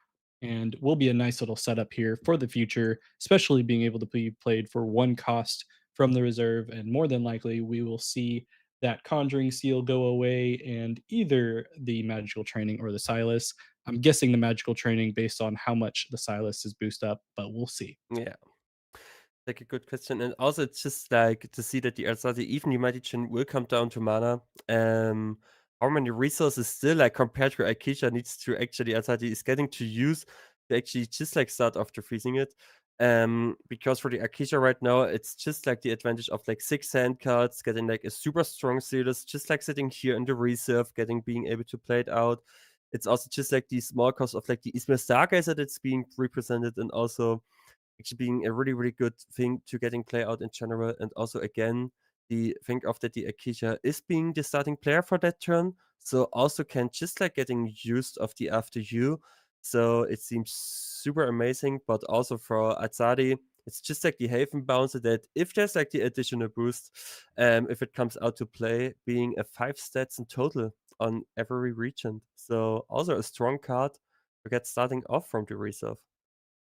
And will be a nice little setup here for the future, especially being able to be played for one cost from the reserve. And more than likely, we will see that conjuring seal go away and either the magical training or the Silas. I'm guessing the magical training based on how much the Silas is boost up, but we'll see. yeah. Like a good question. And also it's just like to see that the Elsazi, even the Mighty Chin will come down to mana. How many resources still like compared to Aikisha needs to actually Elsazi is getting to use to actually just like start after freezing it. Because for the Akisha right now, it's just like the advantage of like 6 hand cards, getting like a super strong Sealess, just like sitting here in the reserve, getting being able to play it out. It's also just like the small cost of like the Ismail Stargazer that's being represented, and also actually being a really, really good thing to getting play out in general. And also again, the think of that the Akisha is being the starting player for that turn. So also can just like getting used of the after you. So it seems super amazing. But also for Azadi, it's just like the Haven bouncer that if there's like the additional boost, if it comes out to play, being a 5 stats in total on every region. So also a strong card to get starting off from the reserve.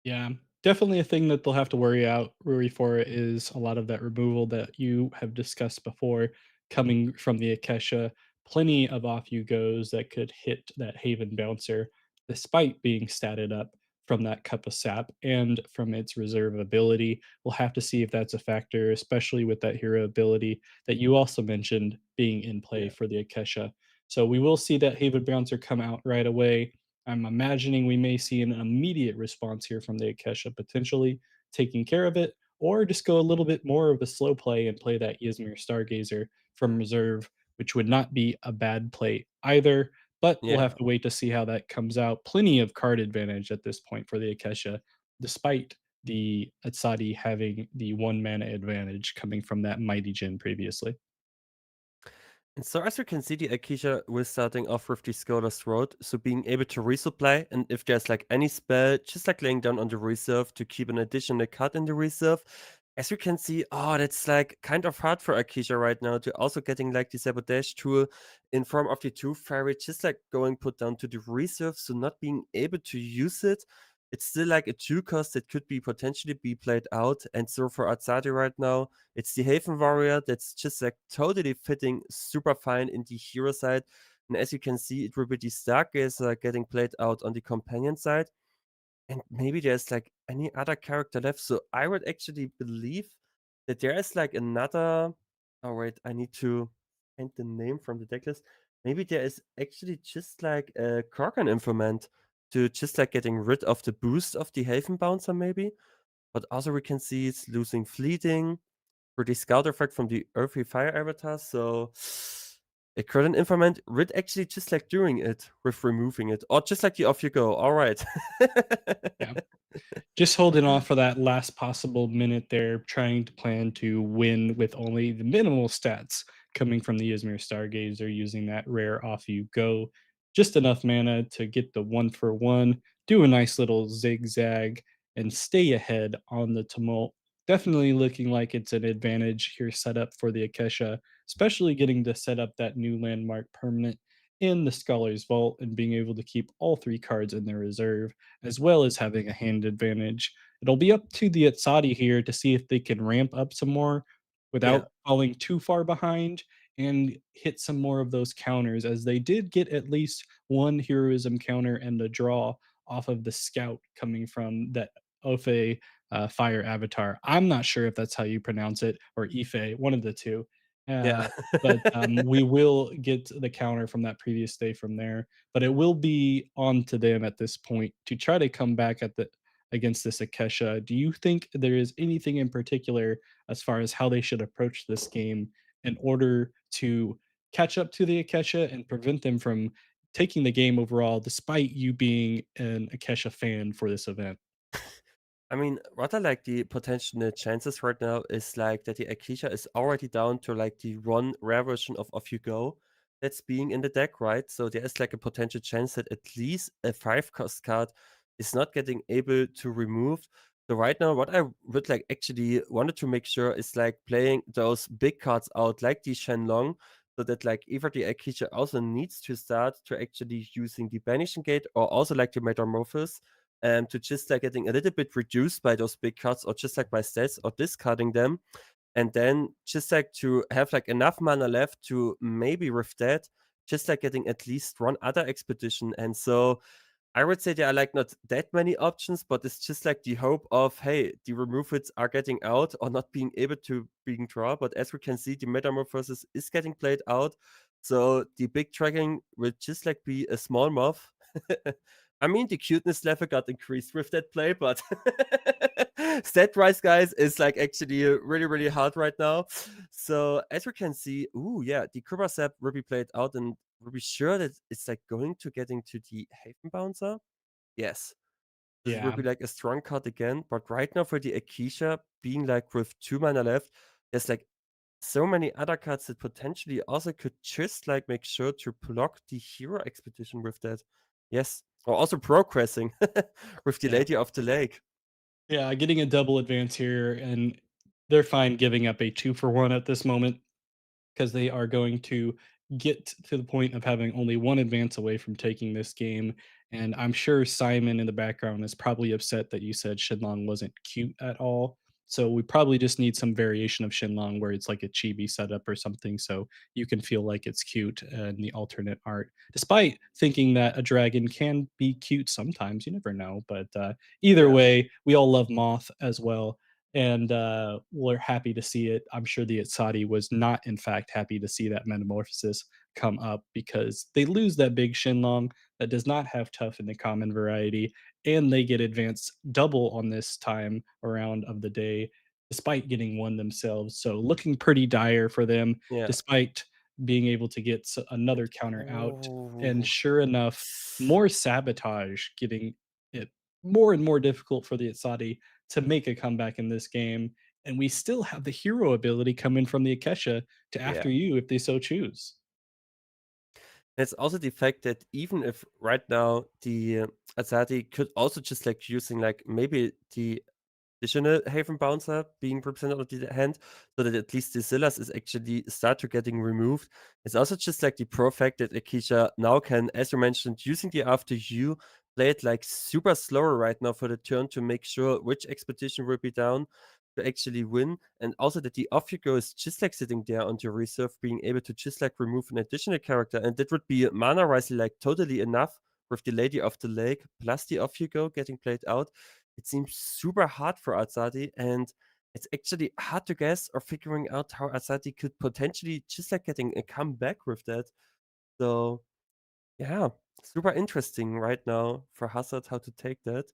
Yeah, definitely a thing that they'll have to worry for is a lot of that removal that you have discussed before coming from the Akesha. Plenty of off you goes that could hit that Haven bouncer despite being statted up from that cup of sap and from its reserve ability. We'll have to see if that's a factor, especially with that hero ability that you also mentioned being in play Yeah. for the Akesha. So we will see that Haven bouncer come out right away. I'm imagining we may see an immediate response here from the Akesha, potentially taking care of it, or just go a little bit more of a slow play and play that Ysmir Stargazer from reserve, which would not be a bad play either. But we'll Yeah. have to wait to see how that comes out. Plenty of card advantage at this point for the Akesha, despite the Atsadi having the one mana advantage coming from that Mighty Jin previously. And so as you can see, the Akisha was starting off with the Scholar's Road, so being able to resupply, and if there's like any spell, just like laying down on the reserve to keep an additional card in the reserve. As you can see, oh, that's like kind of hard for Akisha right now to also getting like the sabotage tool in form of the Tooth Fairy, just like going put down to the reserve, so not being able to use it. It's still like a 2 cost that could be potentially be played out. And so for Atsadi right now, it's the Haven Warrior that's just like totally fitting super fine in the hero side. And as you can see, it will be the Stargazer getting played out on the companion side. And maybe there's like any other character left. So I would actually believe that there is like another. Oh, wait, I need to find the name from the decklist. Maybe there is actually just like a Krogan Informant to just like getting rid of the boost of the Haven Bouncer, maybe. But also we can see it's losing Fleeting for the scout effect from the Earthy Fire avatar. So a current informant would actually just like doing it with removing it, or just like the off you go. All right. Yeah. Just holding off for that last possible minute there, trying to plan to win with only the minimal stats coming from the Izmir Stargazer using that rare off you go. Just enough mana to get the one for one, do a nice little zigzag, and stay ahead on the tumult. Definitely looking like it's an advantage here set up for the Akesha, especially getting to set up that new landmark permanent in the Scholar's Vault and being able to keep all three cards in their reserve as well as having a hand advantage. It'll be up to the Atsadi here to see if they can ramp up some more Yeah. without falling too far behind and hit some more of those counters, as they did get at least one heroism counter and a draw off of the scout coming from that Ofe fire avatar. I'm not sure if that's how you pronounce it, or Ife, one of the two. Yeah. Uh, but we will get the counter from that previous day from there, but it will be on to them at this point to try to come back at the against this Akesha. Do you think there is anything in particular as far as how they should approach this game in order to catch up to the Akesha and prevent them from taking the game overall, despite you being an Akesha fan for this event? I mean, what I like the potential chances right now is like that the Akisha is already down to like the one rare version of Off You Go that's being in the deck, right? So there is like a potential chance that at least a 5 cost card is not getting able to remove. So right now, what I would like actually wanted to make sure is like playing those big cards out like the Shenlong, so that like either the Akisha also needs to start to actually using the Banishing Gate or also like the Metamorphosis to just like getting a little bit reduced by those big cards or just like by stats or discarding them. And then just like to have like enough mana left to maybe with that, just like getting at least one other expedition. And so I would say there are like not that many options, but it's just like the hope of, hey, the removals are getting out or not being able to being draw. But as we can see, the metamorphosis is getting played out. So the big dragon will just like be a small moth. I mean, the cuteness level got increased with that play, but stat rise, guys, is like actually really, really hard right now. So as we can see, ooh, yeah, the Kubasep will be played out, and we'll be sure that it's like going to get into the Haven Bouncer. Yes, this will Yeah. be like a strong card again. But right now for the Akisha, being like with 2 mana left, there's like so many other cards that potentially also could just like make sure to block the hero expedition with that. Yes. Or also progressing with the Yeah. Lady of the Lake. Yeah, getting a double advance here, and they're fine giving up a 2-for-1 at this moment, because they are going to get to the point of having only one advance away from taking this game. And I'm sure Simon in the background is probably upset that you said Shenlong wasn't cute at all. So we probably just need some variation of Shenlong where it's like a chibi setup or something, so you can feel like it's cute in the alternate art. Despite thinking that a dragon can be cute sometimes, you never know. But either Yeah. way, we all love Moth as well, and we're happy to see it. I'm sure the Itzadi was not, in fact, happy to see that metamorphosis come up, because they lose that big Shenlong that does not have tough in the common variety, and they get advanced double on this time around of the day, despite getting one themselves. So looking pretty dire for them, Yeah. despite being able to get another counter out. And Oh. sure enough, more sabotage, getting it more and more difficult for the Itzadi to make a comeback in this game. And we still have the hero ability coming from the Akesha to Yeah. after you if they so choose. It's also the fact that even if right now the Azadi could also just like using like maybe the additional Haven Bouncer being represented on the hand, so that at least the Zillas is actually start to getting removed. It's also just like the pro fact that Akisha now can, as you mentioned, using the after you, play it like super slower right now for the turn to make sure which expedition will be down to actually win. And also that the off you go is just like sitting there on your reserve, being able to just like remove an additional character. And that would be mana wisely like totally enough with the Lady of the Lake plus the off you go getting played out. It seems super hard for Azadi, and it's actually hard to guess or figuring out how Azadi could potentially just like getting a comeback with that. So yeah, super interesting right now for Hazard how to take that.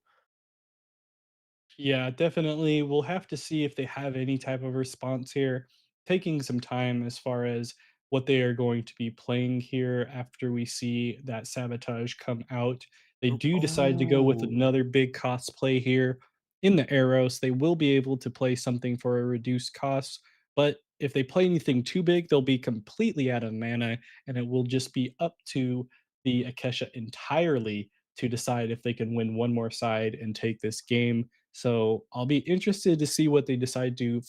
Yeah, definitely. We'll have to see if they have any type of response here. Taking some time as far as what they are going to be playing here after we see that sabotage come out. They do decide to go with Oh, another big cost play here in the Arrows. They will be able to play something for a reduced cost, but if they play anything too big, they'll be completely out of mana, and it will just be up to the Akesha entirely to decide if they can win one more side and take this game. So I'll be interested to see what they decide to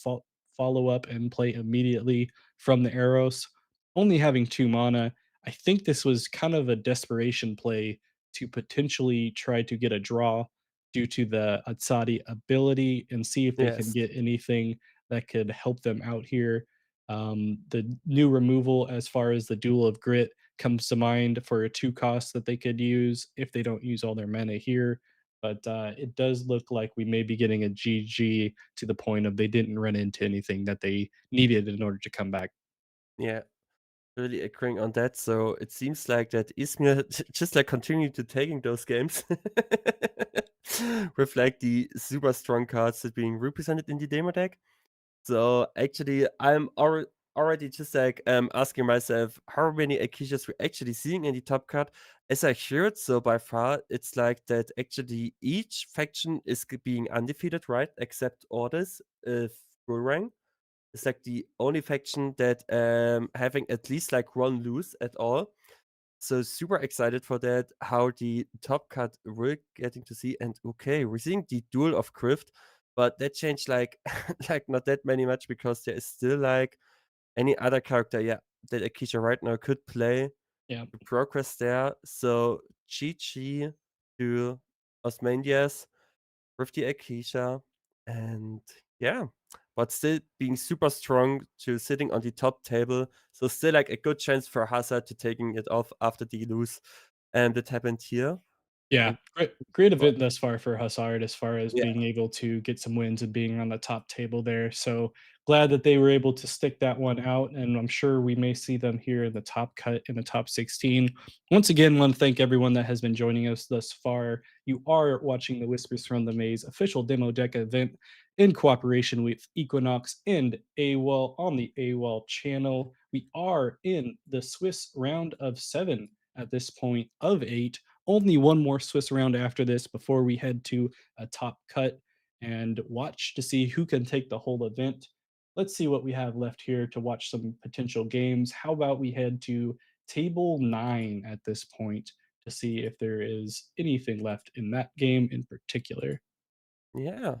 follow up and play immediately from the Arrows. Only having 2 mana, I think this was kind of a desperation play to potentially try to get a draw due to the Atsadi ability and see if they can yes. get anything that could help them out here. The new removal, as far as the Duel of Grit, comes to mind for a 2 cost that they could use if they don't use all their mana here. But it does look like we may be getting a GG to the point of they didn't run into anything that they needed in order to come back. Yeah, really agreeing on that. So it seems like that Izmir just like continuing to taking those games with like the super strong cards that being represented in the demo deck. So actually, I'm already already just like asking myself how many Akishas we're actually seeing in the top cut. As I heard, so by far it's like that actually each faction is being undefeated, right? Except orders if full rank. It's like the only faction that having at least like one lose at all. So super excited for that. How the top cut we're getting to see, and okay, we're seeing the duel of Grift, but that changed like like not that many much because there is still like any other character, yeah, that Akisha right now could play Yeah. to progress there. So GG to Osmandias with the Akisha, and yeah, but still being super strong to sitting on the top table. So still like a good chance for Hazard to taking it off after the lose that happened here. Yeah, And great well, event thus far for Hazard as far as yeah, being able to get some wins and being on the top table there. So glad that they were able to stick that one out, and I'm sure we may see them here in the top cut in the top 16. Once again, want to thank everyone that has been joining us thus far. You are watching the Whispers from the Maze official demo deck event in cooperation with Equinox and AWOL on the AWOL channel. We are in the Swiss round of 7 at this point of 8, only one more Swiss round after this before we head to a top cut and watch to see who can take the whole event. Let's see what we have left here to watch some potential games. How about we head to table 9 at this point to see if there is anything left in that game in particular? yeah.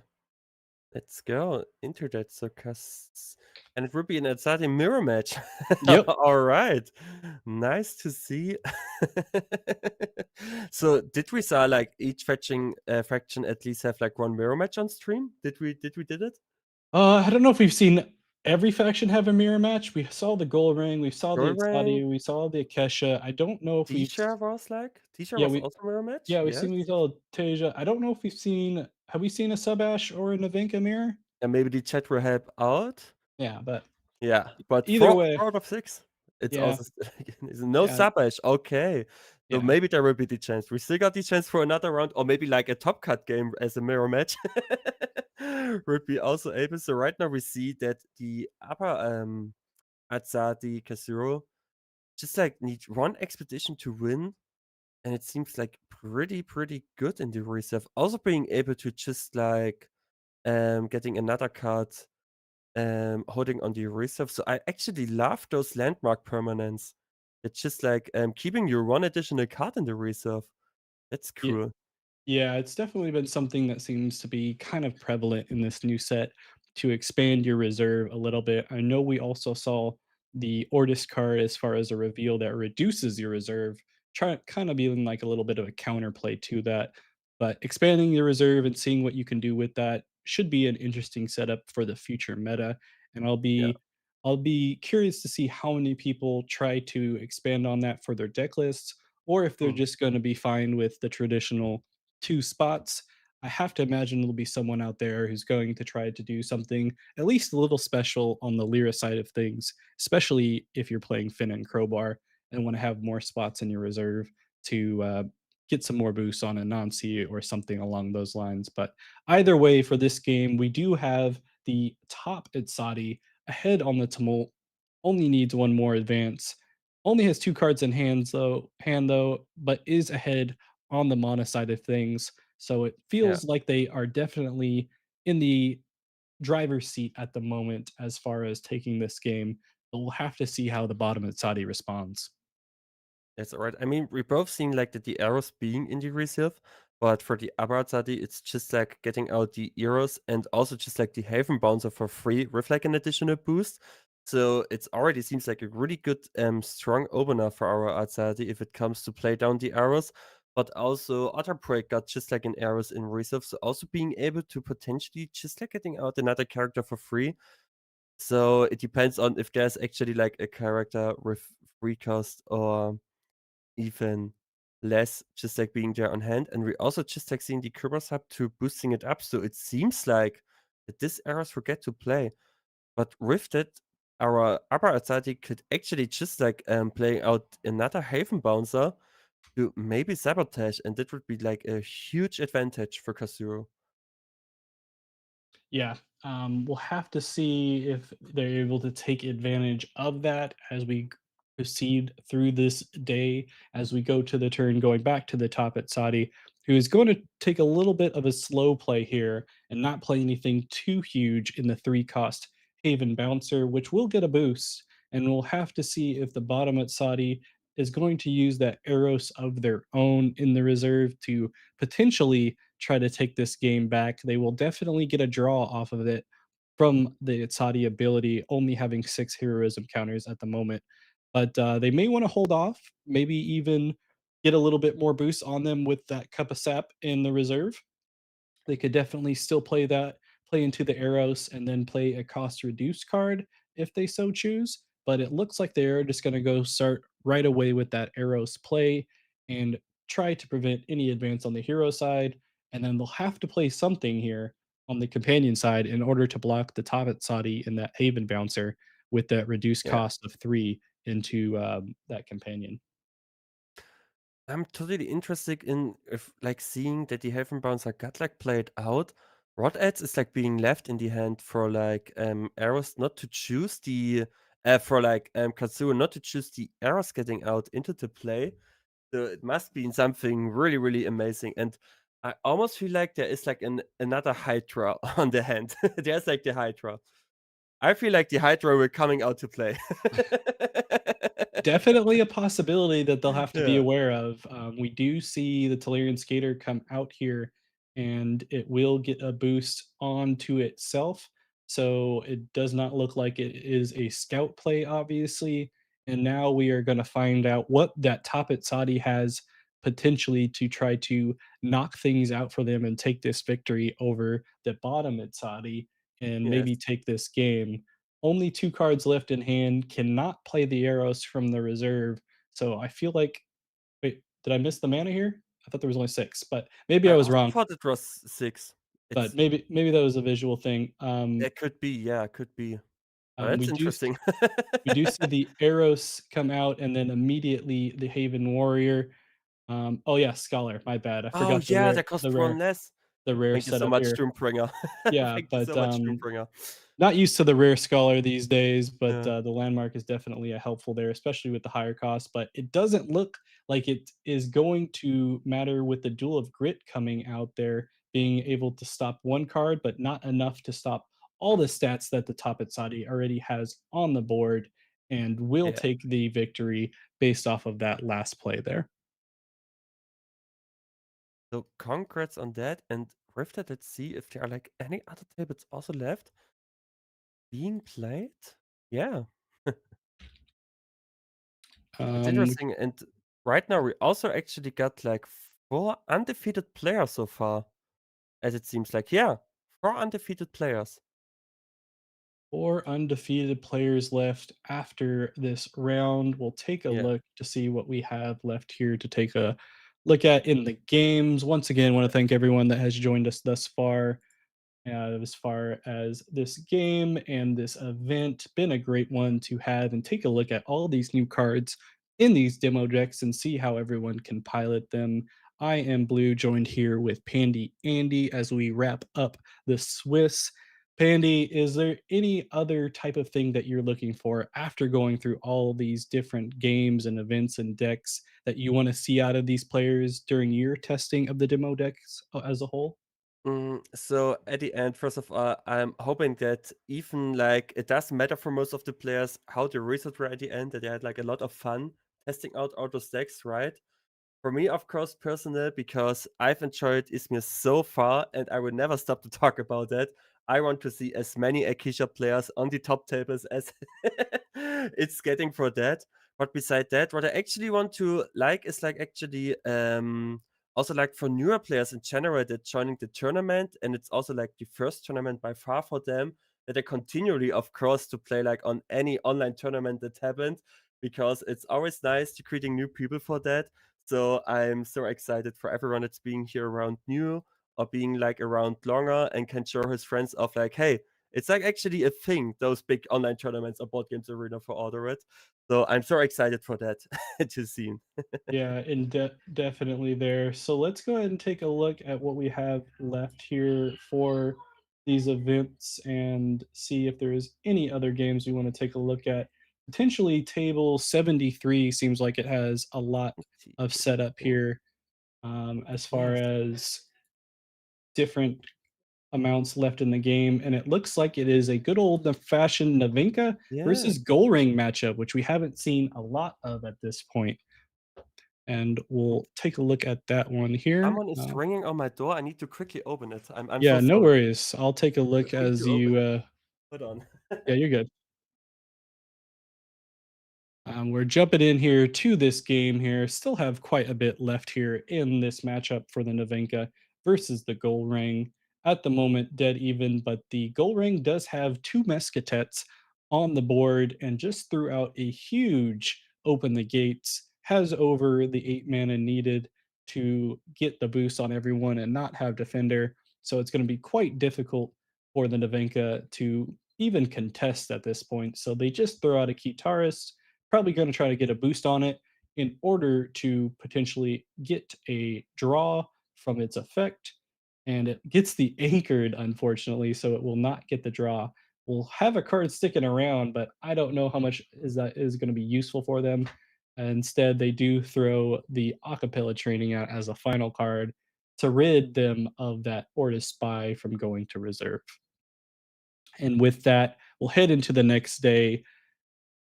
Let's go into that circus. And it would be an exciting mirror match. Yep. All right. Nice to see. So did we saw like each faction at least have like one mirror match on stream? Did it? I don't know if we've seen every faction have a mirror match. We saw the Gold Ring, we saw the Doorway? Exadi, we saw the Akesha. I don't know if we've T-shirt yeah, was we also mirror match? yeah, we've Yes. seen we saw Tasia. I don't know if we've seen have we seen a Subash or an Avinka mirror? And maybe the chat will help out. Yeah, but Yeah, but either 4 way, out of 6. It's yeah, also still it's no yeah, Sabash, okay. So yeah. maybe there will be the chance. We still got the chance for another round or maybe like a top cut game as a mirror match. Would be also able. So right now we see that the upper Azadi Kazuro just like need one expedition to win. And it seems like pretty good in the reserve. Also being able to just like getting another card holding on the reserve. So I actually love those landmark permanents. It's just like keeping your one additional card in the reserve. That's Yeah, cool. yeah, it's definitely been something that seems to be kind of prevalent in this new set to expand your reserve a little bit. I know we also saw the Ortis card as far as a reveal that reduces your reserve, try kind of being like a little bit of a counterplay to that. But expanding your reserve and seeing what you can do with that should be an interesting setup for the future meta. And Yeah. I'll be curious to see how many people try to expand on that for their deck lists, or if they're Mm. just going to be fine with the traditional 2 spots. I have to imagine there'll be someone out there who's going to try to do something at least a little special on the Lyra side of things, especially if you're playing Finn and Crowbar and want to have more spots in your reserve to get some more boosts on a Nancy or something along those lines. But either way, for this game, we do have the top Itzadi ahead on the Tumult, only needs one more advance. Only has 2 cards in hand though, but is ahead on the mana side of things. So it Yeah. feels like they are definitely in the driver's seat at the moment as far as taking this game. But we'll have to see how the bottom of Saudi responds. That's alright. I mean, we both seen like that the arrows being in the reserve, but for the Abarazadi, it's just like getting out the arrows and also just like the Haven Bouncer for free with like an additional boost. So it's already seems like a really good strong opener for our Azadi if it comes to play down the arrows. But also Other Prey got just like an arrows in reserve. So also being able to potentially just like getting out another character for free. So it depends on if there's actually like a character with free cost or even less just like being there on hand. And we also just like seeing the Kerber sub to boosting it up. So it seems like that this Eras forget to play. But with that, our upper Athletic could actually just like play out another Haven Bouncer to maybe sabotage, and that would be like a huge advantage for Kazuro. Yeah, We'll have to see if they're able to take advantage of that as we proceed through this day, as we go to the turn going back to the top at Saudi, who is going to take a little bit of a slow play here and not play anything too huge in the 3 cost Haven Bouncer, which will get a boost. And we'll have to see if the bottom at Saudi is going to use that Eros of their own in the reserve to potentially try to take this game back. They will definitely get a draw off of it from the Saudi ability, only having 6 heroism counters at the moment. But they may want to hold off, maybe even get a little bit more boost on them with that cup of sap in the reserve. They could definitely still play into the Eros, and then play a cost reduced card if they so choose. But it looks like they're just going to go start right away with that Eros play and try to prevent any advance on the hero side. And then they'll have to play something here on the companion side in order to block the Tabat Sadi and that Haven Bouncer with that reduced Yeah. cost of 3 into that companion. I'm totally interested in if like seeing that the Heaven Bouncer got like played out. Rod Ads is like being left in the hand for like arrows not to choose the for like Katsuo not to choose the arrows getting out into the play. So it must be something really, really amazing. And I almost feel like there is like another Hydra on the hand. There's like the Hydra. I feel like the Hydra will coming out to play. Definitely a possibility that they'll have to be Yeah. aware of. We do see the Tellurian Skater come out here, and it will get a boost onto itself. So it does not look like it is a scout play, obviously. And now we are going to find out what that Topit Sadi has potentially to try to knock things out for them and take this victory over the bottom at Sadi and Yes. maybe take this game. Only 2 cards left in hand, cannot play the arrows from the reserve, so I feel like wait, did I miss the mana here? I thought there was only 6, but maybe I I was also wrong, thought it was 6. but It's maybe that was a visual thing. it could be, yeah, could be. Oh, We that's do interesting. we do see the arrows come out and then immediately the Haven Warrior. Oh, yeah, Scholar, my bad, I Oh, forgot yeah, that cost 1 less. the rare Thank you so setup much, here. Doombringer. Yeah, Thank you but, so much, Doombringer. not used to the rare scholar these days, but Yeah. the landmark is definitely a helpful there, especially with the higher cost. But it doesn't look like it is going to matter with the Duel of Grit coming out there, being able to stop 1 card, but not enough to stop all the stats that the Tapatsadi already has on the board, and will Yeah. take the victory based off of that last play there. So congrats on that. And with that, let's see if there are like any other tables also left being played. Yeah. That's Um, interesting. And right now we also actually got like 4 undefeated players so far, as it seems like. Yeah, 4 undefeated players. 4 undefeated players left after this round. We'll take a Yeah. look to see what we have left here to take a look at in the games. Once again, want to thank everyone that has joined us thus far as far as this game and this event. Been a great one to have and take a look at all these new cards in these demo decks and see how everyone can pilot them. I am Blue, joined here with Pandy Andy as we wrap up the Swiss. Pandy, is there any other type of thing that you're looking for after going through all these different games and events and decks that you want to see out of these players during your testing of the demo decks as a whole? So at the end, first of all, I'm hoping that even like it doesn't matter for most of the players how the results were at the end, that they had like a lot of fun testing out all those decks, right? For me, of course, personal, because I've enjoyed Izmir so far, and I will never stop to talk about that. I want to see as many Akisha players on the top tables as it's getting for that. But beside that, what I actually want to like is like actually also like for newer players in general that joining the tournament, and it's also like the first tournament by far for them that they continually, of course, to play like on any online tournament that happened because it's always nice to greeting new people for that. So I'm so excited for everyone that's being here around new or being like around longer and can show his friends of like, hey, it's like actually a thing, those big online tournaments or board games arena for order it. So I'm so excited for that to see. Yeah, and definitely there. So let's go ahead and take a look at what we have left here for these events and see if there is any other games we want to take a look at. Potentially, table 73 seems like it has a lot See. of setup here as far Yes. as different amounts left in the game, and it looks like it is a good old-fashioned Navinka Yeah. versus Goal Ring matchup, which we haven't seen a lot of at this point, and And we'll take a look at that one here. someone is ringing on my door. I need to quickly open it. I'm so Yeah, no sorry. worries. I'll take a look Quick as to open you, it. Hold on. yeah, you're good. We're jumping in here to this game here. Still have quite a bit left here in this matchup for the Navenka versus the Gold Ring. At the moment, dead even, but the Gold Ring does have two Musketeers on the board and just threw out a huge open the gates, has over the 8 mana needed to get the boost on everyone and not have defender. So it's going to be quite difficult for the Navenka to even contest at this point. So they just throw out a Kitaris, probably going to try to get a boost on it in order to potentially get a draw from its effect. And it gets the anchored, unfortunately, so it will not get the draw. We'll have a card sticking around, but I don't know how much is that is going to be useful for them. Instead, they do throw the acapella training out as a final card to rid them of that Ortis Spy from going to reserve. And with that, we'll head into the next day.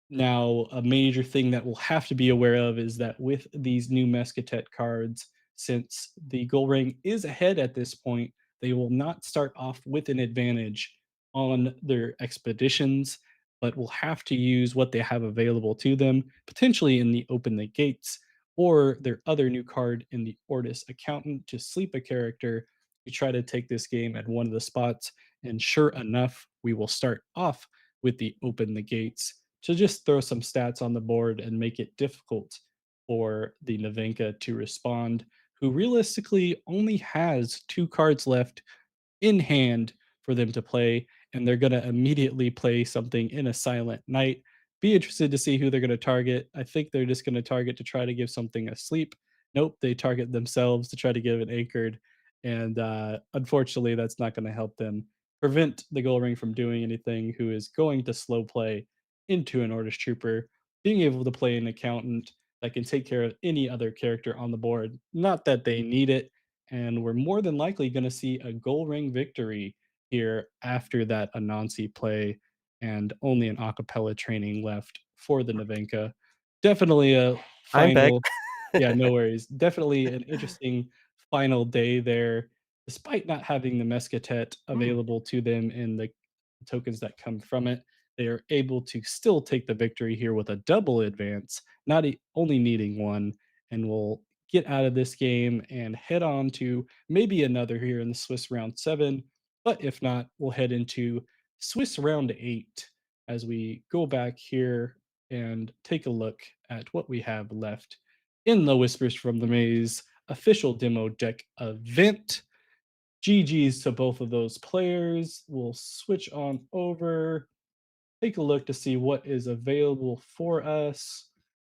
Now, a major thing that we'll have to be aware of is that with these new Muscatet cards, since the Gold Ring is ahead at this point, they will not start off with an advantage on their expeditions, but will have to use what they have available to them, potentially in the Open the Gates or their other new card in the Ortis Accountant to sleep a character to try to take this game at one of the spots. And sure enough, we will start off with the Open the Gates to just throw some stats on the board and make it difficult for the Navenka to respond, who realistically only has two cards left in hand for them to play, and they're going to immediately play something in a silent night. Be interested to see who they're going to target. I think they're just going to target to try to give something a sleep. Nope, they target themselves to try to give it anchored. And unfortunately, that's not going to help them prevent the Gold Ring from doing anything, who is going to slow play into an Orders Trooper, being able to play an accountant that can take care of any other character on the board. Not that they need it, and we're more than likely going to see a goal ring victory here after that Anansi play, and only an acapella training left for the Navenka. Definitely a I'm back. final, yeah, no worries. Definitely an interesting final day there, despite not having the Mescatet Mm. available to them in the tokens that come from it. They are able to still take the victory here with a double advance, not only needing one, and will get out of this game and head on to maybe another here in the Swiss round seven. But if not, we'll head into Swiss round eight as we go back here and take a look at what we have left in the Whispers from the Maze official demo deck event. GG's to both of those players. We'll switch on over, take a look to see what is available for us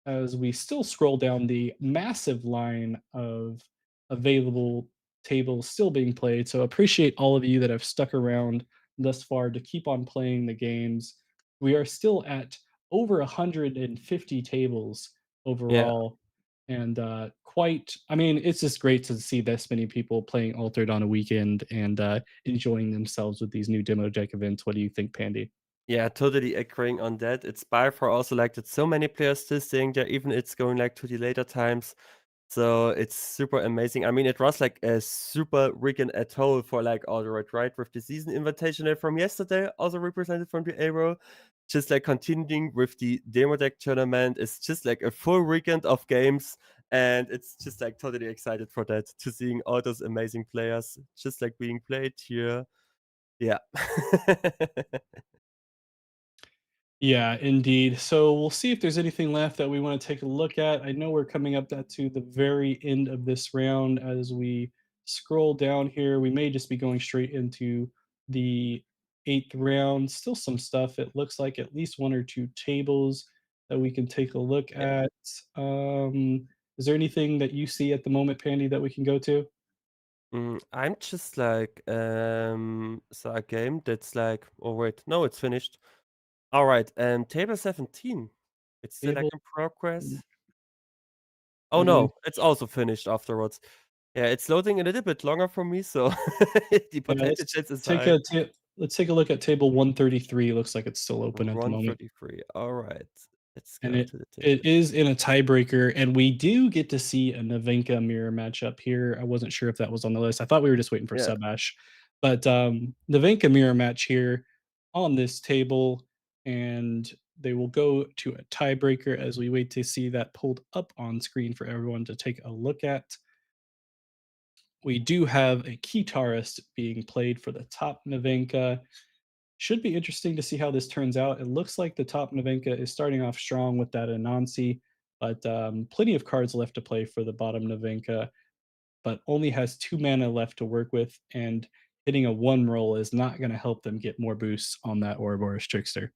as we still scroll down the massive line of available tables still being played. So appreciate all of you that have stuck around thus far to keep on playing the games. We are still at over 150 tables Yeah. overall. And quite, I mean, it's just great to see this many people playing Altered on a weekend and enjoying themselves with these new demo deck events. What do you think, Pandy? Yeah, totally agreeing on that. It's by far also like that so many players still staying there, even it's going like to the later times. So it's super amazing. I mean, it was like a super weekend at whole for like all the right, with the season invitational from yesterday, also represented from the A.W.O.L. Just like continuing with the demo deck tournament. It's just like a full weekend of games. And it's just like totally excited for that, to seeing all those amazing players just like being played here. Yeah. Yeah, indeed. So we'll see if there's anything left that we want to take a look at. I know we're coming up to the very end of this round as we scroll down here. We may just be going straight into the eighth round. Still some stuff. It looks like at least one or two tables that we can take a look Yeah. at. Is there anything that you see at the moment, Pandy, that we can go to? I'm just like, so a game that's like, oh wait, no, it's finished. All right, table 17. It's still like Table in progress. Oh loading. no, it's also finished afterwards. Yeah, it's loading a little bit longer for me, so the Yeah, potential let's chance is take high. a let's take a look at table 133. Looks like it's still open at the moment. 133. All right, let's And go it to the it table. is in a tiebreaker, and we do get to see a Navenka mirror matchup here. I wasn't sure if that was on the list. I thought we were just waiting for Yeah. Subash. But, Navenka mirror match here on this table, and they will go to a tiebreaker as we wait to see that pulled up on screen for everyone to take a look at. We do have a guitarist being played for the top Navenka. Should be interesting to see how this turns out. It looks like the top Navenka is starting off strong with that Anansi, but plenty of cards left to play for the bottom Navenka, but only has 2 mana left to work with, and hitting a 1 roll is not going to help them get more boosts on that Ouroboros Trickster.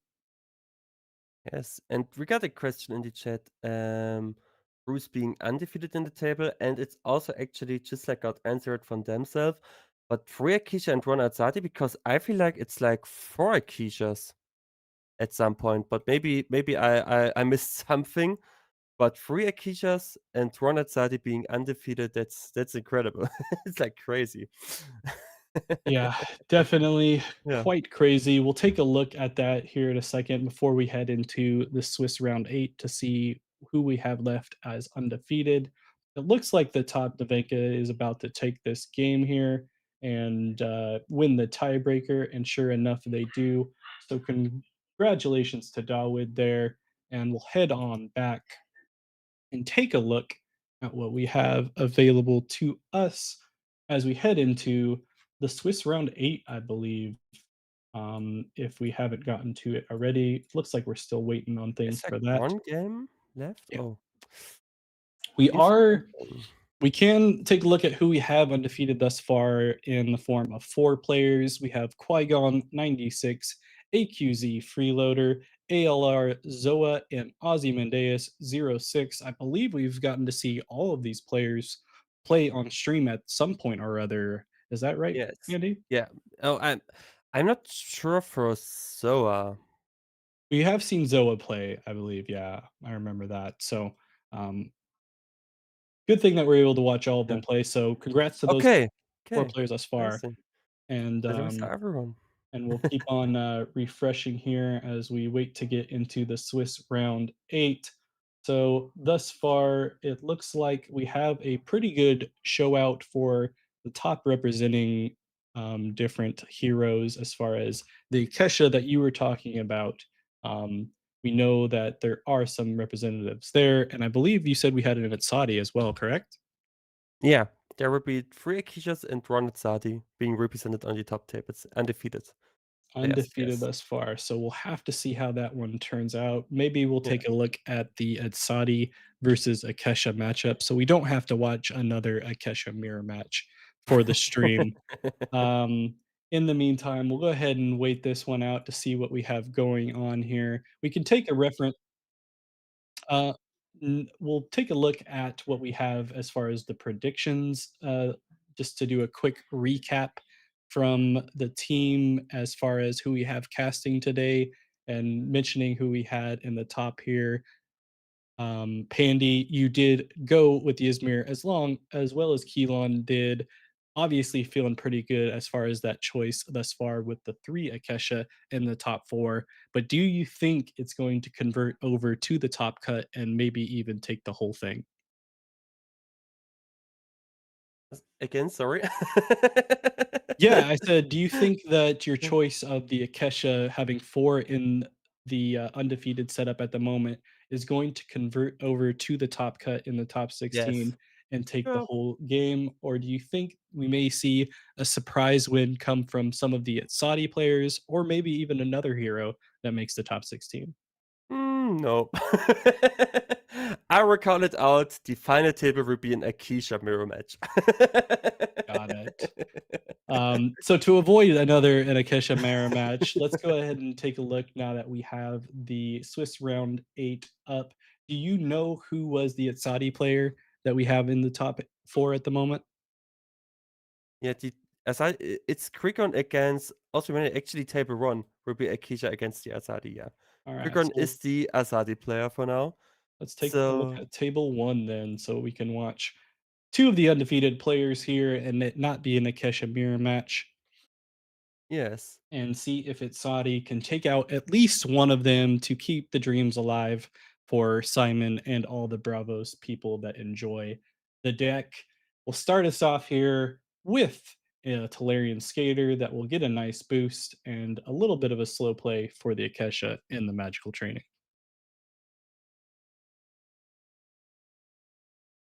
Yes, and we got a question in the chat. Bruce being undefeated in the table, and it's also actually just like got answered from themselves. But three Akisha and one Atsati, because I feel like it's like four Akishas at some point. But maybe I missed something. But three Akishas and one Atsati being undefeated, that's incredible. It's like crazy. Yeah, definitely Yeah. quite crazy. We'll take a look at that here in a second before we head into the Swiss round 8 to see who we have left as undefeated. It looks like the top Navenka is about to take this game here and win the tiebreaker, and sure enough, they do. So, congratulations to Dawood there, and we'll head on back and take a look at what we have available to us as we head into the Swiss round 8, I believe. If we haven't gotten to it already, looks like we're still waiting on things It's like for that. one game left. Yeah. Oh, We feels are something. we can take a look at who we have undefeated thus far in the form of 4 players. We have Qui-Gon 96, AQZ Freeloader, ALR Zoa, and Ozymandias 06. I believe we've gotten to see all of these players play on stream at some point or other. Is that right, Yes. Andy? Yeah. Oh, I'm not sure for Soa. We have seen Zoa play, I believe. Yeah, I remember that. So, um, good thing that we're able to watch all of Yeah. them play. So, congrats to those Okay. 4 Okay. players thus far. Amazing. And Salutes to everyone. we'll keep on refreshing here as we wait to get into the Swiss round 8. So thus far, it looks like we have a pretty good show out for the top representing different heroes as far as the Kesha that you were talking about. Um, we know that there are some representatives there, and I believe you said we had an at Saudi as well, correct? Yeah. There will be three Akishas and one Sati being represented on the top tape. It's undefeated. Yes. Undefeated Yes. thus far, so we'll have to see how that one turns out. Maybe we'll Yeah. take a look at the Adsadi versus Akesha matchup, so we don't have to watch another Akesha mirror match for the stream. In the meantime, we'll go ahead and wait this one out to see what we have going on here. We can take a reference uh, we'll take a look at what we have as far as the predictions, just to do a quick recap from the team as far as who we have casting today and mentioning who we had in the top here. Pandy, you did go with the Izmir as well as Keelan did. Obviously, feeling pretty good as far as that choice thus far with the 3 Akesha in the top 4. But do you think it's going to convert over to the top cut and maybe even take the whole thing? Again, sorry. Yeah, I said, do you think that your choice of the Akesha having 4 in the, undefeated setup at the moment is going to convert over to the top cut in the top Yes. 16 and take the Yeah. whole game? Or do you think we may see a surprise win come from some of the Saudi players or maybe even another hero that makes the top 16? No. I recall it out. The final table will be an Akisha mirror match. Got it. So to avoid another Inakesha Mara match, let's go ahead and take a look now that we have the Swiss round 8 up. Do you know who was the Atsadi player that we have in the top 4 at the moment? Yeah, it's Krikon against also when actually table 1 will be Akisha against the Azadi, yeah. All right, Krikon so is the Azadi player for now. let's take a look So, at table one then, so we can watch two of the undefeated players here and it not be an Akesha mirror match yes. and see if it's Saudi can take out at least one of them to keep the dreams alive for Simon and all the Bravos people that enjoy the deck. We'll start us off here with a Talarian Skater that will get a nice boost and a little bit of a slow play for the Akesha in the magical training.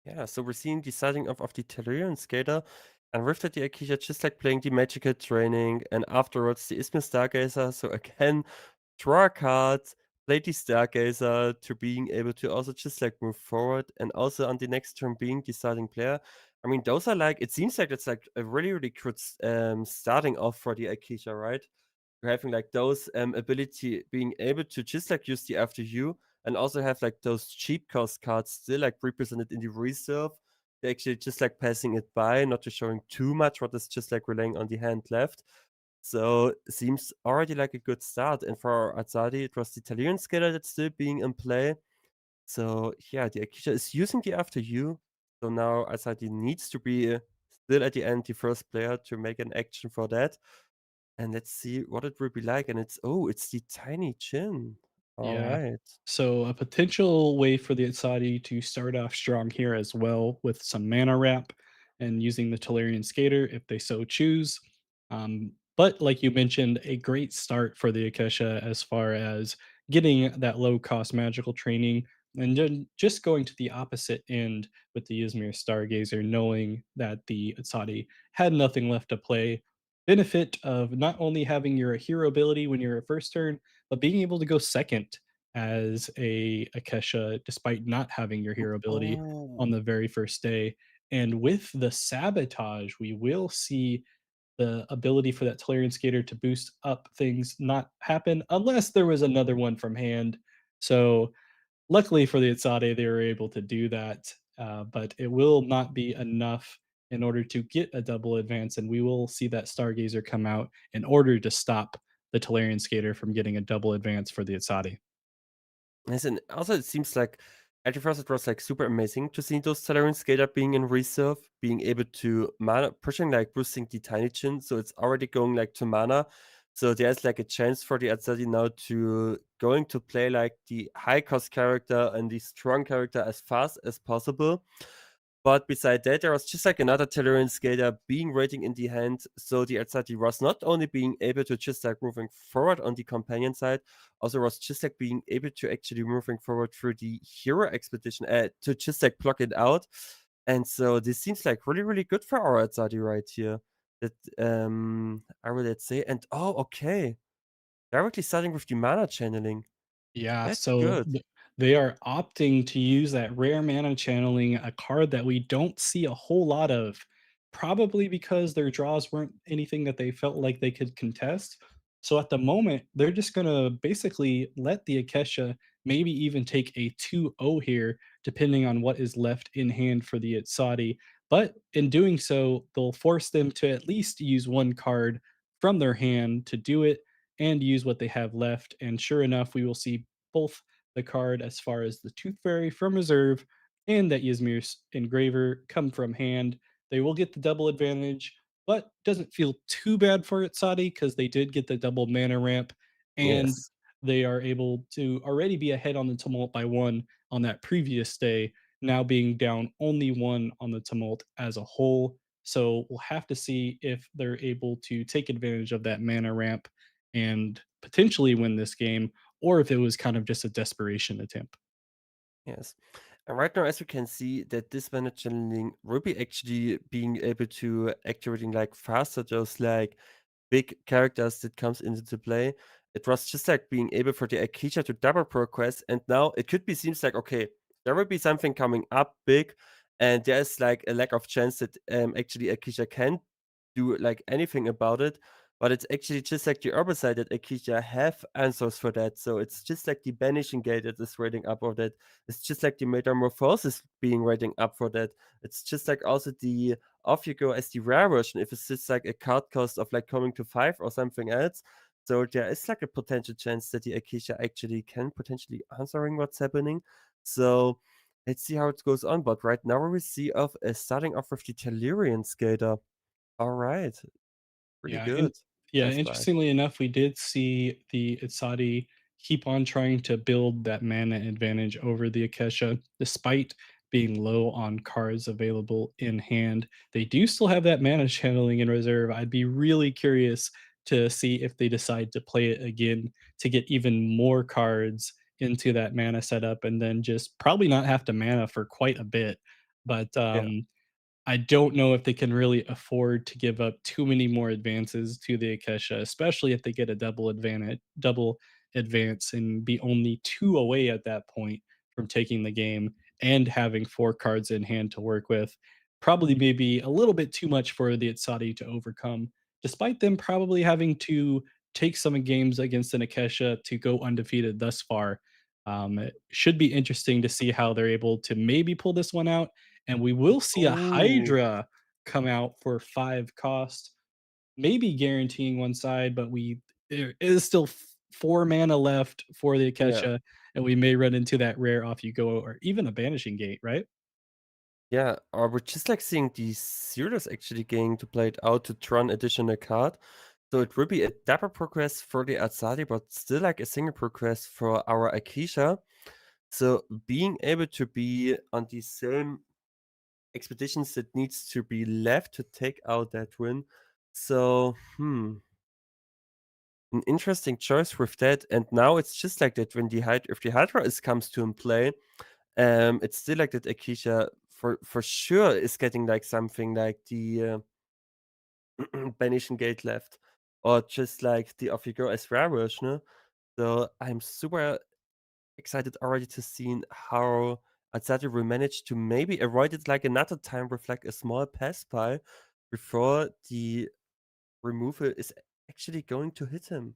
Yeah, so we're seeing the starting of the Tellurian Skater, and with that the Akisha just like playing the magical training, and afterwards the Isthmus Stargazer. So again, draw a card, play the Stargazer to being able to also just like move forward, and also on the next turn being the starting player. I mean, those are like it seems like it's like a really really good starting off for the Akisha, right? Having like those ability being able to just like use the after you and also have like those cheap cost cards still like represented in the reserve. They're actually just like passing it by, not just showing too much, what is just like relying on the hand left. So seems already like a good start. And for Azadi, it was the Italian scaler that's still being in play. So yeah, the Akisha is using the after you. So now Azadi needs to be still at the end the first player to make an action for that. And let's see what it will be like, and it's the tiny chin. Yeah. Alright. So a potential way for the Atsadi to start off strong here as well with some mana wrap and using the Tolarian Skater if they so choose. But like you mentioned, a great start for the Akesha as far as getting that low cost magical training and then just going to the opposite end with the Ysmir Stargazer, knowing that the Atsadi had nothing left to play. Benefit of not only having your hero ability when you're a first turn, but being able to go second as a Akesha despite not having your hero ability on Oh. the very first day. And with the sabotage, we will see the ability for that Tolarian Skater to boost up things not happen unless there was another one from hand. So luckily for the Itzade, they were able to do that, but it will not be enough in order to get a double advance, and we will see that Stargazer come out in order to stop the Tolarian Skater from getting a double advance for the Itzade. Yes, and also it seems like at first it was like super amazing to see those Talarian Skater being in reserve, being able to mana pushing like boosting the tiny chin, so it's already going like to mana. So there's like a chance for the Atsadi now to going to play like the high cost character and the strong character as fast as possible. But beside that, there was just like another Tellurian skater being waiting in the hand. So the Atsati was not only being able to just like moving forward on the companion side, also was just like being able to actually moving forward through the hero expedition to just like block it out. And so this seems like really, really good for our Atsati right here. That I would let's say. And oh, okay. Directly starting with the mana channeling. Yeah, That's so good. they are opting to use that rare mana channeling, a card that we don't see a whole lot of, probably because their draws weren't anything that they felt like they could contest. So at the moment, they're just gonna basically let the Akesha maybe even take a 2-0 here, depending on what is left in hand for the Itzadi. But in doing so, they'll force them to at least use one card from their hand to do it and use what they have left. And sure enough, we will see both the card as far as the Tooth Fairy from reserve and that Ysmir's engraver come from hand. They will get the double advantage, but doesn't feel too bad for Itzadi because they did get the double mana ramp and Yes. they are able to already be ahead on the tumult by one on that previous day, now being down only one on the tumult as a whole. So we'll have to see if they're able to take advantage of that mana ramp and potentially win this game, or if it was kind of just a desperation attempt. Yes. And right now, as we can see, that this mana channeling will be actually being able to activating like faster those like big characters that comes into the play. It was just like being able for the Akisha to double progress, and now it could be seems like okay, there will be something coming up big, and there's like a lack of chance that actually Akisha can do like anything about it. But it's actually just like the opposite that Akisha have answers for that. So it's just like the banishing gate that is rating up for that. It's just like the metamorphosis being rating up for that. It's just like also the off you go as the rare version if it's just like a card cost of like coming to 5 or something else. So there is like a potential chance that the Akisha actually can potentially answering what's happening. So let's see how it goes on. But right now we see of starting off with the Tellurian skater. All right, pretty Yeah, and good. yeah, Nice buy. interestingly enough, we did see the Itzadi keep on trying to build that mana advantage over the Akesha, despite being low on cards available in hand. They do still have that mana channeling in reserve. I'd be really curious to see if they decide to play it again to get even more cards into that mana setup and then just probably not have to mana for quite a bit. But Yeah. I don't know if they can really afford to give up too many more advances to the Akesha, especially if they get a double advance and be only 2 away at that point from taking the game and having 4 cards in hand to work with. Probably maybe a little bit too much for the Itzadi to overcome, despite them probably having to take some games against an Akesha to go undefeated thus far. It should be interesting to see how they're able to maybe pull this one out, and we will see a Oh, Hydra come out for 5 cost, maybe guaranteeing one side, but there is still 4 mana left for the yeah. Akesha, and we may run into that rare off you go or even a Banishing Gate, right? Yeah, or we're just like seeing the Zeros actually getting to play it out to draw an additional card. So it will be a double progress for the Atsadi, but still like a single progress for our Akisha. So being able to be on the same expeditions that needs to be left to take out that win. So, an interesting choice with that. And now it's just like that when if the Hydra is comes to in play, it's still like that Akisha for sure is getting like something like the Banishing Gate left, or just like the Off You Go as rare version. So I'm super excited already to see how Azadi will manage to maybe avoid it like another time with like a small pass by before the removal is actually going to hit him.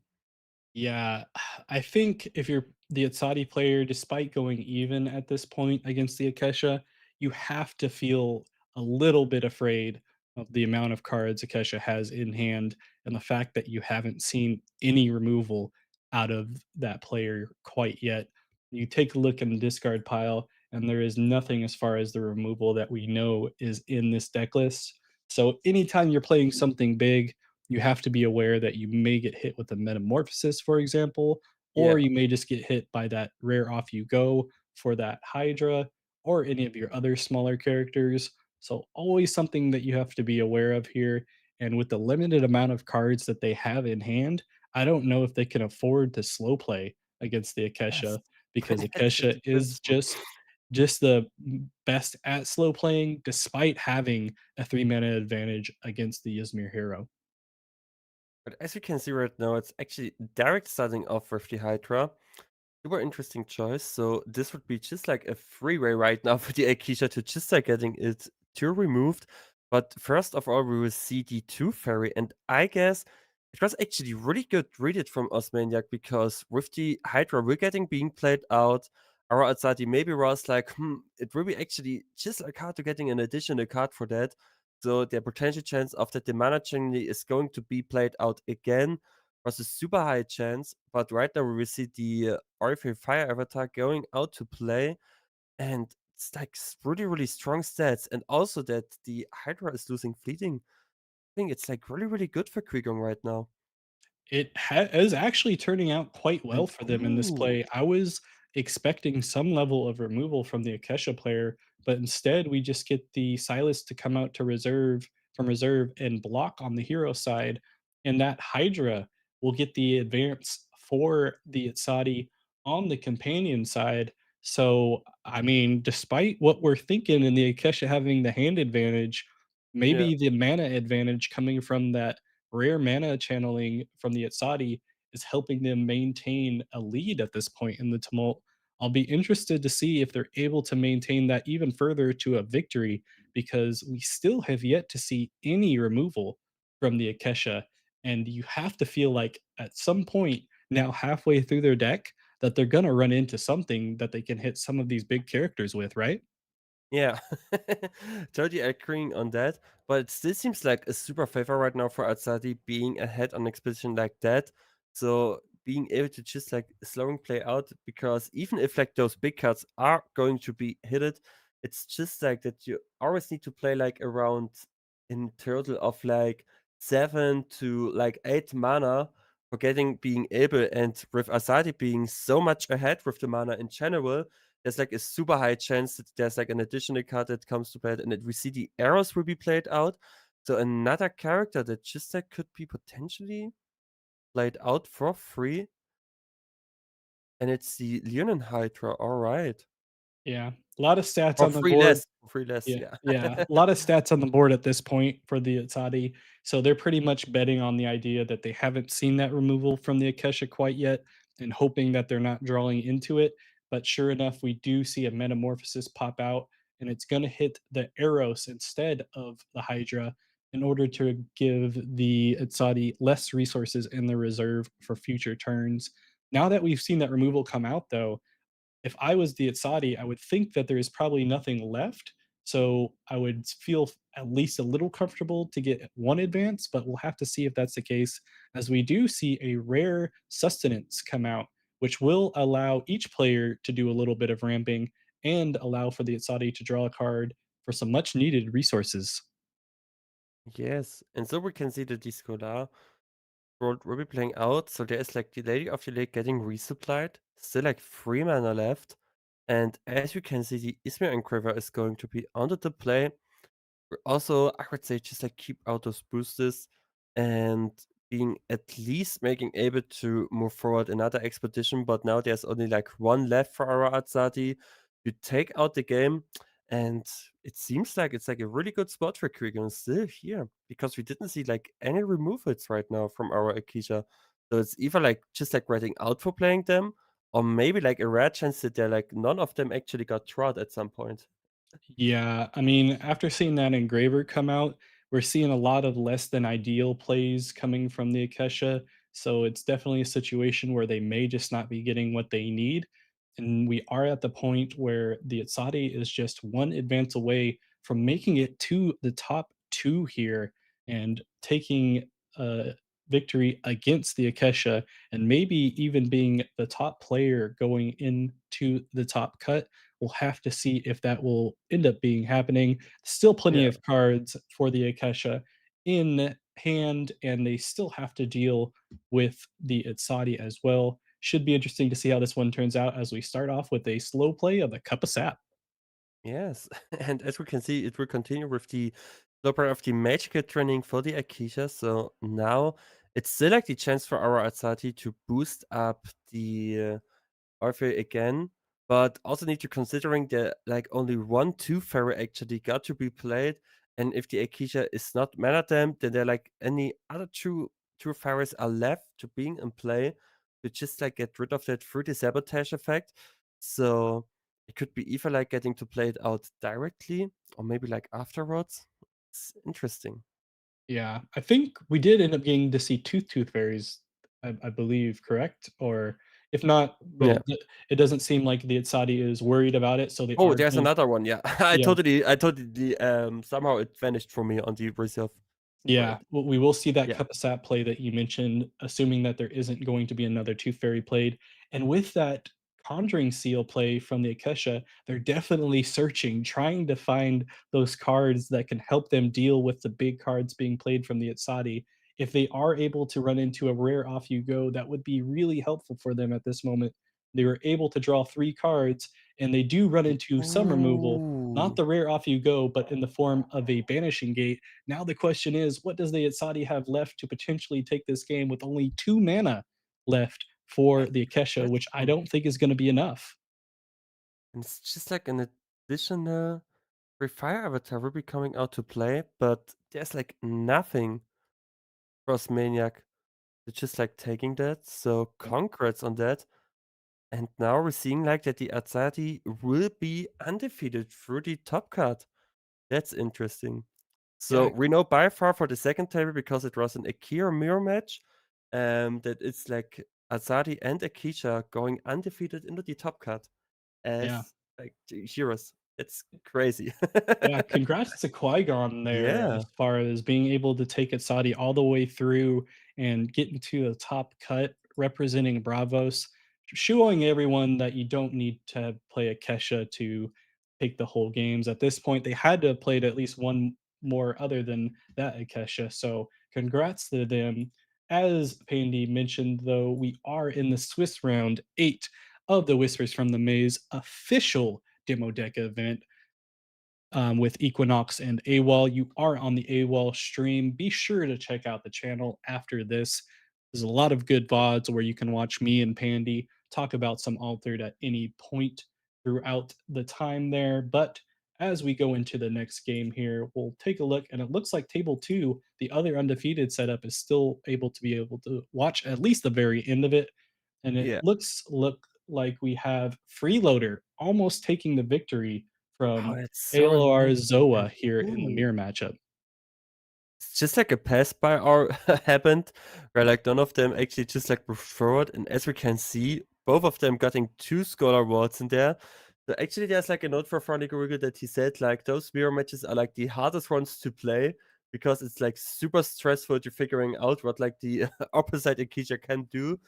Yeah, I think if you're the Atsadi player, despite going even at this point against the Akesha, you have to feel a little bit afraid of the amount of cards Akesha has in hand and the fact that you haven't seen any removal out of that player quite yet. You take a look in the discard pile, and there is nothing as far as the removal that we know is in this deck list. So anytime you're playing something big, you have to be aware that you may get hit with a metamorphosis, for example, or Yeah. you may just get hit by that rare off you go for that Hydra or any of your other smaller characters. So, always something that you have to be aware of here. And with the limited amount of cards that they have in hand, I don't know if they can afford to slow play against the Yes. Akesha because That's a Akesha good is question. just the best at slow playing despite having a 3 mana advantage against the Ysmir hero. But as you can see right now, it's actually direct starting off with the Hydra. Super interesting choice. So this would be just like a freeway right now for the Akisha to just like getting it to removed. But first of all, we will see the two fairy, and I guess it was actually really good read it from Osmaniac because with the Hydra we're getting being played out, our Azadi maybe was like, it will be actually just like hard to getting an additional card for that. So the potential chance of that the mana journey is going to be played out again was a super high chance, but right now we will see the Orpheus Fire Avatar going out to play, and it's like really, really strong stats, and also that the Hydra is losing fleeting. I think it's like really, really good for Krigong right now. Is actually turning out quite well And for them in this play. I was expecting some level of removal from the Akesha player, but instead we just get the Silas to come out to reserve from reserve and block on the hero side, and that Hydra will get the advance for the Itzadi on the companion side. So, I mean, despite what we're thinking and the Akesha having the hand advantage, yeah, maybe the mana advantage coming from that rare mana channeling from the Itzadi is helping them maintain a lead at this point in the tumult. I'll be interested to see if they're able to maintain that even further to a victory because we still have yet to see any removal from the Akesha. And you have to feel like at some point, now halfway through their deck, that they're gonna run into something that they can hit some of these big characters with, right? Yeah, totally agreeing on that. But it still seems like a super favor right now for Azadi being ahead on expedition like that. So being able to just like slowing play out, because even if like those big cards are going to be hit, it's just like that you always need to play like around in total of like 7 to like 8 mana for getting being able, and with Azadi being so much ahead with the mana in general, there's like a super high chance that there's like an additional card that comes to play, and that we see the arrows will be played out. So another character that just like could be potentially played out for free, and it's the Leonin Hydra. All right, Yeah, a lot of stats on the board. for free less, Yeah, yeah. yeah. A lot of stats on the board at this point for the Atsadi. So they're pretty much betting on the idea that they haven't seen that removal from the Akesha quite yet and hoping that they're not drawing into it. But sure enough, we do see a metamorphosis pop out and it's going to hit the Eros instead of the Hydra in order to give the Atsadi less resources in the reserve for future turns. Now that we've seen that removal come out, though, if I was the Itzadi, I would think that there is probably nothing left. So I would feel at least a little comfortable to get one advance, but we'll have to see if that's the case, as we do see a rare sustenance come out, which will allow each player to do a little bit of ramping and allow for the Itzadi to draw a card for some much needed resources. Yes, and so we can see the Discola world will be playing out. So there is like the Lady of the Lake getting resupplied, still like 3 mana left. And as you can see, the Ismir Engraver is going to be under the play. Also, I would say just like keep out those boosters and being at least making able to move forward another expedition. But now there's only like one left for our Azzati. You take out the game, and it seems like it's like a really good spot for Krigan still here, because we didn't see like any removals right now from our Akisha. So it's either like just like writing out for playing them, or maybe like a rare chance that they're like none of them actually got trod at some point. Yeah, I mean, after seeing that engraver come out, we're seeing a lot of less than ideal plays coming from the Akesha. So it's definitely a situation where they may just not be getting what they need. And we are at the point where the Atsadi is just one advance away from making it to the top two here and taking a victory against the Akesha and maybe even being the top player going into the top cut. We'll have to see if that will end up being happening. Still plenty Yeah. of cards for the Akesha in hand, and they still have to deal with the Itzadi as well. Should be interesting to see how this one turns out as we start off with a slow play of the Cup of Sap. Yes, and as we can see, it will continue with the part of the magical training for the Akisha. So now it's still like the chance for our Atsati to boost up the Orphe again, but also need to considering that like only one two fairy actually got to be played, and if the Akisha is not mana damned, then there like any other two fairies are left to being in play to just like get rid of that through the sabotage effect. So it could be either like getting to play it out directly or maybe like afterwards. It's interesting. Yeah, I think we did end up getting to see Tooth Fairies, I believe, correct? Or if not, but Yeah. it doesn't seem like the Itzadi is worried about it, so they Oh, are there's going. another one. Yeah, Yeah. I totally somehow it vanished for me on the reserve. Yeah, Right. well, we will see that Yeah. Cup of Sap play that you mentioned, assuming that there isn't going to be another Tooth Fairy played. And with that Conjuring Seal play from the Akesha, they're definitely searching, trying to find those cards that can help them deal with the big cards being played from the Itzadi. If they are able to run into a rare off you go, that would be really helpful for them at this moment. They were able to draw 3 cards, and they do run into some removal, not Ooh, the rare off you go, but in the form of a Banishing Gate. Now the question is, what does the Itzadi have left to potentially take this game with only 2 mana left for the Akesha, that's which I true. don't think is gonna be enough. And it's just like an additional Free Fire avatar will be coming out to play, but there's like nothing cross Maniac. It's just like taking that. So congrats on that. And now we're seeing like that the Azzati will be undefeated through the top card. That's interesting. So Yeah, we know by far for the second table because it was an Akira mirror match, that it's like Azadi and Akisha going undefeated into the top cut yeah. as like the heroes. It's crazy. Yeah, congrats to Qui-Gon there as Yeah, far as being able to take Saudi all the way through and get into the top cut representing Bravos, showing everyone that you don't need to play a Kesha to take the whole games. At this point, they had to have played at least one more other than that Akesha. So congrats to them. As Pandy mentioned, though, we are in the Swiss round 8 of the Whispers from the Maze official demo deck event with Equinox and AWOL. You are on the AWOL stream. Be sure to check out the channel after this. There's a lot of good VODs where you can watch me and Pandy talk about some altered at any point throughout the time there. But as we go into the next game here, we'll take a look, and it looks like table two, the other undefeated setup, is still able to watch at least the very end of it. And it yeah. look like we have Freeloader almost taking the victory Oh, from it's so ALR annoying. Zoa here in the Ooh. mirror matchup. It's just like a pass by or happened where like none of them actually just like were forward, and as we can see, both of them getting 2 scholar awards in there. So actually there's like a note for Frank Riggle that he said like those mirror matches are like the hardest ones to play because it's like super stressful to figuring out what like the opposite Akisha can do.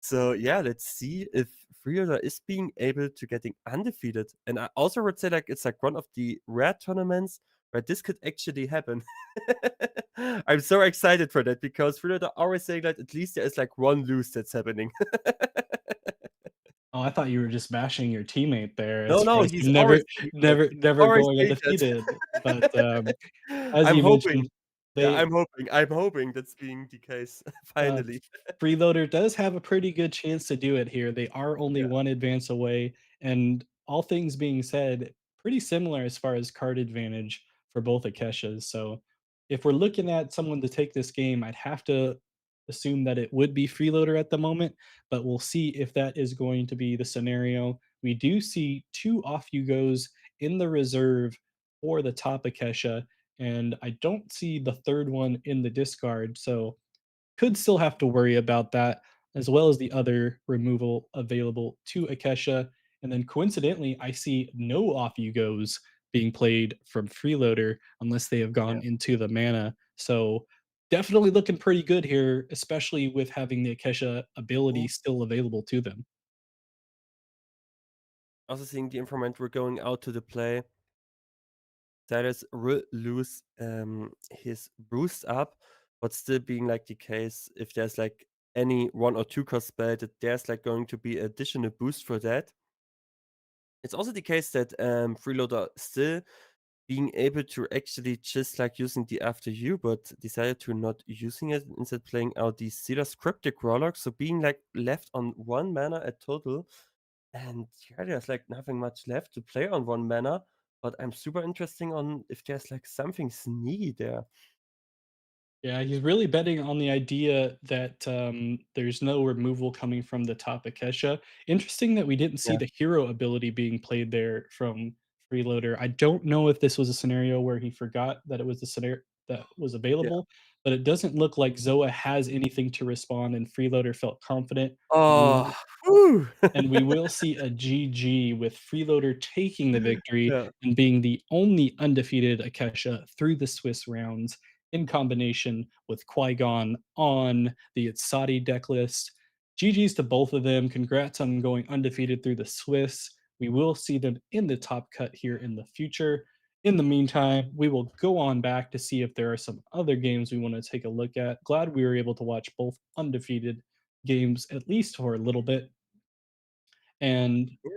So yeah, let's see if Freeloader is being able to getting undefeated. And I also would say like it's like one of the rare tournaments where this could actually happen. I'm so excited for that because Freeloader always saying that at least there is like one lose that's happening. Oh, I thought you were just bashing your teammate there No, as no, far as he's him always saying that. He's never always going saying undefeated. But, that. as I'm you hoping. mentioned, Yeah, they I'm hoping that's being the case uh, finally. Freeloader does have a pretty good chance to do it here. They are only Yeah, one advance away, and all things being said, pretty similar as far as card advantage for both Akeshas. So, if we're looking at someone to take this game, I'd have to assume that it would be Freeloader at the moment, but we'll see if that is going to be the scenario. We do see two off you goes in the reserve for the top Akesha, and I don't see the third one in the discard. So could still have to worry about that, as well as the other removal available to Akesha. And then coincidentally, I see no off you goes being played from Freeloader unless they have yeah. gone into the mana. So definitely looking pretty good here, especially with having the Akesha ability Oh, still available to them. also seeing the informant we're going out to the play. Cyrus will lose his boost up, but still being like the case if there's like any 1 or 2 cost spell that there's like going to be additional boost for that. It's also the case that Freeloader still being able to actually just like using the after you, but decided to not using it, instead playing out the Sealer's Cryptic Warlock, so being like left on 1 mana at total. And yeah, there's like nothing much left to play on 1 mana, but I'm super interesting on if there's like something sneaky there. Yeah, he's really betting on the idea that there's no removal coming from the top Akesha. Interesting that we didn't see Yeah, the hero ability being played there from Freeloader. I don't know if this was a scenario where he forgot that it was the scenario that was yeah. available, but it doesn't look like Zoa has anything to respond, and Freeloader felt confident. Oh, whew. And we will see a GG with Freeloader taking the victory Yeah. and being the only undefeated Akesha through the Swiss rounds in combination with Qui-Gon on the Itzadi deck list. GG's to both of them. Congrats on going undefeated through the Swiss. We will see them in the top cut here in the future. In the meantime, we will go on back to see if there are some other games we want to take a look at. Glad we were able to watch both undefeated games at least for a little bit. And Yeah.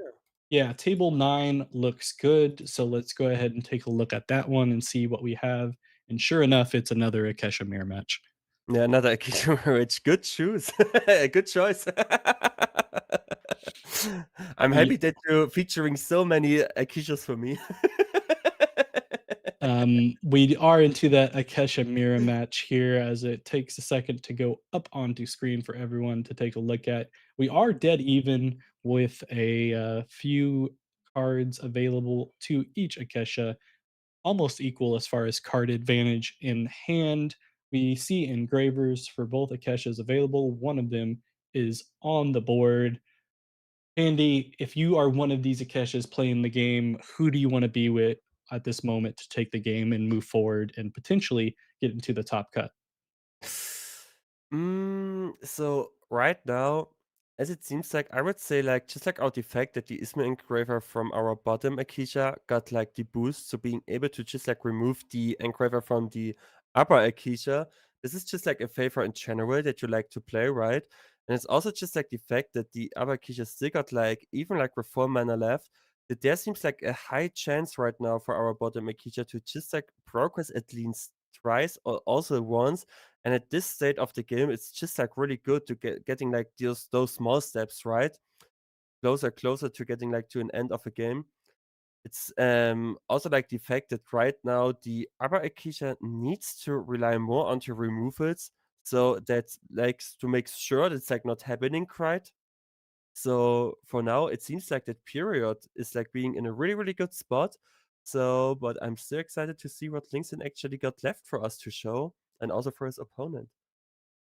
yeah, table 9 looks good. So let's go ahead and take a look at that one and see what we have. And sure enough, it's another Akesha mirror match. Yeah, another Akira Marriage. Good choose. Good choice. I'm We happy that you're featuring so many Akishas for me. we are into that Akesha mirror match here as it takes a second to go up onto screen for everyone to take a look at. We are dead even with a few cards available to each Akesha. almost equal as far as card advantage in hand. We see engravers for both Akeshas available. One of them is on the board. Andy, if you are one of these Akeshas playing the game, who do you want to be with at this moment to take the game and move forward and potentially get into the top cut? So right now, as it seems like, I would say like just like our the fact that the Ismail engraver from our bottom Akisha got like the boost, so being able to just like remove the engraver from the upper Akisha, this is just like a favor in general that you like to play, right? And it's also just like the fact that the upper Akisha still got like even like with 4 mana left, that there seems like a high chance right now for our bottom Akisha to just like progress at least twice or also once. And at this state of the game, it's just like really good to getting like those small steps, right? Closer to getting like to an end of a game. It's also like the fact that right now the other Akisha needs to rely more on the removals, so that's like to make sure that's like not happening, right? So for now, it seems like that period is like being in a really, really good spot. So, but I'm still excited to see what Linkson actually got left for us to show, and also for his opponent.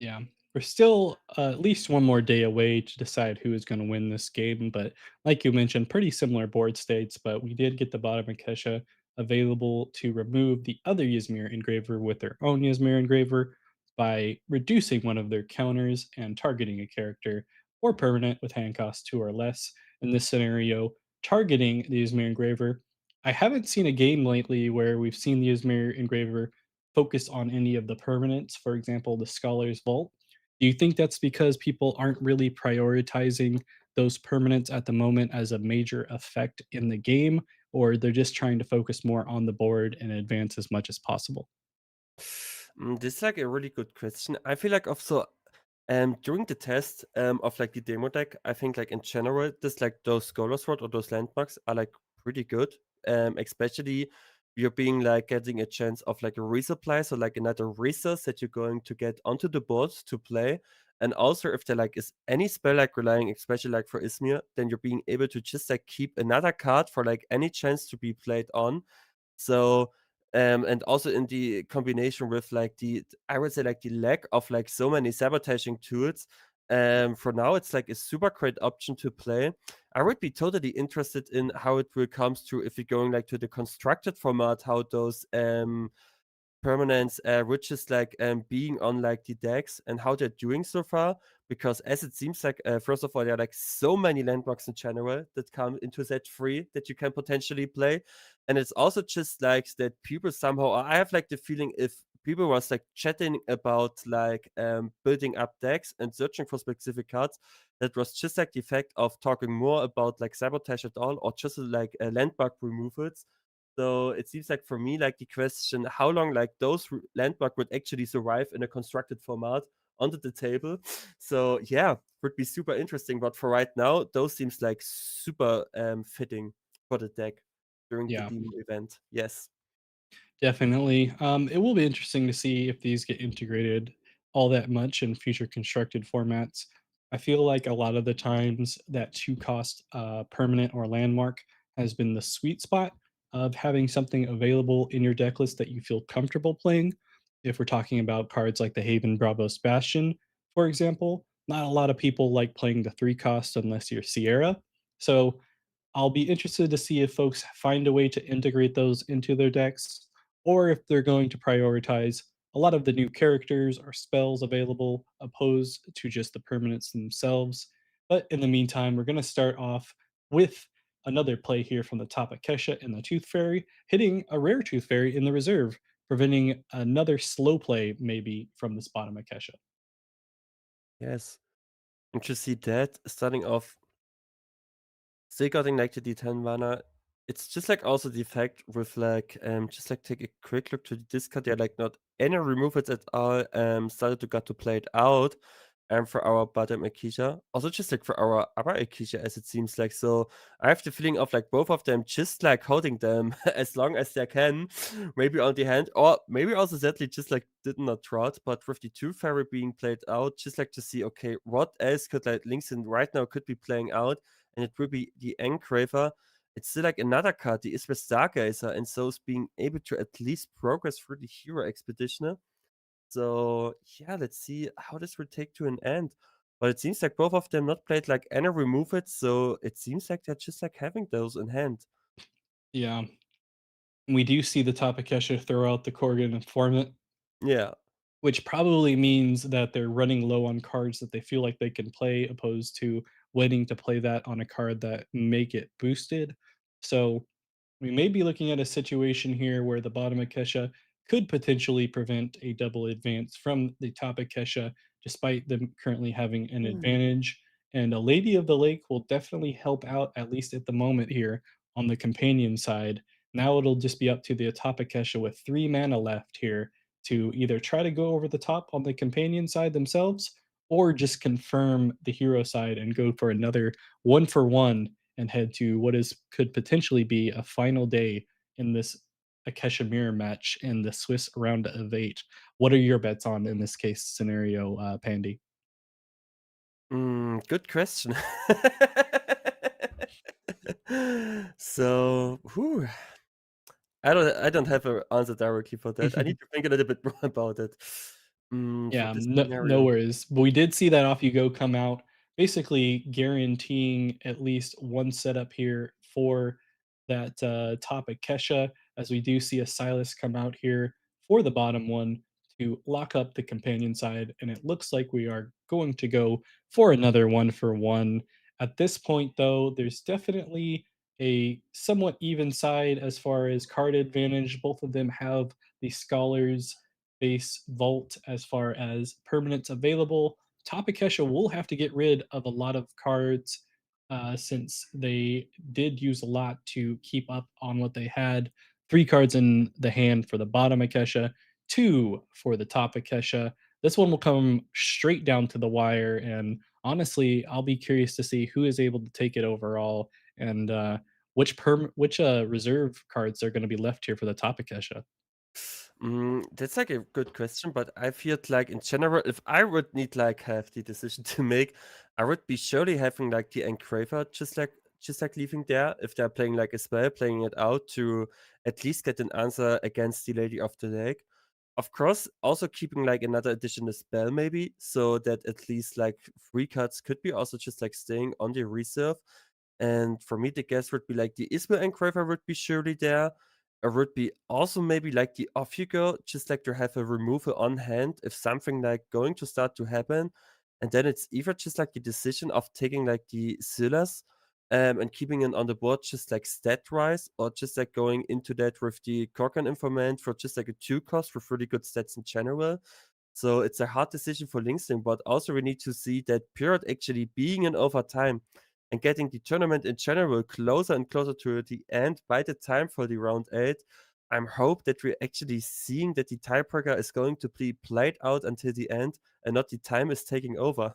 Yeah, we're still at least one more day away to decide who is going to win this game. But like you mentioned, pretty similar board states. But we did get the bottom Akesha available to remove the other Ysmir engraver with their own Ysmir engraver by reducing one of their counters and targeting a character or permanent with hand cost 2 or less. In this scenario, targeting the Ysmir engraver. I haven't seen a game lately where we've seen the Ysmir engraver focus on any of the permanents, for example, the Scholar's Vault. Do you think that's because people aren't really prioritizing those permanents at the moment as a major effect in the game, or they're just trying to focus more on the board and advance as much as possible? This is like a really good question. I feel like also during the test of like the demo deck, I think like in general, this like those Scholar's Rod or those landmarks are like pretty good. Especially you're being like getting a chance of like a resupply, so like another resource that you're going to get onto the board to play. And also if there like is any spell like relying, especially like for Ismir, then you're being able to just like keep another card for like any chance to be played on. So, and also in the combination with like I would say like the lack of like so many sabotaging tools, for now it's like a super great option to play. I would be totally interested in how it will comes to if you're going like to the constructed format, how those permanence, which is like being on like the decks and how they're doing so far. Because as it seems like, first of all, there are like so many landmarks in general that come into set free that you can potentially play, and it's also just like that people somehow. I have like the feeling if people was like chatting about like building up decks and searching for specific cards, that was just like the fact of talking more about like sabotage at all or just like landmark removals. So it seems like for me, like the question, how long like those landmark would actually survive in a constructed format onto the table. So yeah, would be super interesting. But for right now, those seems like super fitting for the deck during the Yeah. demo event. Yes. Definitely. It will be interesting to see if these get integrated all that much in future constructed formats. I feel like a lot of the times that two cost permanent or landmark has been the sweet spot of having something available in your deck list that you feel comfortable playing. If we're talking about cards like the Haven Bravos Bastion, for example, not a lot of people like playing the 3 cost unless you're Sierra. So I'll be interested to see if folks find a way to integrate those into their decks, or if they're going to prioritize a lot of the new characters or spells available opposed to just the permanents themselves. But in the meantime, we're going to start off with another play here from the top of Kesha and the Tooth Fairy, hitting a rare Tooth Fairy in the reserve, preventing another slow play maybe from this bottom of Kesha. Yes. And to see that starting off still getting like the D10 mana. It's just like also the fact with like just like take a quick look to the discard. There are like not any removals at all. Started to got to play it out. For our bottom Akisha. Also just like for our upper Akisha as it seems like. So I have the feeling of like both of them just like holding them as long as they can. Maybe on the hand. Or maybe also Zetli just like did not trot. But with the two fairy being played out, just like to see okay, what else could like Linkson right now could be playing out, and it will be the Engraver. it's still like another card, the Isra Stargazer, and so is being able to at least progress through the hero expeditioner. So yeah, let's see how this will take to an end. But it seems like both of them not played like any remove it, so it seems like they're just like having those in hand. Yeah. We do see the Tapakesha throw out the Korgan Informant, Yeah. which probably means that they're running low on cards that they feel like they can play, opposed to waiting to play that on a card that make it boosted. So we may be looking at a situation here where the bottom of Kesha could potentially prevent a double advance from the top of Kesha, despite them currently having an Hmm. advantage. And a Lady of the Lake will definitely help out, at least at the moment here, on the companion side. Now it'll just be up to the top of Kesha with 3 mana left here to either try to go over the top on the companion side themselves, or just confirm the hero side and go for another 1 for 1 and head to what is could potentially be a final day in this Akesha Mirror match in the Swiss round of 8. What are your bets on in this case scenario, Pandy? Good question. So, whew, I don't have an answer directly for that. I need to think a little bit more about it. For Yeah, this no scenario. worries. But we did see that Off You Go come out, basically guaranteeing at least one setup here for that topic Kesha, as we do see a Silas come out here for the bottom one to lock up the companion side. And it looks like we are going to go for another 1 for 1. At this point, though, there's definitely a somewhat even side as far as card advantage. Both of them have the Scholars base vault as far as permanents available. Topikesha will have to get rid of a lot of cards since they did use a lot to keep up on what they had. 3 cards in the hand for the bottom Akesha, 2 for the top Akesha. This one will come straight down to the wire, and honestly, I'll be curious to see who is able to take it overall and which reserve cards are going to be left here for the top Akesha. That's like a good question, but I feel like in general, if I would need like have the decision to make, I would be surely having like the engraver just like leaving there if they're playing like a spell, playing it out to at least get an answer against the Lady of the Lake. Of course, also keeping like another additional spell maybe, so that at least like 3 cards could be also just like staying on the reserve. And for me, the guess would be like the Ismail engraver would be surely there. Or would be also maybe like the off you go, just like to have a removal on hand if something like going to start to happen. And then it's either just like the decision of taking like the Silas and keeping it on the board just like stat wise, or just like going into that with the Korkan informant for just like a 2 cost for really good stats in general. So it's a hard decision for Linkstring, but also we need to see that period actually being in overtime and getting the tournament in general closer and closer to the end by the time for the round 8. I'm hope that we're actually seeing that the tiebreaker is going to be played out until the end and not the time is taking over.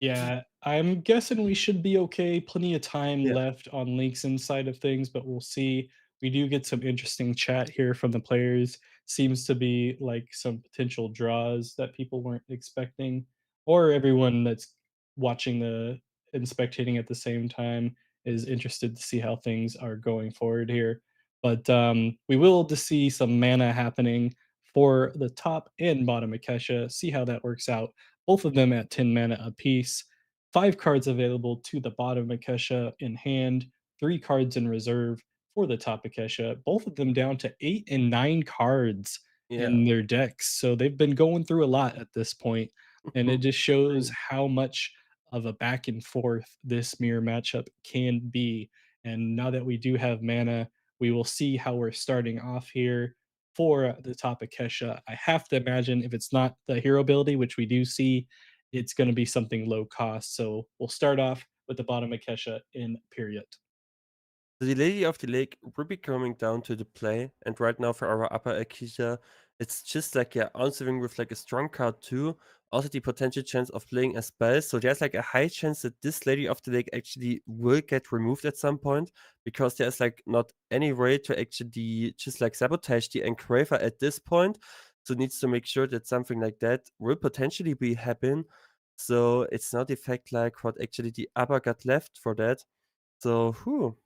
Yeah, I'm guessing we should be okay. Plenty of time Yeah. left on Link's inside of things, but we'll see. We do get some interesting chat here from the players. Seems to be like some potential draws that people weren't expecting, or everyone that's watching the and spectating at the same time is interested to see how things are going forward here. But we will to see some mana happening for the top and bottom of Kesha. See how that works out, both of them at 10 mana apiece. 5 cards available to the bottom Akesha in hand, 3 cards in reserve for the top Akesha, both of them down to 8 and 9 cards Yeah. in their decks. So they've been going through a lot at this point, and it just shows True. how much of a back and forth this mirror matchup can be. And now that we do have mana, we will see how we're starting off here for the top of Kesha. I have to imagine if it's not the hero ability, which we do see, it's going to be something low cost. So we'll start off with the bottom of Kesha in period. So the Lady of the Lake will be coming down to the play, and right now for our upper Akisha, it's just like yeah, answering with like a strong card too. Also the potential chance of playing a spell. So there's like a high chance that this Lady of the Lake actually will get removed at some point, because there's like not any way to actually just like sabotage the engraver at this point. So it needs to make sure that something like that will potentially be happen. So it's not the fact like what actually the upper got left for that. So, whew.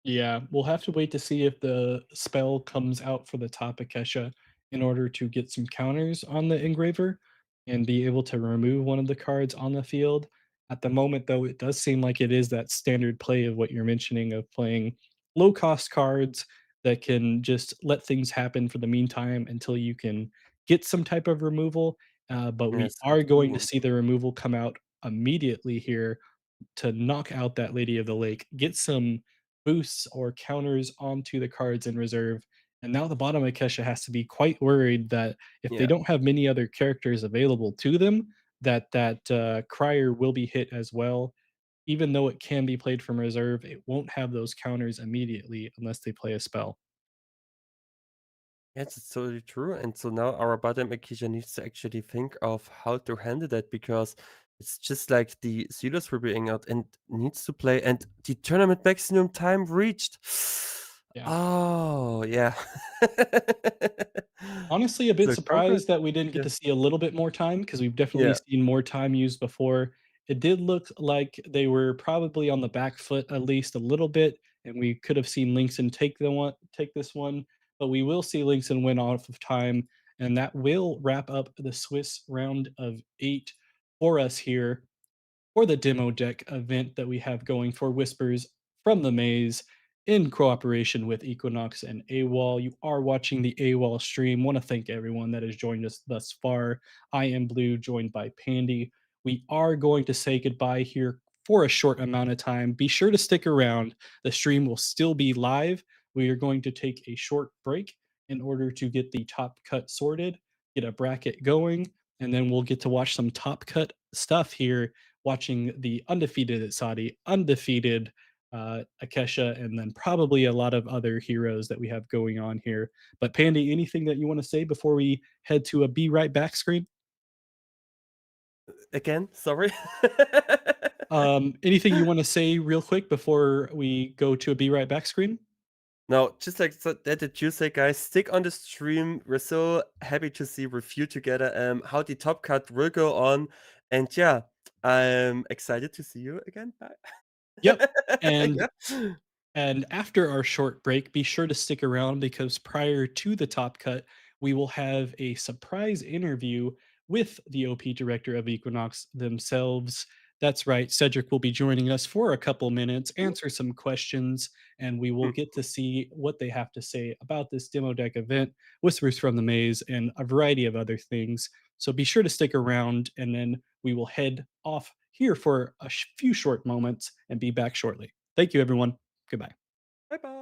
Yeah, we'll have to wait to see if the spell comes out for the top Akesha in order to get some counters on the engraver and be able to remove one of the cards on the field. At the moment, though, it does seem like it is that standard play of what you're mentioning of playing low cost cards that can just let things happen for the meantime until you can get some type of removal. But Yeah, we so are going to true. see the removal come out immediately here to knock out that Lady of the Lake, get some boosts or counters onto the cards in reserve. And now the bottom of Kesha has to be quite worried that if they Yeah. don't have many other characters available to them, that Crier will be hit as well. Even though it can be played from reserve, it won't have those counters immediately unless they play a spell. Yes, it's totally true. And so now our bottom Akisha needs to actually think of how to handle that because it's just like the Silos were being out and needs to play and the tournament maximum time reached. Yeah. Oh, yeah. Honestly, a bit So congrats. surprised that we didn't get Yeah. to see a little bit more time because we've definitely Yeah. seen more time used before. It did look like they were probably on the back foot at least a little bit, and we could have seen Linkson take this one, but we will see Linkson win off of time, and that will wrap up the Swiss round of 8 for us here for the demo deck event that we have going for Whispers from the Maze in cooperation with Equinox and AWOL. You are watching the AWOL stream. Want to thank everyone that has joined us thus far. I am Blue, joined by Pandy. We are going to say goodbye here for a short amount of time. Be sure to stick around. The stream will still be live. We are going to take a short break in order to get the top cut sorted, get a bracket going, and then we'll get to watch some top cut stuff here watching the undefeated Saudi, undefeated Akesha, and then probably a lot of other heroes that we have going on here. But Pandy, anything that you want to say before we head to a Be Right Back screen? Again, sorry. Anything you want to say real quick before we go to a Be Right Back screen? No, just like so that did you say, guys, stick on the stream. We're so happy to see with you together how the top cut will go on. And yeah, I'm excited to see you again. Bye. Yep. And Yeah. And after our short break, be sure to stick around because prior to the top cut, we will have a surprise interview with the OP director of Equinox themselves. That's right, Cedric will be joining us for a couple minutes, answer some questions, and we will get to see what they have to say about this demo deck event, Whispers from the Maze, and a variety of other things. So be sure to stick around, and then we will head off here for a few short moments and be back shortly. Thank you, everyone. Goodbye. Bye bye.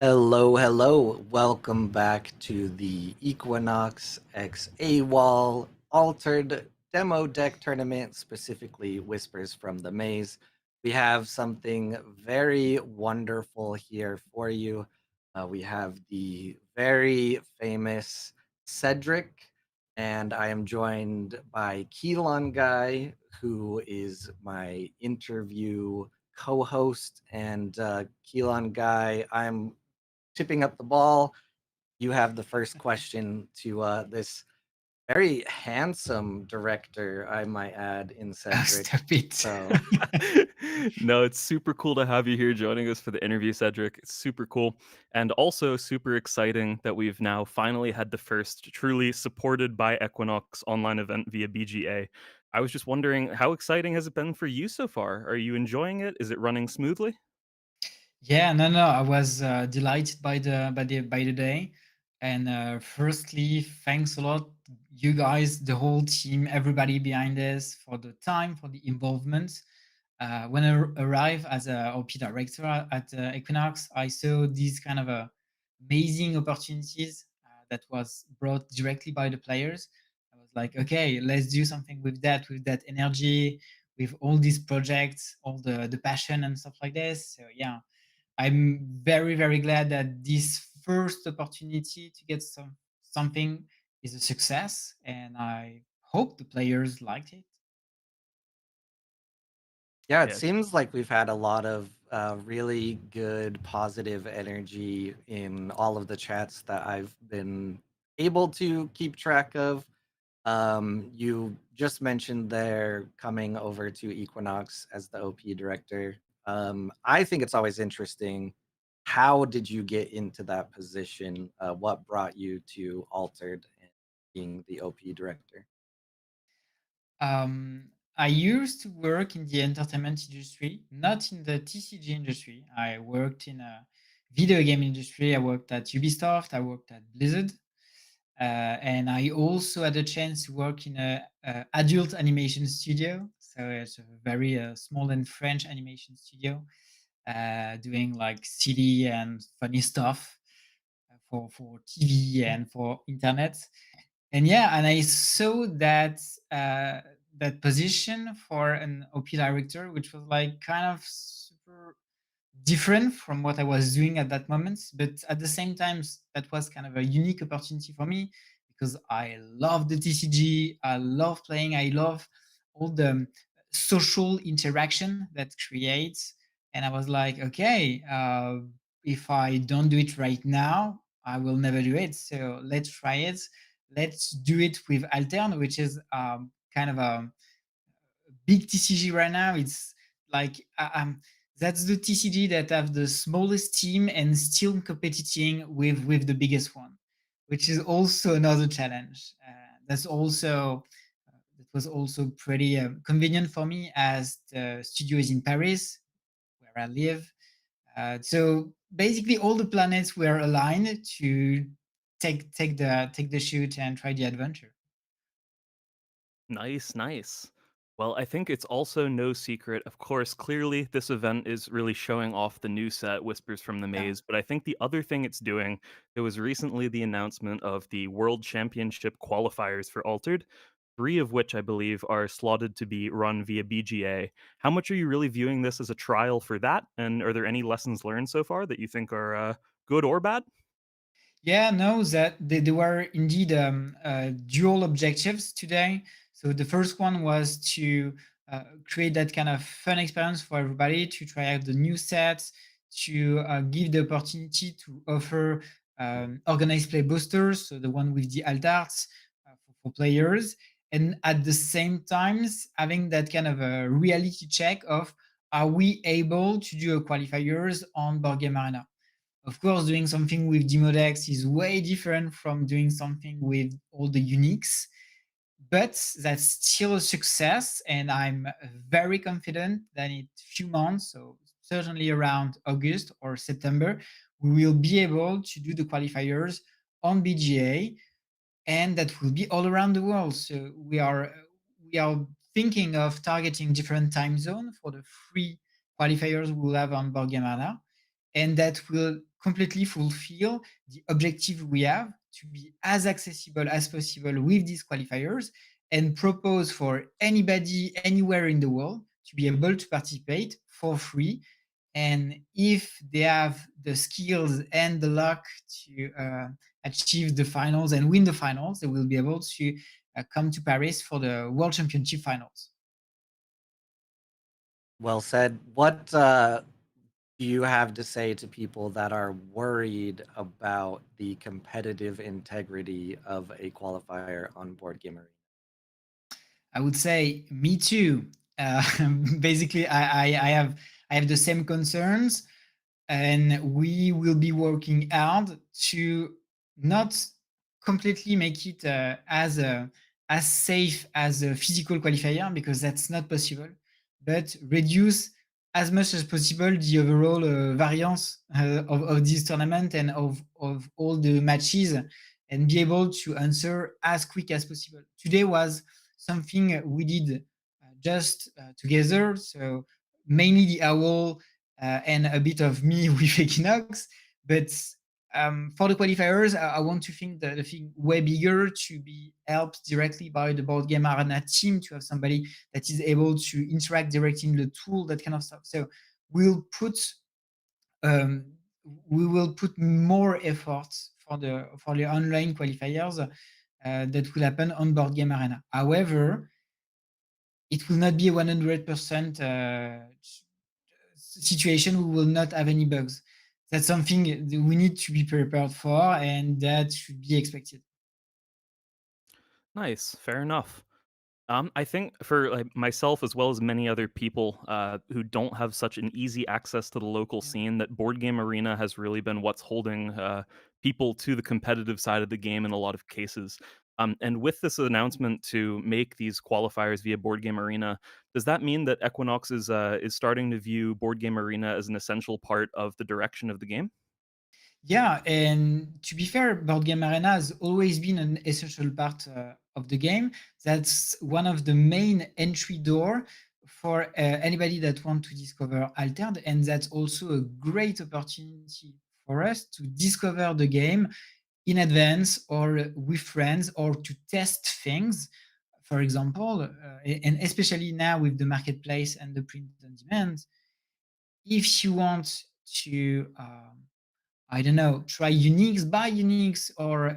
Hello, hello. Welcome back to the Equinox X AWOL altered demo deck tournament, specifically Whispers from the Maze. We have something very wonderful here for you. We have the very famous Cedric, and I am joined by Keelan Guy, who is my interview co-host. And Keelan Guy, I'm tipping up the ball. You have the first question to this very handsome director, I might add, in Cedric. Stop it. So, No, it's super cool to have you here joining us for the interview, Cedric. It's super cool. And also super exciting that we've now finally had the first truly supported by Equinox online event via BGA. I was just wondering, how exciting has it been for you so far? Are you enjoying it? Is it running smoothly? Yeah, no. I was delighted by the day. And firstly, thanks a lot, you guys, the whole team, everybody behind this, for the time, for the involvement. When I arrived as a OP director at Equinox, I saw these kind of amazing opportunities that was brought directly by the players. I was like, okay, let's do something with that energy, with all these projects, all the passion and stuff like this. So yeah, I'm very, very glad that this first opportunity to get something is a success, and I hope the players liked it. yeah, it Yeah, seems like we've had a lot of really good positive energy in all of the chats that I've been able to keep track of. You just mentioned there coming over to Equinox as the OP director. I think it's always interesting. How did you get into that position? What brought you to Altered and being the OP director? I used to work in the entertainment industry, not in the TCG industry. I worked in a video game industry. I worked at Ubisoft. I worked at Blizzard. And I also had a chance to work in a adult animation studio. So it's a very small and French animation studio, doing like silly and funny stuff for TV and for internet. And yeah, and I saw that that position for an OP director, which was like kind of super different from what I was doing at that moment. But at the same time, that was kind of a unique opportunity for me because I love the TCG. I love playing. I love all the social interaction that creates. And I was like, okay, if I don't do it right now, I will never do it. So let's try it. Let's do it with Altern, which is kind of a big TCG right now. It's like that's the TCG that have the smallest team and still competing with the biggest one, which is also another challenge. That was also pretty convenient for me as the studio is in Paris, where I live. So basically, all the planets were aligned to take the shoot and try the adventure. nice, nice. Well, I think it's also no secret. Of course, clearly, this event is really showing off the new set, Whispers from the Yeah. Maze. But I think the other thing it's doing, there was recently the announcement of the World Championship qualifiers for Altered, three of which I believe are slotted to be run via BGA. How much are you really viewing this as a trial for that? And are there any lessons learned so far that you think are good or bad? Yeah, no, that they were indeed dual objectives today. So the first one was to create that kind of fun experience for everybody, to try out the new sets, to give the opportunity to offer organized play boosters, so the one with the alt arts for players, and at the same times having that kind of a reality check of, are we able to do a qualifiers on Board Game Arena? Of course, doing something with Demodex is way different from doing something with all the uniques, but that's still a success. And I'm very confident that in a few months, so certainly around August or September, we will be able to do the qualifiers on BGA, and that will be all around the world. So we are thinking of targeting different time zone for the free qualifiers we will have on Board Game Arena, and that will completely fulfill the objective we have to be as accessible as possible with these qualifiers and propose for anybody anywhere in the world to be able to participate for free. And if they have the skills and the luck to achieve the finals and win the finals, they will be able to come to Paris for the World Championship finals. Well said. What do you have to say to people that are worried about the competitive integrity of a qualifier on Board Game Arena? I would say me too. Uh, basically, I have the same concerns, and we will be working hard to not completely make it as safe as a physical qualifier, because that's not possible, but reduce as much as possible the overall variance of this tournament and of all the matches, and be able to answer as quick as possible. Today was something we did just together, so mainly the AWOL and a bit of me with Equinox. But for the qualifiers, I want to think the thing way bigger, to be helped directly by the Board Game Arena team, to have somebody that is able to interact directly in the tool, that kind of stuff. So we'll put um, we will put more efforts for the online qualifiers that will happen on Board Game Arena. However, it will not be a 100% situation. We will not have any bugs. That's something that we need to be prepared for, and that should be expected. Nice, fair enough. I think for like myself as well as many other people who don't have such an easy access to the local Yeah. scene, that Board Game Arena has really been what's holding people to the competitive side of the game in a lot of cases. And with this announcement to make these qualifiers via Board Game Arena, does that mean that Equinox is starting to view Board Game Arena as an essential part of the direction of the game? Yeah, and to be fair, Board Game Arena has always been an essential part of the game. That's one of the main entry door for anybody that want to discover Altered, and that's also a great opportunity for us to discover the game in advance or with friends, or to test things. For example, and especially now with the marketplace and the print on demand, if you want to I don't know, try Unix, buy Unix, or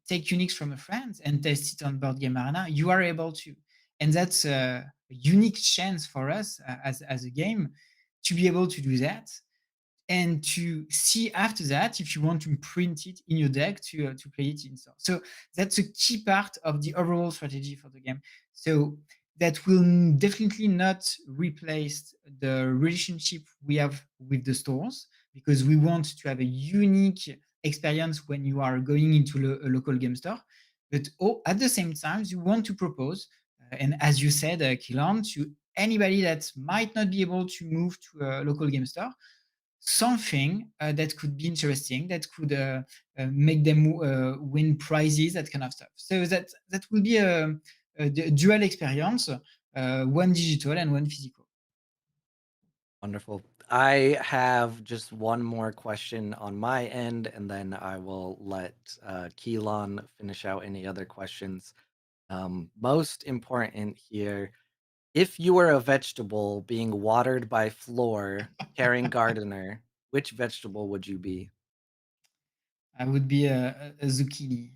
take Unix from a friend and test it on Board Game Arena, you are able to. And that's a unique chance for us as a game to be able to do that, and to see after that if you want to print it in your deck to play it in store. So that's a key part of the overall strategy for the game. So that will definitely not replace the relationship we have with the stores, because we want to have a unique experience when you are going into a local game store. But at the same time, you want to propose, and as you said, Kilan, to anybody that might not be able to move to a local game store, something that could be interesting, that could make them win prizes, that kind of stuff. So that will be a dual experience, one digital and one physical. Wonderful. I have just one more question on my end, and then I will let Keelan finish out any other questions. Most important here, if you were a vegetable being watered by Floor, carrying gardener, which vegetable would you be? I would be a zucchini,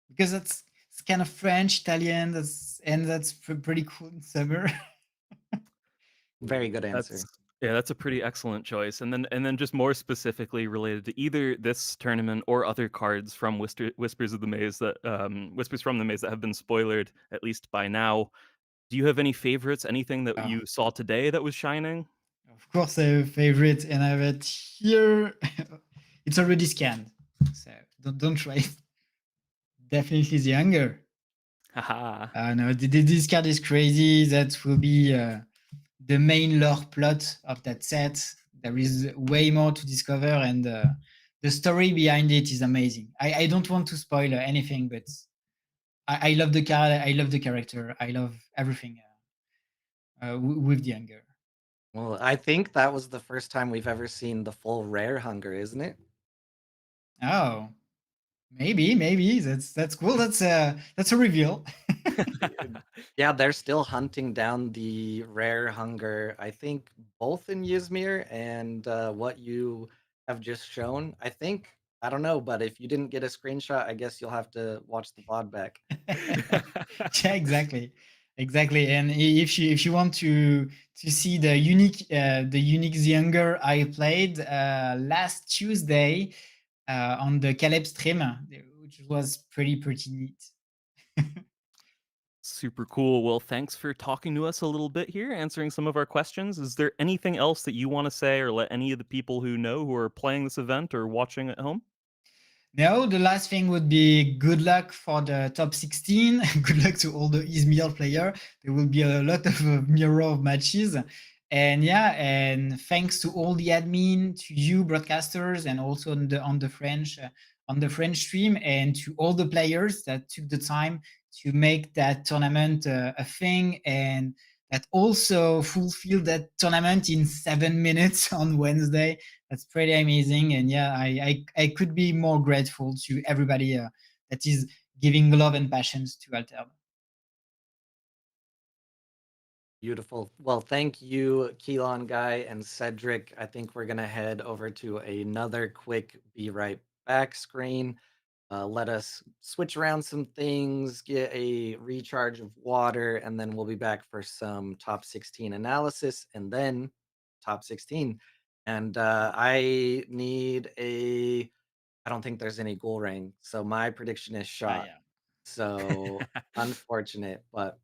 because it's kind of French, Italian, that's pretty cool in summer. Very good That's answer. yeah, that's a pretty excellent choice. And then just more specifically related to either this tournament or other cards from Whispers of the Maze that Whispers from the Maze that have been spoiled at least by now. Do you have any favorites? Anything that Ah, you saw today that was shining? of course, I have a favorite, and I have it here. It's already scanned, so don't try it. Definitely the hunger. Haha. No, this card is crazy. That will be the main lore plot of that set. There is way more to discover, and the story behind it is amazing. I don't want to spoil anything, but I love the card. I love the character. I love everything with the hunger. Well, I think that was the first time we've ever seen the full rare hunger, isn't it? Oh, maybe that's cool. That's a reveal. Yeah, they're still hunting down the rare hunger. I think both in Ysmir and what you have just shown. I don't know, but if you didn't get a screenshot, I guess you'll have to watch the VOD back. Yeah, exactly. And if you want to see the unique Younger I played last Tuesday on the Caleb stream, which was pretty neat. Super cool. Well, thanks for talking to us a little bit here, answering some of our questions. Is there anything else that you want to say or let any of the people who know who are playing this event or watching at home? No, the last thing would be good luck for the top 16. Good luck to all the Izmir player. There will be a lot of mirror of matches. And yeah, and thanks to all the admin, to you broadcasters, and also on the French stream, and to all the players that took the time to make that tournament a thing, and that also fulfilled that tournament in 7 minutes on Wednesday. That's pretty amazing. And yeah, I could be more grateful to everybody that is giving love and passions to Alter. Beautiful. Well, thank you, Keelan Guy and Cedric. I think we're gonna head over to another quick be right back screen. Let us switch around some things, get a recharge of water, and then we'll be back for some top 16 analysis and then top 16. And I don't think there's any goal ring. So my prediction is shot. Yeah. So unfortunate, but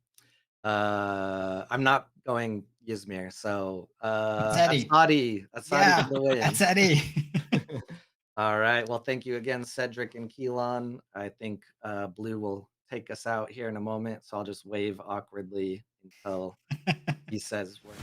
I'm not going Ysmir. So Atsadi. Asadi Yeah, for the win. Atsadi. All right. Well, thank you again, Cedric and Keelan. I think Blue will take us out here in a moment. So I'll just wave awkwardly until he says we're.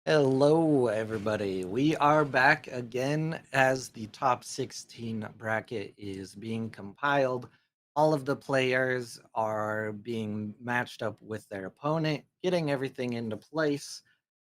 Hello, everybody. We are back again as the top 16 bracket is being compiled. All of the players are being matched up with their opponent, getting everything into place.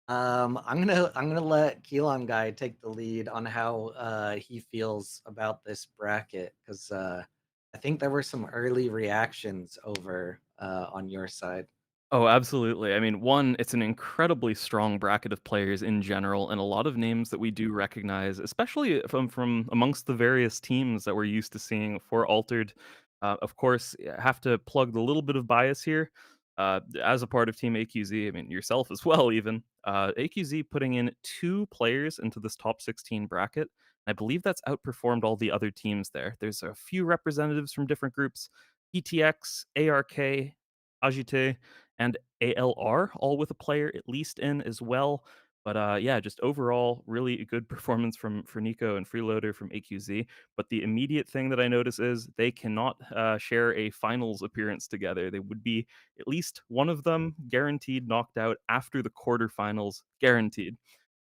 I'm gonna let Keelan guy take the lead on how he feels about this bracket because I think there were some early reactions over on your side. Oh, absolutely. I mean, one, it's an incredibly strong bracket of players in general, and a lot of names that we do recognize, especially from amongst the various teams that we're used to seeing for Altered. Of course, I have to plug the little bit of bias here. As a part of Team AQZ, I mean yourself as well, even AQZ putting in 2 players into this top 16 bracket. I believe that's outperformed all the other teams there. There's a few representatives from different groups: ETX, ARK, Agite, and ALR, all with a player at least in as well. But yeah, just overall, really a good performance from for Nico and Freeloader from AQZ. But the immediate thing that I notice is they cannot share a finals appearance together. They would be at least one of them guaranteed knocked out after the quarterfinals, guaranteed.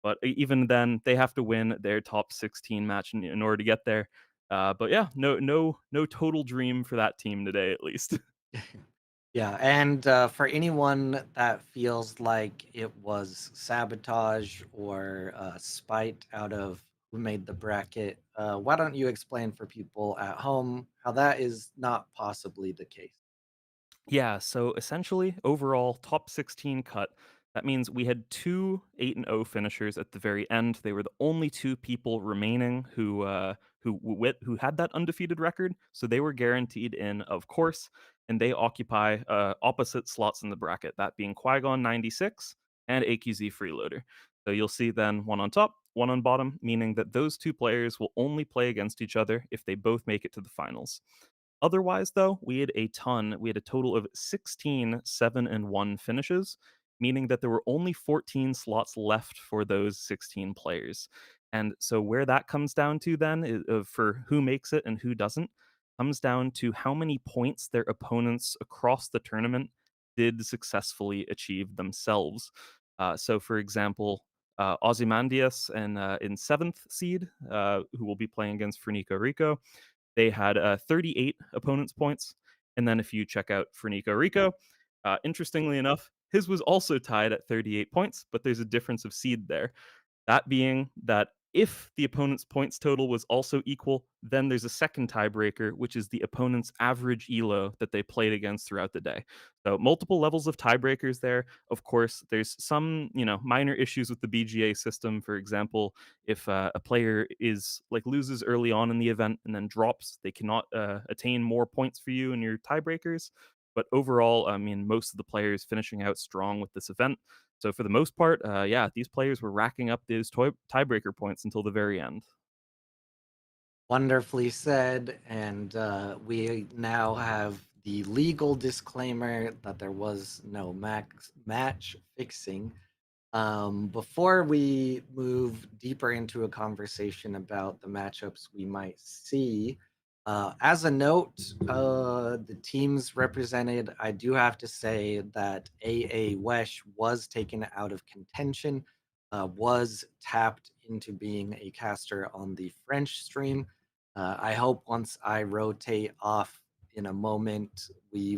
But even then, they have to win their top 16 match in order to get there. But yeah, no total dream for that team today, at least. Yeah, and for anyone that feels like it was sabotage or spite out of who made the bracket, why don't you explain for people at home how that is not possibly the case? Yeah, so essentially, overall, top 16 cut. That means we had two 8-0 finishers at the very end. They were the only two people remaining who had that undefeated record, so they were guaranteed in, of course, and they occupy opposite slots in the bracket. That being Qui-Gon 96 and AQZ Freeloader. So you'll see then one on top, one on bottom, meaning that those two players will only play against each other if they both make it to the finals. Otherwise, though, we had a ton. We had a total of 16 7-1 finishes, meaning that there were only 14 slots left for those 16 players. And so, where that comes down to then for who makes it and who doesn't comes down to how many points their opponents across the tournament did successfully achieve themselves. So, for example, Ozymandias and in seventh seed, who will be playing against Fernico Rico, they had 38 opponents' points. And then if you check out Fernico Rico, interestingly enough, his was also tied at 38 points, but there's a difference of seed there. That being that if the opponent's points total was also equal, then there's a second tiebreaker, which is the opponent's average elo that they played against throughout the day. So multiple levels of tiebreakers there. Of course, there's some, minor issues with the BGA system. For example, if a player is like loses early on in the event and then drops, they cannot attain more points for you in your tiebreakers. But overall, I mean, most of the players finishing out strong with this event. So for the most part, yeah, these players were racking up those tiebreaker points until the very end. Wonderfully said. And we now have the legal disclaimer that there was no match fixing. Before we move deeper into a conversation about the matchups we might see, as a note, the teams represented, I do have to say that A.W.O.L was taken out of contention, was tapped into being a caster on the French stream. I hope once I rotate off in a moment, I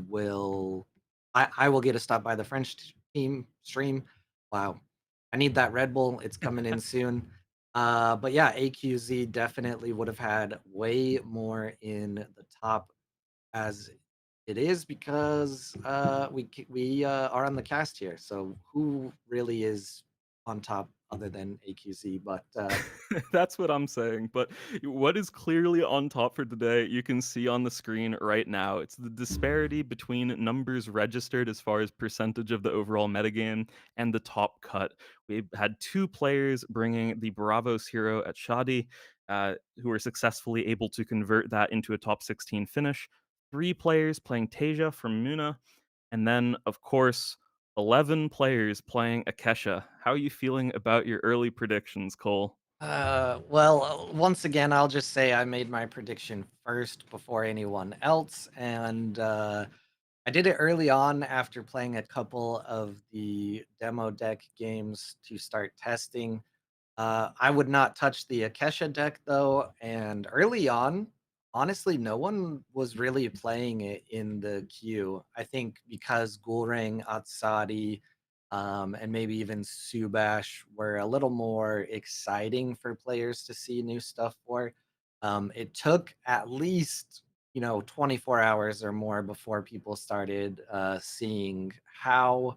will get a stop by the French team stream. Wow. I need that Red Bull. It's coming in soon. But yeah, AQZ definitely would have had way more in the top as it is because we are on the cast here. So who really is on top other than AQZ? But That's what I'm saying. But what is clearly on top for today, you can see on the screen right now. It's the disparity between numbers registered as far as percentage of the overall metagame and the top cut. We had 2 players bringing the Bravos hero at Shadi, who were successfully able to convert that into a top 16 finish. 3 players playing Tasia from Muna. And then, of course, 11 players playing Akesha. How are you feeling about your early predictions, Cole? once again, I'll just say I made my prediction first before anyone else, and I did it early on after playing a couple of the demo deck games to start testing. I would not touch the Akesha deck though, and early on, honestly, no one was really playing it in the queue. I think because Gulrang, Atsadi, and maybe even Subash were a little more exciting for players to see new stuff for. It took at least 24 hours or more before people started seeing how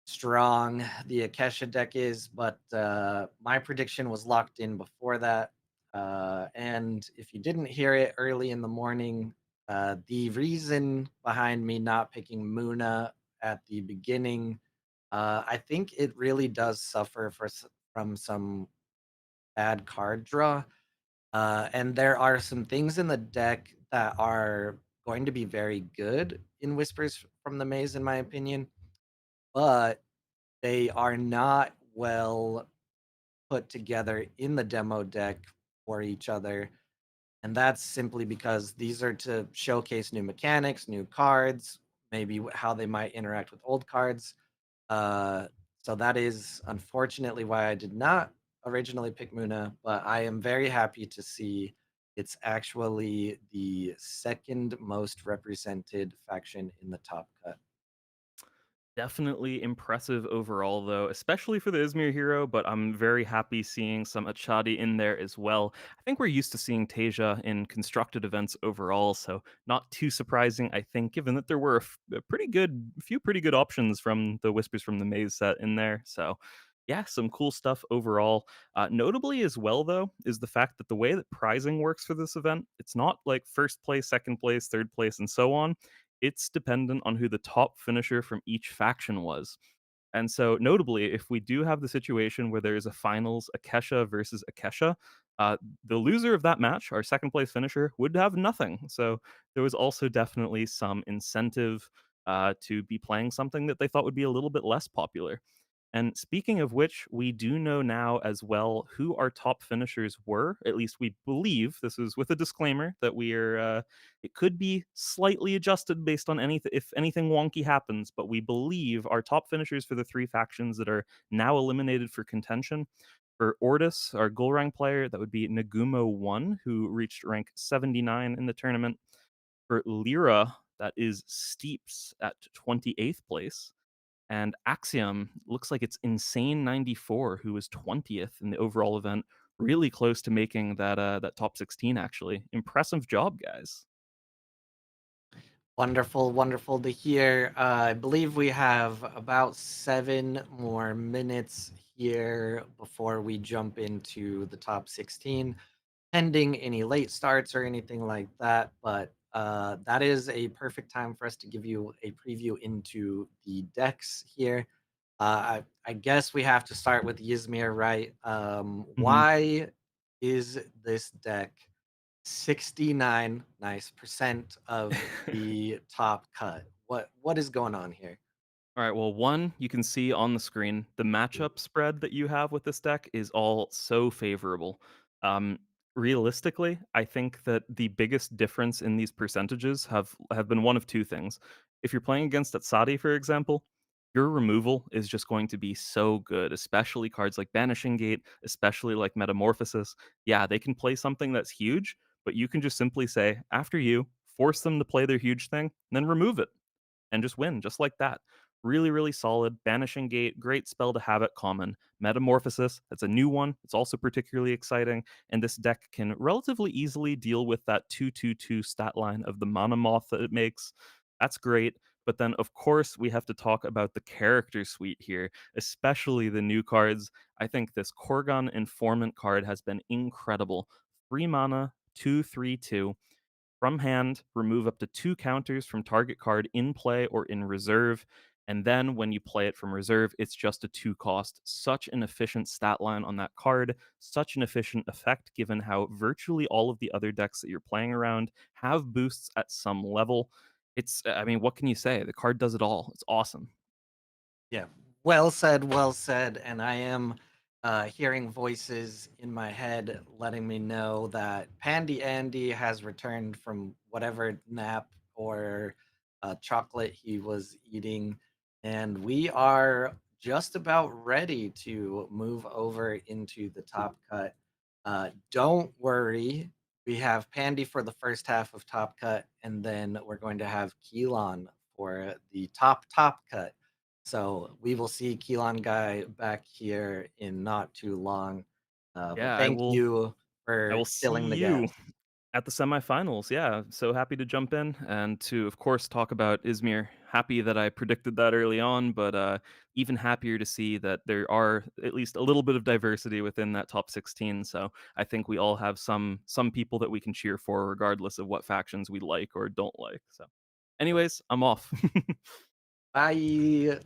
strong the Akesha deck is, but my prediction was locked in before that. And if you didn't hear it early in the morning, the reason behind me not picking Muna at the beginning, I think it really does suffer from some bad card draw. And there are some things in the deck that are going to be very good in Whispers from the Maze, in my opinion, but they are not well put together in the demo deck for each other. And that's simply because these are to showcase new mechanics, new cards, maybe how they might interact with old cards. Uh, so that is unfortunately why I did not originally pick Muna, but I am very happy to see it's actually the second most represented faction in the top cut. Definitely impressive overall, though, especially for the Izmir hero, but I'm very happy seeing some Achadi in there as well. I think we're used to seeing Tasia in constructed events overall, so not too surprising, I think, given that there were a few pretty good options from the Whispers from the Maze set in there. So, yeah, some cool stuff overall. Notably, as well, though, is the fact that the way that prizing works for this event, it's not like first place, second place, third place, and so on. It's dependent on who the top finisher from each faction was. And so, notably, if we do have the situation where there is a finals Akesha versus Akesha, the loser of that match, our second place finisher, would have nothing. So there was also definitely some incentive to be playing something that they thought would be a little bit less popular. And speaking of which, we do know now as well who our top finishers were. At least we believe. This is with a disclaimer that we are. It could be slightly adjusted based on anything if anything wonky happens. But we believe our top finishers for the three factions that are now eliminated for contention. For Ortis, our goal rank player, that would be Nagumo 1, who reached rank 79 in the tournament. For Lyra, that is Steeps at 28th place. And Axiom looks like it's Insane 94, who was 20th in the overall event, really close to making that top 16. Actually, impressive job, guys. Wonderful, wonderful to hear. I believe we have about 7 more minutes here before we jump into the top 16, pending any late starts or anything like that. But that is a perfect time for us to give you a preview into the decks here. I guess we have to start with Ysmir, right? Mhm. Why is this deck 69 nice percent of the top cut? What is going on here? All right. Well, one, you can see on the screen the matchup spread that you have with this deck is all so favorable. Um, Realistically, I think that the biggest difference in these percentages have been one of two things. If you're playing against Atsadi, for example, your removal is just going to be so good, especially cards like Banishing Gate, especially like Metamorphosis. Yeah, they can play something that's huge, but you can just simply say, after you, force them to play their huge thing, and then remove it and just win just like that. Really, really solid. Banishing Gate, great spell to have at common. Metamorphosis, that's a new one. It's also particularly exciting. And this deck can relatively easily deal with that 2/2/2 stat line of the Mana Moth that it makes. That's great. But then, of course, we have to talk about the character suite here, especially the new cards. I think this Korgon Informant card has been incredible. 3 mana, 2/3/2. From hand, remove up to 2 counters from target card in play or in reserve. And then when you play it from reserve, it's just a 2 cost. Such an efficient stat line on that card, such an efficient effect given how virtually all of the other decks that you're playing around have boosts at some level. I mean, what can you say? The card does it all. It's awesome. Yeah, well said. And I am hearing voices in my head letting me know that Pandy Andy has returned from whatever nap or chocolate he was eating. And we are just about ready to move over into the top cut. Don't worry, we have Pandy for the first half of Top Cut, and then we're going to have Keelan for the top cut. So we will see Keelan Guy back here in not too long. But Yeah, thank you I for will see filling the you gaps. at the semifinals. Yeah, so happy to jump in and to, of course, talk about Izmir. Happy that I predicted that early on, but even happier to see that there are at least a little bit of diversity within that top 16. So I think we all have some people that we can cheer for, regardless of what factions we like or don't like. So, anyways, I'm off. Bye.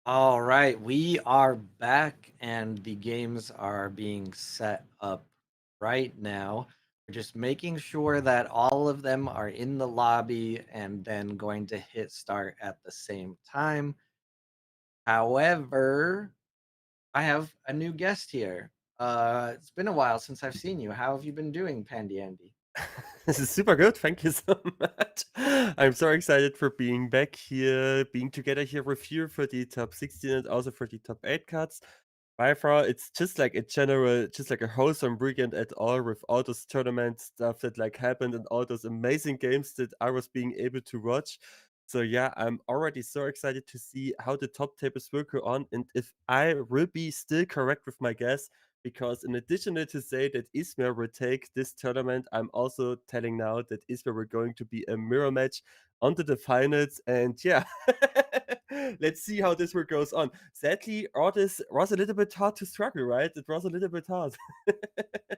All right, we are back and the games are being set up right now. We're just making sure that all of them are in the lobby and then going to hit start at the same time. However, I have a new guest here. It's been a while since I've seen you. How have you been doing, Pandy Andy? This is super good. Thank you so much. I'm so excited for being back here, being together here with you for the top 16 and also for the top 8 cuts. By far, it's just like a general, just like a wholesome weekend at all with all those tournament stuff that like happened and all those amazing games that I was being able to watch. So yeah, I'm already so excited to see how the top tables will go on and if I will be still correct with my guess. Because in addition to say that Ismail will take this tournament, I'm also telling now that Ismail will going to be a mirror match onto the finals. And yeah, let's see how this work goes on. Sadly, all this was a little bit hard to struggle, right? It was a little bit hard.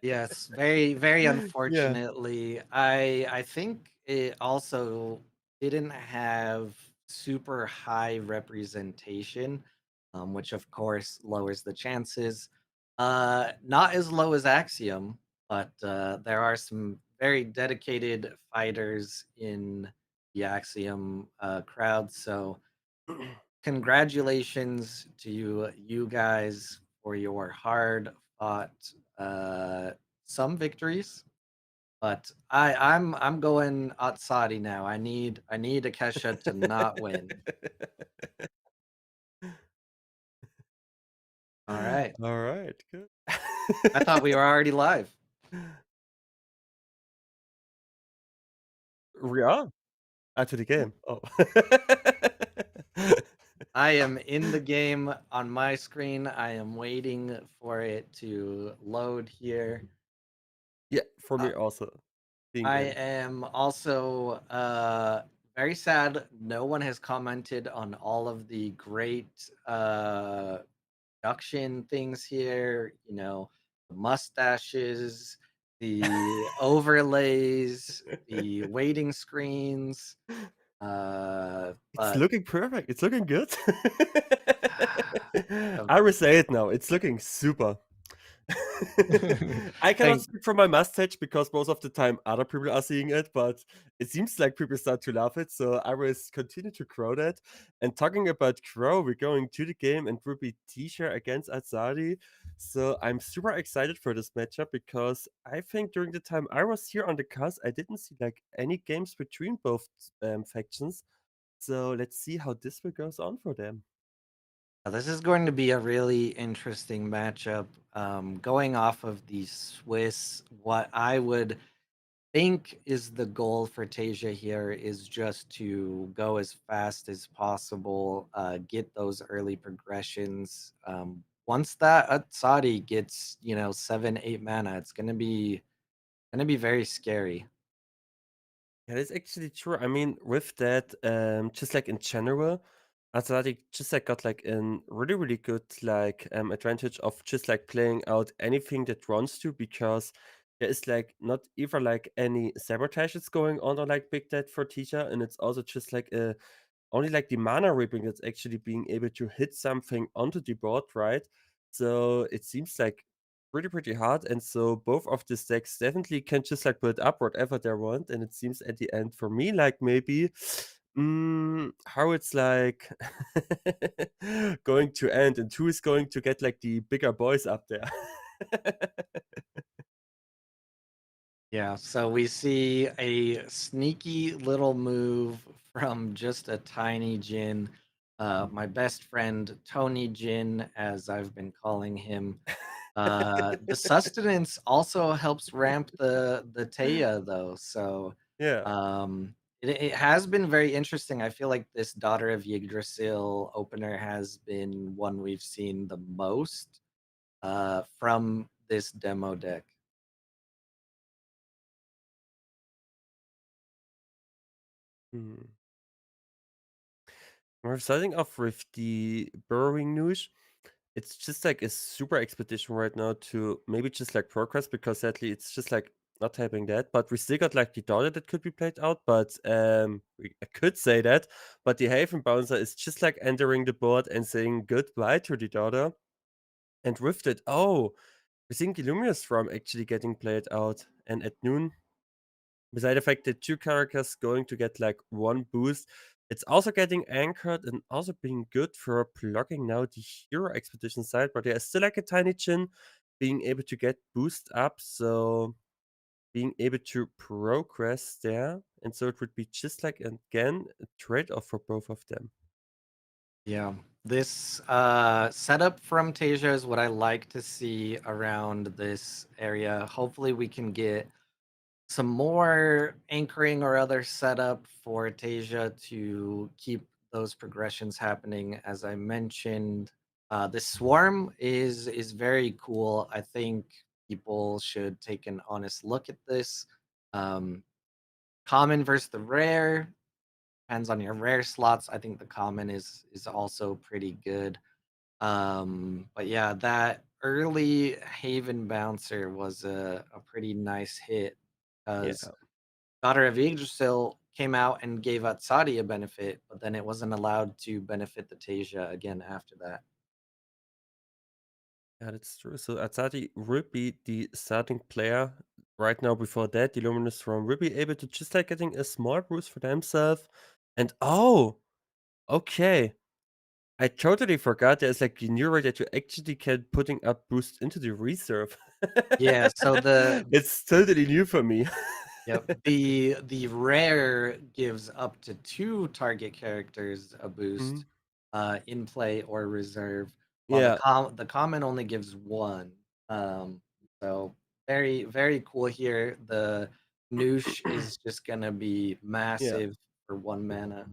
Yes, very, very Yeah. unfortunately. I think it also didn't have super high representation, which of course lowers the chances. Not as low as Axiom, but there are some very dedicated fighters in the Axiom crowd. So congratulations to you guys for your hard fought some victories. But I'm going Atsadi now. I need Akesha to not win. All right. All right, good. I thought we were already live. We are after the game. Oh. I am in the game on my screen. I am waiting for it to load here. Yeah, for Uh, me also being I in. am also very sad no one has commented on all of the great production things here, the mustaches, the overlays, the waiting screens. It's But looking perfect. It's looking good. uh, I will say it now. It's looking super. I cannot Thank speak for my mustache because most of the time other people are seeing it, but it seems like people start to love it. So I will continue to grow that. And talking about grow, we're going to the game and will be Tisha against Azadi. So I'm super excited for this matchup because I think during the time I was here on the cast, I didn't see like any games between both factions. So let's see how this will goes on for them. this is going to be a really interesting matchup. Going off of the Swiss, what I would think is the goal for Tasia here is just to go as fast as possible, get those early progressions. Once that Atsadi gets, 7, 8 mana, it's gonna be very scary. Yeah, that's actually true. I mean, with that, just like in general, Athletic just like got like a really, really good like advantage of just like playing out anything that runs to because there is like not either like any sabotages going on or like big dead for Tisha, and it's also just like a only like the mana ripping that's actually being able to hit something onto the board, right? So it seems like pretty hard. And so both of the stacks definitely can just like build up whatever they want. And it seems at the end for me, like maybe how it's like going to end and who is going to get like the bigger boys up there. Yeah, so we see a sneaky little move from just a tiny Jin. My best friend Tony Jin, as I've been calling him. The sustenance also helps ramp the Taya though, so Yeah. it has been very interesting. I feel like this Daughter of Yggdrasil opener has been one we've seen the most from this demo deck. Hmm. We're starting off with the burrowing news. It's just like a super expedition right now to maybe just like progress because sadly it's just like not having that. But we still got like the daughter that could be played out, but I could say that. But the Haven Bouncer is just like entering the board and saying goodbye to the daughter. And with that, oh, we're seeing the Luminous from actually getting played out, and at noon, beside the fact that two characters going to get like one boost, it's also getting anchored and also being good for blocking now the hero expedition side, but there is still like a tiny chin being able to get boost up, so being able to progress there. And so it would be just like again a trade-off for both of them. Yeah. This setup from Tasia is what I like to see around this area. Hopefully, we can get some more anchoring or other setup for Tasia to keep those progressions happening. As I mentioned, the swarm is very cool. I think people should take an honest look at this. Um, Common versus the rare depends on your rare slots. I think the common is also pretty good. But yeah, that early Haven bouncer was a pretty nice hit Yeah. because Daughter of Yggdrasil came out and gave Atsadi a benefit, but then it wasn't allowed to benefit the Tasia again after that. Yeah, that's true. So Atsati will be the starting player right now. Before that, the Luminous Throne will be able to just like getting a small boost for themselves. And oh, okay. I totally forgot there's like the new way that you actually can putting up boost into the reserve. Yeah, so the It's totally new for me. Yep. The rare gives up to 2 target characters a Mhm. boost, in play or reserve, while Yeah, the common only gives 1. So very, very cool here. The Noosh is just gonna be yeah. massive for 1 mana.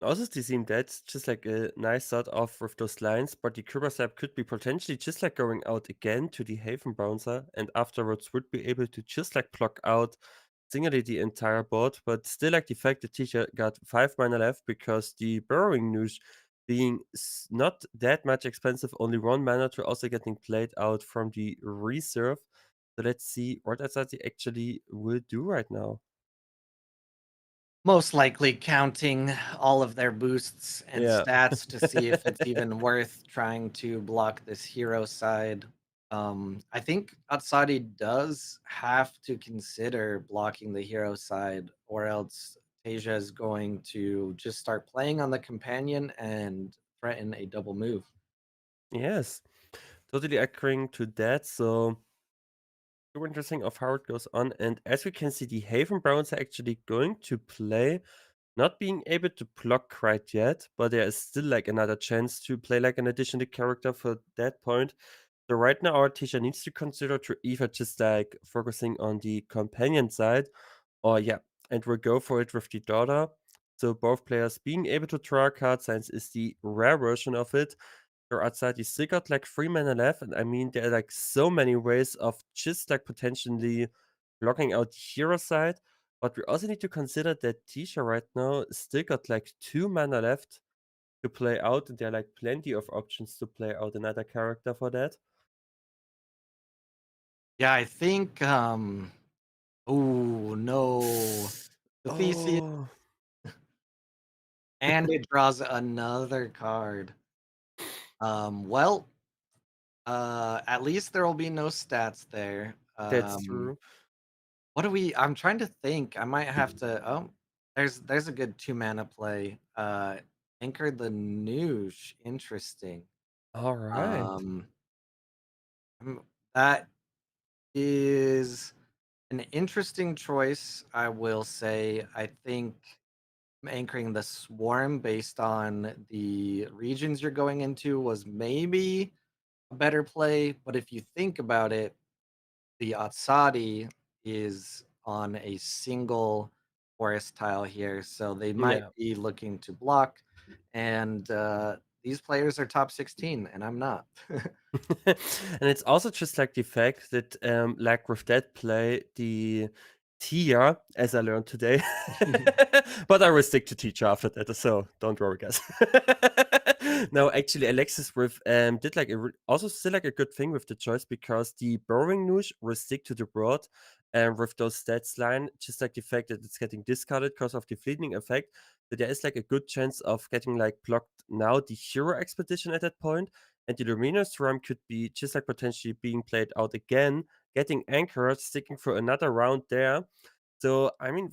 Also, it seemed that's just like a nice start off with those lines, but the Kubasap could be potentially just like going out again to the Haven Bouncer, and afterwards would be able to just like block out singly the entire board. But still, like the fact that teacher got 5 mana left because the Burrowing Noosh being not that much expensive, only 1 mana to also getting played out from the reserve. So let's see what Asati actually will do right now. Most likely counting all of their boosts and Yeah. stats to see if it's even worth trying to block this hero side. I think Atsadi does have to consider blocking the hero side, or else Tasia is going to just start playing on the companion and threaten a double move. Yes. Totally agreeing to that. So super interesting of how it goes on. And as we can see, the Haven Browns are actually going to play, not being able to block quite yet, but there is still like another chance to play like an additional character for that point. So right now our teacher needs to consider to either just like focusing on the companion side, or yeah, and we'll go for it with the daughter. So both players being able to draw a card, since is the rare version of it. You're outside, you still got like 3 mana left, and I mean there are like so many ways of just like potentially blocking out the hero side. But we also need to consider that Tisha right now still got like 2 mana left to play out, and there are like plenty of options to play out another character for that. Yeah, I think oh no. The Theseus, Oh, and it draws another card. Well, at least there will be no stats there. that's true. What do we I'm trying to think. I might have to there's a good 2 mana play. Anchor the Noosh. Interesting. All right. Um that is an interesting choice, I will say. I think anchoring the Swarm based on the regions you're going into was maybe a better play, but if you think about it, the Atsadi is on a single forest tile here, so they might Yeah. be looking to block. And these players are top 16, and I'm not. And it's also just like the fact that, like with that play, the Tia, as I learned today, but I will stick to teacher after that, so don't worry, guys. No, actually, Alexis with did like also still like a good thing with the choice, because the Burrowing Noosh will stick to the board, and with those stats line, just like the fact that it's getting discarded because of the fleeting effect, that there is like a good chance of getting like blocked now the hero expedition at that point. and the Luminous Swarm could be just like potentially being played out again, getting anchored, sticking for another round there. So I mean,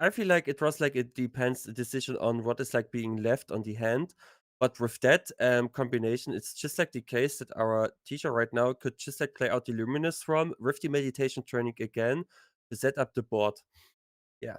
I feel like it was like it depends the decision on what is like being left on the hand. But with that combination, it's just like the case that our teacher right now could just like play out the Luminous Swarm with the meditation training again to set up the board. Yeah.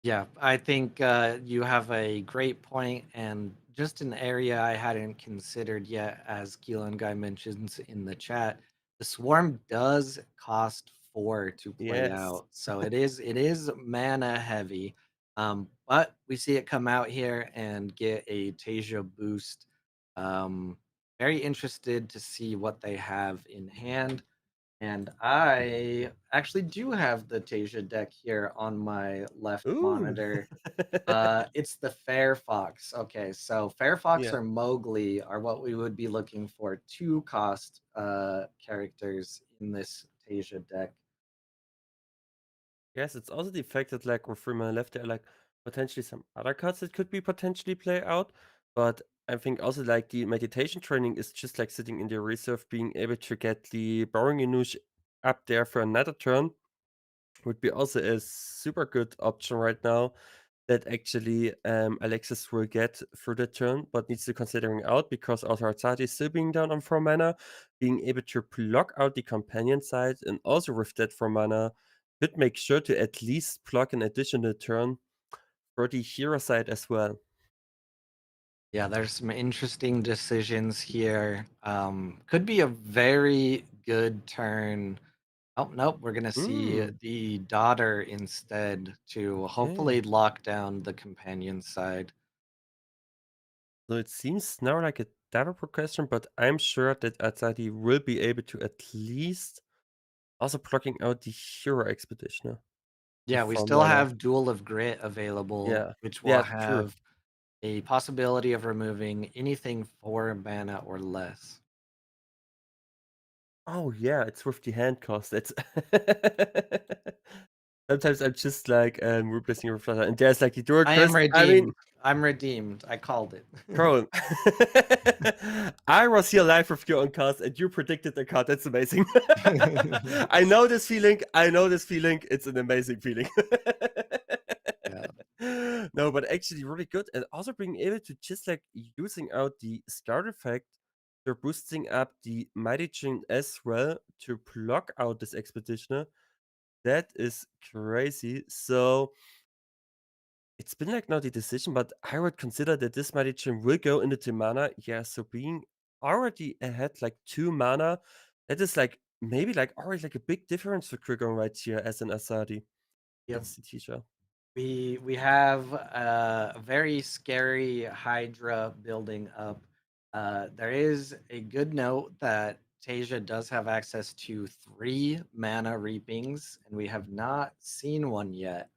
Yeah, I think you have a great point, and just an area I hadn't considered yet, as Keelan Guy mentions in the chat. The swarm does cost 4 to play Yes. out, so it is mana heavy. But we see it come out here and get a Tasia boost. Um, Very interested to see what they have in hand. And I actually do have the Tasia deck here on my left Ooh. monitor. It's the Fair Fox. Okay, so Fair Fox Yeah. or Mowgli are what we would be looking for, 2 cost characters in this Tasia deck. Yes, it's also the fact that like with Freeman left there are like potentially some other cards that could be potentially play out. But I think also like the meditation training is just like sitting in the reserve, being able to get the Boring Inush up there for another turn would be also a super good option right now that actually Alexis will get through the turn, but needs to considering out because Authority is still being down on 4 mana, being able to block out the companion side and also with that 4 mana could make sure to at least block an additional turn for the hero side as well. Yeah, there's some interesting decisions here. Could be a very good turn. Oh, nope, we're gonna see Mm, the daughter instead to okay. hopefully lock down the companion side. So it seems now like a double progression, but I'm sure that Azadi will be able to at least also blocking out the hero expeditioner with Yeah, we 4 still mana. have Duel of Grit available, Yeah. which will Yeah, true. have a possibility of removing anything 4 mana or less. Oh, yeah, it's with the hand cost. It's sometimes I'm just like, replacing your flutter, and there's like the dual I am curse. I mean, redeemed. I'm redeemed. I called it. Colin, I was here live with you on cast, and you predicted the card. That's amazing. I know this feeling. I know this feeling. It's an amazing feeling. Yeah. No, but actually really good, and also being able to just like using out the scout effect, you're boosting up the mighty chain as well to block out this expeditioner. That is crazy. So it's been like not the decision, but I would consider that this mighty chain will go into the mana. Yeah, so being already ahead like 2 mana, that is like maybe like already like a big difference for Krigon right here as an Asadi. Yep. That's the teacher. We have a very scary Hydra building up. There is a good note that Tasia does have access to 3 mana reapings, and we have not seen one yet.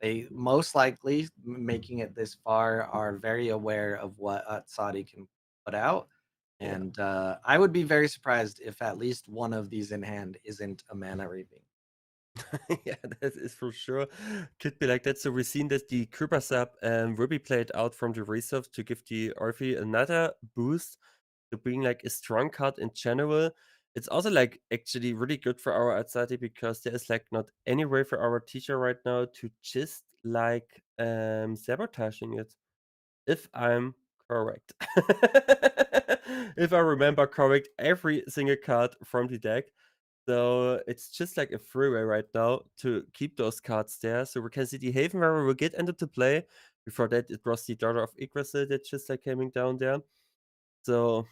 They most likely, making it this far, are very aware of what Saudi can put out. Yeah. And I would be very surprised if at least one of these in hand isn't a mana reaping. Yeah, that is for sure. Could be like that. So we've seen that the Krupa sub will be played out from the reserve to give the Orphe another boost to being like a strong card in general. It's also like actually really good for our Atsati because there is like not any way for our teacher right now to just like sabotaging it. If I'm correct. If I remember correct, every single card from the deck. So it's just like a freeway right now to keep those cards there. So we can see the Haven where we will get into play. Before that, it was the Daughter of Yggdrasil that just like coming down there. So,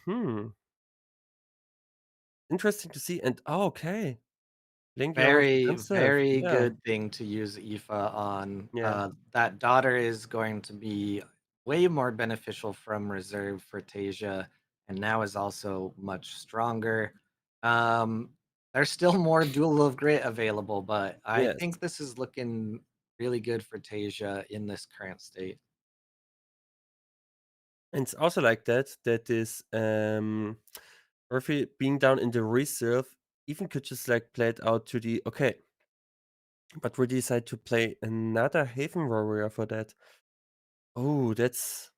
interesting to see. And oh, okay. Link the Hour of Very, Defensive. very Yeah. good thing to use Aoife on. Yeah. That daughter is going to be way more beneficial from reserve for Tasia, and now is also much stronger. Um, there's still more Duel of Grit available, but I Yes. think this is looking really good for Tasia in this current state. And it's also like that, that is Murphy being down in the reserve even could just like play it out to the okay. But we decide to play another Haven Warrior for that. Oh, that's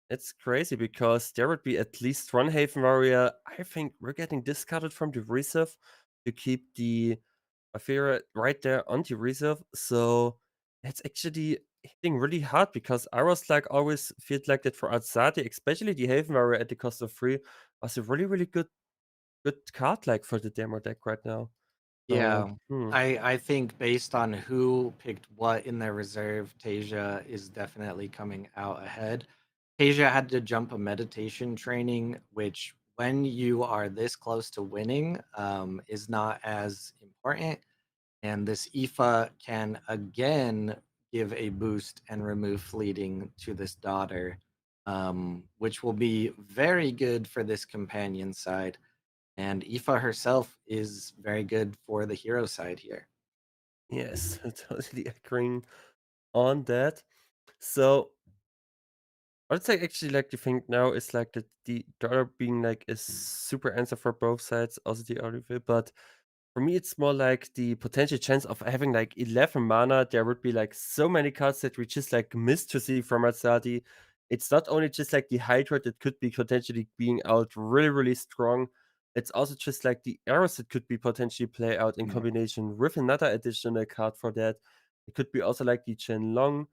It's crazy because there would be at least one Haven warrior. I think we're getting discarded from the reserve to keep the Afira right there on the reserve. So it's actually hitting really hard because I was like always feel like that for Azadi, especially the Haven warrior at the cost of 3 was a really, really good card like for the demo deck right now. So Yeah, I think based on who picked what in their reserve, Tasia is definitely coming out ahead. Tasia had to jump a meditation training, which when you are this close to winning, is not as important. And this Aoife can again give a boost and remove fleeting to this daughter, which will be very good for this companion side. And Aoife herself is very good for the hero side here. yes, totally agreeing on that. So I'd say actually like the thing now is like that the dollar being like a super answer for both sides, also the Olive, but for me it's more like the potential chance of having like 11 mana. There would be like so many cards that we just like miss to see from Atsati. It's not only just like the Hydra that could be potentially being out really, really strong. It's also just like the arrows that could be potentially play out in Mm. combination with another additional card for that. It could be also like the Chen Long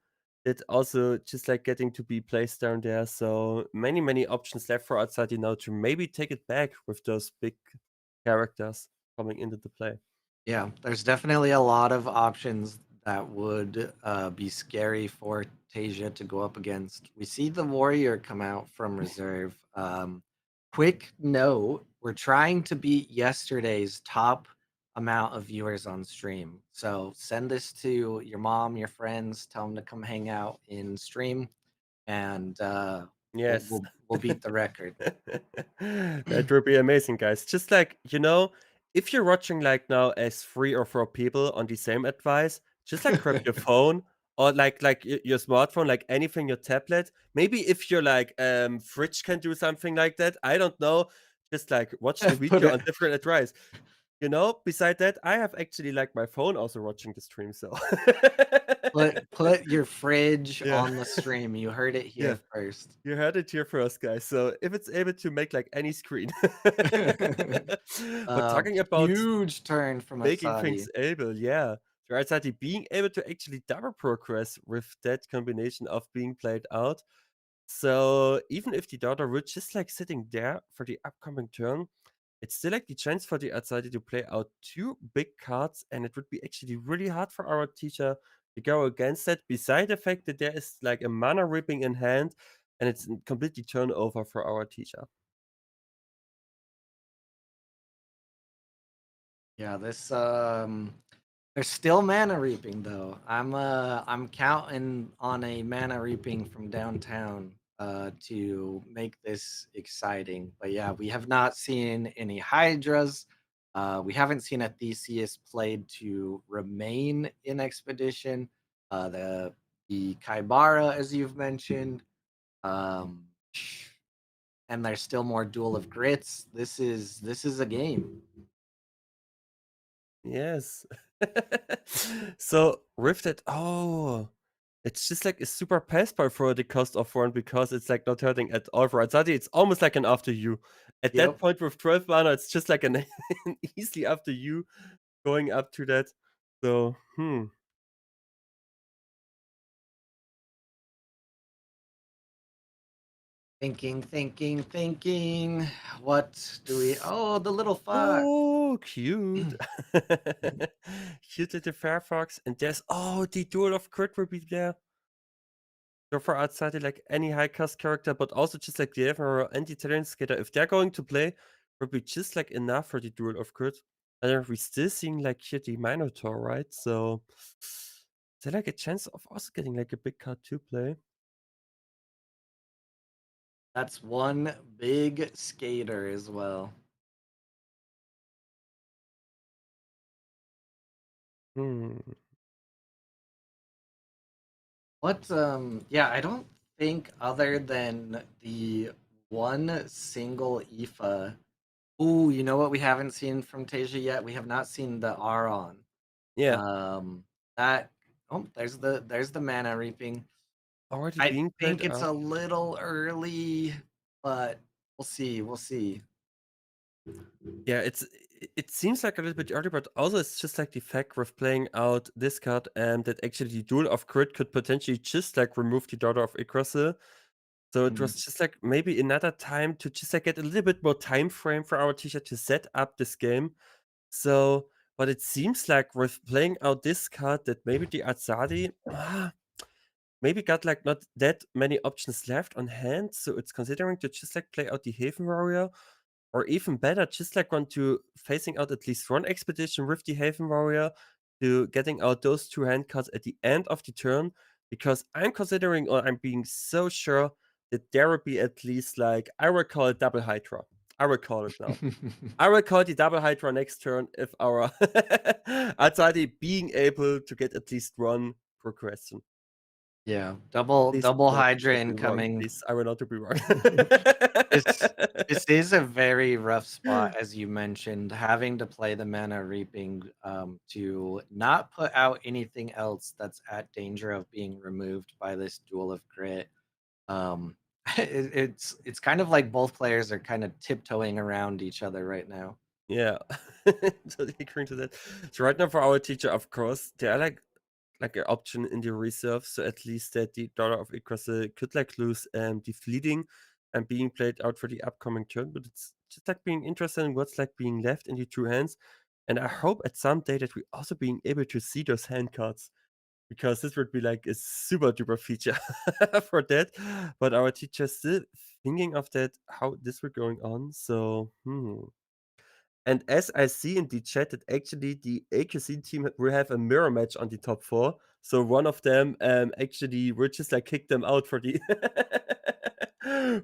it also just like getting to be placed down there. So many, many options left for outside now to maybe take it back with those big characters coming into the play. Yeah, there's definitely a lot of options that would be scary for Tasia to go up against. We see the warrior come out from reserve. Quick note: we're trying to beat yesterday's top amount of viewers on stream. So send this to your mom, your friends, tell them to come hang out in stream, and we'll, Yes. we'll we'll beat the record. That would be amazing, guys. Just like, if you're watching like now as 3 or 4 people on the same advice, just like grab your phone or like your smartphone, like anything, your tablet. Maybe if your like fridge can do something like that. I don't know. Just like watch the Put video on it different advice. Beside that, I have actually like my phone also watching the stream, so put your fridge yeah. on the stream. You heard it Yeah. here first. You heard it here first, guys. So if it's able to make like any screen. But talking about Huge turn from making Asadi. things able, yeah. Rarzati being able to actually double progress with that combination of being played out. So even if the daughter were just like sitting there for the upcoming turn, it's still like the chance for the outsider to play out 2 big cards, and it would be actually really hard for our teacher to go against that. Beside the fact that there is like a mana ripping in hand, and it's completely turnover for our teacher. Yeah, this there's still mana reaping though. I'm counting on a mana reaping from downtown to make this exciting. But yeah, we have not seen any Hydras. We haven't seen a Theseus played to remain in Expedition. The Kaibara, as you've mentioned. Um, and there's still more Duel of Grits. This is a game. Yes. So Rifted, it's just like a super passbar for the cost of 1 because it's like not hurting at all for Azadi. It's almost like an after you. At that Yep. point with 12 mana, it's just like an, an easily after you going up to that. So, Thinking. What do we? Oh, the little fox. Oh, cute. Cute little Firefox. And there's, the Duel of Crit will be there. So far outside like any high cast character, but also just like the Ever and the Talent Skater, if they're going to play, would be just like enough for the Duel of Crit. And then we're still seeing like here the Minotaur, right? So is there like a chance of also getting like a big card to play? That's one big skater as well. Hmm. What? Yeah, I don't think other than the one single Aoife. Ooh, you know what we haven't seen from Tasia yet? We have not seen the Aron. Yeah. That. Oh, there's the mana reaping. Already I being think played it's a out. little early, but we'll see. We'll see. Yeah, it seems like a little bit early, but also it's just like the fact with playing out this card and that actually the Duel of Grid could potentially just like remove the Daughter of Yggdrasil. So it Mm. was just like maybe another time to just like get a little bit more time frame for our teacher to set up this game. So, but it seems like with playing out this card that maybe the Azadi maybe got like not that many options left on hand. So it's considering to just like play out the Haven Warrior, or even better, just like want to phasing out at least one expedition with the Haven Warrior to getting out those two hand cards at the end of the turn. Because I'm considering, or I'm being so sure that there will be at least like, I will call it double Hydra. I will call it now. I will call the double Hydra next turn if our Azadi being able to get at least one progression. Yeah, double Not Hydra to be wrong, incoming. please. I will not to be wrong. This this is a very rough spot, as you mentioned, having to play the Mana Reaping to not put out anything else that's at danger of being removed by this Duel of Grit. Um, it's kind of like both players are kind of tiptoeing around each other right now. Yeah. So agreeing to that. So right now for our teacher, of course, there are like an option in the reserve, so at least that the Daughter of Yggdrasil could like lose the fleeting and being played out for the upcoming turn, but it's just like being interested in what's like being left in the two hands. And I hope at some day that we also being able to see those hand cards, because this would be like a super duper feature for that. But our teacher's still thinking of that, how this will going on. So and as I see in the chat that actually the AQC team will have a mirror match on the top 4. So one of them actually will just like kick them out for the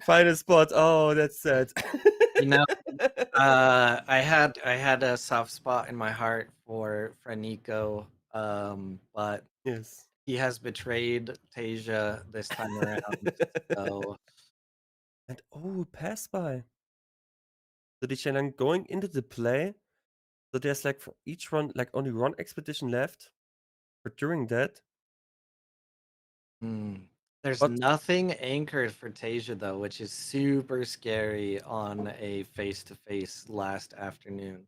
final spot. Oh, that's sad. You know, I had a soft spot in my heart for Nico, but Yes. he has betrayed Tasia this time around. So And pass by. So the Shannon going into the play. So there's like for each one, like only one expedition left. But during that, hmm, there's but nothing anchored for Tasia though, which is super scary on a face-to-face last afternoon.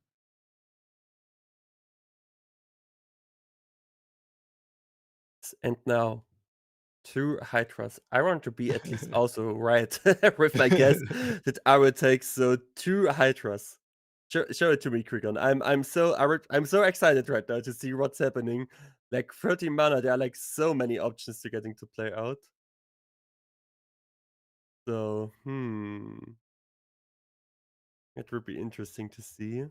and now 2 Hydras. I want to be at least also right with my guess that I will take so 2 Hydras. Show it to me, Krigon. I'm so excited right now to see what's happening. Like 30 mana, there are like so many options to getting to play out. So, it would be interesting to see.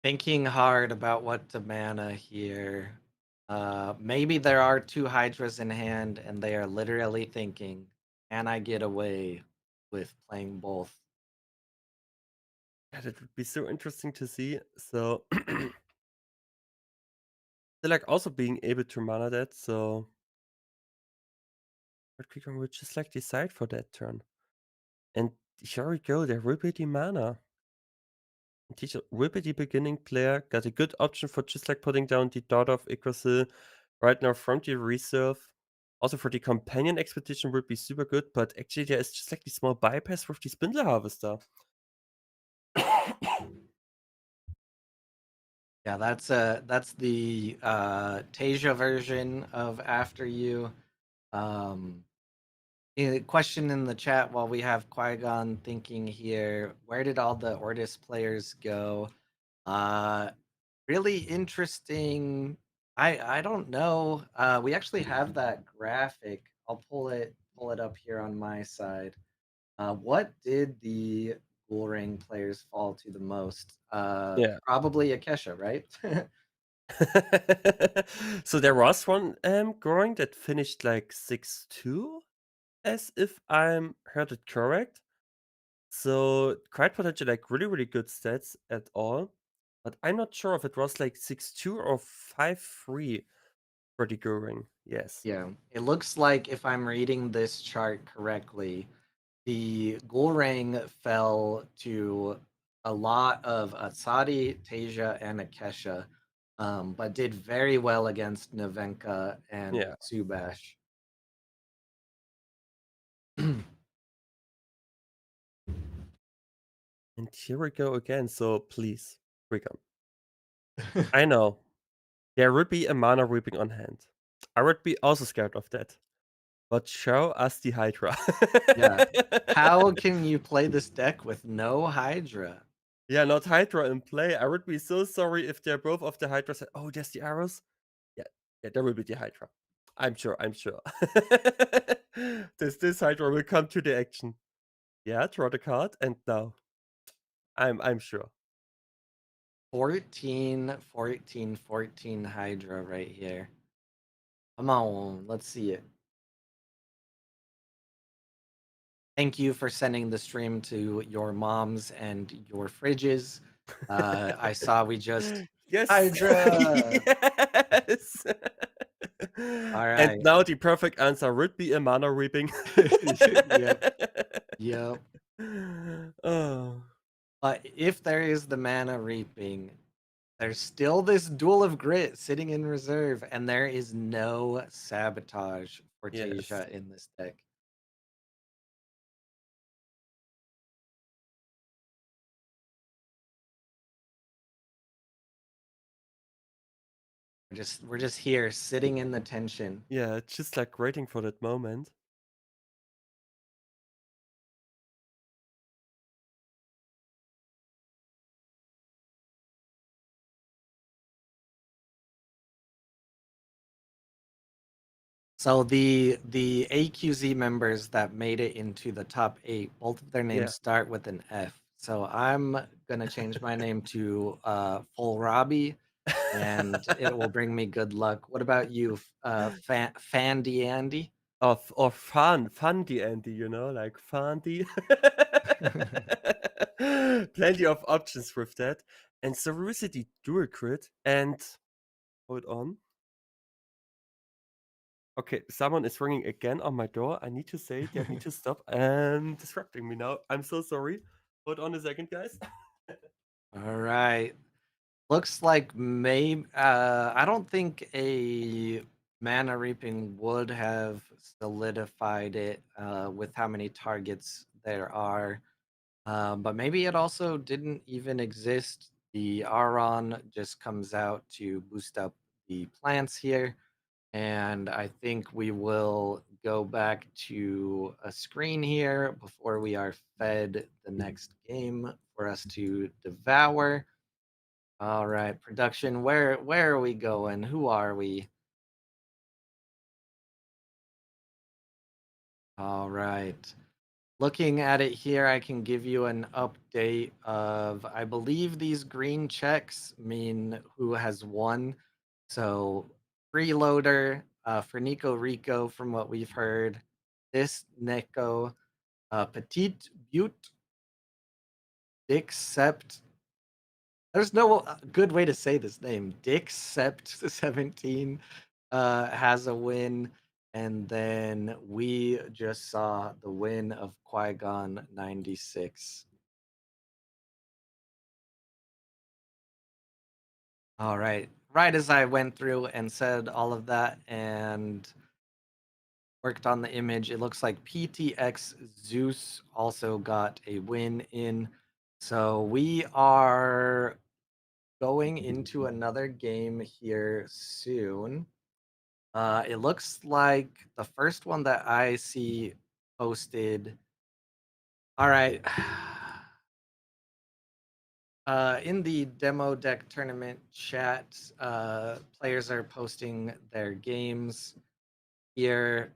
Thinking hard about what to mana here. Maybe there are 2 Hydras in hand, and they are literally thinking, "Can I get away with playing both?" Yeah, that would be so interesting to see. So, they're like also being able to mana that. So, but Krigon will just like decide for that turn. And here we go, there will be the mana. And teacher will be the beginning player, got a good option for just like putting down the Daughter of Yggdrasil right now from the reserve. Also for the companion expedition would be super good, but actually there is just like the small bypass with the Spindle Harvester. Yeah, that's the Tasia version of After You. Question in the chat while we have Qui-Gon thinking here, where did all the Ortis players go? Uh really interesting. I don't know. We actually have that graphic. I'll pull it up here on my side. What did the Ghoul Ring players fall to the most? Yeah. Probably Akesha, right? So there was one growing that finished like 6-2, as if I'm heard it correct. So quite potentially like really, really good stats at all. But I'm not sure if it was like 6-2 or 5-3 for the Goring. Yes. Yeah, it looks like if I'm reading this chart correctly, the Ghoul fell to a lot of Asadi, Tasia, and Akesha. but did very well against Nevenka and Yeah. Subash. And here we go again. So please, Rickon. I know there would be a mana reaping on hand. I would be also scared of that. But show us the Hydra. Yeah. How can you play this deck with no Hydra? Yeah, not Hydra in play. I would be so sorry if they're both of the Hydras. Oh, there's the arrows. Yeah, yeah, there will be the Hydra. I'm sure. I'm sure. this Hydra will come to the action. Yeah, draw the card, and now I'm sure. 14, 14, 14 Hydra right here. Come on, let's see it. Thank you for sending the stream to your moms and your fridges. I saw we just Yes. Hydra. Yes. All And right. now the perfect answer would be a mana reaping. Yep. Yep. Oh. But if there is the mana reaping, there's still this Duel of Grit sitting in reserve, and there is no sabotage for Yes. Tasia in this deck. We're just here sitting in the tension. Yeah, just like waiting for that moment. So the AQZ members that made it into the top 8, both of their names Yeah. start with an F. So I'm gonna change my name to Full Robbie, and it will bring me good luck. What about you, Fandy Andy? Or Fundy Andy, you know, like Fundy. Plenty of options with that. And Cerusity Dual Crit. And hold on. Okay, someone is ringing again on my door. I need to say they need to stop and disrupting me now. I'm so sorry. Hold on a second, guys. All right. Looks like maybe I don't think a mana reaping would have solidified it with how many targets there are. But maybe it also didn't even exist. The Aron just comes out to boost up the plants here. And I think we will go back to a screen here before we are fed the next game for us to devour. All right, production, where are we going? Who are we? All right. Looking at it here, I can give you an update of, I believe these green checks mean who has won. So freeloader for Nico Rico, from what we've heard. This Neko, Petite Butte, Dick Sept. There's no good way to say this name. Dick Sept 17 has a win. And then we just saw the win of Qui-Gon 96. All right. Right as I went through and said all of that and worked on the image, it looks like PTX Zeus also got a win in. So we are going into another game here soon. It looks like the first one that I see posted. All right. In the demo deck tournament chat, players are posting their games here.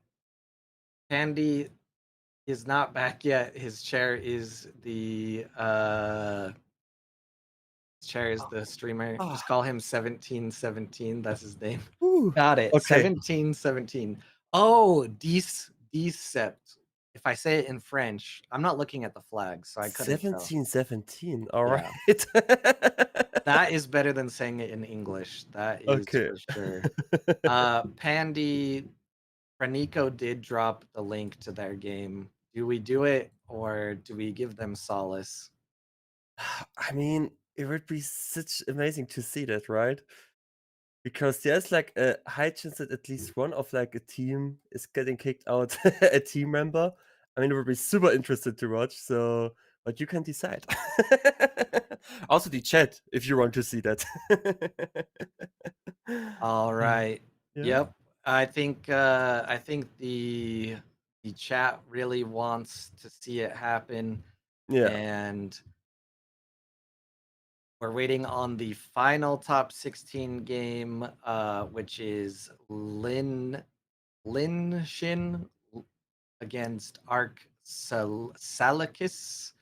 Candy is not back yet. His chair is the streamer. Just call him 1717. That's his name. Got it. Okay. 1717. Oh, Decept. If I say it in French, I'm not looking at the flag, so I couldn't tell. 1717. All Yeah. right. That is better than saying it in English. That is Okay. for sure. Pandy, Pranico did drop the link to their game. Do we do it or do we give them solace? I mean, it would be such amazing to see that, right? because there's like a high chance that at least one of like a team is getting kicked out, a team member. I mean, it would be super interested to watch. So, but you can decide. Also, the chat if you want to see that. All right. Yeah. Yep. I think the chat really wants to see it happen, Yeah. and we're waiting on the final top 16 game, which is Lin Shin against Arc Salakis.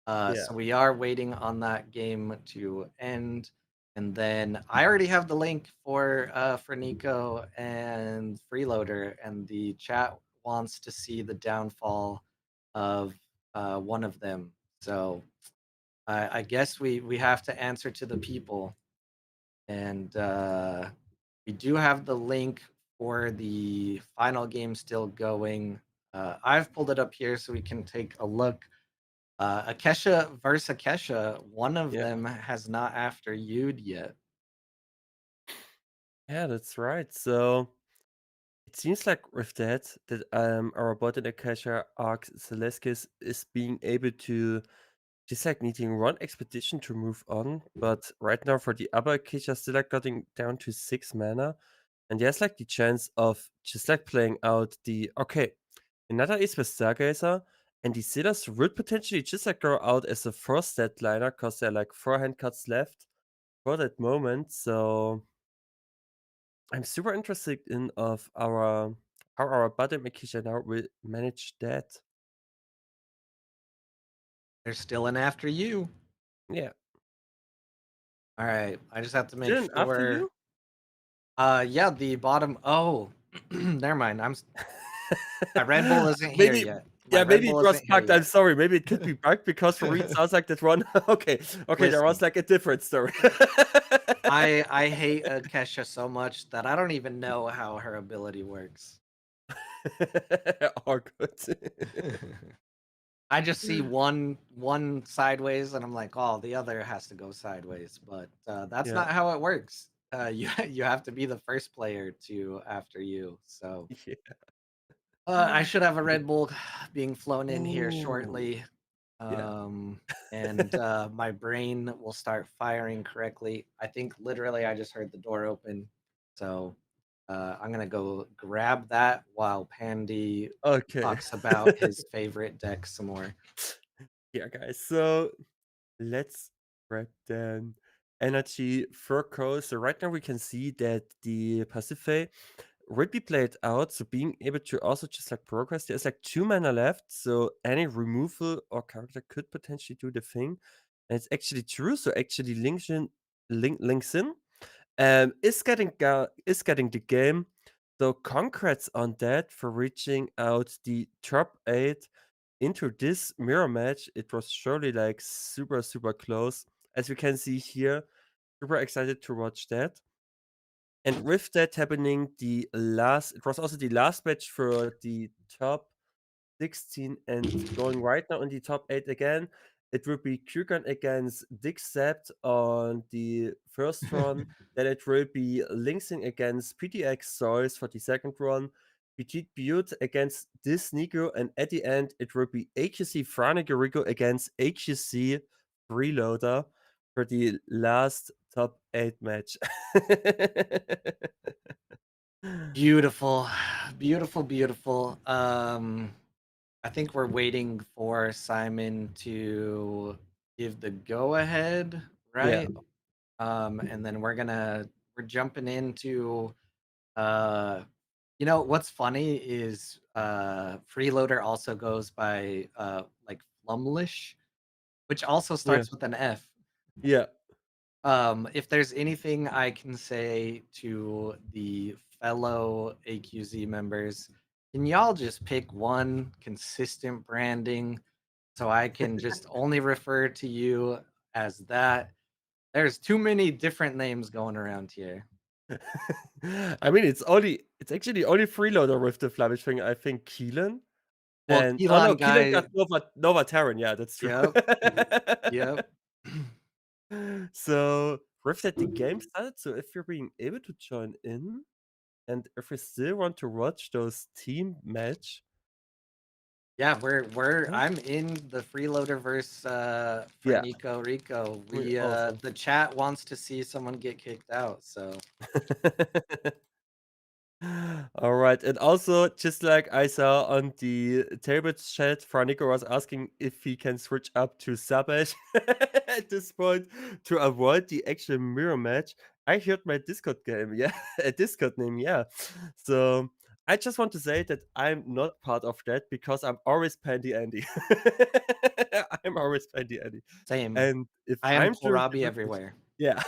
Yeah. So we are waiting on that game to end. And then I already have the link for Nico and Freeloader, and the chat wants to see the downfall of one of them. So I guess we have to answer to the people, and we do have the link for the final game still going. I've pulled it up here so we can take a look. Akesha versus Akesha, one of Yeah. them has not after you'd yet. Yeah, that's right. So it seems like with that our bot in Akasha Arc Celestis is being able to just like needing one expedition to move on. But right now for the other Akasha still like getting down to 6 mana. And there's like the chance of just like playing out the another is with Stargazer, and the Silas would potentially just like go out as a first deadliner because there are like 4 hand cuts left for that moment. So I'm super interested in of our how our bottom Akisha now will manage that. They're still in after you. Yeah. All right, I just have to make Then after sure. you? Yeah, the bottom. Oh, never mind. My Red Bull isn't here Maybe yet. My yeah, Red maybe it Bull was isn't here bugged. I'm yet. sorry. Maybe it could be bugged because for me it sounds like that one. Okay, there was Listen, like a different story. I hate Kesha so much that I don't even know how her ability works. All good. I just see one sideways, and I'm like, oh, the other has to go sideways. But that's Yeah. not how it works. You have to be the first player to after you. So Yeah. I should have a Red Bull being flown in here Ooh. shortly, Yeah. and my brain will start firing correctly. I think literally I just heard the door open, so I'm gonna go grab that while Pandy Okay. talks about his favorite deck some more. Yeah, guys. So let's grab then energy Furco. So right now we can see that the Pacific would be played out. So being able to also just like progress, there's like 2 mana left. So any removal or character could potentially do the thing. And it's actually true. So actually links in is getting the game. So congrats on that for reaching out the top 8 into this mirror match. It was surely like super, super close. As we can see here, super excited to watch that. And with that happening, it was also the last match for the top 16 and going right now in the top 8 again. It will be Kugan against Dixcept on the first run. Then it will be Linksing against PTX Soils for the second run. Petit Butte against this Nico. And at the end, it will be HC Franigarigo against HC Freeloader for the last top 8 match. Beautiful, beautiful, beautiful. I think we're waiting for Simon to give the go ahead, Yeah. right? And then we're jumping into uh what's funny is freeloader also goes by like Flumlish, which also Yeah. starts with an F. Yeah. If there's anything I can say to the fellow AQZ members, can y'all just pick one consistent branding so I can just only refer to you as that? There's too many different names going around here. I mean, it's actually only freeloader with the Flemish thing. I think Keelan Well, and oh no, Elon Keelan guy, got Nova Terran. Yeah, that's true. yep, yep. So Rift at the game started, so if you're being able to join in, and if you still want to watch those team match, Yeah, we're oh, I'm in the freeloader verse for yeah, Nico Rico. me We also. the chat wants to see someone get kicked out, so All right, and also just like I saw on the table chat, Franiko was asking if he can switch up to Sabash at this point to avoid the actual mirror match. I heard my Discord game, yeah, a Discord name, yeah. So I just want to say that I'm not part of that because I'm always Pandy Andy. I'm always Pandy Andy, same. and if I am I'm doing the kohlrabi mirror match, everywhere. yeah.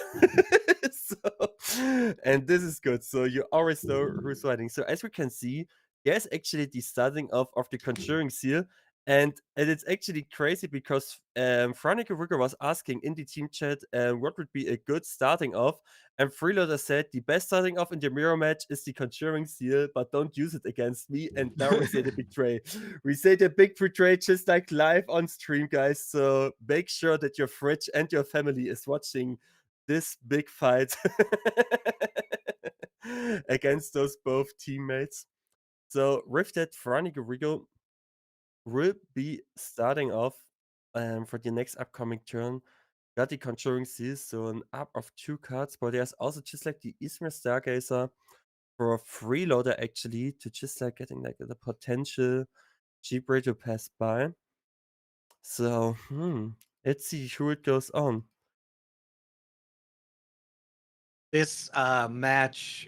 And this is good. So you always know who's winning. So as we can see, there's actually the starting off of the Conjuring Seal. And it's actually crazy because Veronica Rigger was asking in the team chat what would be a good starting off. And Freeloader said the best starting off in the mirror match is the Conjuring Seal, but don't use it against me. And now we say the betray. We say the big betray just like live on stream, guys. So make sure that your fridge and your family is watching this big fight against those both teammates. So with that, Veronica Rigo will be starting off for the next upcoming turn. Got the Conjuring Seals, so an up of 2 cards, but there's also just like the Eastern Stargazer for a freeloader actually to just like getting like the potential cheap rate to pass by. So let's see who it goes on. This match,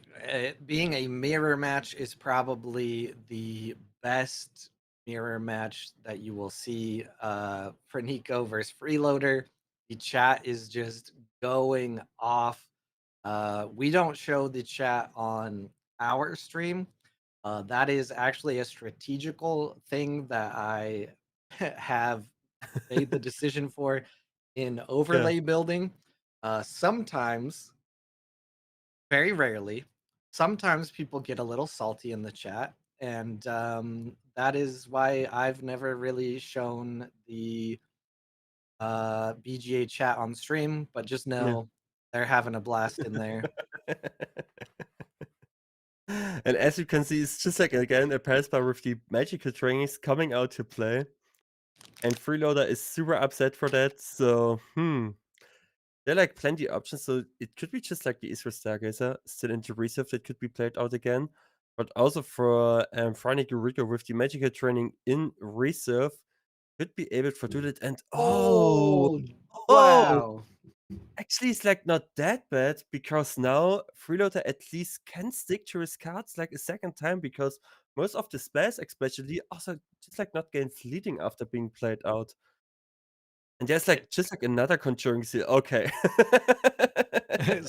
being a mirror match, is probably the best mirror match that you will see for Nico versus Freeloader. The chat is just going off. We don't show the chat on our stream. That is actually a strategical thing that I have made the decision for in Yeah. overlay building. Sometimes, very rarely, sometimes people get a little salty in the chat, and that is why I've never really shown the BGA chat on stream. But just Yeah. know they're having a blast in there. And as you can see, it's just like again a pass bar with the magical trainings coming out to play. And Freeloader is super upset for that. So there are like plenty of options. So it could be just like the Israel Stargazer still into reserve that could be played out again. But also for Frank Eureka with the magical training in reserve could be able to do that. And Oh, oh, wow. actually, it's like not that bad because now Freeloader at least can stick to his cards like a second time because most of the spells, especially, also just like not gain fleeting after being played out. And there's like just like another Conjuring Seal. Okay.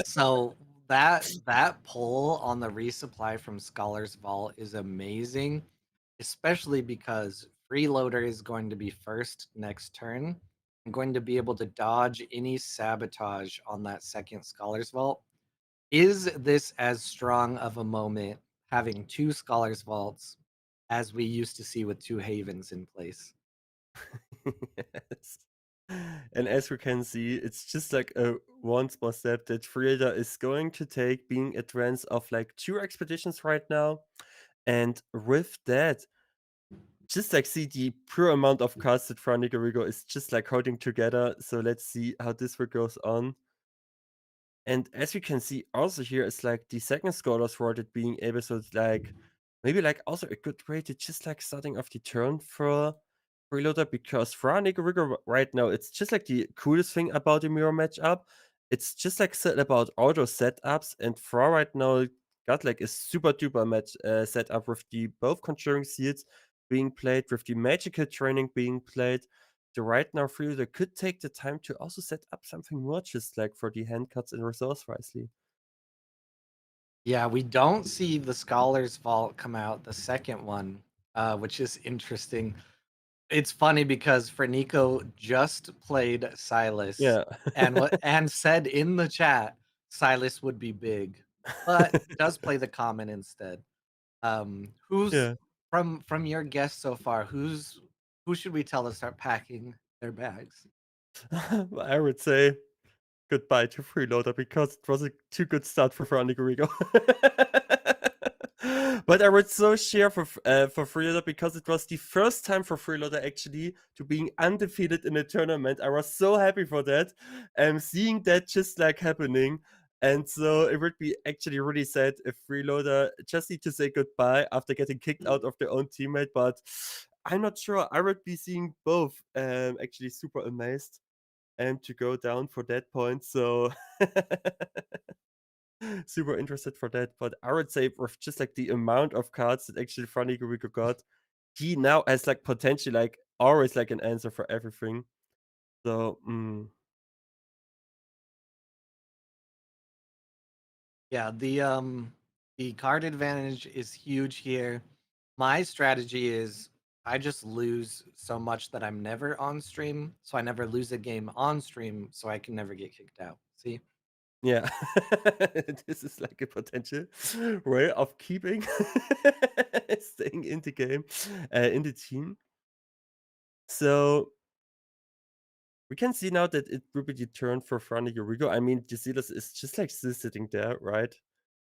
So that pull on the resupply from Scholar's Vault is amazing, especially because Freeloader is going to be first next turn. I'm going to be able to dodge any sabotage on that second Scholar's Vault. Is this as strong of a moment having two Scholar's Vaults as we used to see with two Havens in place? Yes. And as we can see, it's just like a one small step that Freeloader is going to take, being advanced of like 2 expeditions right now. And with that, just like see the pure amount of cards that Franigarigo is just like holding together. So let's see how this one goes on. And as we can see also here is like the second Scholars Rewarded being able to like maybe like also a good way to just like starting off the turn for Reloader because Franigarigo right now it's just like the coolest thing about the mirror matchup. It's just like said about all those setups and Fra right now got like a super duper match setup with the both Conjuring Seals being played, with the magical training being played. So right now, Freeloader could take the time to also set up something more just like for the hand cuts and resource wisely. Yeah, we don't see the Scholar's Vault come out, the second one, which is interesting. It's funny because Frenico just played Silas Yeah. and said in the chat Silas would be big, but does play the common instead. Who's Yeah. from your guests so far? Who should we tell to start packing their bags? I would say goodbye to Freeloader because it was a too good start for Rigo. But I would so share for Freeloader because it was the first time for Freeloader actually to being undefeated in a tournament. I was so happy for that. Seeing that just like happening. And so it would be actually really sad if Freeloader just need to say goodbye after getting kicked out of their own teammate. But I'm not sure. I would be seeing both actually super amazed and to go down for that point. So super interested for that. But I would say with just like the amount of cards that actually Funny Guriko got, he now has like potentially like always like an answer for everything. So Yeah, the card advantage is huge here. My strategy is I just lose so much that I'm never on stream, so I never lose a game on stream, so I can never get kicked out. See? yeah, this is like a potential way of keeping staying in the game, in the team. So we can see now that it will be the turn for Franny Yorigo. I mean, Disealos is just like still sitting there, right?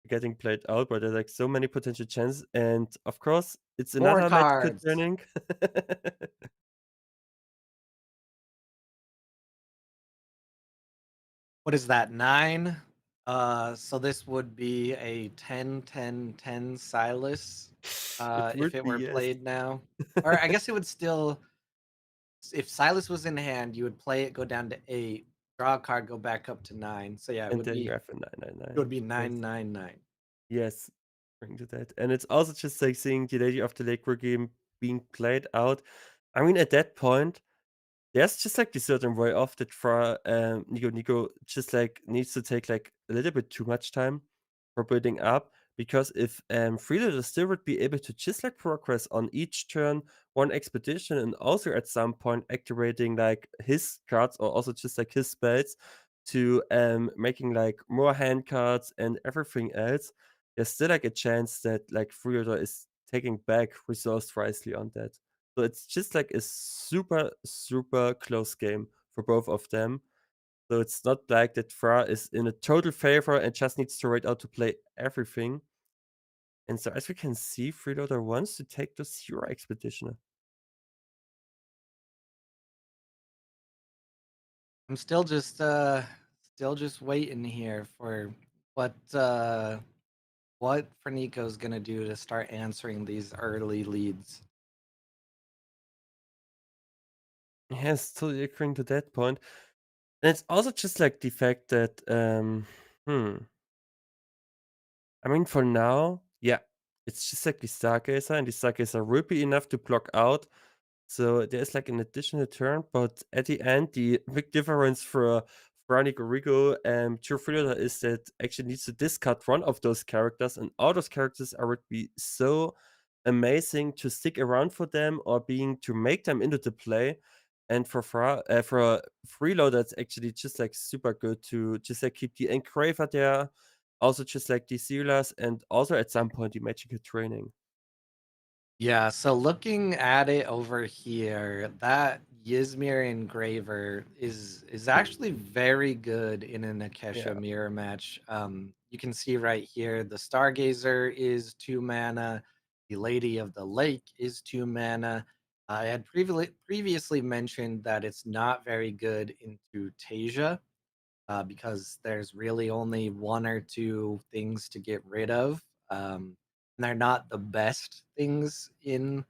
Getting played out, but there's like so many potential chances. And of course, it's More another magical cards. turning. What is that? 9? So this would be a 10-10-10 Silas, It if would it be, were yes. played now. Or I guess it would still, if Silas was in hand, you would play it, go down to 8, draw a card, go back up to 9. So yeah, And then you have a it would 999. be Yes. 999. Yes. Bring to that. And it's also just like seeing the Lady of the Lake game being played out. I mean, at that point, there's just like the certain way off that for Nico just like needs to take like a little bit too much time for building up because if Freeloader still would be able to just like progress on each turn one expedition and also at some point activating like his cards or also just like his spells to making like more hand cards and everything else, there's still like a chance that like Freeloader is taking back resource wisely on that. So it's just like a super, super close game for both of them. So it's not like that Fra is in a total favor and just needs to wait out to play everything. And so as we can see, Freeloader wants to take the Zero Expeditioner. I'm still just waiting here for what what Nico's gonna do to start answering these early leads. Yes, totally agreeing to that point. And it's also just like the fact that I mean, for now, yeah, it's just like the Stargazer, and the Stargazer will be enough to block out. So there's like an additional turn, but at the end, the big difference for Brownie Gorigo and True Freeloader is that actually needs to discard one of those characters, and all those characters are would be so amazing to stick around for them or being to make them into the play. And for Freeloader, it's actually just like super good to just like keep the Engraver there, also just like the Sealers, and also at some point the Magical Training. Yeah, so looking at it over here, that Ysmir Engraver is actually very good in an Akesha Yeah. mirror match. You can see right here, the Stargazer is 2 mana, the Lady of the Lake is 2 mana. I had previously mentioned that it's not very good into Tasia, because there's really only 1 or 2 things to get rid of. And they're not the best things in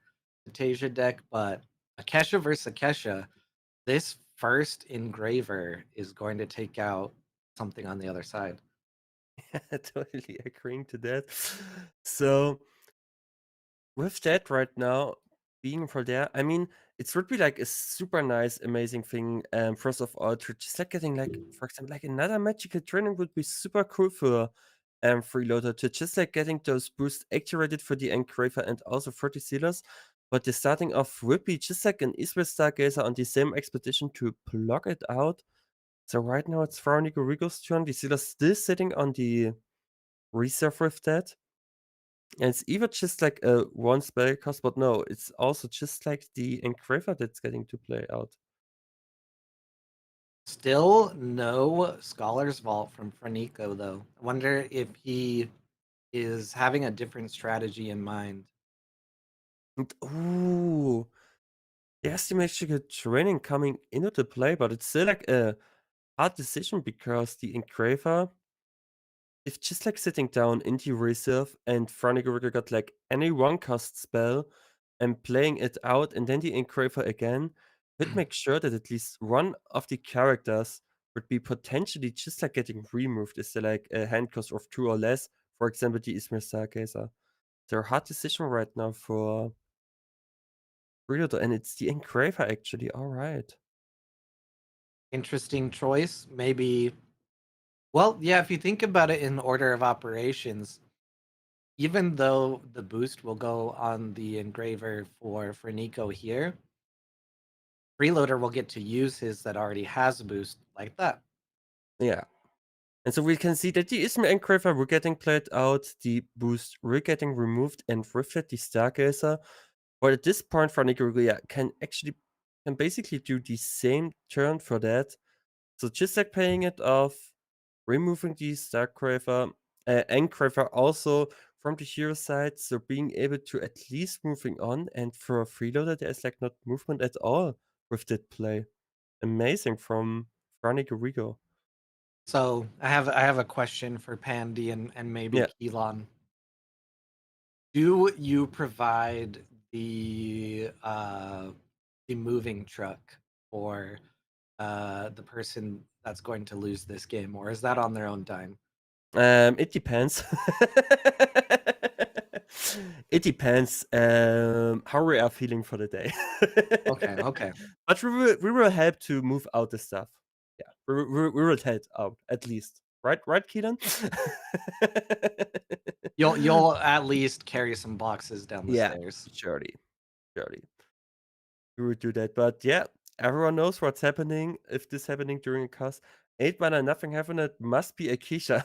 the Tasia deck, but Akesha versus Akesha, this first engraver is going to take out something on the other side. Totally agreeing to that. So with that right now being for there, I mean, it would be like a super nice, amazing thing. First of all, to just like getting like, for example, like another magical training would be super cool for Freeloader to just like getting those boosts activated for the Engraver and also for the Sealers. But the starting off would be just like an Israel Stargazer on the same expedition to block it out. So right now it's Frau Rigo's turn. The Sealer's still sitting on the reserve with that. And it's either just like a one spell cost, but no, it's also just like the Engraver that's getting to play out. Still no Scholar's Vault from Franico, though. I wonder if he is having a different strategy in mind. And, ooh, the asymmetrical training coming into the play, but it's still like a hard decision because the Engraver, if just like sitting down into reserve and Franico got like any one cast spell and playing it out, and then the Engraver again, could make sure that at least one of the characters would be potentially just like getting removed. Is there like a hand cost of 2 or less? For example, the Ismir Stargazer. They're a hard decision right now for Freeloader, and it's the Engraver actually. Alright. Interesting choice. Maybe. Well, yeah, if you think about it in order of operations, even though the boost will go on the engraver for Nico here, Freeloader will get to use his that already has a boost like that. Yeah. And so we can see that the Ismir Engraver were getting played out, the boost were getting removed, and with it the Stargazer. But at this point, Franico can basically do the same turn for that. So just like paying it off, removing the Stargraver, Engraver also from the hero side, so being able to at least moving on, and for a freeloader there's like not movement at all with that play. Amazing from Franico. So I have a question for Pandy and maybe Yeah. Keelan. Do you provide the moving truck for the person that's going to lose this game, or is that on their own time? It depends. It depends, how we are feeling for the day. Okay, okay. But we will help to move out the stuff. Yeah, we will help out at least. Right, Keelan? You'll at least carry some boxes down the Yeah, stairs. surely, surely. We would do that. But yeah, everyone knows what's happening. If this happening during a cast, 8 mana, nothing happened, it must be a Keisha.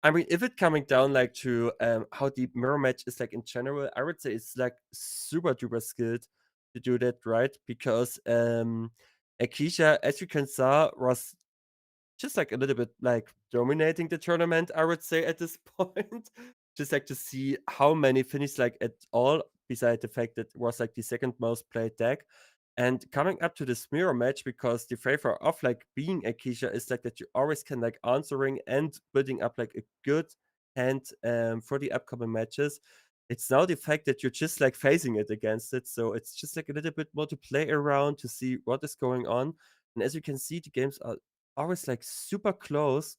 I mean, if it coming down like to how the mirror match is like in general, I would say it's like super duper skilled to do that, right? Because Akisha, as you can saw, was just like a little bit like dominating the tournament, I would say at this point. Just like to see how many finished like at all, beside the fact that it was like the second most played deck. And coming up to this mirror match, because the favor of like being a Keisha is like that you always can like answering and building up like a good hand for the upcoming matches. It's now the fact that you're just like facing it against it. So it's just like a little bit more to play around to see what is going on. And as you can see, the games are always like super close,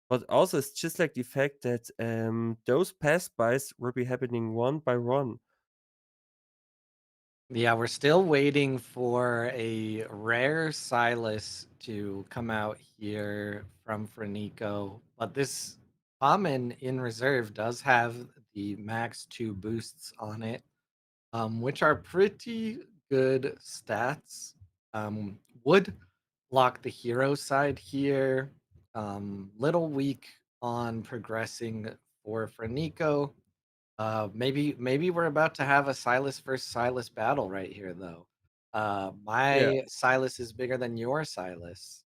but also it's just like the fact that those pass bys will be happening one by one. Yeah, we're still waiting for a rare Silas to come out here from Franico, but this common in reserve does have the max 2 boosts on it, which are pretty good stats. Would lock the hero side here. Little weak on progressing for Franico. Maybe we're about to have a Silas versus Silas battle right here, though. Yeah. My Silas is bigger than your Silas.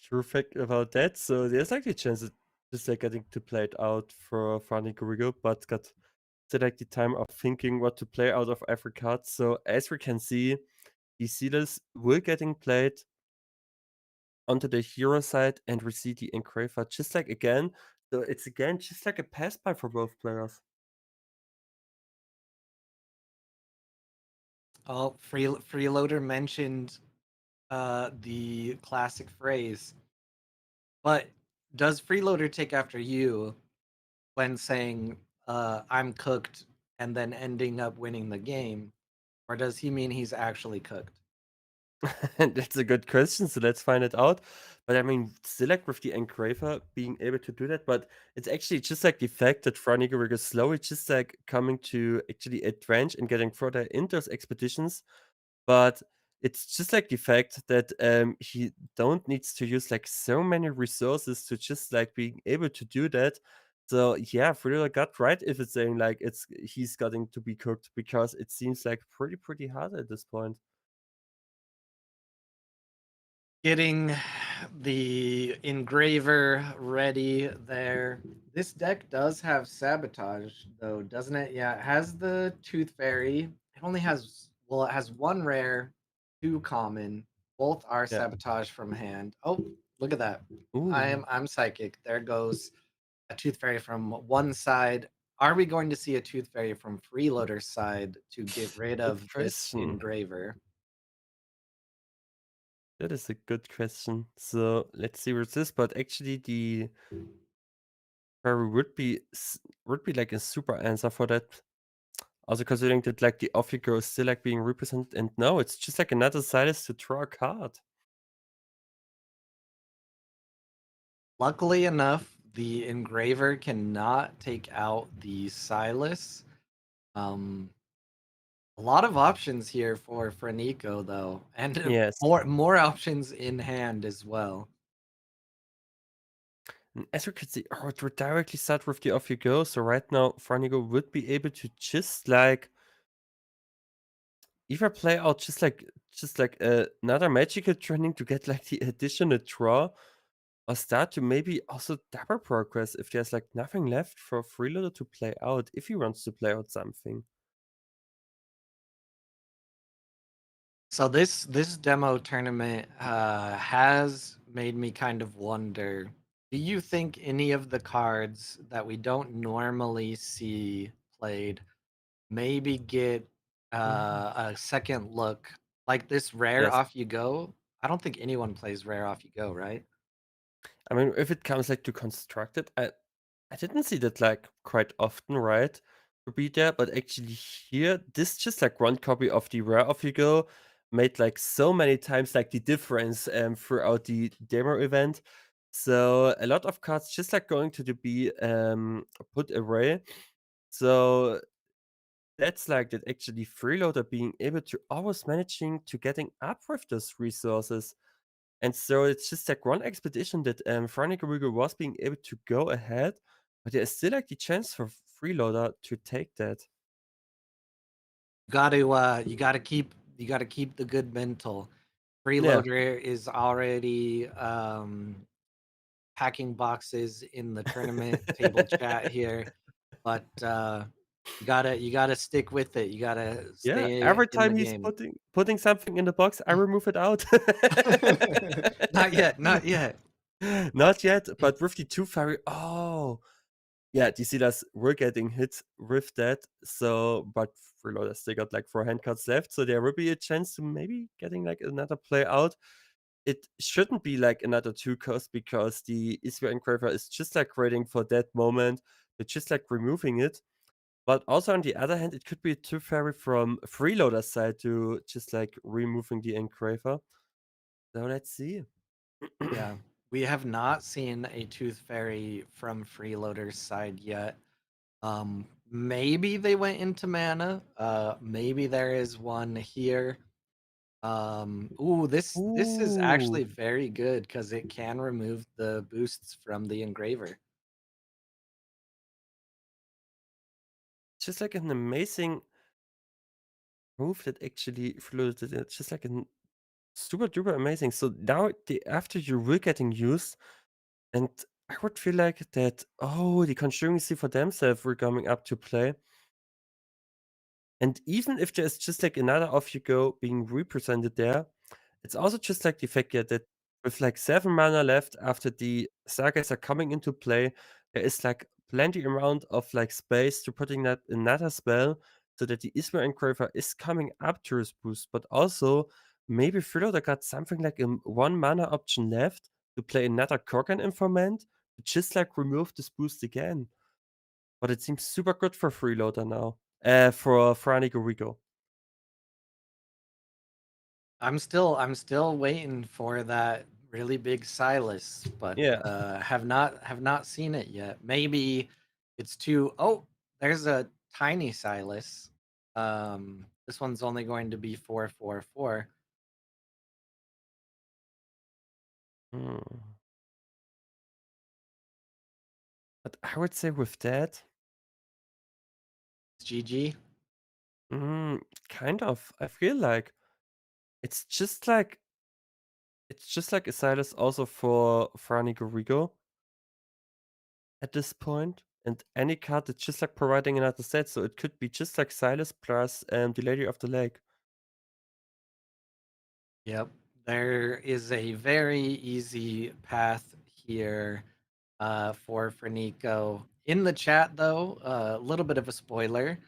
True fact about that. So there's like a chance that just like getting to play it out for Fanny Gurigo, but got to like the time of thinking what to play out of every card. So as we can see, the Sealers will getting played onto the hero side, and we see the Engraver just like again. So it's again just like a pass by for both players. Oh, Freeloader mentioned the classic phrase, but does Freeloader take after you when saying I'm cooked and then ending up winning the game, or does he mean he's actually cooked? That's a good question. So let's find it out. But I mean, still like with the Engraver being able to do that, but it's actually just like the fact that Franiger is slowly just like coming to actually advance and getting further into those expeditions. But it's just like the fact that he don't needs to use like so many resources to just like being able to do that. So yeah, Frida got right if it's saying like he's getting to be cooked, because it seems like pretty hard at this point. Getting the engraver ready there. This deck does have sabotage though, doesn't it? Yeah, it has the Tooth Fairy. It only has, well, it has one rare, two common. Both are Yeah. sabotage from hand. Oh, look at that. Ooh. I'm psychic. There goes a Tooth Fairy from one side. Are we going to see a Tooth Fairy from Freeloader's side to get rid Good of this question. engraver? That is a good question. So let's see what's this. But actually, the fairy would be like a super answer for that. Also considering that like the off you go is still like being represented, and no, it's just like another Silas to draw a card. Luckily enough, the engraver cannot take out the Silas. Um, a lot of options here for Nico though, and Yes. more options in hand as well. And as we could see, oh, it would directly start with the off you go. So right now, Franigo would be able to just like either play out just like another magical training to get like the additional draw, or start to maybe also double progress if there's like nothing left for Freeloader to play out if he wants to play out something. So this demo tournament has made me kind of wonder, do you think any of the cards that we don't normally see played maybe get Mm. a second look, like this rare Yes. off you go? I don't think anyone plays rare off you go, right? I mean, if it comes like to constructed, I didn't see that like quite often, right? To be there, but actually here, this just like one copy of the rare of you go made like so many times like the difference throughout the demo event. So a lot of cards just like going to the B put away. So that's like that actually freeloader being able to always managing to getting up with those resources. And so it's just like one expedition that Franigarigo was being able to go ahead, but there is still like the chance for Freeloader to take that. You gotta keep the good mental. Yeah. Freeloader is already packing boxes in the tournament table chat here, but you gotta stick with it. You gotta Yeah. stay Every in the time he's game. putting something in the box, I remove it out. Not yet, not yet. Not yet, but with the two fairy. Oh, yeah, the Silas were getting hit with that. So, but Freeloader still got like 4 hand cards left, so there will be a chance to maybe getting like another play out. It shouldn't be like another 2 cost because the Isra Engraver is just like waiting for that moment. It's just like removing it. But also on the other hand, it could be a 2 fairy from Freeloader's side to just like removing the Engraver. So let's see. Yeah, we have not seen a Tooth Fairy from Freeloader's side yet. Maybe they went into mana. Maybe there is one here. Ooh, this is Ooh, actually very good because it can remove the boosts from the engraver. just like an amazing move that actually Freeloader did. It's just like a super duper amazing. So now the after you were getting used, and I would feel like that, oh, the Conjurency for themselves were coming up to play. And even if there's just like another off you go being represented there, it's also just like the fact, yeah, that with like 7 mana left after the sagas are coming into play, there is like plenty amount of like space to putting that another spell so that the Isma Engraver is coming up to his boost, but also maybe Freeloader got something like a 1 mana option left to play another Korgan Informant to just like remove this boost again. But it seems super good for Freeloader now. For Franny Gorigo. I'm still waiting for that really big Silas, but Yeah. have not seen it yet. Maybe it's too. Oh, there's a tiny Silas. This one's only going to be 4/4/4. Hmm. But I would say with that, It's GG. mm, kind of. I feel like it's just like It's just like Silas also for Franny Gorigo at this point, and any card that's just like providing another set, so it could be just like Silas plus the Lady of the Lake. Yep. There is a very easy path here for Nico. In the chat, though, a little bit of a spoiler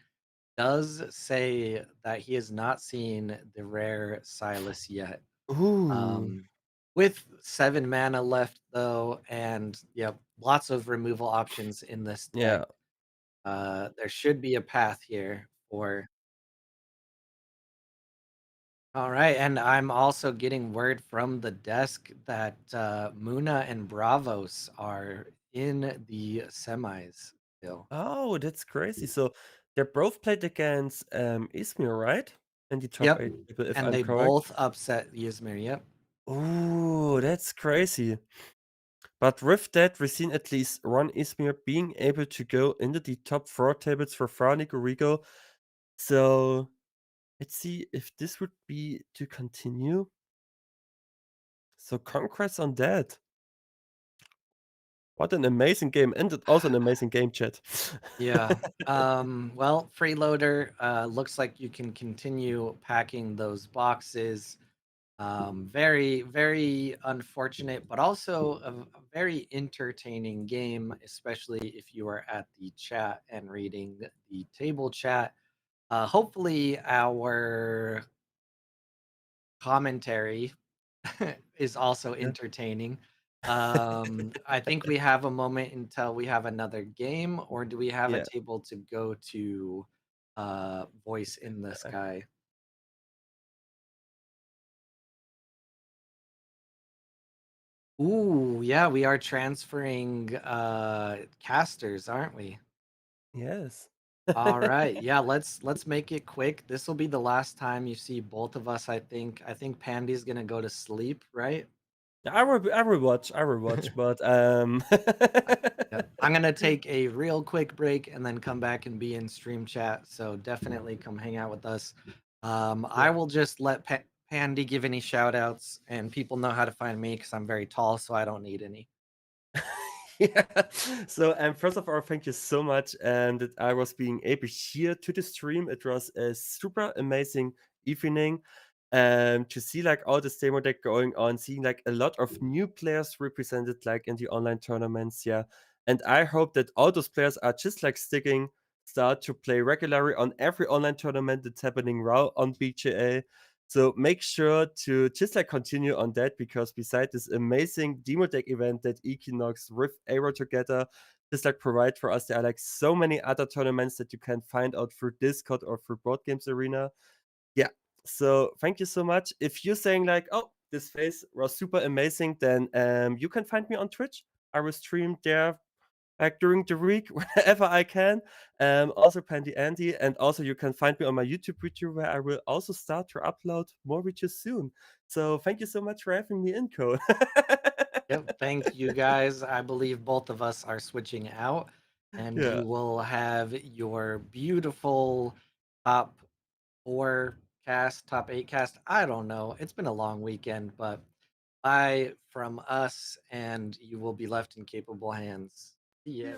does say that he has not seen the rare Silas yet. Ooh. Um, with 7 mana left, though, and yep, lots of removal options in this deck. Yeah. There should be a path here for. All right, and I'm also getting word from the desk that Muna and Bravos are in the semis still. Oh, that's crazy. So they're both played against Izmir, right? In the top Yep, 8 people, if and I'm they correct. both upset Ysmir. Yep. Ooh, that's crazy. But with that, we've seen at least one Izmir being able to go into the top 4 tables for Frani Gorigo. So let's see if this would be to continue. So congrats on that. What an amazing game, and also an amazing game, chat. Yeah. Well, freeloader, looks like you can continue packing those boxes. Very, very unfortunate, but also a very entertaining game, especially if you are at the chat and reading the table chat. Hopefully, our commentary is also Yeah. entertaining. I think we have a moment until we have another game, or do we have a Yeah. table to go to Voice in the Sky? Ooh, yeah, we are transferring casters, aren't we? Yes. All right. Yeah, let's make it quick. This will be the last time you see both of us, I think. I think Pandy's gonna go to sleep, right? I will watch, but Yeah. I'm gonna take a real quick break and then come back and be in stream chat. So definitely come hang out with us. I yeah. will just let Pandy give any shout outs and people know how to find me because I'm very tall, so I don't need any. Yeah. So, first of all, thank you so much, that I was being able here to the stream. It was a super amazing evening, to see like all this demo deck going on, seeing like a lot of new players represented like in the online tournaments. Yeah, and I hope that all those players are just like start to play regularly on every online tournament that's happening now on BGA. So make sure to just like continue on that, because beside this amazing demo deck event that Equinox with A.W.O.L together just like provide for us, there are like so many other tournaments that you can find out through Discord or through Board Games Arena. Yeah. So thank you so much. If you're saying like, oh, this phase was super amazing, then you can find me on Twitch. I will stream there like during the week whenever I can. Also Pandy Andy, and also you can find me on my YouTube video where I will also start to upload more videos soon. So thank you so much for having me in, Cole. Yep. Thank you guys. I believe both of us are switching out, and Yeah. you will have your beautiful top 4 cast, top 8 cast. I don't know. It's been a long weekend, but bye from us, and you will be left in capable hands. See ya.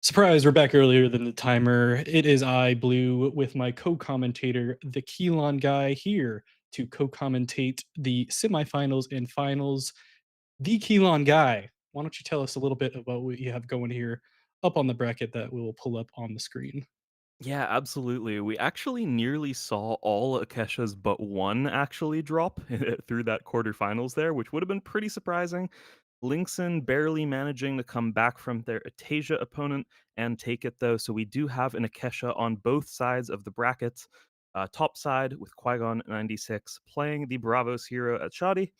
Surprise, we're back earlier than the timer. It is I, Blue, with my co-commentator, the Keelon guy, here to co-commentate the semifinals and finals. The Keelon guy, why don't you tell us a little bit about what you have going here up on the bracket that we will pull up on the screen? Yeah, absolutely. We actually nearly saw all Akesha's but one actually drop through that quarterfinals there, which would have been pretty surprising. Linkson barely managing to come back from their Atasia opponent and take it though. So we do have an Akesha on both sides of the bracket. Top side with Qui-Gon 96 playing the Bravos hero at Shoddy,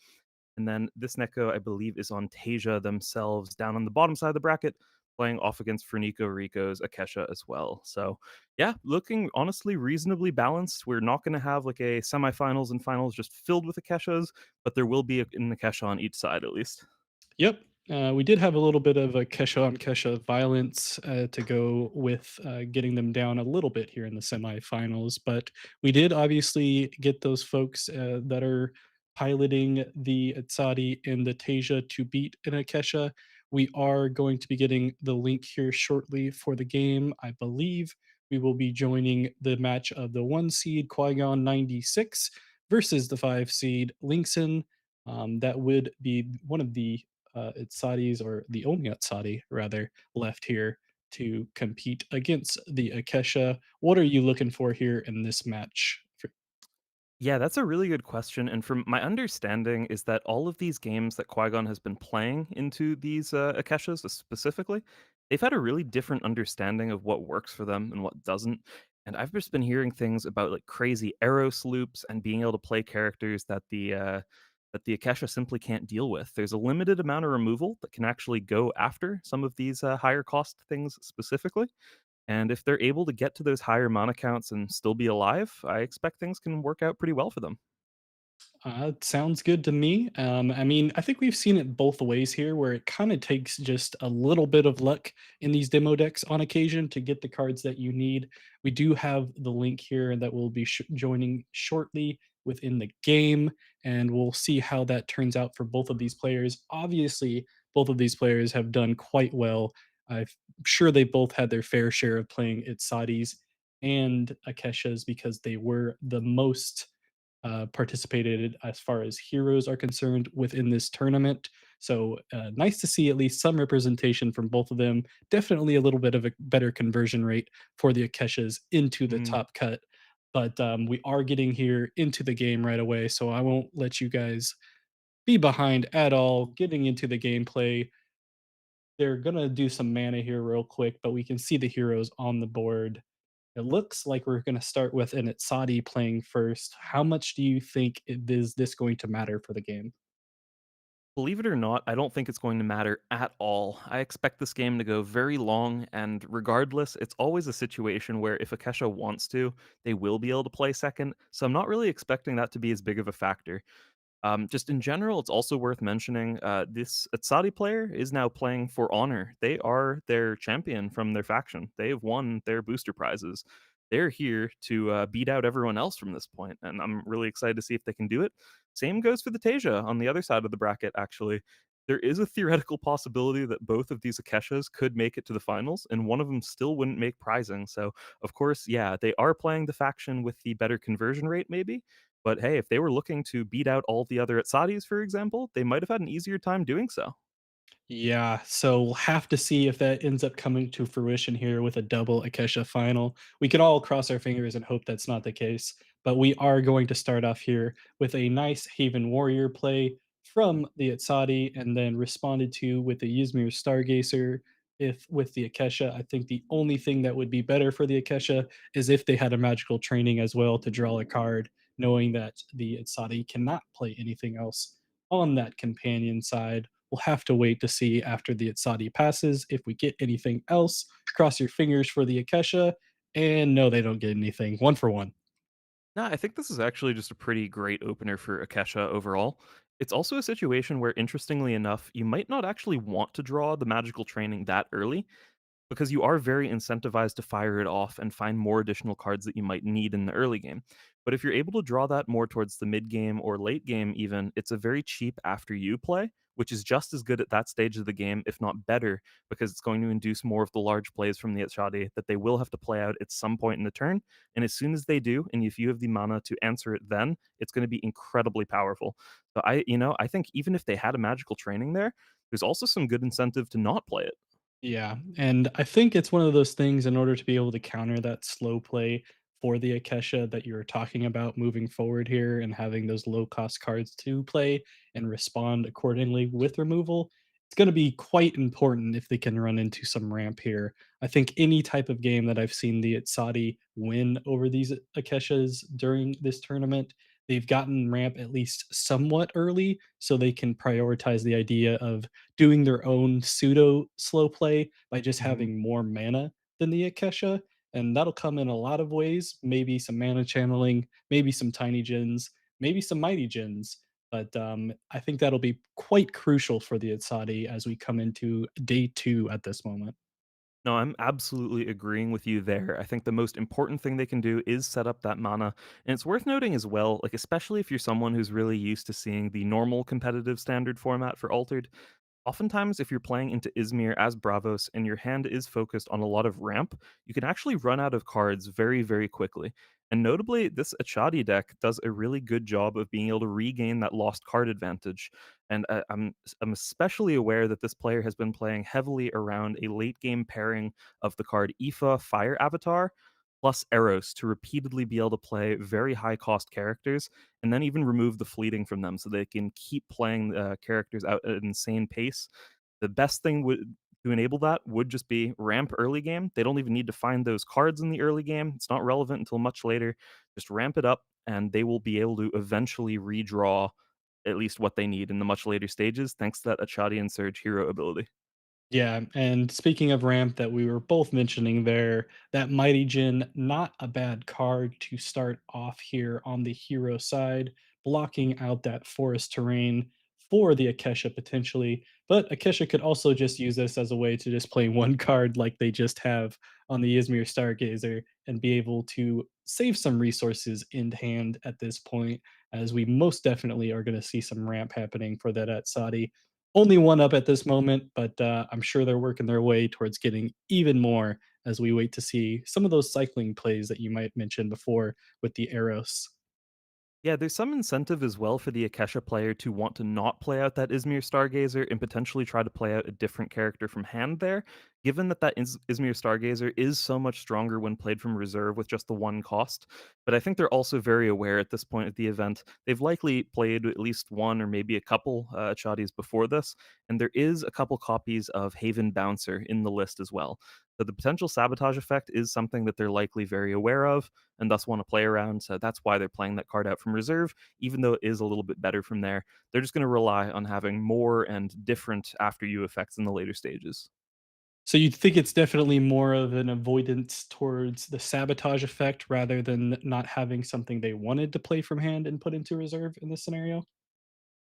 and then this Neko, I believe, is on Tasia themselves down on the bottom side of the bracket, playing off against Ferniko Rico's Akesha as well. So, yeah, looking honestly reasonably balanced. We're not going to have like a semifinals and finals just filled with Akeshas, but there will be an Akesha on each side at least. Yep. We did have a little bit of a Kesha on Kesha violence to go with getting them down a little bit here in the semifinals, but we did obviously get those folks that are piloting the Atsadi and the Tasia to beat an Akesha. We are going to be getting the link here shortly for the game. I believe we will be joining the match of the 1 seed Qui-Gon 96 versus the 5 seed Linkson. That would be one of the Atsadis, or the only Atsadi rather, left here to compete against the Akesha. What are you looking for here in this match? Yeah, that's a really good question. And from my understanding, is that all of these games that Qui Gon has been playing into these Akeshas specifically, they've had a really different understanding of what works for them and what doesn't. And I've just been hearing things about like crazy arrow loops and being able to play characters that the Akesha simply can't deal with. There's a limited amount of removal that can actually go after some of these higher cost things specifically. And if they're able to get to those higher mana counts and still be alive, I expect things can work out pretty well for them. Sounds good to me. I mean, I think we've seen it both ways here, where it kind of takes just a little bit of luck in these demo decks on occasion to get the cards that you need. We do have the link here that we'll be joining shortly within the game, and we'll see how that turns out for both of these players. Obviously, both of these players have done quite well. I'm sure they both had their fair share of playing Itsadis and Akeshas because they were the most participated as far as heroes are concerned within this tournament. So nice to see at least some representation from both of them. Definitely a little bit of a better conversion rate for the Akeshas into the Mm. top cut. But we are getting here into the game right away, so I won't let you guys be behind at all. Getting into the gameplay, they're gonna do some mana here real quick, but we can see the heroes on the board. It looks like we're going to start with an Itzadi playing first. How much do you think is this going to matter for the game? Believe it or not, I don't think it's going to matter at all. I expect this game to go very long, and regardless, it's always a situation where if Akesha wants to, they will be able to play second. So I'm not really expecting that to be as big of a factor. Just in general, it's also worth mentioning this Atsadi player is now playing for Honor. They are their champion from their faction. They have won their booster prizes. They're here to beat out everyone else from this point, and I'm really excited to see if they can do it. Same goes for the Tasia on the other side of the bracket, actually. There is a theoretical possibility that both of these Akeshas could make it to the finals, and one of them still wouldn't make prizing. So, of course, yeah, they are playing the faction with the better conversion rate, maybe, but hey, if they were looking to beat out all the other Atsadis, for example, they might have had an easier time doing so. Yeah, so we'll have to see if that ends up coming to fruition here with a double Akesha final. We could all cross our fingers and hope that's not the case, but we are going to start off here with a nice Haven Warrior play from the Atsadi and then responded to with the Ysmir Stargazer. If with the Akesha, I think the only thing that would be better for the Akesha is if they had a magical training as well to draw a card, knowing that the Atsadi cannot play anything else on that companion side. We'll have to wait to see after the Itzadi passes if we get anything else. Cross your fingers for the Akesha. And no, they don't get anything. One for one. No, I think this is actually just a pretty great opener for Akesha overall. It's also a situation where, interestingly enough, you might not actually want to draw the magical training that early because you are very incentivized to fire it off and find more additional cards that you might need in the early game. But if you're able to draw that more towards the mid game or late game, even, it's a very cheap after you play, which is just as good at that stage of the game, if not better, because it's going to induce more of the large plays from the Achadi that they will have to play out at some point in the turn. And as soon as they do, and if you have the mana to answer it then, it's going to be incredibly powerful. So I think even if they had a magical training there, there's also some good incentive to not play it. Yeah, and I think it's one of those things in order to be able to counter that slow play for the Akesha that you were talking about moving forward here and having those low cost cards to play and respond accordingly with removal. It's going to be quite important if they can run into some ramp here. I think any type of game that I've seen the Itzadi win over these Akeshas during this tournament, they've gotten ramp at least somewhat early so they can prioritize the idea of doing their own pseudo slow play by just Mhm. having more mana than the Akesha, and that'll come in a lot of ways. Maybe some mana channeling, maybe some tiny gens, maybe some mighty gens. But I think that'll be quite crucial for the Itzadi as we come into day two at this moment. No, I'm absolutely agreeing with you there. I think the most important thing they can do is set up that mana. And it's worth noting as well, like especially if you're someone who's really used to seeing the normal competitive standard format for Altered, oftentimes, if you're playing into Izmir as Bravos and your hand is focused on a lot of ramp, you can actually run out of cards very, very quickly. And notably, this Achadi deck does a really good job of being able to regain that lost card advantage. And I'm especially aware that this player has been playing heavily around a late game pairing of the card Aoife Fire Avatar plus Eros to repeatedly be able to play very high cost characters and then even remove the fleeting from them so they can keep playing characters out at an insane pace. The best thing to enable that would just be ramp early game. They don't even need to find those cards in the early game. It's not relevant until much later. Just ramp it up, and they will be able to eventually redraw at least what they need in the much later stages, thanks to that Achadi and Surge hero ability. Yeah, and speaking of ramp that we were both mentioning there, that Mighty Jin, not a bad card to start off here on the hero side, blocking out that forest terrain for the Akesha potentially. But Akesha could also just use this as a way to just play one card like they just have on the Izmir Stargazer and be able to save some resources in hand at this point, as we most definitely are going to see some ramp happening for that at Saudi. Only one up at this moment, but I'm sure they're working their way towards getting even more as we wait to see some of those cycling plays that you might mention before with the arrows. Yeah, there's some incentive as well for the Akesha player to want to not play out that Izmir Stargazer and potentially try to play out a different character from hand there, given that Izmir Stargazer is so much stronger when played from reserve with just the one cost. But I think they're also very aware at this point of the event. They've likely played at least one or maybe a couple Achadis before this, and there is a couple copies of Haven Bouncer in the list as well. So the potential sabotage effect is something that they're likely very aware of and thus want to play around. So that's why they're playing that card out from reserve, even though it is a little bit better from there. They're just going to rely on having more and different after you effects in the later stages. So you think it's definitely more of an avoidance towards the sabotage effect rather than not having something they wanted to play from hand and put into reserve in this scenario?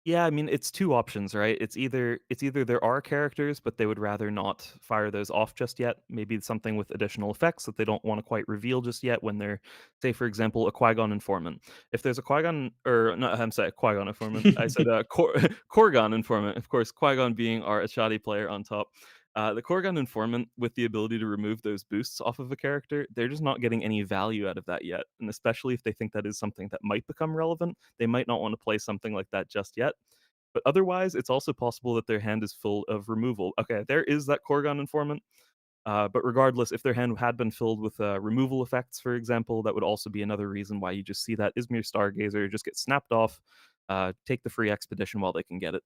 Yeah, I mean, it's 2 options, right? It's either there are characters, but they would rather not fire those off just yet. Maybe it's something with additional effects that they don't wanna quite reveal just yet when they're, say, for example, a Qui-Gon informant. If there's a Qui-Gon or no, I'm sorry, Qui-Gon informant. I said, Korgon informant, of course, Qui-Gon being our Achadi player on top. The Korgon informant with the ability to remove those boosts off of a character, they're just not getting any value out of that yet, and especially if they think that is something that might become relevant, they might not wanna play something like that just yet. But otherwise, it's also possible that their hand is full of removal. Okay, there is that Korgon informant. But regardless, if their hand had been filled with removal effects, for example, that would also be another reason why you just see that Izmir Stargazer just get snapped off, take the free expedition while they can get it.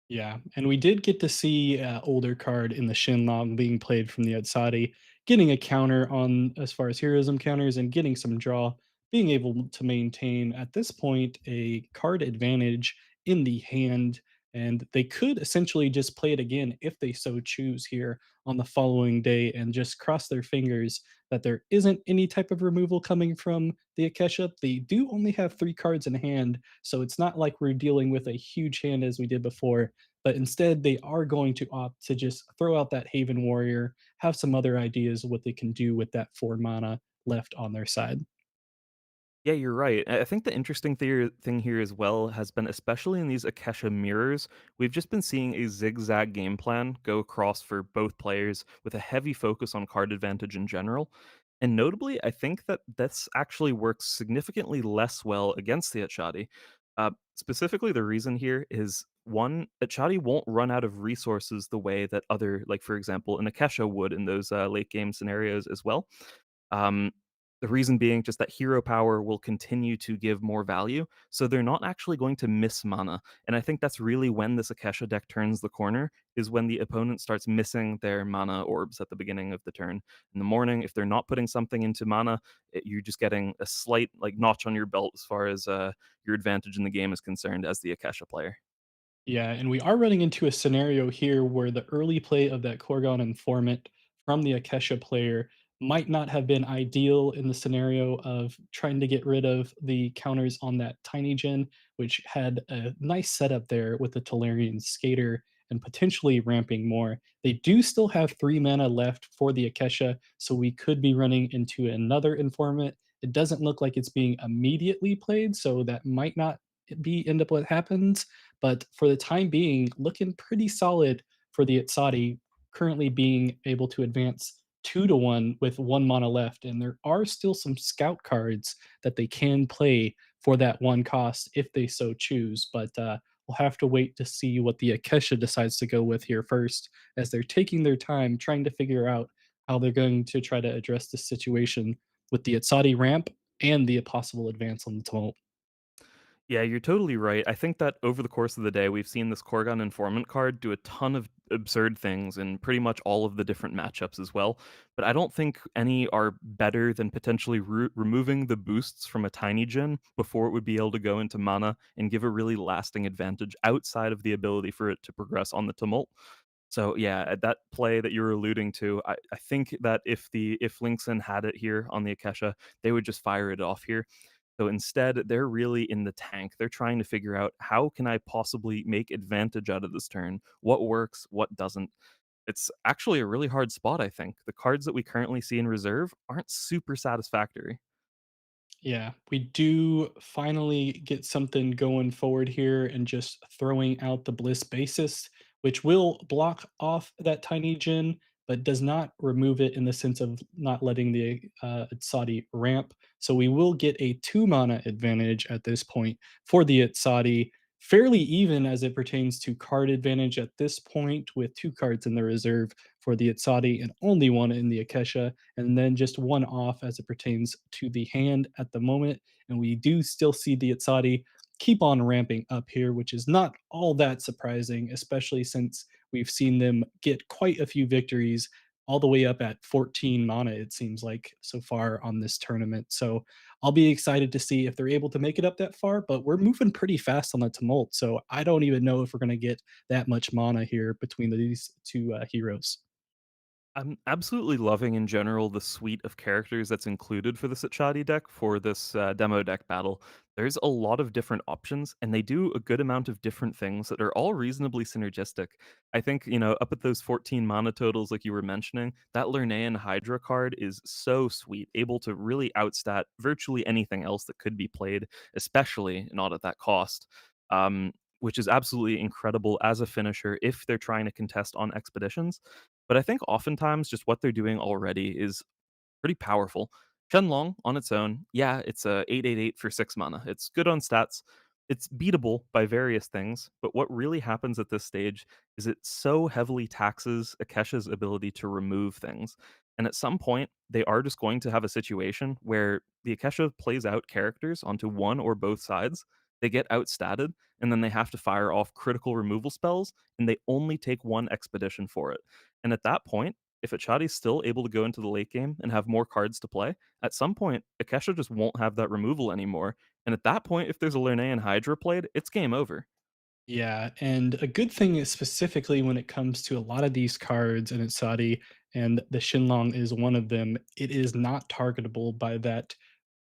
Yeah, and we did get to see older card in the Shinlong being played from the Atsadi, getting a counter on as far as heroism counters and getting some draw, being able to maintain at this point a card advantage in the hand. And they could essentially just play it again if they so choose here on the following day and just cross their fingers that there isn't any type of removal coming from the Akesha. They do only have 3 cards in hand, so it's not like we're dealing with a huge hand as we did before, but instead they are going to opt to just throw out that Haven Warrior, have some other ideas of what they can do with that 4 mana left on their side. Yeah, you're right. I think the interesting thing here as well has been, especially in these Akesha mirrors, we've just been seeing a zigzag game plan go across for both players with a heavy focus on card advantage in general. And notably, I think that this actually works significantly less well against the Achadi. Specifically, the reason here is one, Achadi won't run out of resources the way that other, like for example, an Akesha would in those late game scenarios as well. Um, the reason being just that hero power will continue to give more value, so they're not actually going to miss mana. And I think that's really when this Akesha deck turns the corner, is when the opponent starts missing their mana orbs at the beginning of the turn. In the morning, if they're not putting something into mana, you're just getting a slight like notch on your belt as far as your advantage in the game is concerned as the Akesha player. Yeah, and we are running into a scenario here where the early play of that Korgon informant from the Akesha player might not have been ideal in the scenario of trying to get rid of the counters on that Tiny Gen, which had a nice setup there with the Talarian Skater and potentially ramping more. They do still have 3 mana left for the Akesha, so we could be running into another informant. It doesn't look like it's being immediately played, so that might not be end up what happens, but for the time being, looking pretty solid for the Itzadi, currently being able to advance 2 to 1 with 1 mana left. And there are still some scout cards that they can play for that 1 cost if they so choose. But we'll have to wait to see what the Akesha decides to go with here first, as they're taking their time trying to figure out how they're going to try to address this situation with the Itzadi ramp and the possible advance on the tumult. Yeah, you're totally right. I think that over the course of the day, we've seen this Korgon Informant card do a ton of absurd things in pretty much all of the different matchups as well. But I don't think any are better than potentially removing the boosts from a Tiny Gen before it would be able to go into mana and give a really lasting advantage outside of the ability for it to progress on the Tumult. So yeah, at that play that you were alluding to, I think that if Linkson had it here on the Akesha, they would just fire it off here. So instead, they're really in the tank. They're trying to figure out how can I possibly make advantage out of this turn? What works, what doesn't? It's actually a really hard spot, I think. The cards that we currently see in reserve aren't super satisfactory. Yeah, we do finally get something going forward here and just throwing out the Bliss basis, which will block off that Tiny Gen, but does not remove it in the sense of not letting the Itzadi ramp. So we will get a 2 mana advantage at this point for the Itzadi, fairly even as it pertains to card advantage at this point, with 2 cards in the reserve for the Itzadi and only one in the Akesha, and then just one off as it pertains to the hand at the moment. And we do still see the Itzadi keep on ramping up here, which is not all that surprising, especially since we've seen them get quite a few victories all the way up at 14 mana, it seems like, so far on this tournament. So I'll be excited to see if they're able to make it up that far, but we're moving pretty fast on the tumult. So I don't even know if we're going to get that much mana here between these two heroes. I'm absolutely loving in general the suite of characters that's included for the Sachadi deck for this demo deck battle. There's a lot of different options, and they do a good amount of different things that are all reasonably synergistic. I think, up at those 14 mana totals, like you were mentioning, that Lernaean Hydra card is so sweet, able to really outstat virtually anything else that could be played, especially not at that cost. Which is absolutely incredible as a finisher if they're trying to contest on expeditions. But I think oftentimes just what they're doing already is pretty powerful. Shenlong on its own, yeah, it's a 888 for 6 mana. It's good on stats. It's beatable by various things, but what really happens at this stage is it so heavily taxes Akesha's ability to remove things. And at some point, they are just going to have a situation where the Akesha plays out characters onto one or both sides. They get outstatted, and then they have to fire off critical removal spells, and they only take one expedition for it. And at that point, if Achadi's still able to go into the late game and have more cards to play, at some point, Akesha just won't have that removal anymore. And at that point, if there's a Lernaean Hydra played, it's game over. Yeah, and a good thing is specifically when it comes to a lot of these cards and it's Saudi, and the Shinlong is one of them, it is not targetable by that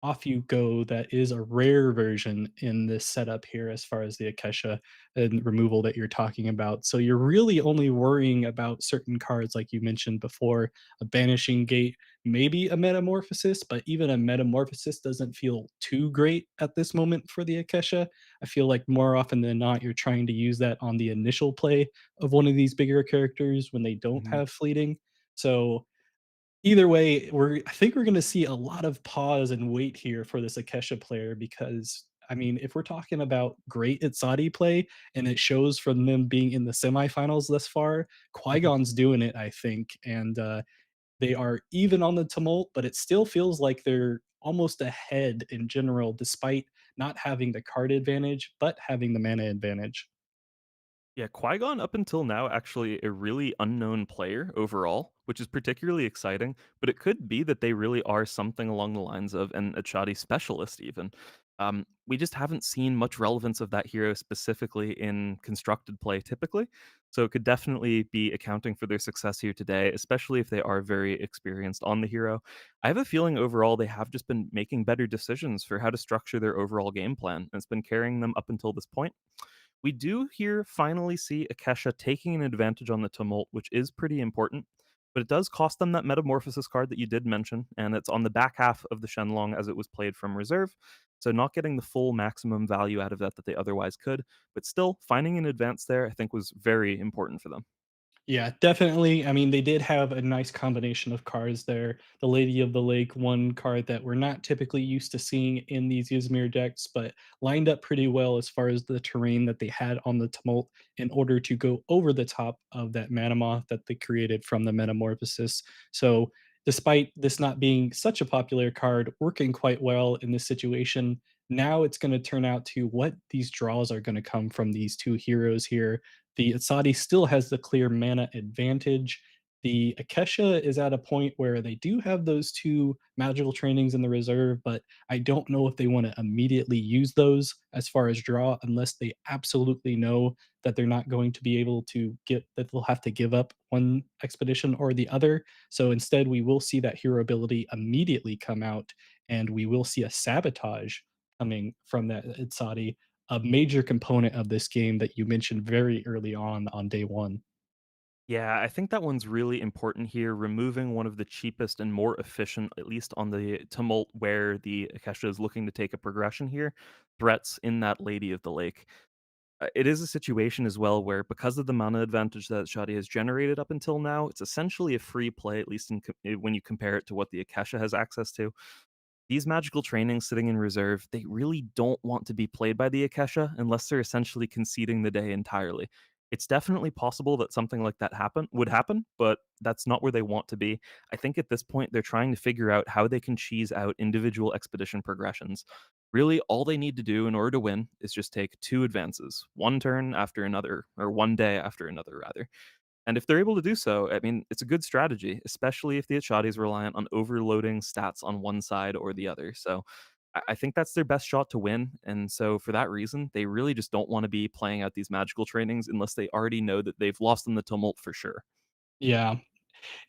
off you go. That is a rare version in this setup here as far as the Akesha and removal that you're talking about. So you're really only worrying about certain cards, like you mentioned before, a Banishing Gate, maybe a Metamorphosis, but even a Metamorphosis doesn't feel too great at this moment for the Akesha. I feel like more often than not, you're trying to use that on the initial play of one of these bigger characters when they don't Mhm. have fleeting. So either way, I think we're gonna see a lot of pause and wait here for this Akesha player because, I mean, if we're talking about great Itzadi play and it shows from them being in the semifinals thus far, Mhm. Qui-Gon's doing it, I think, and, they are even on the tumult, but it still feels like they're almost ahead in general despite not having the card advantage, but having the mana advantage. Yeah, Qui-Gon up until now actually a really unknown player overall, which is particularly exciting, but it could be that they really are something along the lines of an Achadi specialist even. We just haven't seen much relevance of that hero specifically in constructed play typically, so it could definitely be accounting for their success here today, especially if they are very experienced on the hero. I have a feeling overall they have just been making better decisions for how to structure their overall game plan, and it's been carrying them up until this point. We do here finally see Akesha taking an advantage on the tumult, which is pretty important, but it does cost them that metamorphosis card that you did mention, and it's on the back half of the Shenlong as it was played from reserve. So not getting the full maximum value out of that they otherwise could, but still finding an advance there I think was very important for them. Yeah, definitely. I mean, they did have a nice combination of cards there. The Lady of the Lake, one card that we're not typically used to seeing in these Ysmir decks, but lined up pretty well as far as the terrain that they had on the Tumult in order to go over the top of that Manamoth that they created from the Metamorphosis. So, despite this not being such a popular card, working quite well in this situation, now it's going to turn out to what these draws are going to come from these two heroes here. The Asadi still has the clear mana advantage. The Akesha is at a point where they do have those two magical trainings in the reserve, but I don't know if they want to immediately use those as far as draw unless they absolutely know that they're not going to be able to get that they'll have to give up one expedition or the other. So instead, we will see that hero ability immediately come out, and we will see a sabotage coming from that Itzadi, a major component of this game that you mentioned very early on day one. Yeah, I think that one's really important here, removing one of the cheapest and more efficient, at least on the tumult where the Akesha is looking to take a progression here, threats in that Lady of the Lake. It is a situation as well where, because of the mana advantage that Shadi has generated up until now, it's essentially a free play, at least when you compare it to what the Akesha has access to. These magical trainings sitting in reserve, they really don't want to be played by the Akesha unless they're essentially conceding the day entirely. It's definitely possible that something like that would happen, but that's not where they want to be. I think at this point they're trying to figure out how they can cheese out individual expedition progressions. Really, all they need to do in order to win is just take two advances, one turn after another, or one day after another, rather. And if they're able to do so, I mean, it's a good strategy, especially if the Achadi is reliant on overloading stats on one side or the other. So I think that's their best shot to win. And so for that reason, they really just don't want to be playing out these magical trainings unless they already know that they've lost in the tumult for sure. Yeah,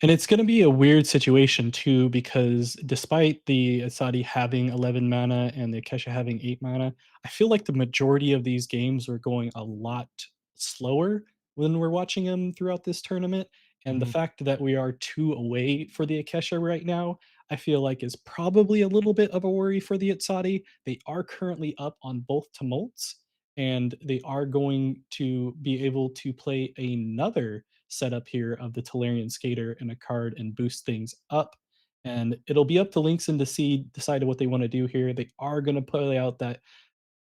and it's gonna be a weird situation too, because despite the Asadi having 11 mana and the Kesha having 8 mana, I feel like the majority of these games are going a lot slower when we're watching them throughout this tournament. And the Mhm. fact that we are 2 away for the Akesha right now, I feel like is probably a little bit of a worry for the Atsadi. They are currently up on both tumults, and they are going to be able to play another setup here of the Talarian Skater and a card and boost things up. And it'll be up to Linkson to see decide what they want to do here. They are going to play out that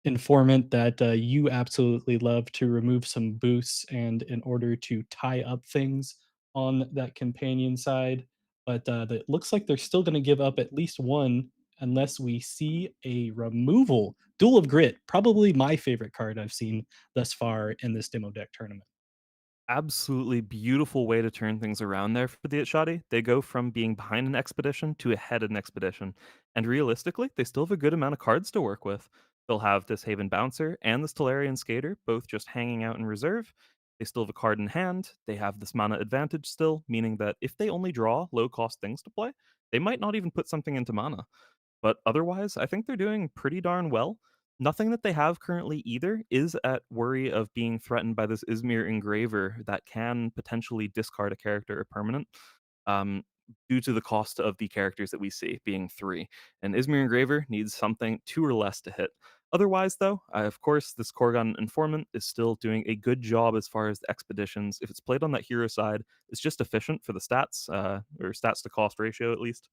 informant that you absolutely love to remove some boosts and in order to tie up things on that companion side. But it looks like they're still going to give up at least one unless we see a removal. Duel of Grit, probably my favorite card I've seen thus far in this demo deck tournament. Absolutely beautiful way to turn things around there for the Itshadi. They go from being behind an expedition to ahead an expedition. And realistically, they still have a good amount of cards to work with. They'll have this Haven Bouncer and this Talarian Skater, both just hanging out in reserve. They still have a card in hand. They have this mana advantage still, meaning that if they only draw low cost things to play, they might not even put something into mana. But otherwise, I think they're doing pretty darn well. Nothing that they have currently either is at worry of being threatened by this Izmir engraver that can potentially discard a character or permanent. Um, Due to the cost of the characters that we see being three. An Izmir engraver needs something two or less to hit. Otherwise, though, of course, this Korgon informant is still doing a good job as far as the expeditions. If it's played on that hero side, it's just efficient for the stats, or stats to cost ratio at least.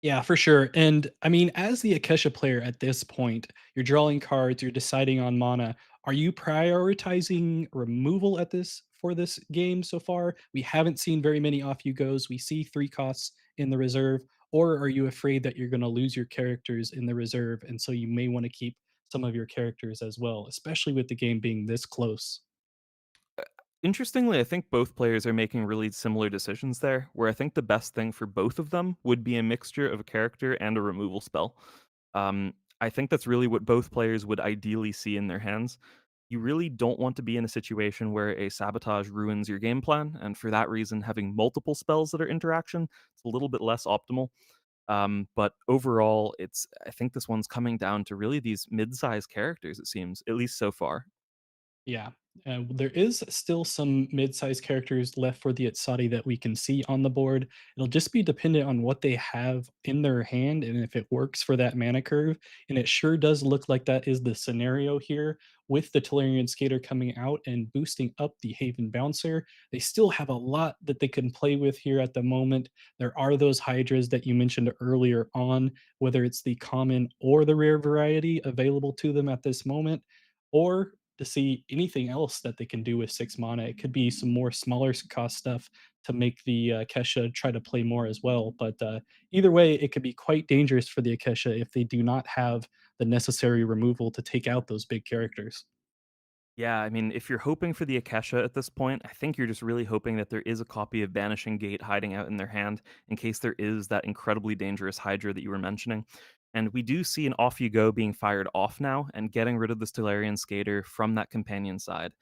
Yeah, for sure. And I mean, as the Akesha player at this point, you're drawing cards, you're deciding on mana. Are you prioritizing removal at this for this game so far? We haven't seen very many off you goes. We see three costs in the reserve, or are you afraid that you're going to lose your characters in the reserve, and so you may want to keep some of your characters as well, especially with the game being this close? Interestingly, I think both players are making really similar decisions there, where I think the best thing for both of them would be a mixture of a character and a removal spell. I think that's really what both players would ideally see in their hands. You really don't want to be in a situation where a sabotage ruins your game plan, and for that reason, having multiple spells that are interaction, it's a little bit less optimal. But overall, I think this one's coming down to really these mid-sized characters, it seems, at least so far. Yeah, there is still some mid-sized characters left for the Atsati that we can see on the board. It'll just be dependent on what they have in their hand and if it works for that mana curve. And it sure does look like that is the scenario here with the Tellurian Skater coming out and boosting up the Haven Bouncer. They still have a lot that they can play with here at the moment. There are those Hydras that you mentioned earlier on, whether it's the common or the rare variety available to them at this moment, or to see anything else that they can do with 6 mana. It could be some more smaller cost stuff to make the Kesha try to play more as well. But either way, it could be quite dangerous for the Akesha if they do not have the necessary removal to take out those big characters. Yeah, I mean, if you're hoping for the Akesha at this point, I think you're just really hoping that there is a copy of Banishing Gate hiding out in their hand in case there is that incredibly dangerous Hydra that you were mentioning. And we do see an off you go being fired off now and getting rid of the Stellarian Skater from that companion side.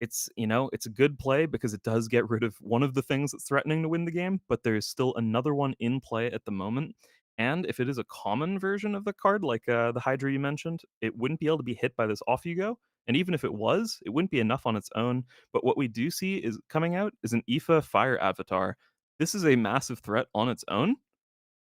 It's a good play because it does get rid of one of the things that's threatening to win the game, but there's still another one in play at the moment. And if it is a common version of the card, like the Hydra you mentioned, it wouldn't be able to be hit by this off you go, and even if it was, it wouldn't be enough on its own. But what we do see is coming out is an Aoife Fire Avatar. This is a massive threat on its own,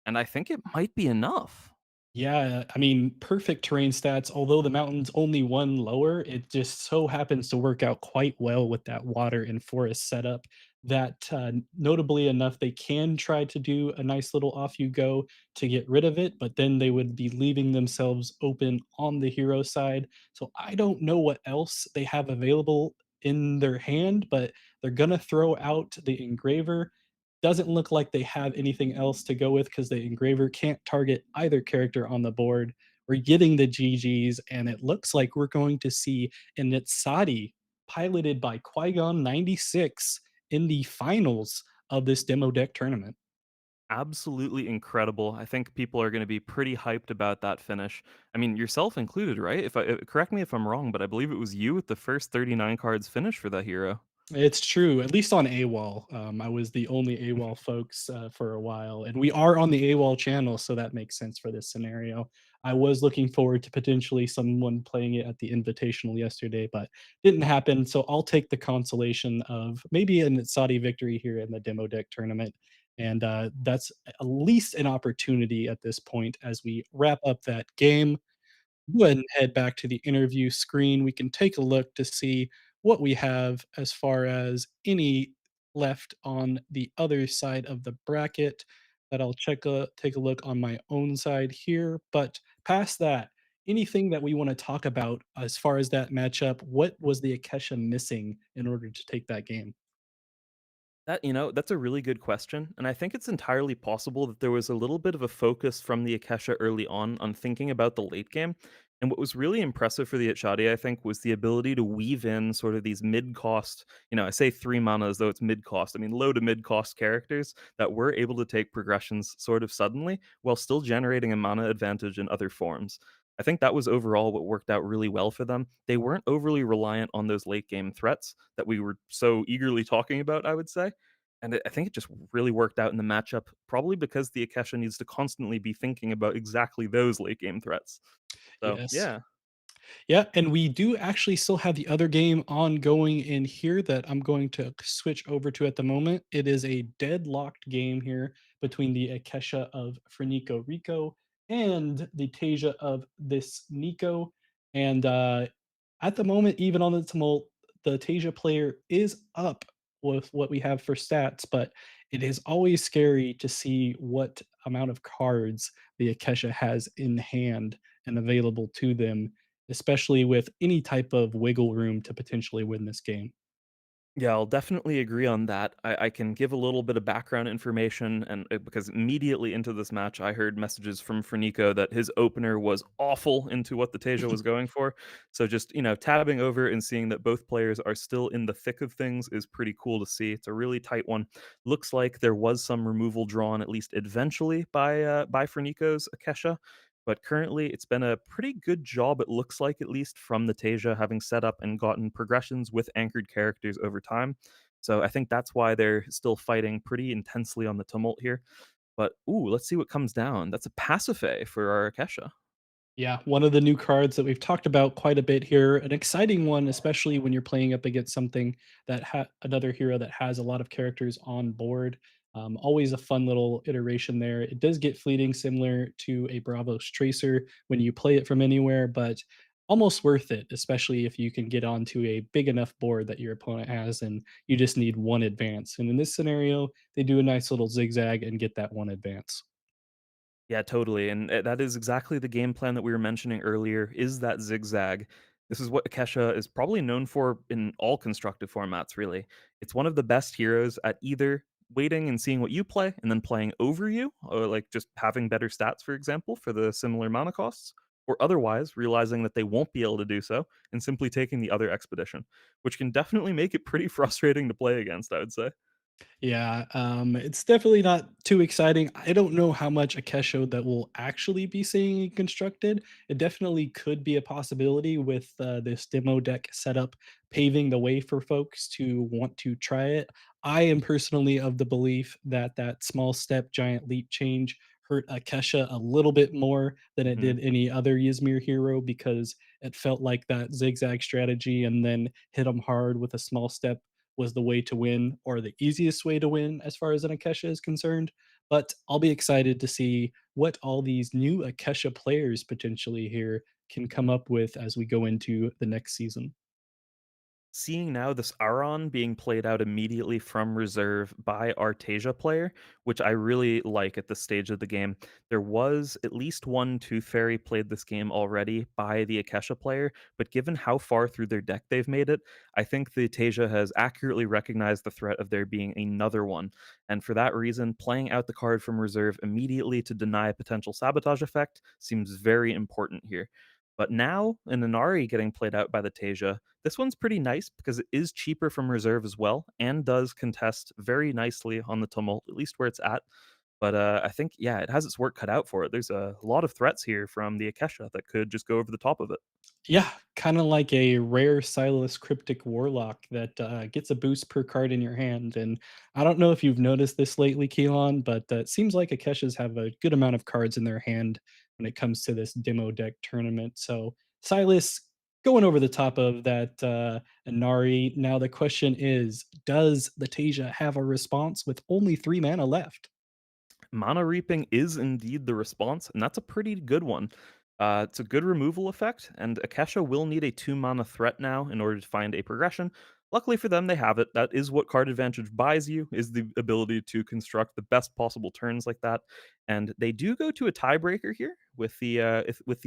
and I think it might be enough. Yeah, I mean, perfect terrain stats. Although the mountain's only one lower, it just so happens to work out quite well with that water and forest setup. That notably enough, they can try to do a nice little off you go to get rid of it, but then they would be leaving themselves open on the hero side. So I don't know what else they have available in their hand, but they're gonna throw out the engraver. Doesn't look like they have anything else to go with because the engraver can't target either character on the board. We're getting the GGs, and it looks like we're going to see an Nitsati piloted by Qui-Gon 96 in the finals of this demo deck tournament. Absolutely incredible. I think people are going to be pretty hyped about that finish. I mean, yourself included, right? If correct me if I'm wrong, but I believe it was you with the first 39 cards finish for that hero. It's true, at least on AWOL. I was the only AWOL folks for a while, and we are on the AWOL channel, so that makes sense for this scenario. I was looking forward to potentially someone playing it at the Invitational yesterday, but didn't happen. So I'll take the consolation of maybe an Saudi victory here in the demo deck tournament, and that's at least an opportunity at this point as we wrap up that game. Go ahead and head back to the interview screen. We can take a look to see what we have as far as any left on the other side of the bracket. That I'll take a look on my own side here. But past that, anything that we want to talk about as far as that matchup, what was the Akesha missing in order to take that game? That's a really good question, and I think it's entirely possible that there was a little bit of a focus from the Akesha early on thinking about the late game. And what was really impressive for the Achadi, I think, was the ability to weave in sort of these mid-cost, I say 3 mana as though it's mid-cost. I mean low to mid-cost characters that were able to take progressions sort of suddenly while still generating a mana advantage in other forms. I think that was overall what worked out really well for them. They weren't overly reliant on those late game threats that we were so eagerly talking about, I would say. And I think it just really worked out in the matchup, probably because the Akesha needs to constantly be thinking about exactly those late game threats. So, Yes. yeah. Yeah, and we do actually still have the other game ongoing in here that I'm going to switch over to at the moment. It is a deadlocked game here between the Akesha of Frenico Rico and the Tasia of this Nico. And at the moment, even on the tumult, the Tasia player is up with what we have for stats, but it is always scary to see what amount of cards the Akesha has in hand and available to them, especially with any type of wiggle room to potentially win this game. Yeah, I'll definitely agree on that. I can give a little bit of background information, and because immediately into this match, I heard messages from Fernico that his opener was awful into what the Teja was going for. So just tabbing over and seeing that both players are still in the thick of things is pretty cool to see. It's a really tight one. Looks like there was some removal drawn at least eventually by Fernico's Akesha. But currently, it's been a pretty good job, it looks like, at least from the Tasia, having set up and gotten progressions with anchored characters over time. So I think that's why they're still fighting pretty intensely on the tumult here. But ooh, let's see what comes down. That's a Pasiphae for our Akesha. Yeah, one of the new cards that we've talked about quite a bit here, an exciting one, especially when you're playing up against something that another hero that has a lot of characters on board. Always a fun little iteration there. It does get fleeting, similar to a Bravos Tracer when you play it from anywhere, but almost worth it, especially if you can get onto a big enough board that your opponent has and you just need one advance. And in this scenario, they do a nice little zigzag and get that one advance. Yeah, totally, and, that is exactly the game plan that we were mentioning earlier, is that zigzag. This is what Akesha is probably known for in all constructive formats, really. It's one of the best heroes at either waiting and seeing what you play and then playing over you, or, like, just having better stats, for example, for the similar mana costs, or otherwise realizing that they won't be able to do so and simply taking the other expedition, which can definitely make it pretty frustrating to play against, I would say. Yeah, it's definitely not too exciting. I don't know how much Akesho that will actually be seeing constructed. It definitely could be a possibility with this demo deck setup paving the way for folks to want to try it. I am personally of the belief that that small step, giant leap change hurt Akesha a little bit more than it Mhm. did any other Ysmir hero because it felt like that zigzag strategy and then hit them hard with a small step was the way to win or the easiest way to win as far as an Akesha is concerned. But I'll be excited to see what all these new Akesha players potentially here can come up with as we go into the next season. Seeing now this Aron being played out immediately from reserve by Artesia player, which I really like at this stage of the game. There was at least one Tooth Fairy played this game already by the Akesha player, but given how far through their deck they've made it, I think the Tasia has accurately recognized the threat of there being another one. And for that reason, playing out the card from reserve immediately to deny a potential sabotage effect seems very important here. But now, an Inari getting played out by the Tasia, this one's pretty nice because it is cheaper from reserve as well and does contest very nicely on the tumult, at least where it's at. But I think, yeah, it has its work cut out for it. There's a lot of threats here from the Akesha that could just go over the top of it. Yeah, kind of like a rare Silas Cryptic Warlock that gets a boost per card in your hand. And I don't know if you've noticed this lately, Keelan, but it seems like Akeshas have a good amount of cards in their hand when it comes to this demo deck tournament. So Silas going over the top of that Inari. Now the question is, does the Tasia have a response with only 3 mana left? Mana Reaping is indeed the response, and that's a pretty good one. It's a good removal effect, and Akesha will need a 2 mana threat now in order to find a progression. Luckily for them, they have it. That is what card advantage buys you, is the ability to construct the best possible turns like that. And they do go to a tiebreaker here with the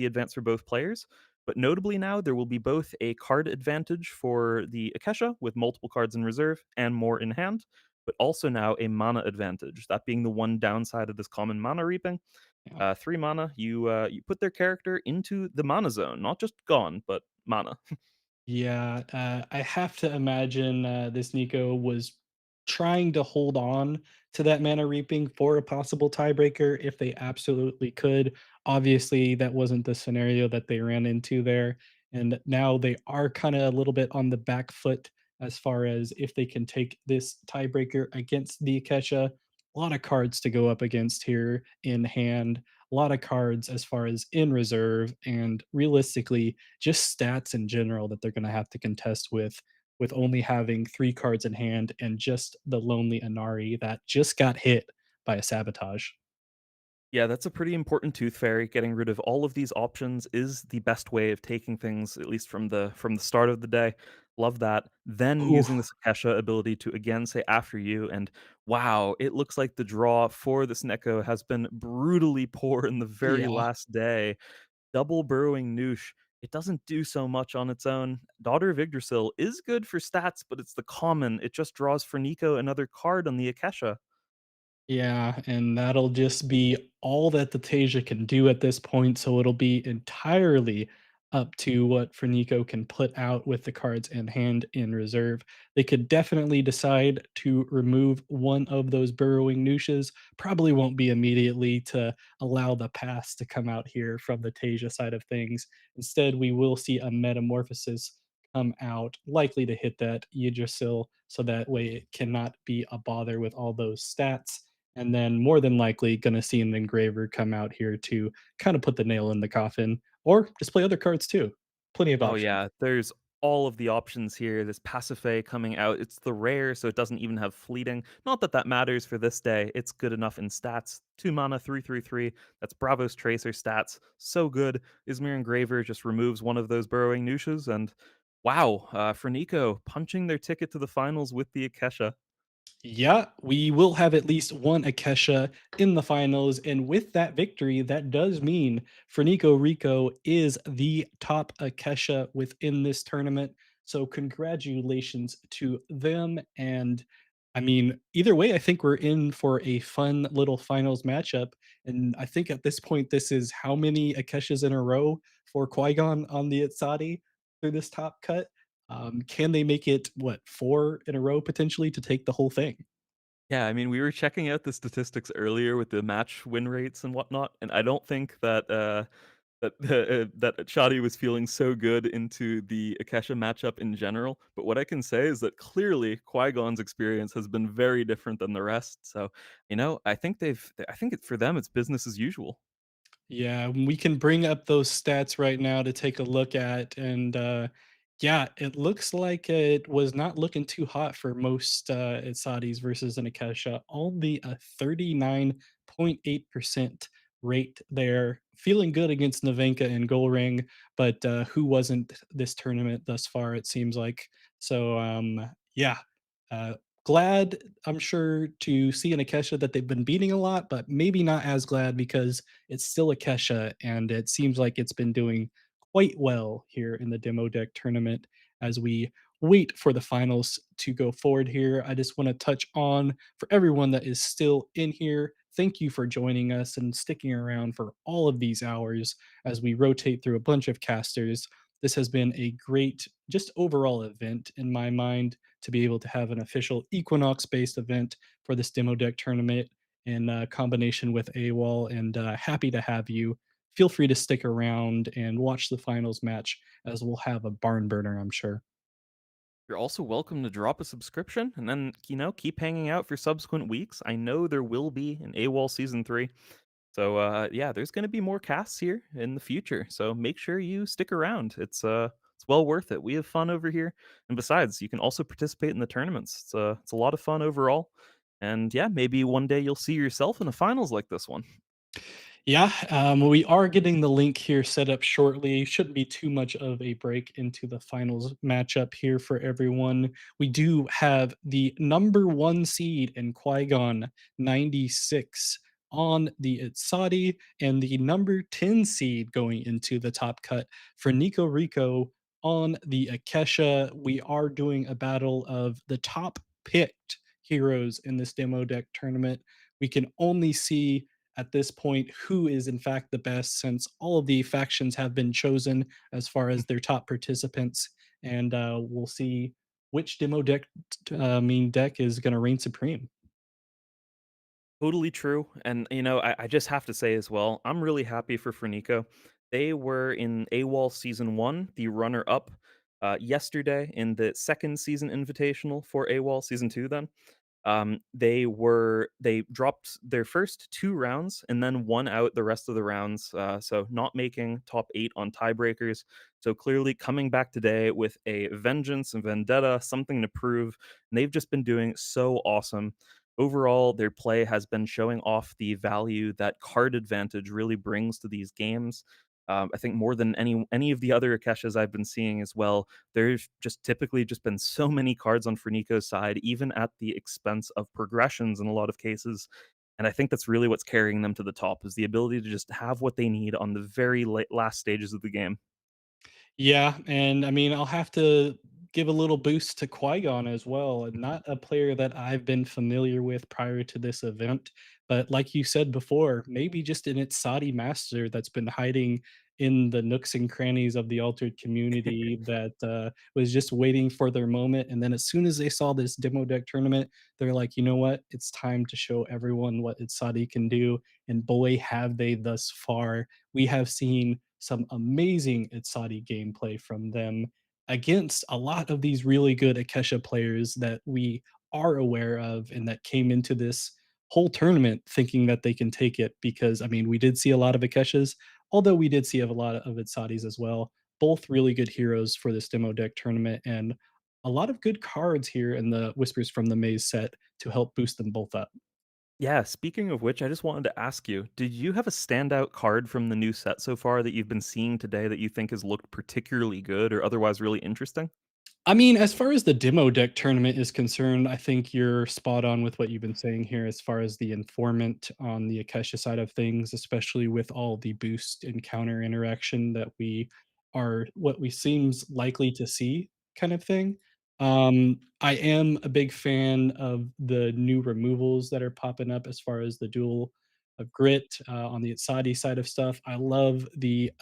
advance for both players. But notably now, there will be both a card advantage for the Akesha with multiple cards in reserve and more in hand, but also now a mana advantage. That being the one downside of this common mana reaping. 3 mana, you put their character into the mana zone, not just gone, but mana. Yeah, I have to imagine this Nico was trying to hold on to that mana reaping for a possible tiebreaker if they absolutely could. Obviously, that wasn't the scenario that they ran into there. And now they are kind of a little bit on the back foot as far as if they can take this tiebreaker against the Akesha. A lot of cards to go up against here in hand, a lot of cards as far as in reserve, and realistically, just stats in general that they're going to have to contest with only having 3 cards in hand and just the lonely Inari that just got hit by a sabotage. Yeah, that's a pretty important tooth fairy. Getting rid of all of these options is the best way of taking things, at least from the start of the day. Love that. Then Ooh, using the Sakesha ability to again say after you, and wow, it looks like the draw for this Neko has been brutally poor in the very yeah. last day. Double burrowing Noosh. It doesn't do so much on its own. Daughter of Yggdrasil is good for stats, but it's the common. It just draws for Nico another card on the Akesha. Yeah, and that'll just be all that the Tasia can do at this point, so it'll be entirely up to what Fernico can put out with the cards in hand in reserve. They could definitely decide to remove one of those burrowing Nooshes. Probably won't be immediately to allow the pass to come out here from the Tasia side of things. Instead, we will see a Metamorphosis come out, likely to hit that Yggdrasil, so that way it cannot be a bother with all those stats, and then more than likely gonna see an engraver come out here to kind of put the nail in the coffin, or just play other cards too. Plenty of Oh options. yeah, there's all of the options here. This Pasiphae coming out. It's the rare, so it doesn't even have fleeting. Not that that matters for this day. It's good enough in stats. 2 mana, 3/3/3. That's Bravos Tracer stats. So good. Ismir Engraver just removes one of those burrowing Nooshas, and wow, for Nico, punching their ticket to the finals with the Akesha. Yeah, we will have at least one Akesha in the finals, and with that victory, that does mean Fernico Rico is the top Akesha within this tournament. So congratulations to them. And I mean, either way, I think we're in for a fun little finals matchup. And I think at this point, this is how many Akeshas in a row for Qui-Gon on the Itzadi through this top cut? Can they make it what 4 in a row potentially to take the whole thing? Yeah, I mean, we were checking out the statistics earlier with the match win rates and whatnot, and I don't think that that Shadi was feeling so good into the Akesha matchup in general. But what I can say is that clearly Qui-Gon's experience has been very different than the rest. So, I think for them it's business as usual. Yeah, we can bring up those stats right now to take a look at, and yeah, it looks like it was not looking too hot for most Saudis versus an Akesha. Only a 39.8% rate there. Feeling good against Navenka and Goalring, but who wasn't this tournament thus far? It seems like so. Yeah, uh, glad I'm sure to see an Akesha that they've been beating a lot, but maybe not as glad because it's still a Kesha, and it seems like it's been doing quite well here in the demo deck tournament as we wait for the finals to go forward here. I just want to touch on for everyone that is still in here. Thank you for joining us and sticking around for all of these hours as we rotate through a bunch of casters. This has been a great, just overall event in my mind to be able to have an official Equinox based event for this demo deck tournament in combination with AWOL, and happy to have you. Feel free to stick around and watch the finals match as we'll have a barn burner, I'm sure. You're also welcome to drop a subscription and then, keep hanging out for subsequent weeks. I know there will be an AWOL season 3. So yeah, there's going to be more casts here in the future. So make sure you stick around. It's well worth it. We have fun over here, and besides, you can also participate in the tournaments. It's a lot of fun overall. And yeah, maybe one day you'll see yourself in a finals like this one. Yeah, we are getting the link here set up shortly. Shouldn't be too much of a break into the finals matchup here for everyone. We do have the number 1 seed in Qui-Gon 96 on the Itzadi, and the number 10 seed going into the top cut for Nico Rico on the Akesha. We are doing a battle of the top picked heroes in this demo deck tournament. We can only see at this point who is in fact the best, since all of the factions have been chosen as far as their top participants, and we'll see which demo deck deck is going to reign supreme. Totally true. And I just have to say as well, I'm really happy for Fernico. They were in AWOL season 1, the runner up. Yesterday in the second season invitational for AWOL season 2 then, they dropped their first 2 rounds and then won out the rest of the rounds, so not making top 8 on tiebreakers. So clearly coming back today with a vengeance and vendetta, something to prove, and they've just been doing so awesome. Overall, their play has been showing off the value that card advantage really brings to these games. I think more than any of the other Akeshas I've been seeing as well, there's just typically just been so many cards on Ferniko's side, even at the expense of progressions in a lot of cases. And I think that's really what's carrying them to the top is the ability to just have what they need on the very last stages of the game. Yeah, and I mean, I'll have to give a little boost to Qui-Gon as well, and not a player that I've been familiar with prior to this event, but like you said before, maybe just an Itsadi master that's been hiding in the nooks and crannies of the altered community that was just waiting for their moment. And then as soon as they saw this demo deck tournament, they're like, you know what? It's time to show everyone what Itsadi can do. And boy, have they thus far. We have seen some amazing Itsadi gameplay from them against a lot of these really good Akesha players that we are aware of and that came into this whole tournament thinking that they can take it because I mean we did see a lot of Akeshas, although we did see a lot of Itsadis as well. Both really good heroes for this demo deck tournament and a lot of good cards here in the Whispers from the Maze set to help boost them both up. Yeah, speaking of which, I just wanted to ask you, did you have a standout card from the new set so far that you've been seeing today that you think has looked particularly good or otherwise really interesting? I mean, as far as the demo deck tournament is concerned, I think you're spot on with what you've been saying here as far as the informant on the Akesha side of things, especially with all the boost and counter interaction that we are what we seems likely to see kind of thing. I am a big fan of the new removals that are popping up as far as the duel of grit on the Itzadi side of stuff. I love the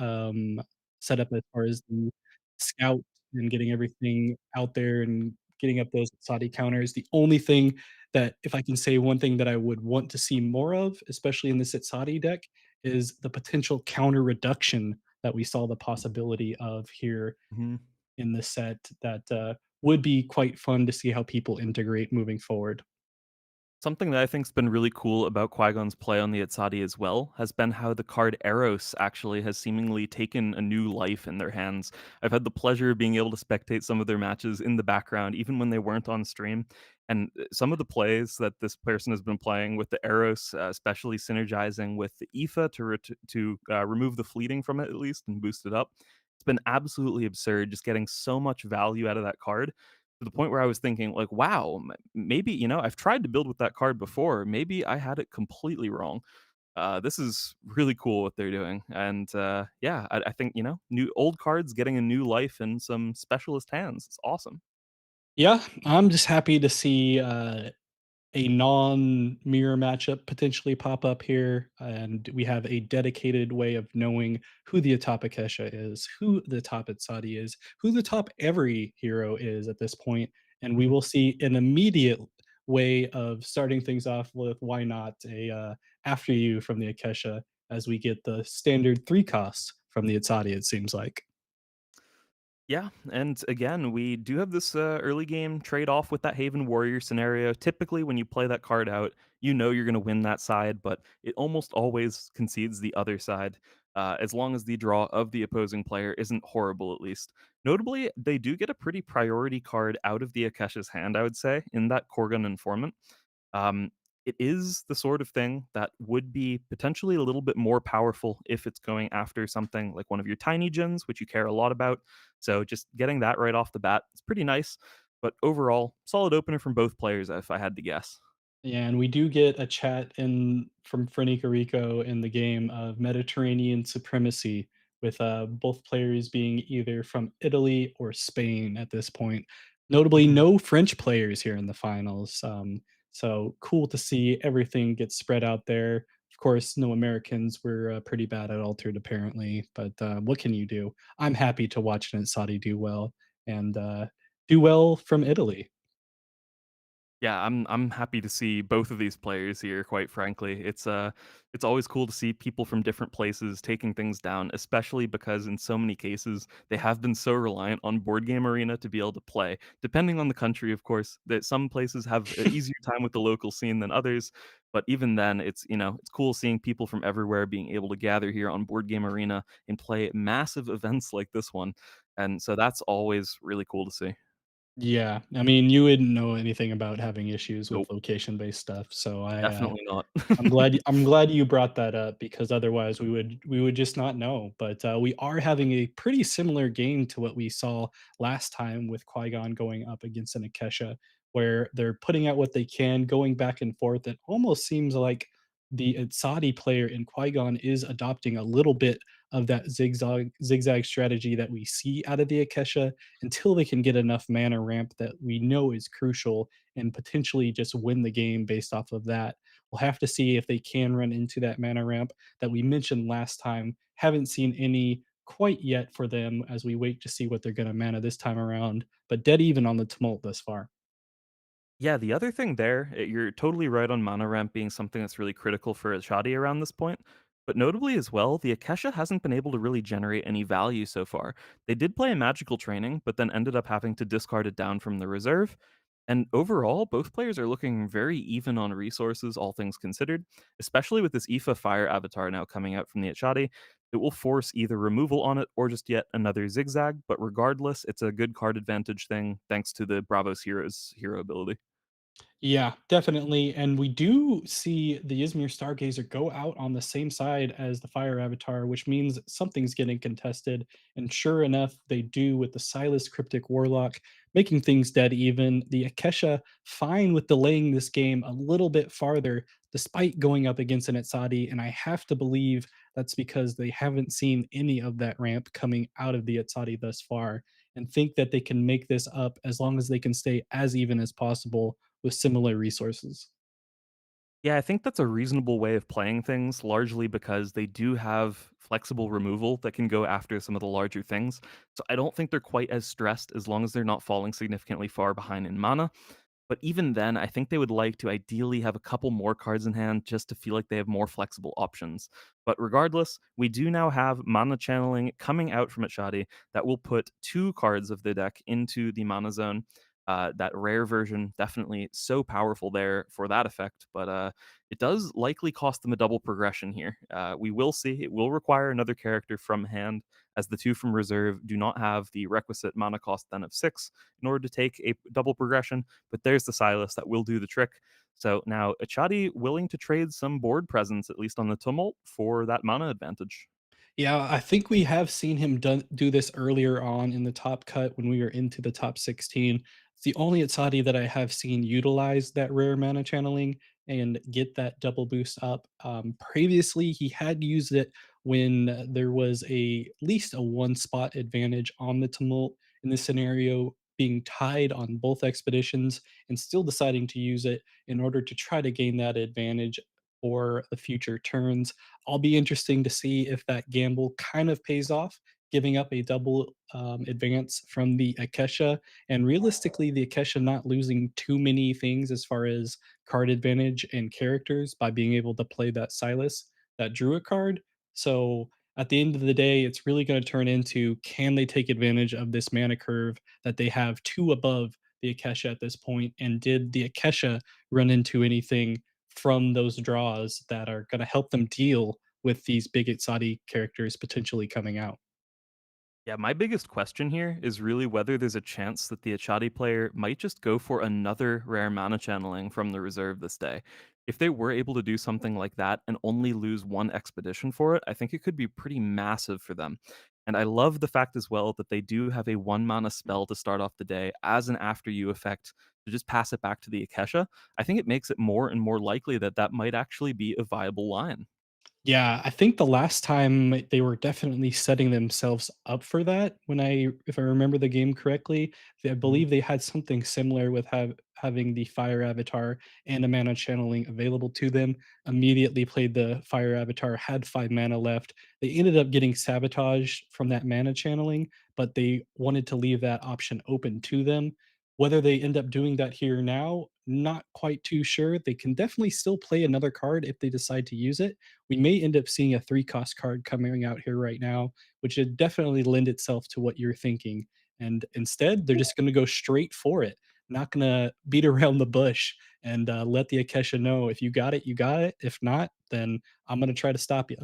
setup as far as the scout and getting everything out there and getting up those Saudi counters. The only thing that if I can say one thing that I would want to see more of, especially in the Saudi deck, is the potential counter reduction that we saw the possibility of here Mhm. in the set that would be quite fun to see how people integrate moving forward. Something that I think's been really cool about Qui-Gon's play on the Itzadi as well has been how the card Eros actually has seemingly taken a new life in their hands. I've had the pleasure of being able to spectate some of their matches in the background, even when they weren't on stream. And some of the plays that this person has been playing with the Eros, especially synergizing with the Aoife to remove the fleeting from it at least and boost it up, it's been absolutely absurd. Just getting so much value out of that card to the point where I was thinking, like, wow, maybe, I've tried to build with that card before. Maybe I had it completely wrong. This is really cool what they're doing. And yeah, I think, new old cards getting a new life in some specialist hands. It's awesome. Yeah, I'm just happy to see a non-mirror matchup potentially pop up here, and we have a dedicated way of knowing who the top Akesha is, who the top Itzadi is, who the top every hero is at this point, and we Mhm. will see an immediate way of starting things off with why not a after you from the Akesha as we get the standard 3 costs from the Itzadi, it seems like. Yeah, and again, we do have this early game trade off with that Haven Warrior scenario. Typically, when you play that card out, you know you're going to win that side, but it almost always concedes the other side, as long as the draw of the opposing player isn't horrible, at least. Notably, they do get a pretty priority card out of the Akesha's hand, I would say, in that Korgan Informant. Um, it is the sort of thing that would be potentially a little bit more powerful if it's going after something like one of your tiny gens, which you care a lot about. So just getting that right off the bat is pretty nice. But overall, solid opener from both players, if I had to guess. Yeah, and we do get a chat in from Frenica Rico in the game of Mediterranean supremacy, with both players being either from Italy or Spain at this point. Notably, Mhm. no French players here in the finals. So cool to see everything get spread out there. Of course, no Americans were pretty bad at Altered, apparently, but what can you do? I'm happy to watch an Saudi do well and do well from Italy. Yeah, I'm happy to see both of these players here, quite frankly. It's always cool to see people from different places taking things down, especially because in so many cases they have been so reliant on Board Game Arena to be able to play. Depending on the country, of course, that some places have an easier time with the local scene than others, but even then it's cool seeing people from everywhere being able to gather here on Board Game Arena and play massive events like this one. And so that's always really cool to see. Yeah, I mean, you wouldn't know anything about having issues with Nope, location-based stuff, so definitely not. I'm glad you brought that up because otherwise we would just not know. But we are having a pretty similar game to what we saw last time with Qui-Gon going up against an Akesha, where they're putting out what they can, going back and forth. It almost seems like the Saudi player in Qui-Gon is adopting a little bit of that zigzag strategy that we see out of the Akesha until they can get enough mana ramp that we know is crucial and potentially just win the game based off of that. We'll have to see if they can run into that mana ramp that we mentioned last time. Haven't seen any quite yet for them as we wait to see what they're going to mana this time around, but dead even on the tumult thus far. Yeah, the other thing there, you're totally right on mana ramp being something that's really critical for a shoddy around this point. But notably as well, the Akesha hasn't been able to really generate any value so far. They did play a magical training, but then ended up having to discard it down from the reserve. And overall, both players are looking very even on resources, all things considered, especially with this Aoife Fire avatar now coming out from the Achadi. It will force either removal on it or just yet another zigzag, but regardless, it's a good card advantage thing thanks to the Bravos Heroes hero ability. Yeah, definitely. And we do see the Izmir Stargazer go out on the same side as the Fire Avatar, which means something's getting contested. And sure enough, they do with the Silas Cryptic Warlock, making things dead even. The Akesha fine with delaying this game a little bit farther, despite going up against an Itzadi. And I have to believe that's because they haven't seen any of that ramp coming out of the Itzadi thus far, and think that they can make this up as long as they can stay as even as possible with similar resources. Yeah, I think that's a reasonable way of playing things, largely because they do have flexible removal that can go after some of the larger things. So I don't think they're quite as stressed as long as they're not falling significantly far behind in mana. But even then, I think they would like to ideally have a couple more cards in hand just to feel like they have more flexible options. But regardless, we do now have mana channeling coming out from Shadi that will put two cards of the deck into the mana zone. That rare version definitely so powerful there for that effect, but it does likely cost them a double progression here. We will see. It will require another character from hand, as the two from reserve do not have the requisite mana cost then of 6 in order to take a double progression, but there's the Silas that will do the trick. So now Achadi willing to trade some board presence, at least on the Tumult, for that mana advantage. Yeah, I think we have seen him do this earlier on in the top cut when we were into the top 16. It's the only Itzadi that I have seen utilize that rare mana channeling and get that double boost up. Previously, he had used it when there was at least a one spot advantage on the tumult in this scenario, being tied on both expeditions and still deciding to use it in order to try to gain that advantage for the future turns. I'll be interesting to see if that gamble kind of pays off, giving up a double advance from the Akesha. And realistically, the Akesha not losing too many things as far as card advantage and characters by being able to play that Silas, that Druid card. So at the end of the day, it's really going to turn into can they take advantage of this mana curve that they have two above the Akesha at this point? And did the Akesha run into anything from those draws that are going to help them deal with these big Itzadi characters potentially coming out? Yeah, my biggest question here is really whether there's a chance that the Achadi player might just go for another rare mana channeling from the reserve this day. If they were able to do something like that and only lose one expedition for it, I think it could be pretty massive for them. And I love the fact as well that they do have a one mana spell to start off the day as an after you effect to just pass it back to the Akesha. I think it makes it more and more likely that that might actually be a viable line. Yeah, I think the last time they were definitely setting themselves up for that when if I remember the game correctly, I Mhm. believe they had something similar with having the fire avatar and a mana channeling available to them. Immediately played the fire avatar, had 5 mana left. They ended up getting sabotaged from that mana channeling, but they wanted to leave that option open to them. Whether they end up doing that here now, not quite too sure. They can definitely still play another card if they decide to use it. We may end up seeing a 3-cost card coming out here right now, which would definitely lend itself to what you're thinking. And instead, they're just gonna go straight for it, not gonna beat around the bush and, let the Akesha know, "If you got it, you got it. If not, then I'm gonna try to stop you."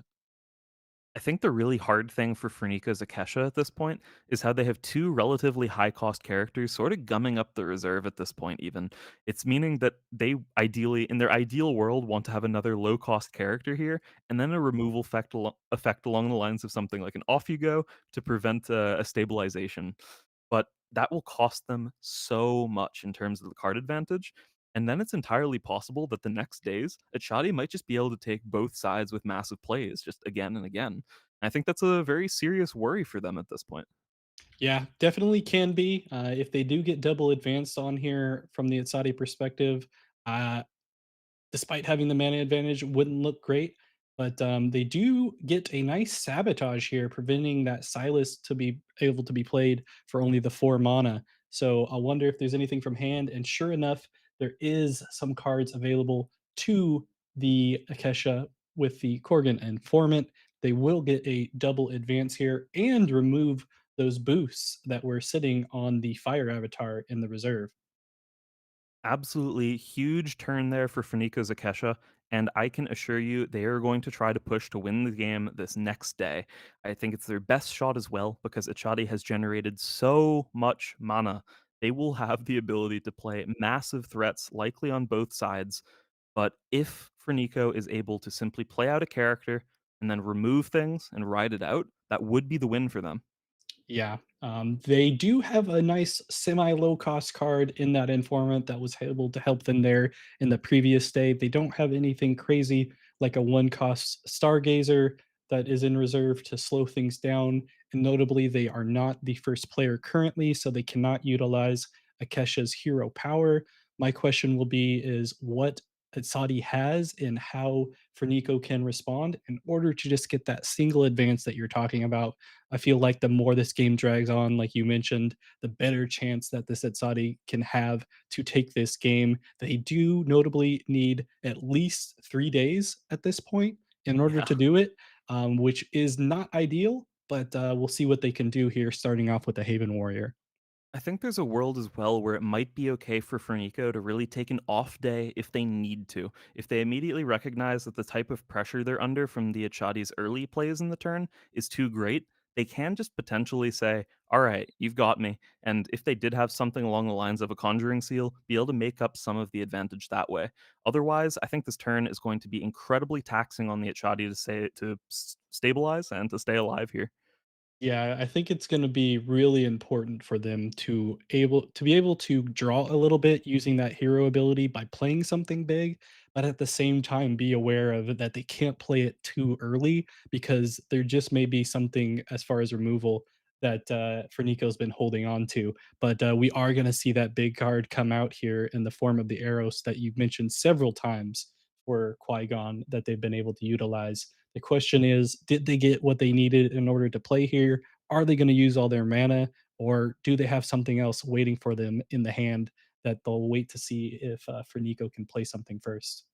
I think the really hard thing for Fernika's Akesha at this point is how they have two relatively high cost characters sort of gumming up the reserve at this point, even. It's meaning that they ideally, in their ideal world, want to have another low cost character here, and then a removal effect along the lines of something like an off you go to prevent a stabilization. But that will cost them so much in terms of the card advantage. And then it's entirely possible that the next days, Achadi might just be able to take both sides with massive plays just again and again. And I think that's a very serious worry for them at this point. Yeah, definitely can be. If they do get double advanced on here from the Itzadi perspective, uh, despite having the mana advantage, wouldn't look great. But they do get a nice sabotage here, preventing that Silas to be able to be played for only the 4 mana. So I wonder if there's anything from hand. And sure enough, there is some cards available to the Akesha with the Korgan Informant. They will get a double advance here and remove those boosts that were sitting on the Fire Avatar in the reserve. Absolutely huge turn there for Funiko's Akesha, and I can assure you they are going to try to push to win the game this next day. I think it's their best shot as well because Achadi has generated so much mana. They will have the ability to play massive threats, likely on both sides. But if Ferniko is able to simply play out a character and then remove things and ride it out, that would be the win for them. Yeah, they do have a nice semi low cost card in that informant that was able to help them there in the previous day. They don't have anything crazy like a 1 cost Stargazer that is in reserve to slow things down. And notably, they are not the first player currently, so they cannot utilize Akesha's hero power. My question will be is what Saudi has and how Ferniko can respond in order to just get that single advance that you're talking about. I feel like the more this game drags on, like you mentioned, the better chance that the Setsadi can have to take this game. They do notably need at least 3 days at this point in order Yeah. to do it, which is not ideal, but we'll see what they can do here, starting off with the Haven Warrior. I think there's a world as well where it might be okay for Ferniko to really take an off day if they need to. If they immediately recognize that the type of pressure they're under from the Achadi's early plays in the turn is too great, they can just potentially say, all right, you've got me. And if they did have something along the lines of a Conjuring Seal, be able to make up some of the advantage that way. Otherwise, I think this turn is going to be incredibly taxing on the Achadi to stabilize and to stay alive here. Yeah, I think it's gonna be really important for them to be able to draw a little bit using that hero ability by playing something big, but at the same time be aware of it that they can't play it too early because there just may be something as far as removal that Fernico's been holding on to. But we are gonna see that big card come out here in the form of the arrows that you've mentioned several times for Qui-Gon that they've been able to utilize. The question is, did they get what they needed in order to play here? Are they going to use all their mana, or do they have something else waiting for them in the hand that they'll wait to see if Fernico can play something first?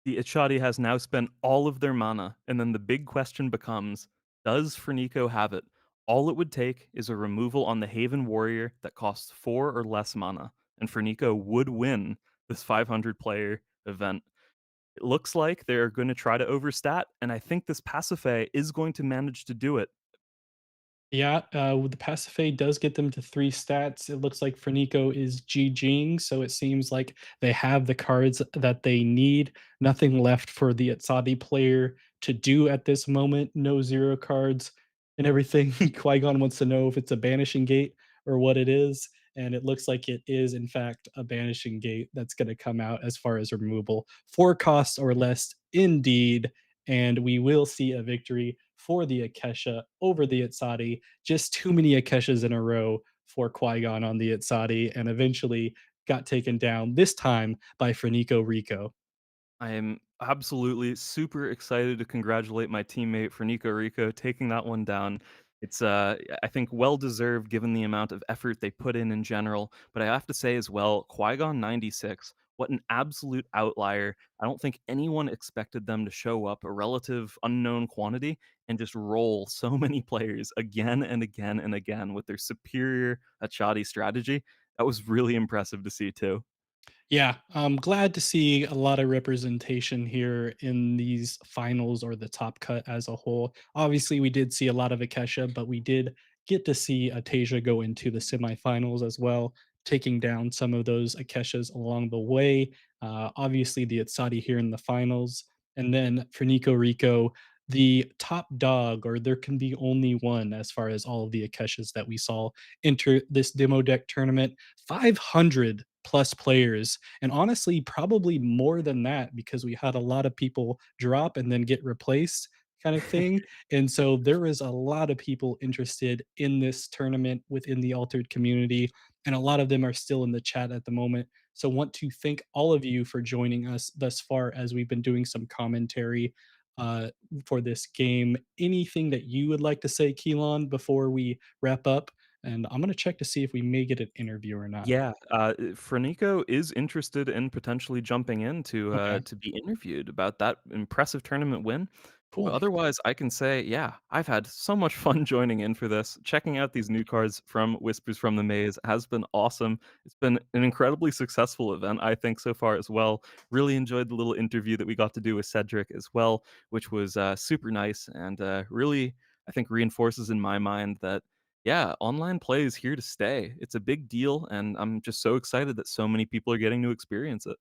The Achadi has now spent all of their mana, and then the big question becomes, does Ferniko have it? All it would take is a removal on the Haven Warrior that costs 4 or less mana, and Ferniko would win this 500 player event. It looks like they're going to try to overstat, and I think this Pasiphae is going to manage to do it. Yeah, the Pasiphae does get them to 3 stats. It looks like Fernico is GGing, so it seems like they have the cards that they need. Nothing left for the Atsadi player to do at this moment. No 0 cards and everything. Qui-Gon wants to know if it's a Banishing Gate or what it is, and it looks like it is, in fact, a Banishing Gate that's gonna come out as far as removal. 4 costs or less, indeed, and we will see a victory for the Akesha over the Itzadi. Just too many Akeshas in a row for Qui-Gon on the Itzadi, and eventually got taken down, this time by Ferniko Rico. I am absolutely super excited to congratulate my teammate for Nico Rico taking that one down. It's, I think well deserved given the amount of effort they put in general, but I have to say as well, Qui-Gon 96, what an absolute outlier. I don't think anyone expected them to show up a relative unknown quantity and just roll so many players again and again and again with their superior Achadi strategy. That was really impressive to see too. Yeah, I'm glad to see a lot of representation here in these finals or the top cut as a whole. Obviously, we did see a lot of Akesha, but we did get to see Atasia go into the semifinals as well, taking down some of those Akeshas along the way. Obviously, the Itzadi here in the finals. And then for Nico Rico, the top dog, or there can be only one as far as all of the Akeshas that we saw enter this demo deck tournament. 500 plus players, and honestly probably more than that because we had a lot of people drop and then get replaced kind of thing. And so there is a lot of people interested in this tournament within the altered community, and a lot of them are still in the chat at the moment. So want to thank all of you for joining us thus far as we've been doing some commentary uh, for this game. Anything that you would like to say, Keelan, before we wrap up? And I'm gonna check to see if we may get an interview or not. Yeah, Franico is interested in potentially jumping in Okay, to be interviewed about that impressive tournament win. But cool. otherwise, I can say, yeah, I've had so much fun joining in for this. Checking out these new cards from Whispers from the Maze has been awesome. It's been an incredibly successful event, I think, so far as well. Really enjoyed the little interview that we got to do with Cedric as well, which was super nice and really, I think, reinforces in my mind that yeah, online play is here to stay. It's a big deal, and I'm just so excited that so many people are getting to experience it.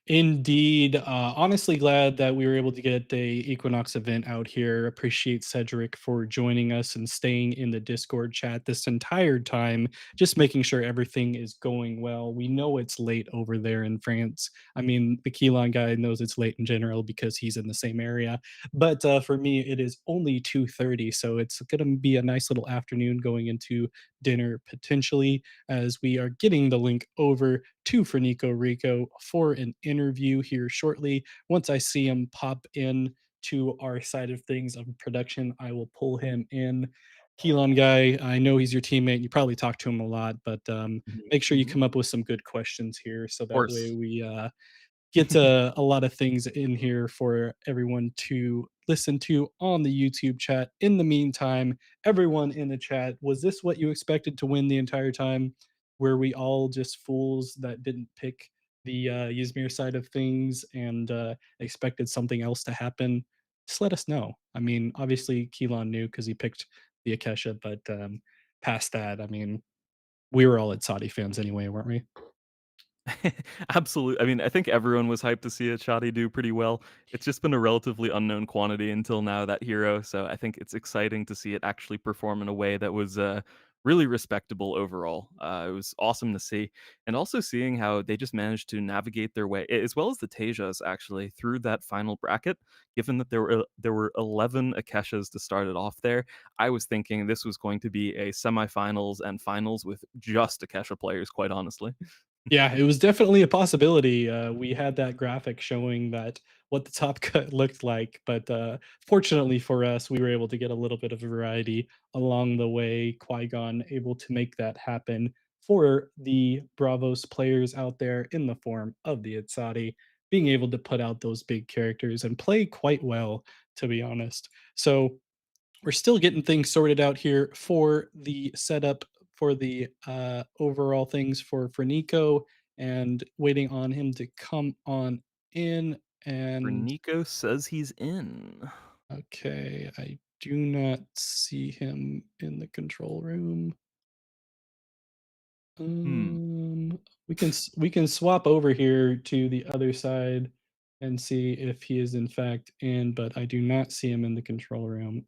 Indeed. Honestly, glad that we were able to get a Equinox event out here. Appreciate Cedric for joining us and staying in the Discord chat this entire time, just making sure everything is going well. We know it's late over there in France. I mean, the Keelan guy knows it's late in general because he's in the same area. But for me, it is only 2:30, so it's going to be a nice little afternoon going into dinner potentially as we are getting the link over to for Nico Rico for an interview here shortly. Once I see him pop in to our side of things of production, I will pull him in. Keelan guy, I know he's your teammate. You probably talk to him a lot, but Mhm, make sure you mhm. come up with some good questions here so Of that way course. we get a lot of things in here for everyone to listen to on the YouTube chat. In the meantime, everyone in the chat, was this what you expected to win the entire time? Were we all just fools that didn't pick the Ysmir side of things and expected something else to happen? Just let us know. I mean, obviously, Keelan knew because he picked the Akesha, but past that, I mean, we were all at Saudi fans anyway, weren't we? Absolutely. I mean, I think everyone was hyped to see Achadi do pretty well. It's just been a relatively unknown quantity until now, that hero. So I think it's exciting to see it actually perform in a way that was really respectable overall. It was awesome to see. And also seeing how they just managed to navigate their way, as well as the Tejas actually, through that final bracket. Given that there were 11 Akeshas to start it off there, I was thinking this was going to be a semifinals and finals with just Akesha players, quite honestly. Yeah, it was definitely a possibility. We had that graphic showing that what the top cut looked like, but fortunately for us, we were able to get a little bit of variety along the way. Qui-Gon able to make that happen for the Bravos players out there in the form of the Itzadi, being able to put out those big characters and play quite well, to be honest. So we're still getting things sorted out here for the setup for the overall things for Nico and waiting on him to come on in. For And Nico says he's in. okay, I do not see him in the control room. Hmm. We can swap over here to the other side and see if he is in fact in, but I do not see him in the control room.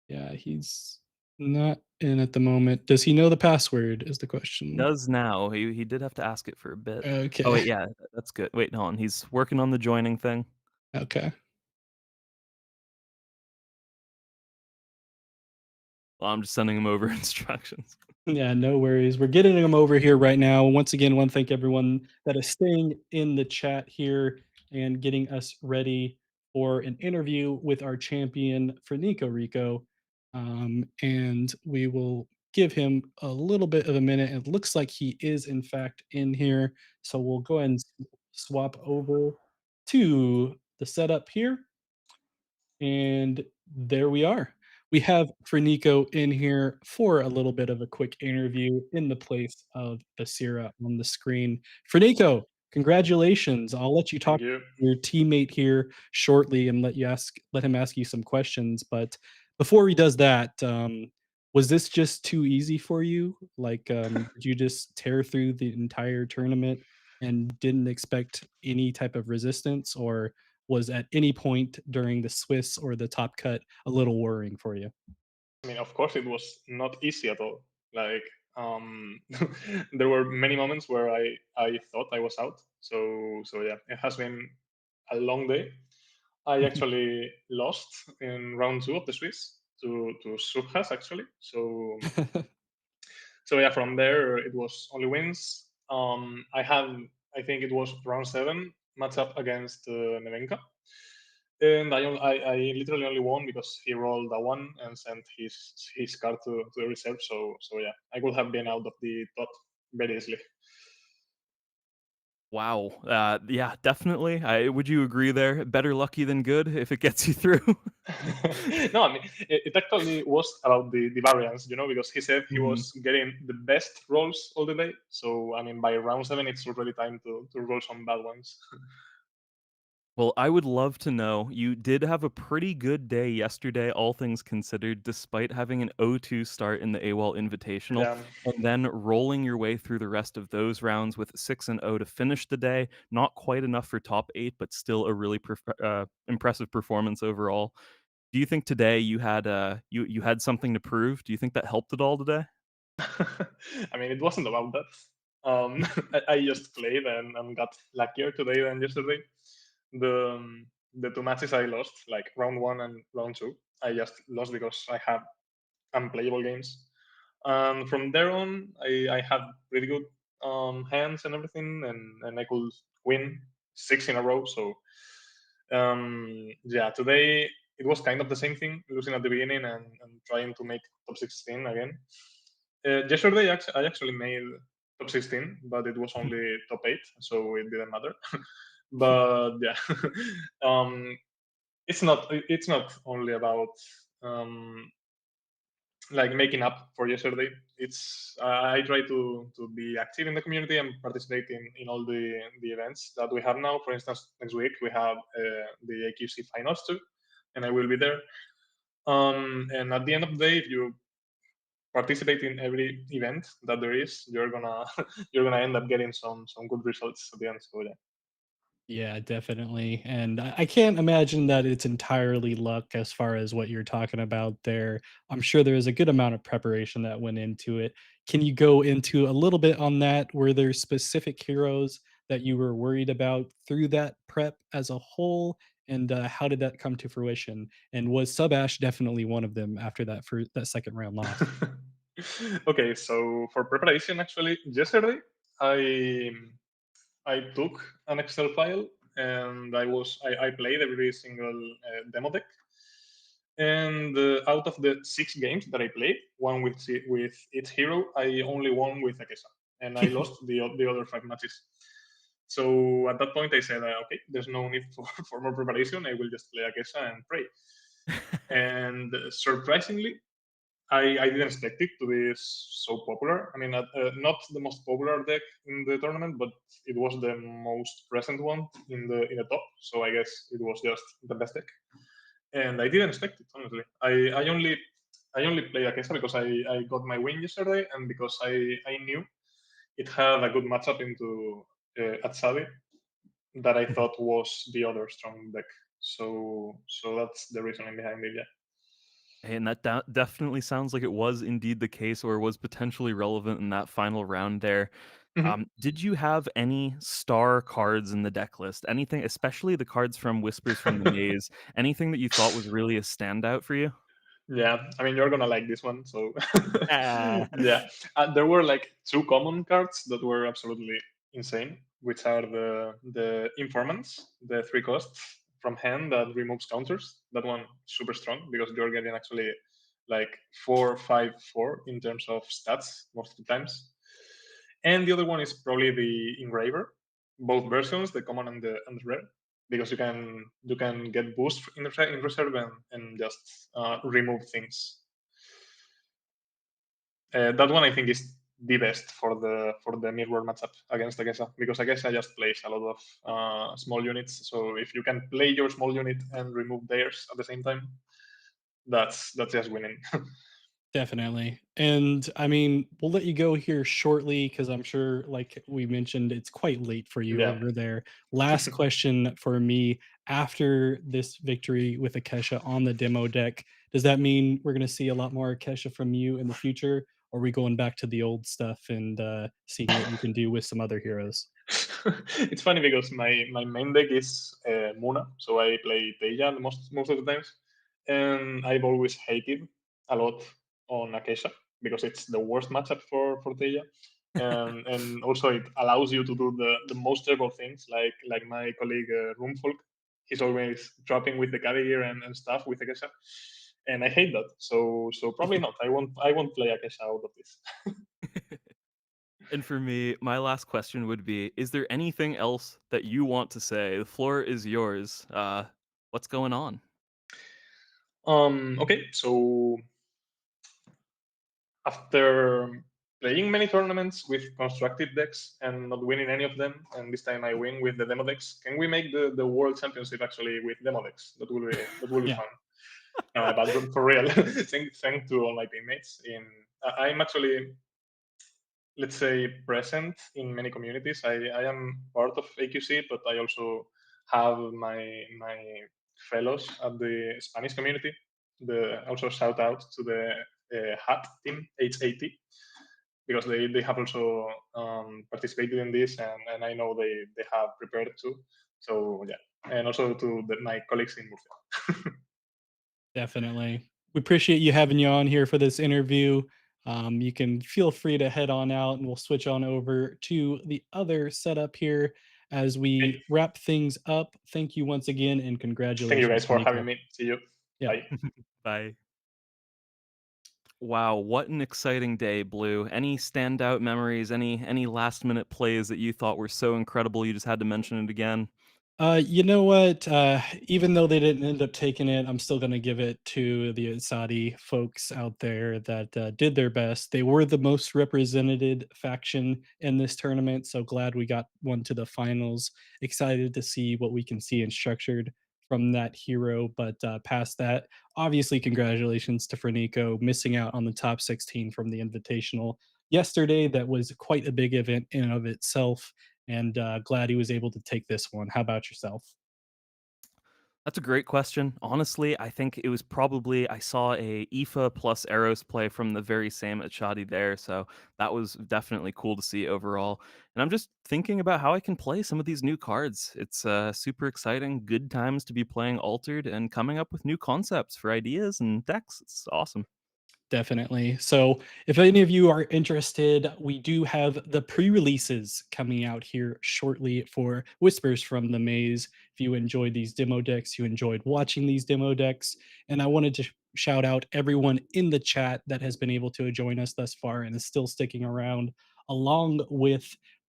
Yeah, he's not in at the moment. Does he know the password is the question. Does now. He did have to ask it for a bit. Oh, Okay. wait, yeah, that's good. Wait, hold on. He's working on the joining thing. Okay. Well, I'm just sending him over instructions. Yeah, no worries. We're getting him over here right now. Once again, want to thank everyone that is staying in the chat here and getting us ready for an interview with our champion, Ferniko Rico. And we will give him a little bit of a minute. It looks like he is, in fact, in here. So we'll go ahead and swap over to the setup here. And there we are. We have Fernico in here for a little bit of a quick interview in the place of Basira on the screen. Fernico, congratulations. I'll let you talk Thank you. to your teammate here shortly and let him ask you some questions. But before he does that, was this just too easy for you? Like, did you just tear through the entire tournament and didn't expect any type of resistance, or was at any point during the Swiss or the top cut a little worrying for you? I mean, of course, it was not easy at all. Like, there were many moments where I thought I was out. So yeah, it has been a long day. I actually lost in round two of the Swiss to Subhas actually. So yeah, from there it was only wins. I think it was round seven matchup against Nevenka, and I literally only won because he rolled a one and sent his card to the reserve. So yeah, I could have been out of the top very easily. Wow. Yeah, definitely. Would you agree there? Better lucky than good if it gets you through. No, I mean it actually was about the variance, because he said he Mhm. was getting the best rolls all the day. So I mean, by round seven, it's already time to roll some bad ones. Well, I would love to know. You did have a pretty good day yesterday, all things considered, despite having an 0-2 start in the AWOL Invitational, Yeah. and then rolling your way through the rest of those rounds with 6-0 to finish the day. Not quite enough for top 8, but still a really impressive performance overall. Do you think today you had you had something to prove? Do you think that helped at all today? I mean, it wasn't about that. I just played and got luckier today than yesterday. The two matches I lost, like round one and round two, I just lost because I had unplayable games. And from there on, I had pretty good hands and everything, and I could win six in a row. So yeah, today it was kind of the same thing, losing at the beginning and trying to make top 16 again. Yesterday, I actually made top 16, but it was only top 8, so it didn't matter. But yeah, um, it's not only about um, like making up for yesterday. It's I try to be active in the community and participate in all the events that we have now. For instance, next week we have the AQC finals too, and I will be there. And at the end of the day, if you participate in every event that there is, you're gonna you're gonna end up getting some good results at the end. So yeah. Yeah, definitely. And I can't imagine that it's entirely luck as far as what you're talking about there. I'm sure there is a good amount of preparation that went into it. Can you go into a little bit on that? Were there specific heroes that you were worried about through that prep as a whole? And how did that come to fruition? And was Subash definitely one of them after that second round loss? Okay, so for preparation, actually, yesterday I I took an Excel file and I played every single demo deck. And out of the 6 games that I played, one with each hero, I only won with Akesa, and I lost the other 5 matches. So at that point, I said, okay, there's no need for, for more preparation. I will just play Akesa and pray. And surprisingly, I didn't expect it to be so popular. I mean, not the most popular deck in the tournament, but it was the most present one in the top. So I guess it was just the best deck, and I didn't expect it honestly. I only played Akesa because I got my win yesterday, and because I knew it had a good matchup into Atsabi that I thought was the other strong deck. So that's the reasoning behind it. Yeah. And that definitely sounds like it was indeed the case or was potentially relevant in that final round there. Mhm. Did you have any star cards in the deck list? Anything, especially the cards from Whispers from the Maze, anything that you thought was really a standout for you? Yeah, I mean, you're gonna like this one. So Ah. yeah, there were like 2 common cards that were absolutely insane, which are the informants, the 3 costs from hand that removes counters. That one super strong because you're getting actually like 4-5-4 in terms of stats most of the times. And the other one is probably the engraver, both versions, the common and the rare, because you can get boost in reserve and just remove things. That one I think is the best for the mirror matchup against Akesha, because Akesha just plays a lot of small units. So if you can play your small unit and remove theirs at the same time, that's just winning. Definitely. And I mean, we'll let you go here shortly because I'm sure, like we mentioned, it's quite late for you Yeah. over there. Last question for me. After this victory with Akesha on the demo deck, does that mean we're going to see a lot more Akesha from you in the future? Or are we going back to the old stuff and seeing what you can do with some other heroes? It's funny because my main deck is Muna, so I play Teja most of the times, and I've always hated a lot on Akesha because it's the worst matchup for Teja, and also it allows you to do the most terrible things like my colleague Roomfolk. He's always dropping with the carrier and stuff with Akesha, and I hate that. So probably not. I won't play Akesha out of this. And for me, my last question would be: is there anything else that you want to say? The floor is yours. What's going on? Okay, so after playing many tournaments with constructed decks and not winning any of them, and this time I win with the demo decks, can we make the world championship actually with demo decks? That will be Yeah. fun. No, but for real, thank to all my teammates. I'm actually, let's say, present in many communities. I am part of AQC, but I also have my fellows at the Spanish community. Also shout out to the HAT team, HAT, because they have also participated in this, and I know they have prepared too. So yeah, and also to my colleagues in Murcia. Definitely. We appreciate you having you on here for this interview. You can feel free to head on out and we'll switch on over to the other setup here as we Okay. wrap things up. Thank you once again and Thank you congratulations, guys for Nico. having me. See you. Yeah. Bye. Bye. Wow, what an exciting day, Blue. Any standout memories, any last minute plays that you thought were so incredible you just had to mention it again? You know what? Even though they didn't end up taking it, I'm still going to give it to the Saudi folks out there that did their best. They were the most represented faction in this tournament, so glad we got one to the finals. Excited to see what we can see in structured from that hero. But past that, obviously, congratulations to Frenico missing out on the top 16 from the Invitational yesterday. That was quite a big event in and of itself and glad he was able to take this one. How about yourself? That's a great question. Honestly, I think it was probably I saw a IFA plus Eros play from the very same Achadi there, so that was definitely cool to see overall. And I'm just thinking about how I can play some of these new cards. It's super exciting, good times to be playing Altered and coming up with new concepts for ideas and decks. It's awesome. Definitely. So, if any of you are interested, we do have the pre-releases coming out here shortly for Whispers from the Maze. If you enjoyed these demo decks, you enjoyed watching these demo decks, and I wanted to shout out everyone in the chat that has been able to join us thus far and is still sticking around, along with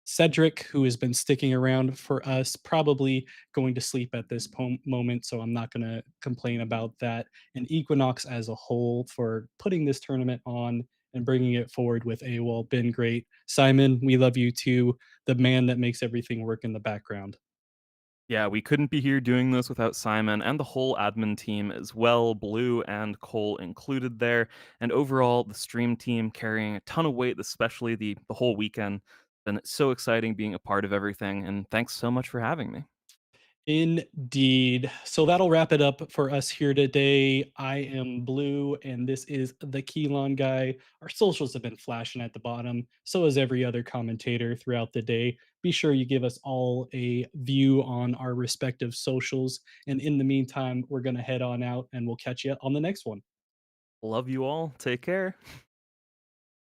Cedric, who has been sticking around for us, probably going to sleep at this moment, so I'm not going to complain about that, and Equinox as a whole for putting this tournament on and bringing it forward with AWOL. Been great. Simon, we love you too, the man that makes everything work in the background. Yeah, we couldn't be here doing this without Simon and the whole admin team as well, Blue and Cole included there. And overall, the stream team carrying a ton of weight, especially the whole weekend. Been so exciting being a part of everything. And thanks so much for having me. Indeed. So that'll wrap it up for us here today. I am Blue, and this is the Keylon guy. Our socials have been flashing at the bottom, so has every other commentator throughout the day. Be sure you give us all a view on our respective socials. And in the meantime, we're going to head on out and we'll catch you on the next one. Love you all. Take care.